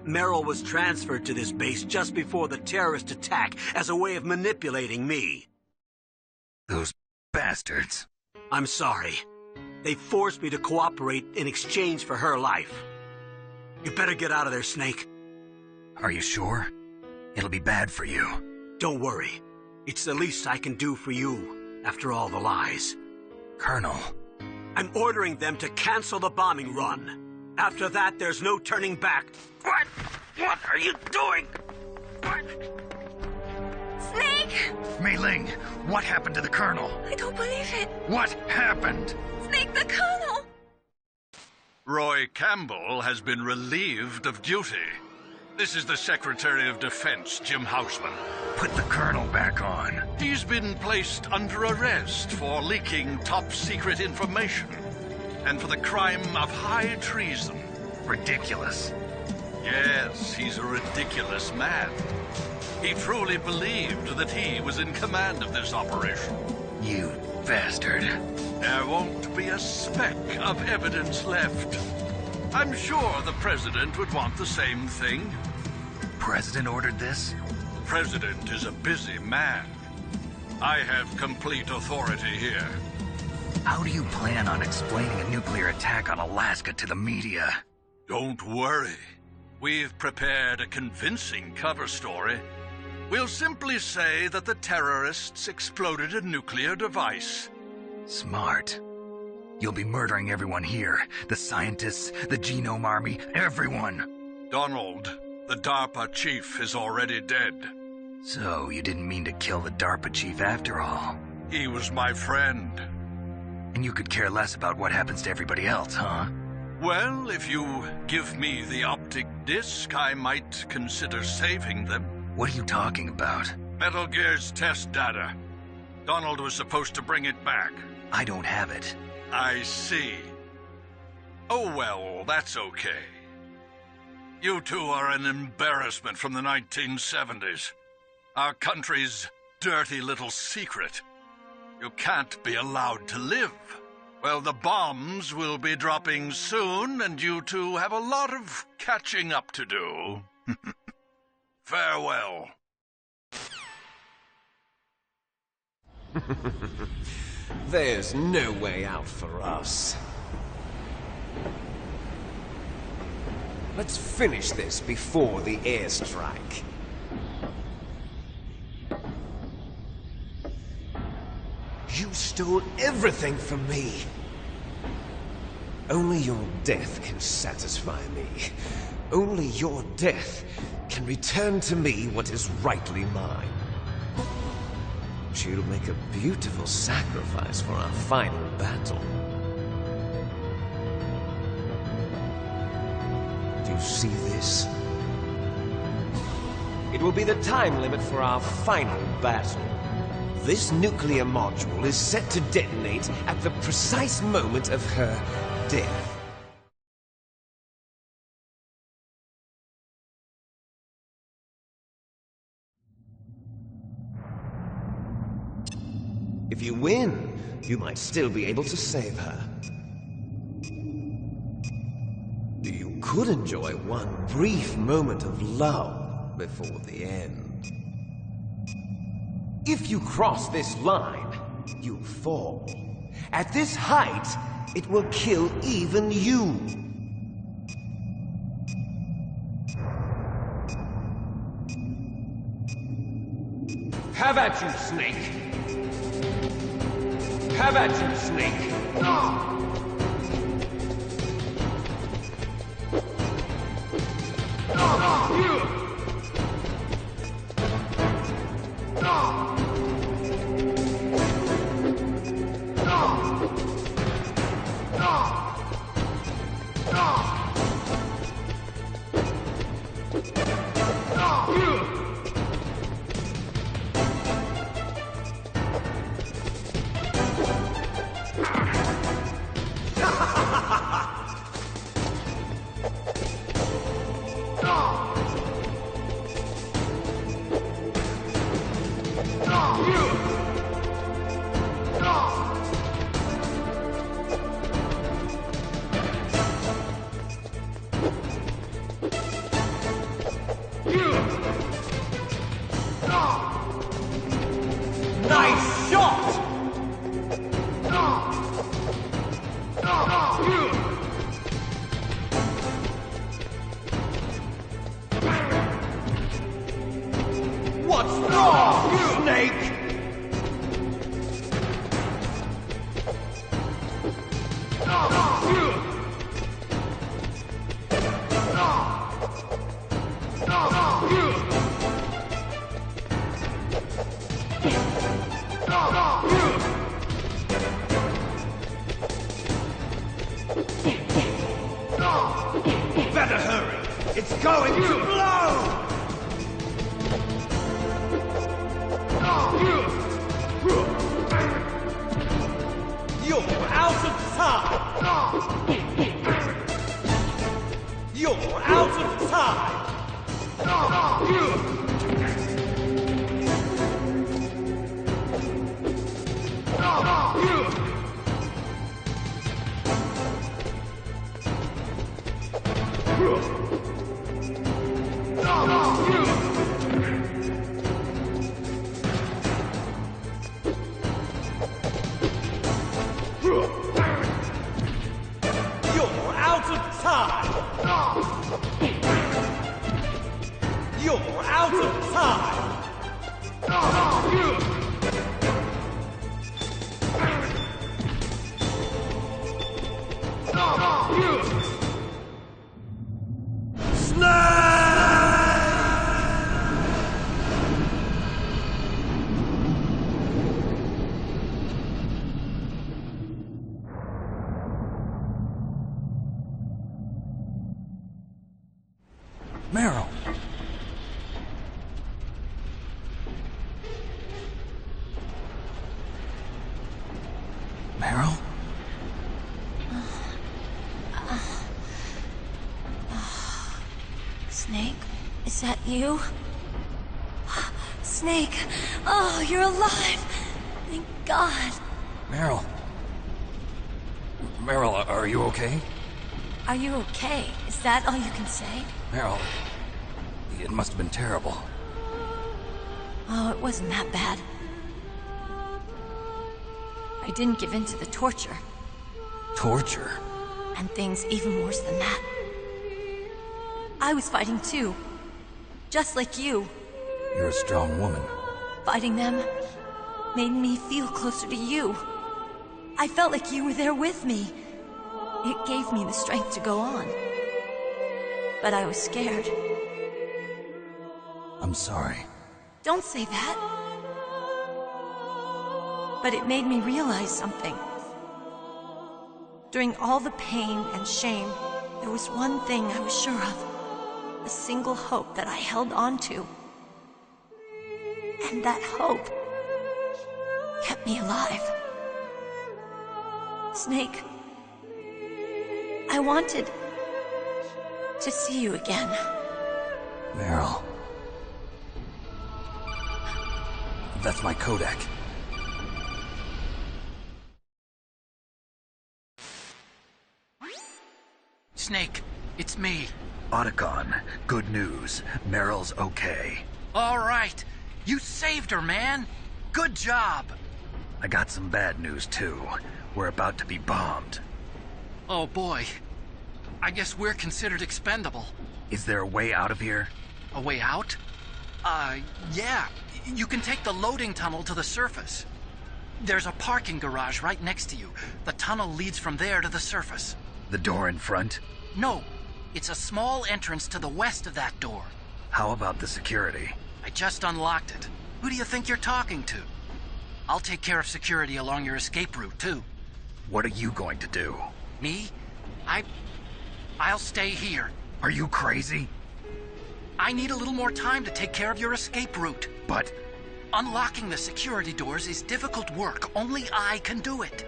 Meryl was transferred to this base just before the terrorist attack as a way of manipulating me. Those bastards. I'm sorry. They forced me to cooperate in exchange for her life. You better get out of there, Snake. Are you sure? It'll be bad for you. Don't worry. It's the least I can do for you, after all the lies. Colonel. I'm ordering them to cancel the bombing run. After that, there's no turning back. What? What are you doing? What? Snake! Mei Ling, what happened to the Colonel? I don't believe it. What happened? Snake, the Colonel! Roy Campbell has been relieved of duty. This is the Secretary of Defense, Jim Houseman. Put the Colonel back on. He's been placed under arrest for leaking top-secret information and for the crime of high treason. Ridiculous. Yes, he's a ridiculous man. He truly believed that he was in command of this operation. You bastard. There won't be a speck of evidence left. I'm sure the President would want the same thing. President ordered this? President is a busy man. I have complete authority here. How do you plan on explaining a nuclear attack on Alaska to the media? Don't worry. We've prepared a convincing cover story. We'll simply say that the terrorists exploded a nuclear device. Smart. You'll be murdering everyone here. The scientists, the Genome Army, everyone. Donald, the DARPA chief, is already dead. So, you didn't mean to kill the DARPA chief after all? He was my friend. And you could care less about what happens to everybody else, huh? Well, if you give me the optic disc, I might consider saving them. What are you talking about? Metal Gear's test data. Donald was supposed to bring it back. I don't have it. I see. Oh well, that's okay. You two are an embarrassment from the 1970s. Our country's dirty little secret. You can't be allowed to live. Well, the bombs will be dropping soon, and you two have a lot of catching up to do. Farewell. There's no way out for us. Let's finish this before the airstrike. You stole everything from me. Only your death can satisfy me. Only your death can return to me what is rightly mine. She'll make a beautiful sacrifice for our final battle. you see this? It will be the time limit for our final battle. This nuclear module is set to detonate at the precise moment of her death. If you win, you might still be able to save her. You could enjoy one brief moment of lull before the end. If you cross this line, you'll fall. At this height, it will kill even you. Have at you, Snake! Have at you, Snake! Nice shot! What's wrong, Snake? Better hurry! It's going to blow! You're out of time! You're out of time! You're out of time! You're out of time! Meryl! Meryl? Snake, is that you? Snake! Oh, you're alive! Thank God! Meryl? Meryl, are you okay? Are you okay? Is that all you can say? Meryl, it must have been terrible. Oh, it wasn't that bad. I didn't give in to the torture. Torture? And things even worse than that. I was fighting too. Just like you. You're a strong woman. Fighting them made me feel closer to you. I felt like you were there with me. It gave me the strength to go on. But I was scared. I'm sorry. Don't say that. But it made me realize something. During all the pain and shame There was one thing I was sure of. A single hope that I held on to. And that hope kept me alive. Snake, I wanted to see you again. Meryl. That's my codec. Snake, it's me. Otacon, good news. Meryl's okay. All right. You saved her, man. Good job. I got some bad news, too. We're about to be bombed. Oh, boy. I guess we're considered expendable. Is there a way out of here? A way out? Yeah. You can take the loading tunnel to the surface. There's a parking garage right next to you. The tunnel leads from there to the surface. The door in front? No. It's a small entrance to the west of that door. How about the security? I just unlocked it. Who do you think you're talking to? I'll take care of security along your escape route, too. What are you going to do? Me? I'll stay here. Are you crazy? I need a little more time to take care of your escape route. But... unlocking the security doors is difficult work. Only I can do it.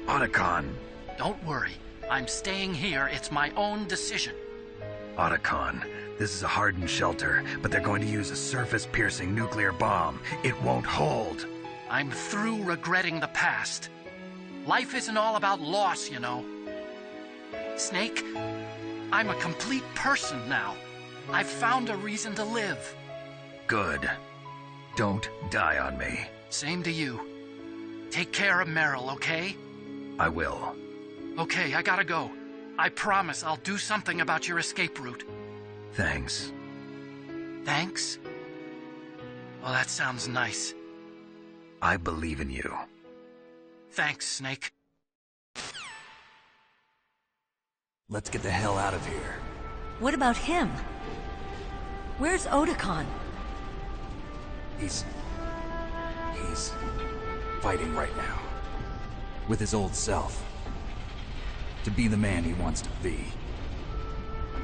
Otacon. Don't worry. I'm staying here. It's my own decision. Otacon, this is a hardened shelter, but they're going to use a surface-piercing nuclear bomb. It won't hold. I'm through regretting the past. Life isn't all about loss, you know. Snake, I'm a complete person now. I've found a reason to live. Good. Don't die on me. Same to you. Take care of Meryl, okay? I will. Okay, I gotta go. I promise I'll do something about your escape route. Thanks. Thanks? Well, that sounds nice. I believe in you. Thanks, Snake. Let's get the hell out of here. What about him? Where's Otacon? He's fighting right now. With his old self. To be the man he wants to be.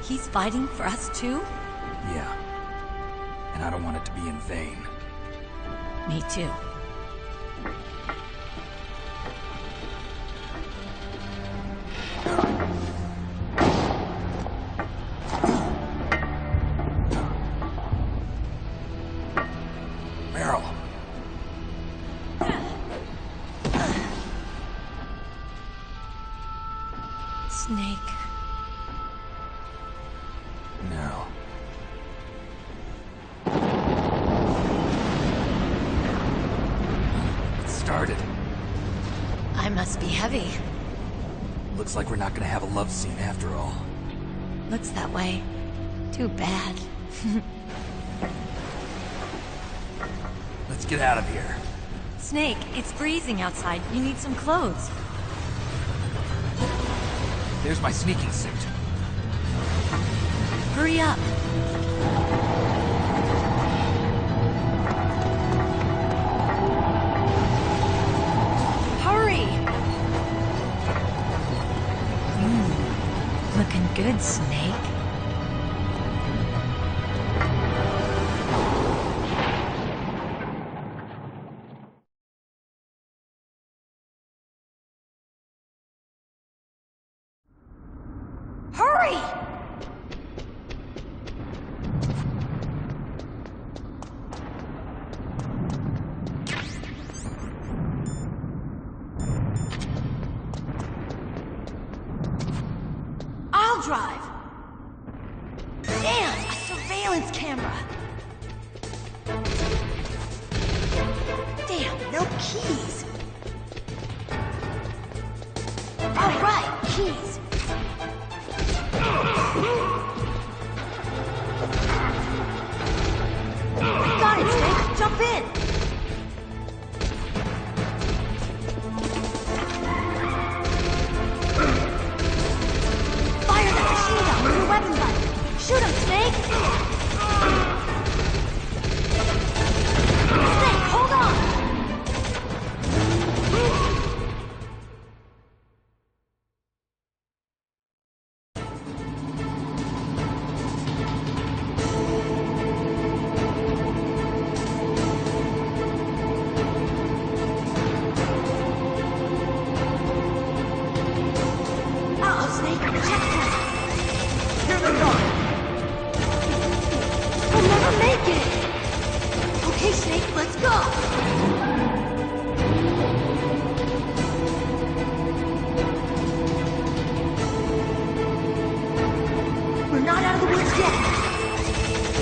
He's fighting for us too? Yeah. And I don't want it to be in vain. Me too. Meryl. Snake. No. It started. I must be heavy. Looks like we're not gonna have a love scene after all. Looks that way. Too bad. Let's get out of here. Snake, it's freezing outside. You need some clothes. There's my sneaking suit. Hurry up. Hurry! Looking good, Snake. Hurry! I'll drive. Damn, a surveillance camera. Damn, no keys. All right, keys. Got it, Snake. Jump in. Fire that machine gun with your weapon button. Shoot him, Snake. Snake, hold on. Snake, checkpoint! Here they come! We'll never make it! Okay, Snake, let's go! We're not out of the woods yet!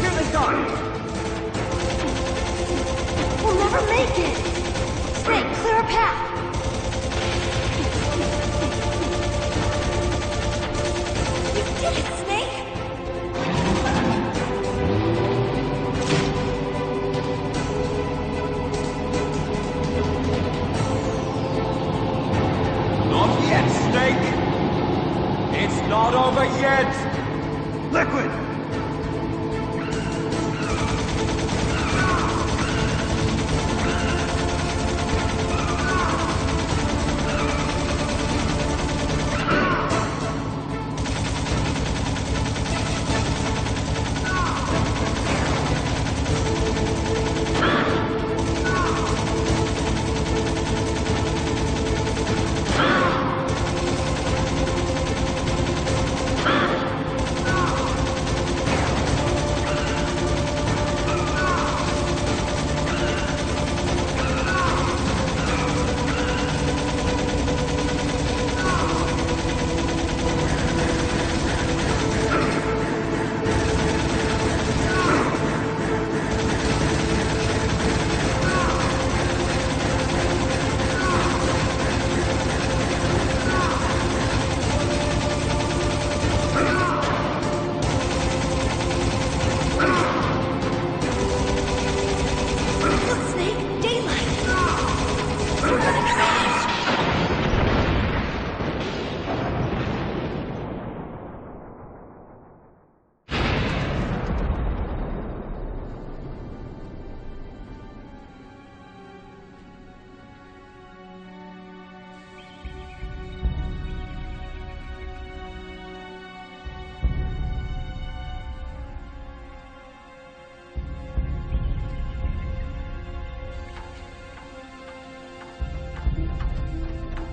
Here they come! We'll never make it! Snake, clear a path! You did it, Snake! Not yet, Snake! It's not over yet! Liquid!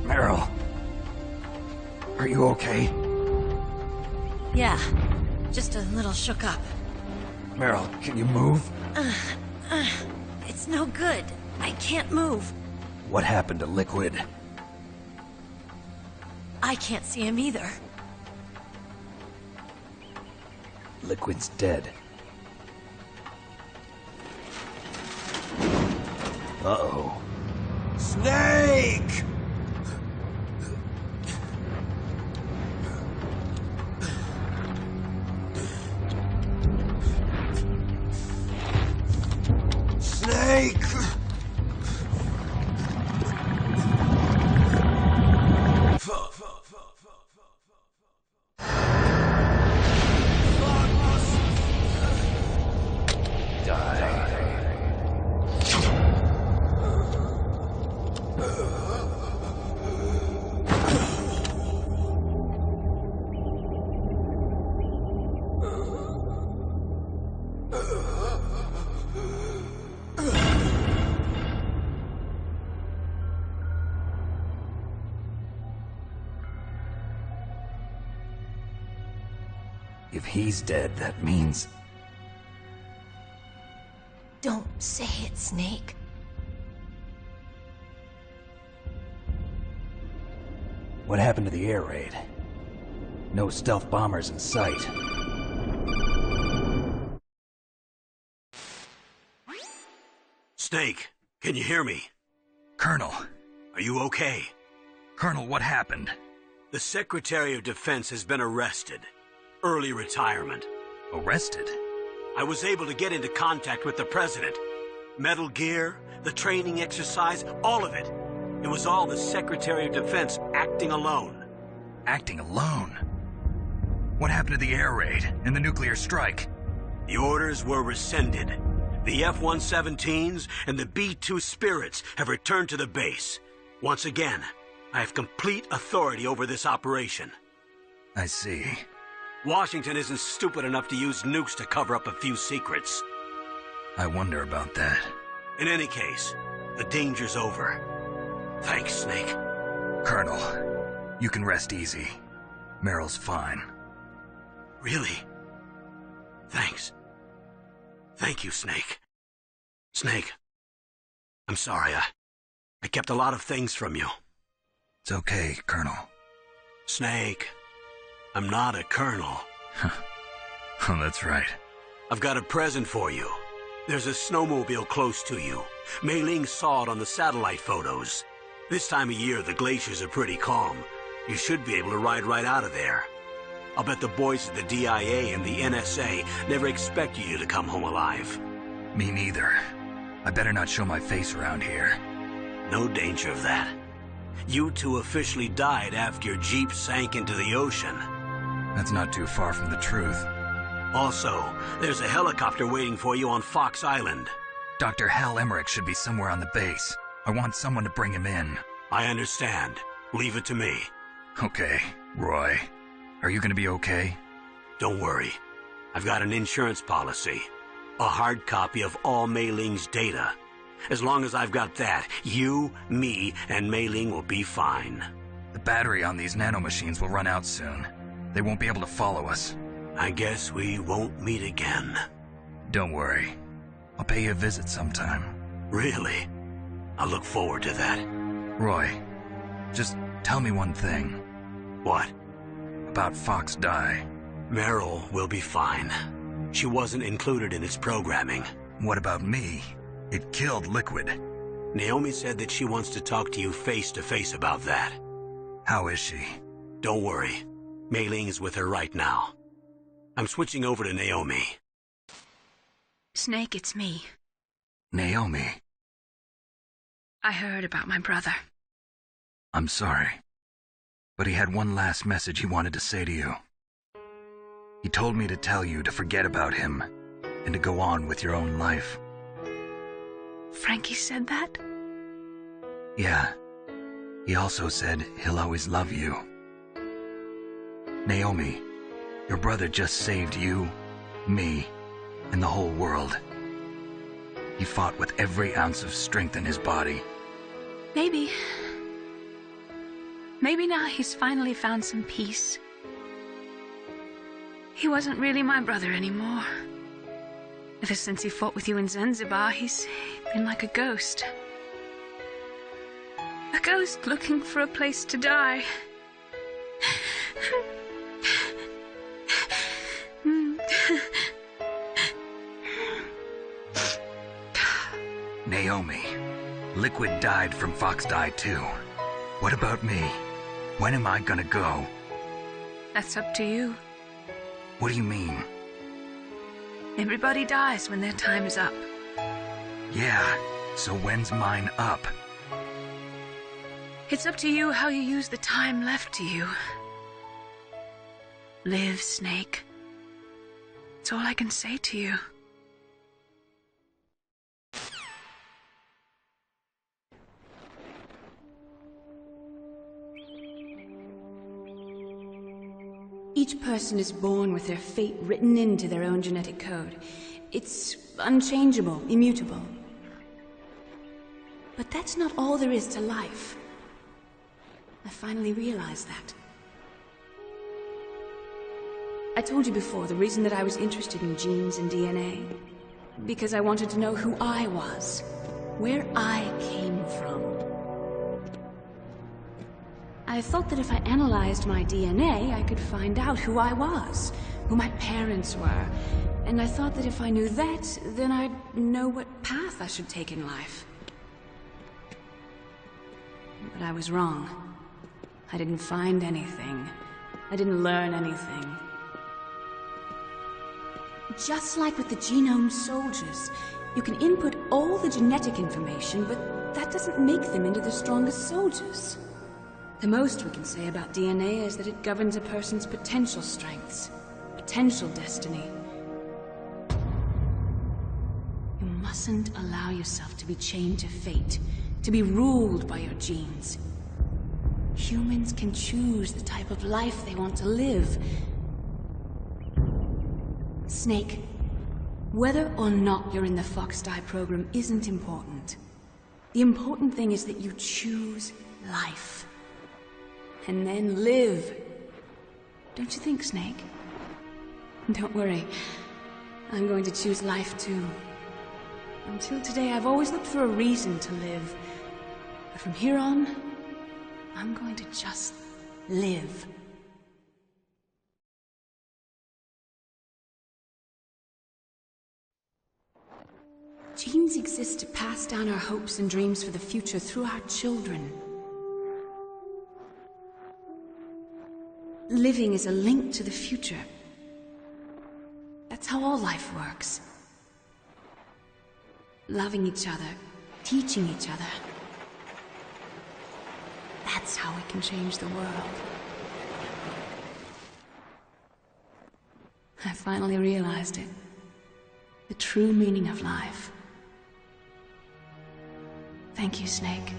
Meryl. Are you okay? Yeah, just a little shook up. Meryl, can you move? It's no good. I can't move. What happened to Liquid? I can't see him either. Liquid's dead. Uh-oh. Snake! Snake! If he's dead, that means... Don't say it, Snake. What happened to the air raid? No stealth bombers in sight. Snake, can you hear me? Colonel. Are you okay? Colonel, what happened? The Secretary of Defense has been arrested. Early retirement. Arrested? I was able to get into contact with the President. Metal Gear, the training exercise, all of it. It was all the Secretary of Defense acting alone. Acting alone? What happened to the air raid and the nuclear strike? The orders were rescinded. The F-117s and the B-2 Spirits have returned to the base. Once again, I have complete authority over this operation. I see. Washington isn't stupid enough to use nukes to cover up a few secrets. I wonder about that. In any case, the danger's over. Thanks, Snake. Colonel, you can rest easy. Meryl's fine. Really? Thanks. Thank you, Snake. Snake, I'm sorry, I kept a lot of things from you. It's okay, Colonel. Snake, I'm not a colonel. Oh, that's right. I've got a present for you. There's a snowmobile close to you. Mei Ling saw it on the satellite photos. This time of year, the glaciers are pretty calm. You should be able to ride right out of there. I'll bet the boys at the DIA and the NSA never expected you to come home alive. Me neither. I better not show my face around here. No danger of that. You two officially died after your Jeep sank into the ocean. That's not too far from the truth. Also, there's a helicopter waiting for you on Fox Island. Dr. Hal Emmerich should be somewhere on the base. I want someone to bring him in. I understand. Leave it to me. Okay, Roy. Are you gonna be okay? Don't worry. I've got an insurance policy. A hard copy of all Mei Ling's data. As long as I've got that, you, me, and Mei Ling will be fine. The battery on these nanomachines will run out soon. They won't be able to follow us. I guess we won't meet again. Don't worry. I'll pay you a visit sometime. Really? I look forward to that. Roy, just tell me one thing. What? About Fox Die. Meryl will be fine. She wasn't included in its programming. What about me? It killed Liquid. Naomi said that she wants to talk to you face to face about that. How is she? Don't worry. Mei Ling is with her right now. I'm switching over to Naomi. Snake, it's me. Naomi. I heard about my brother. I'm sorry. But he had one last message he wanted to say to you. He told me to tell you to forget about him and to go on with your own life. Frankie said that? Yeah. He also said he'll always love you. Naomi, your brother just saved you, me, and the whole world. He fought with every ounce of strength in his body. Maybe now he's finally found some peace. He wasn't really my brother anymore. Ever since he fought with you in Zanzibar, he's been like a ghost. A ghost looking for a place to die. Naomi, Liquid died from Fox Die too. What about me? When am I gonna go? That's up to you. What do you mean? Everybody dies when their time is up. Yeah, so when's mine up? It's up to you how you use the time left to you. Live, Snake. That's all I can say to you. Each person is born with their fate written into their own genetic code. It's unchangeable, immutable. But that's not all there is to life. I finally realized that. I told you before the reason that I was interested in genes and DNA. Because I wanted to know who I was, where I came from. I thought that if I analyzed my DNA, I could find out who I was, who my parents were. And I thought that if I knew that, then I'd know what path I should take in life. But I was wrong. I didn't find anything. I didn't learn anything. Just like with the genome soldiers, you can input all the genetic information, but that doesn't make them into the strongest soldiers. The most we can say about DNA is that it governs a person's potential strengths, potential destiny. You mustn't allow yourself to be chained to fate, to be ruled by your genes. Humans can choose the type of life they want to live. Snake, whether or not you're in the Fox Die program isn't important. The important thing is that you choose life. And then live. Don't you think, Snake? Don't worry. I'm going to choose life too. Until today, I've always looked for a reason to live. But from here on, I'm going to just live. Genes exist to pass down our hopes and dreams for the future through our children. Living is a link to the future. That's how all life works. Loving each other, teaching each other. That's how we can change the world. I finally realized it. The true meaning of life. Thank you, Snake.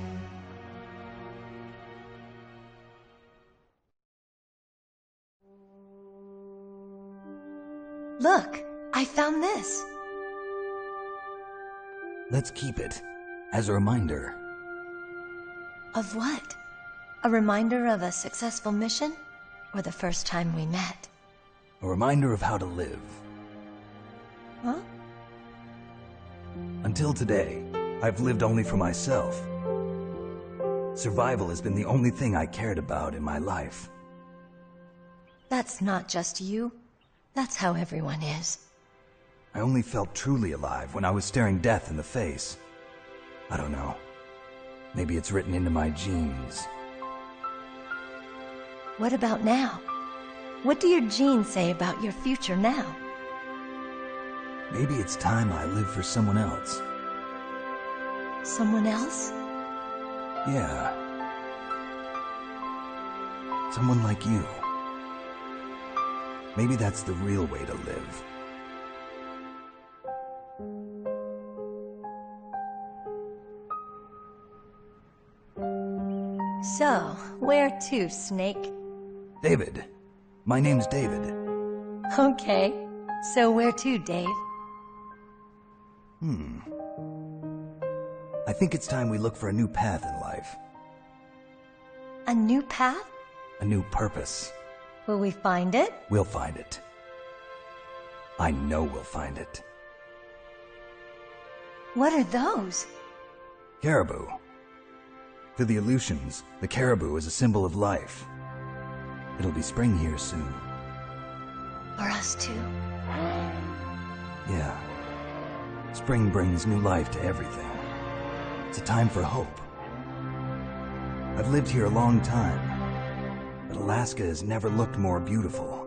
Look, I found this. Let's keep it as a reminder. Of what? A reminder of a successful mission? Or the first time we met? A reminder of how to live. Huh? Until today, I've lived only for myself. Survival has been the only thing I cared about in my life. That's not just you. That's how everyone is. I only felt truly alive when I was staring death in the face. I don't know. Maybe it's written into my genes. What about now? What do your genes say about your future now? Maybe it's time I live for someone else. Someone else? Yeah. Someone like you. Maybe that's the real way to live. So, where to, Snake? David. My name's David. Okay. So where to, Dave? I think it's time we look for a new path in life. A new path? A new purpose. Will we find it? We'll find it. I know we'll find it. What are those? Caribou. To the Aleutians, the caribou is a symbol of life. It'll be spring here soon. For us too. Yeah. Spring brings new life to everything. It's a time for hope. I've lived here a long time, but Alaska has never looked more beautiful.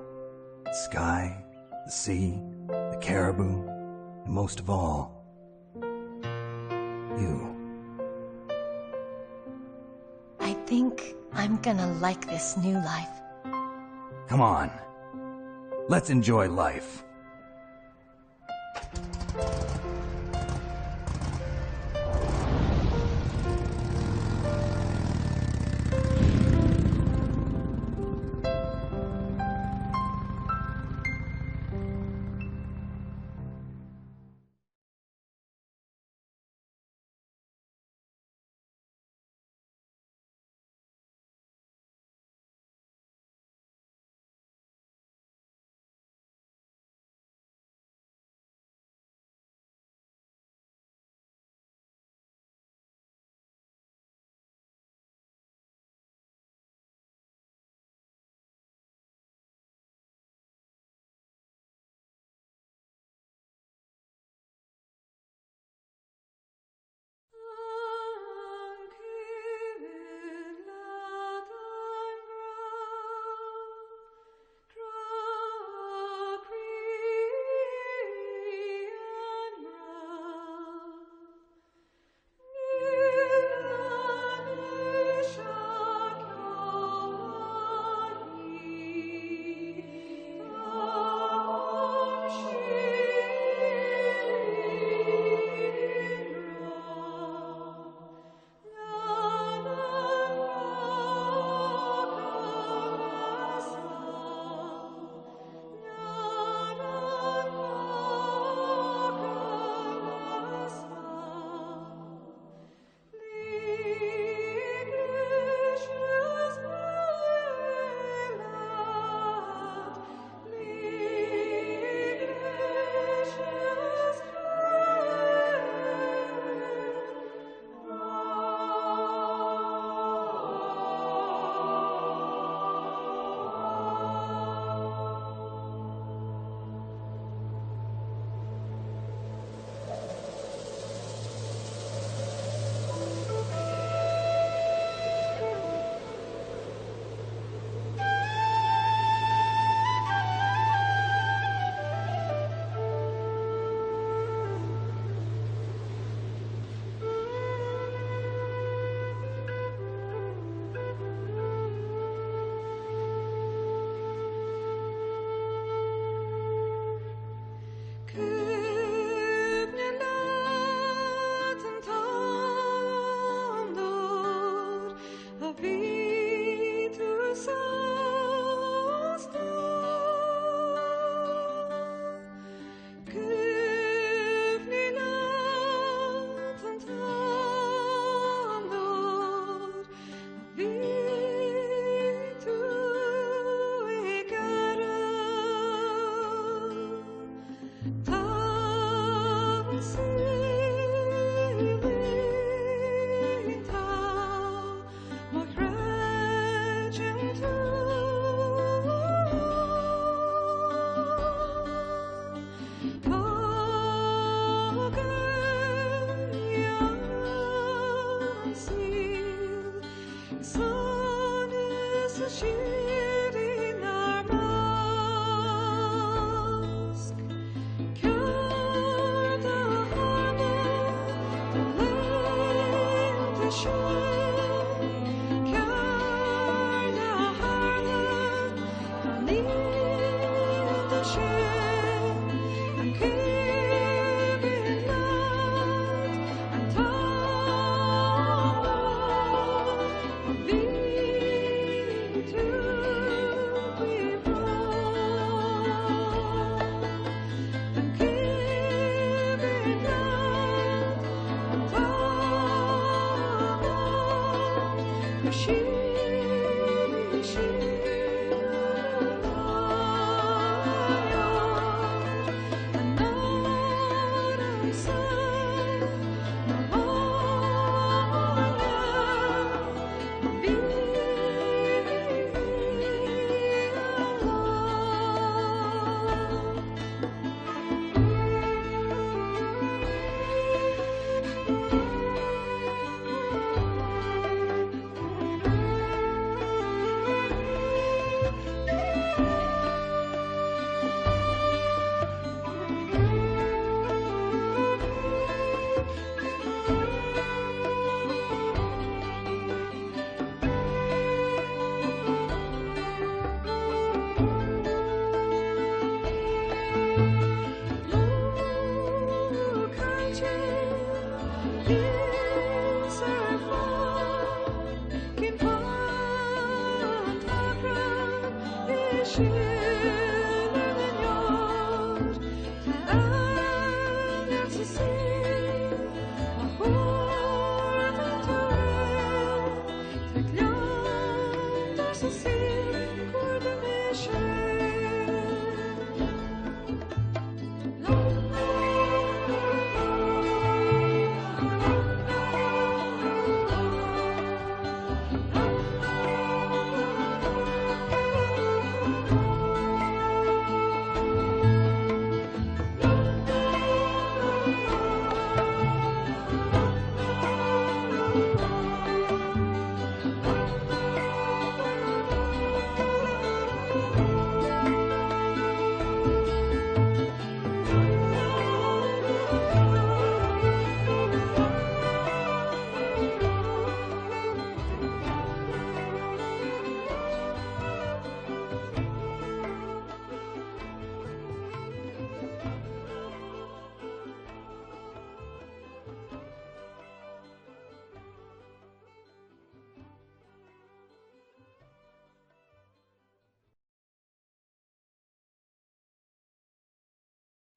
The sky, the sea, the caribou, and most of all, you. I think I'm gonna like this new life. Come on. Let's enjoy life.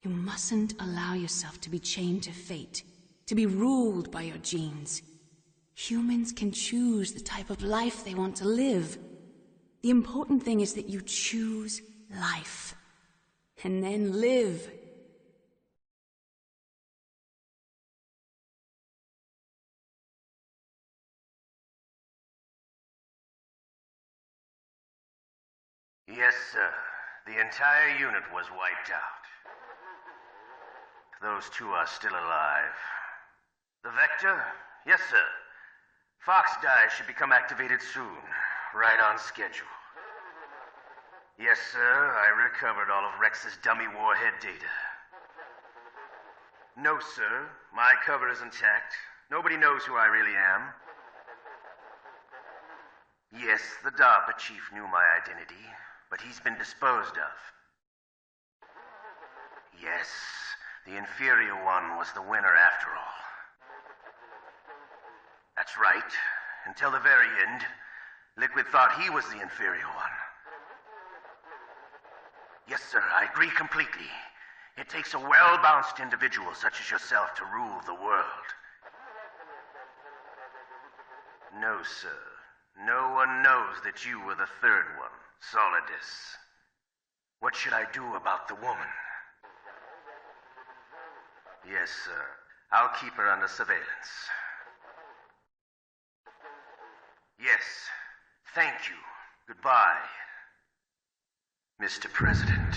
You mustn't allow yourself to be chained to fate, to be ruled by your genes. Humans can choose the type of life they want to live. The important thing is that you choose life, and then live. Yes, sir. The entire unit was wiped out. Those two are still alive. The Vector? Yes, sir. Fox Die should become activated soon. Right on schedule. Yes, sir. I recovered all of Rex's dummy warhead data. No, sir. My cover is intact. Nobody knows who I really am. Yes, the DARPA chief knew my identity, but he's been disposed of. Yes, the inferior one was the winner after all. That's right. Until the very end, Liquid thought he was the inferior one. Yes, sir, I agree completely. It takes a well-balanced individual such as yourself to rule the world. No, sir. No one knows that you were the third one, Solidus. What should I do about the woman? Yes, sir. I'll keep her under surveillance. Yes. Thank you. Goodbye, Mr. President.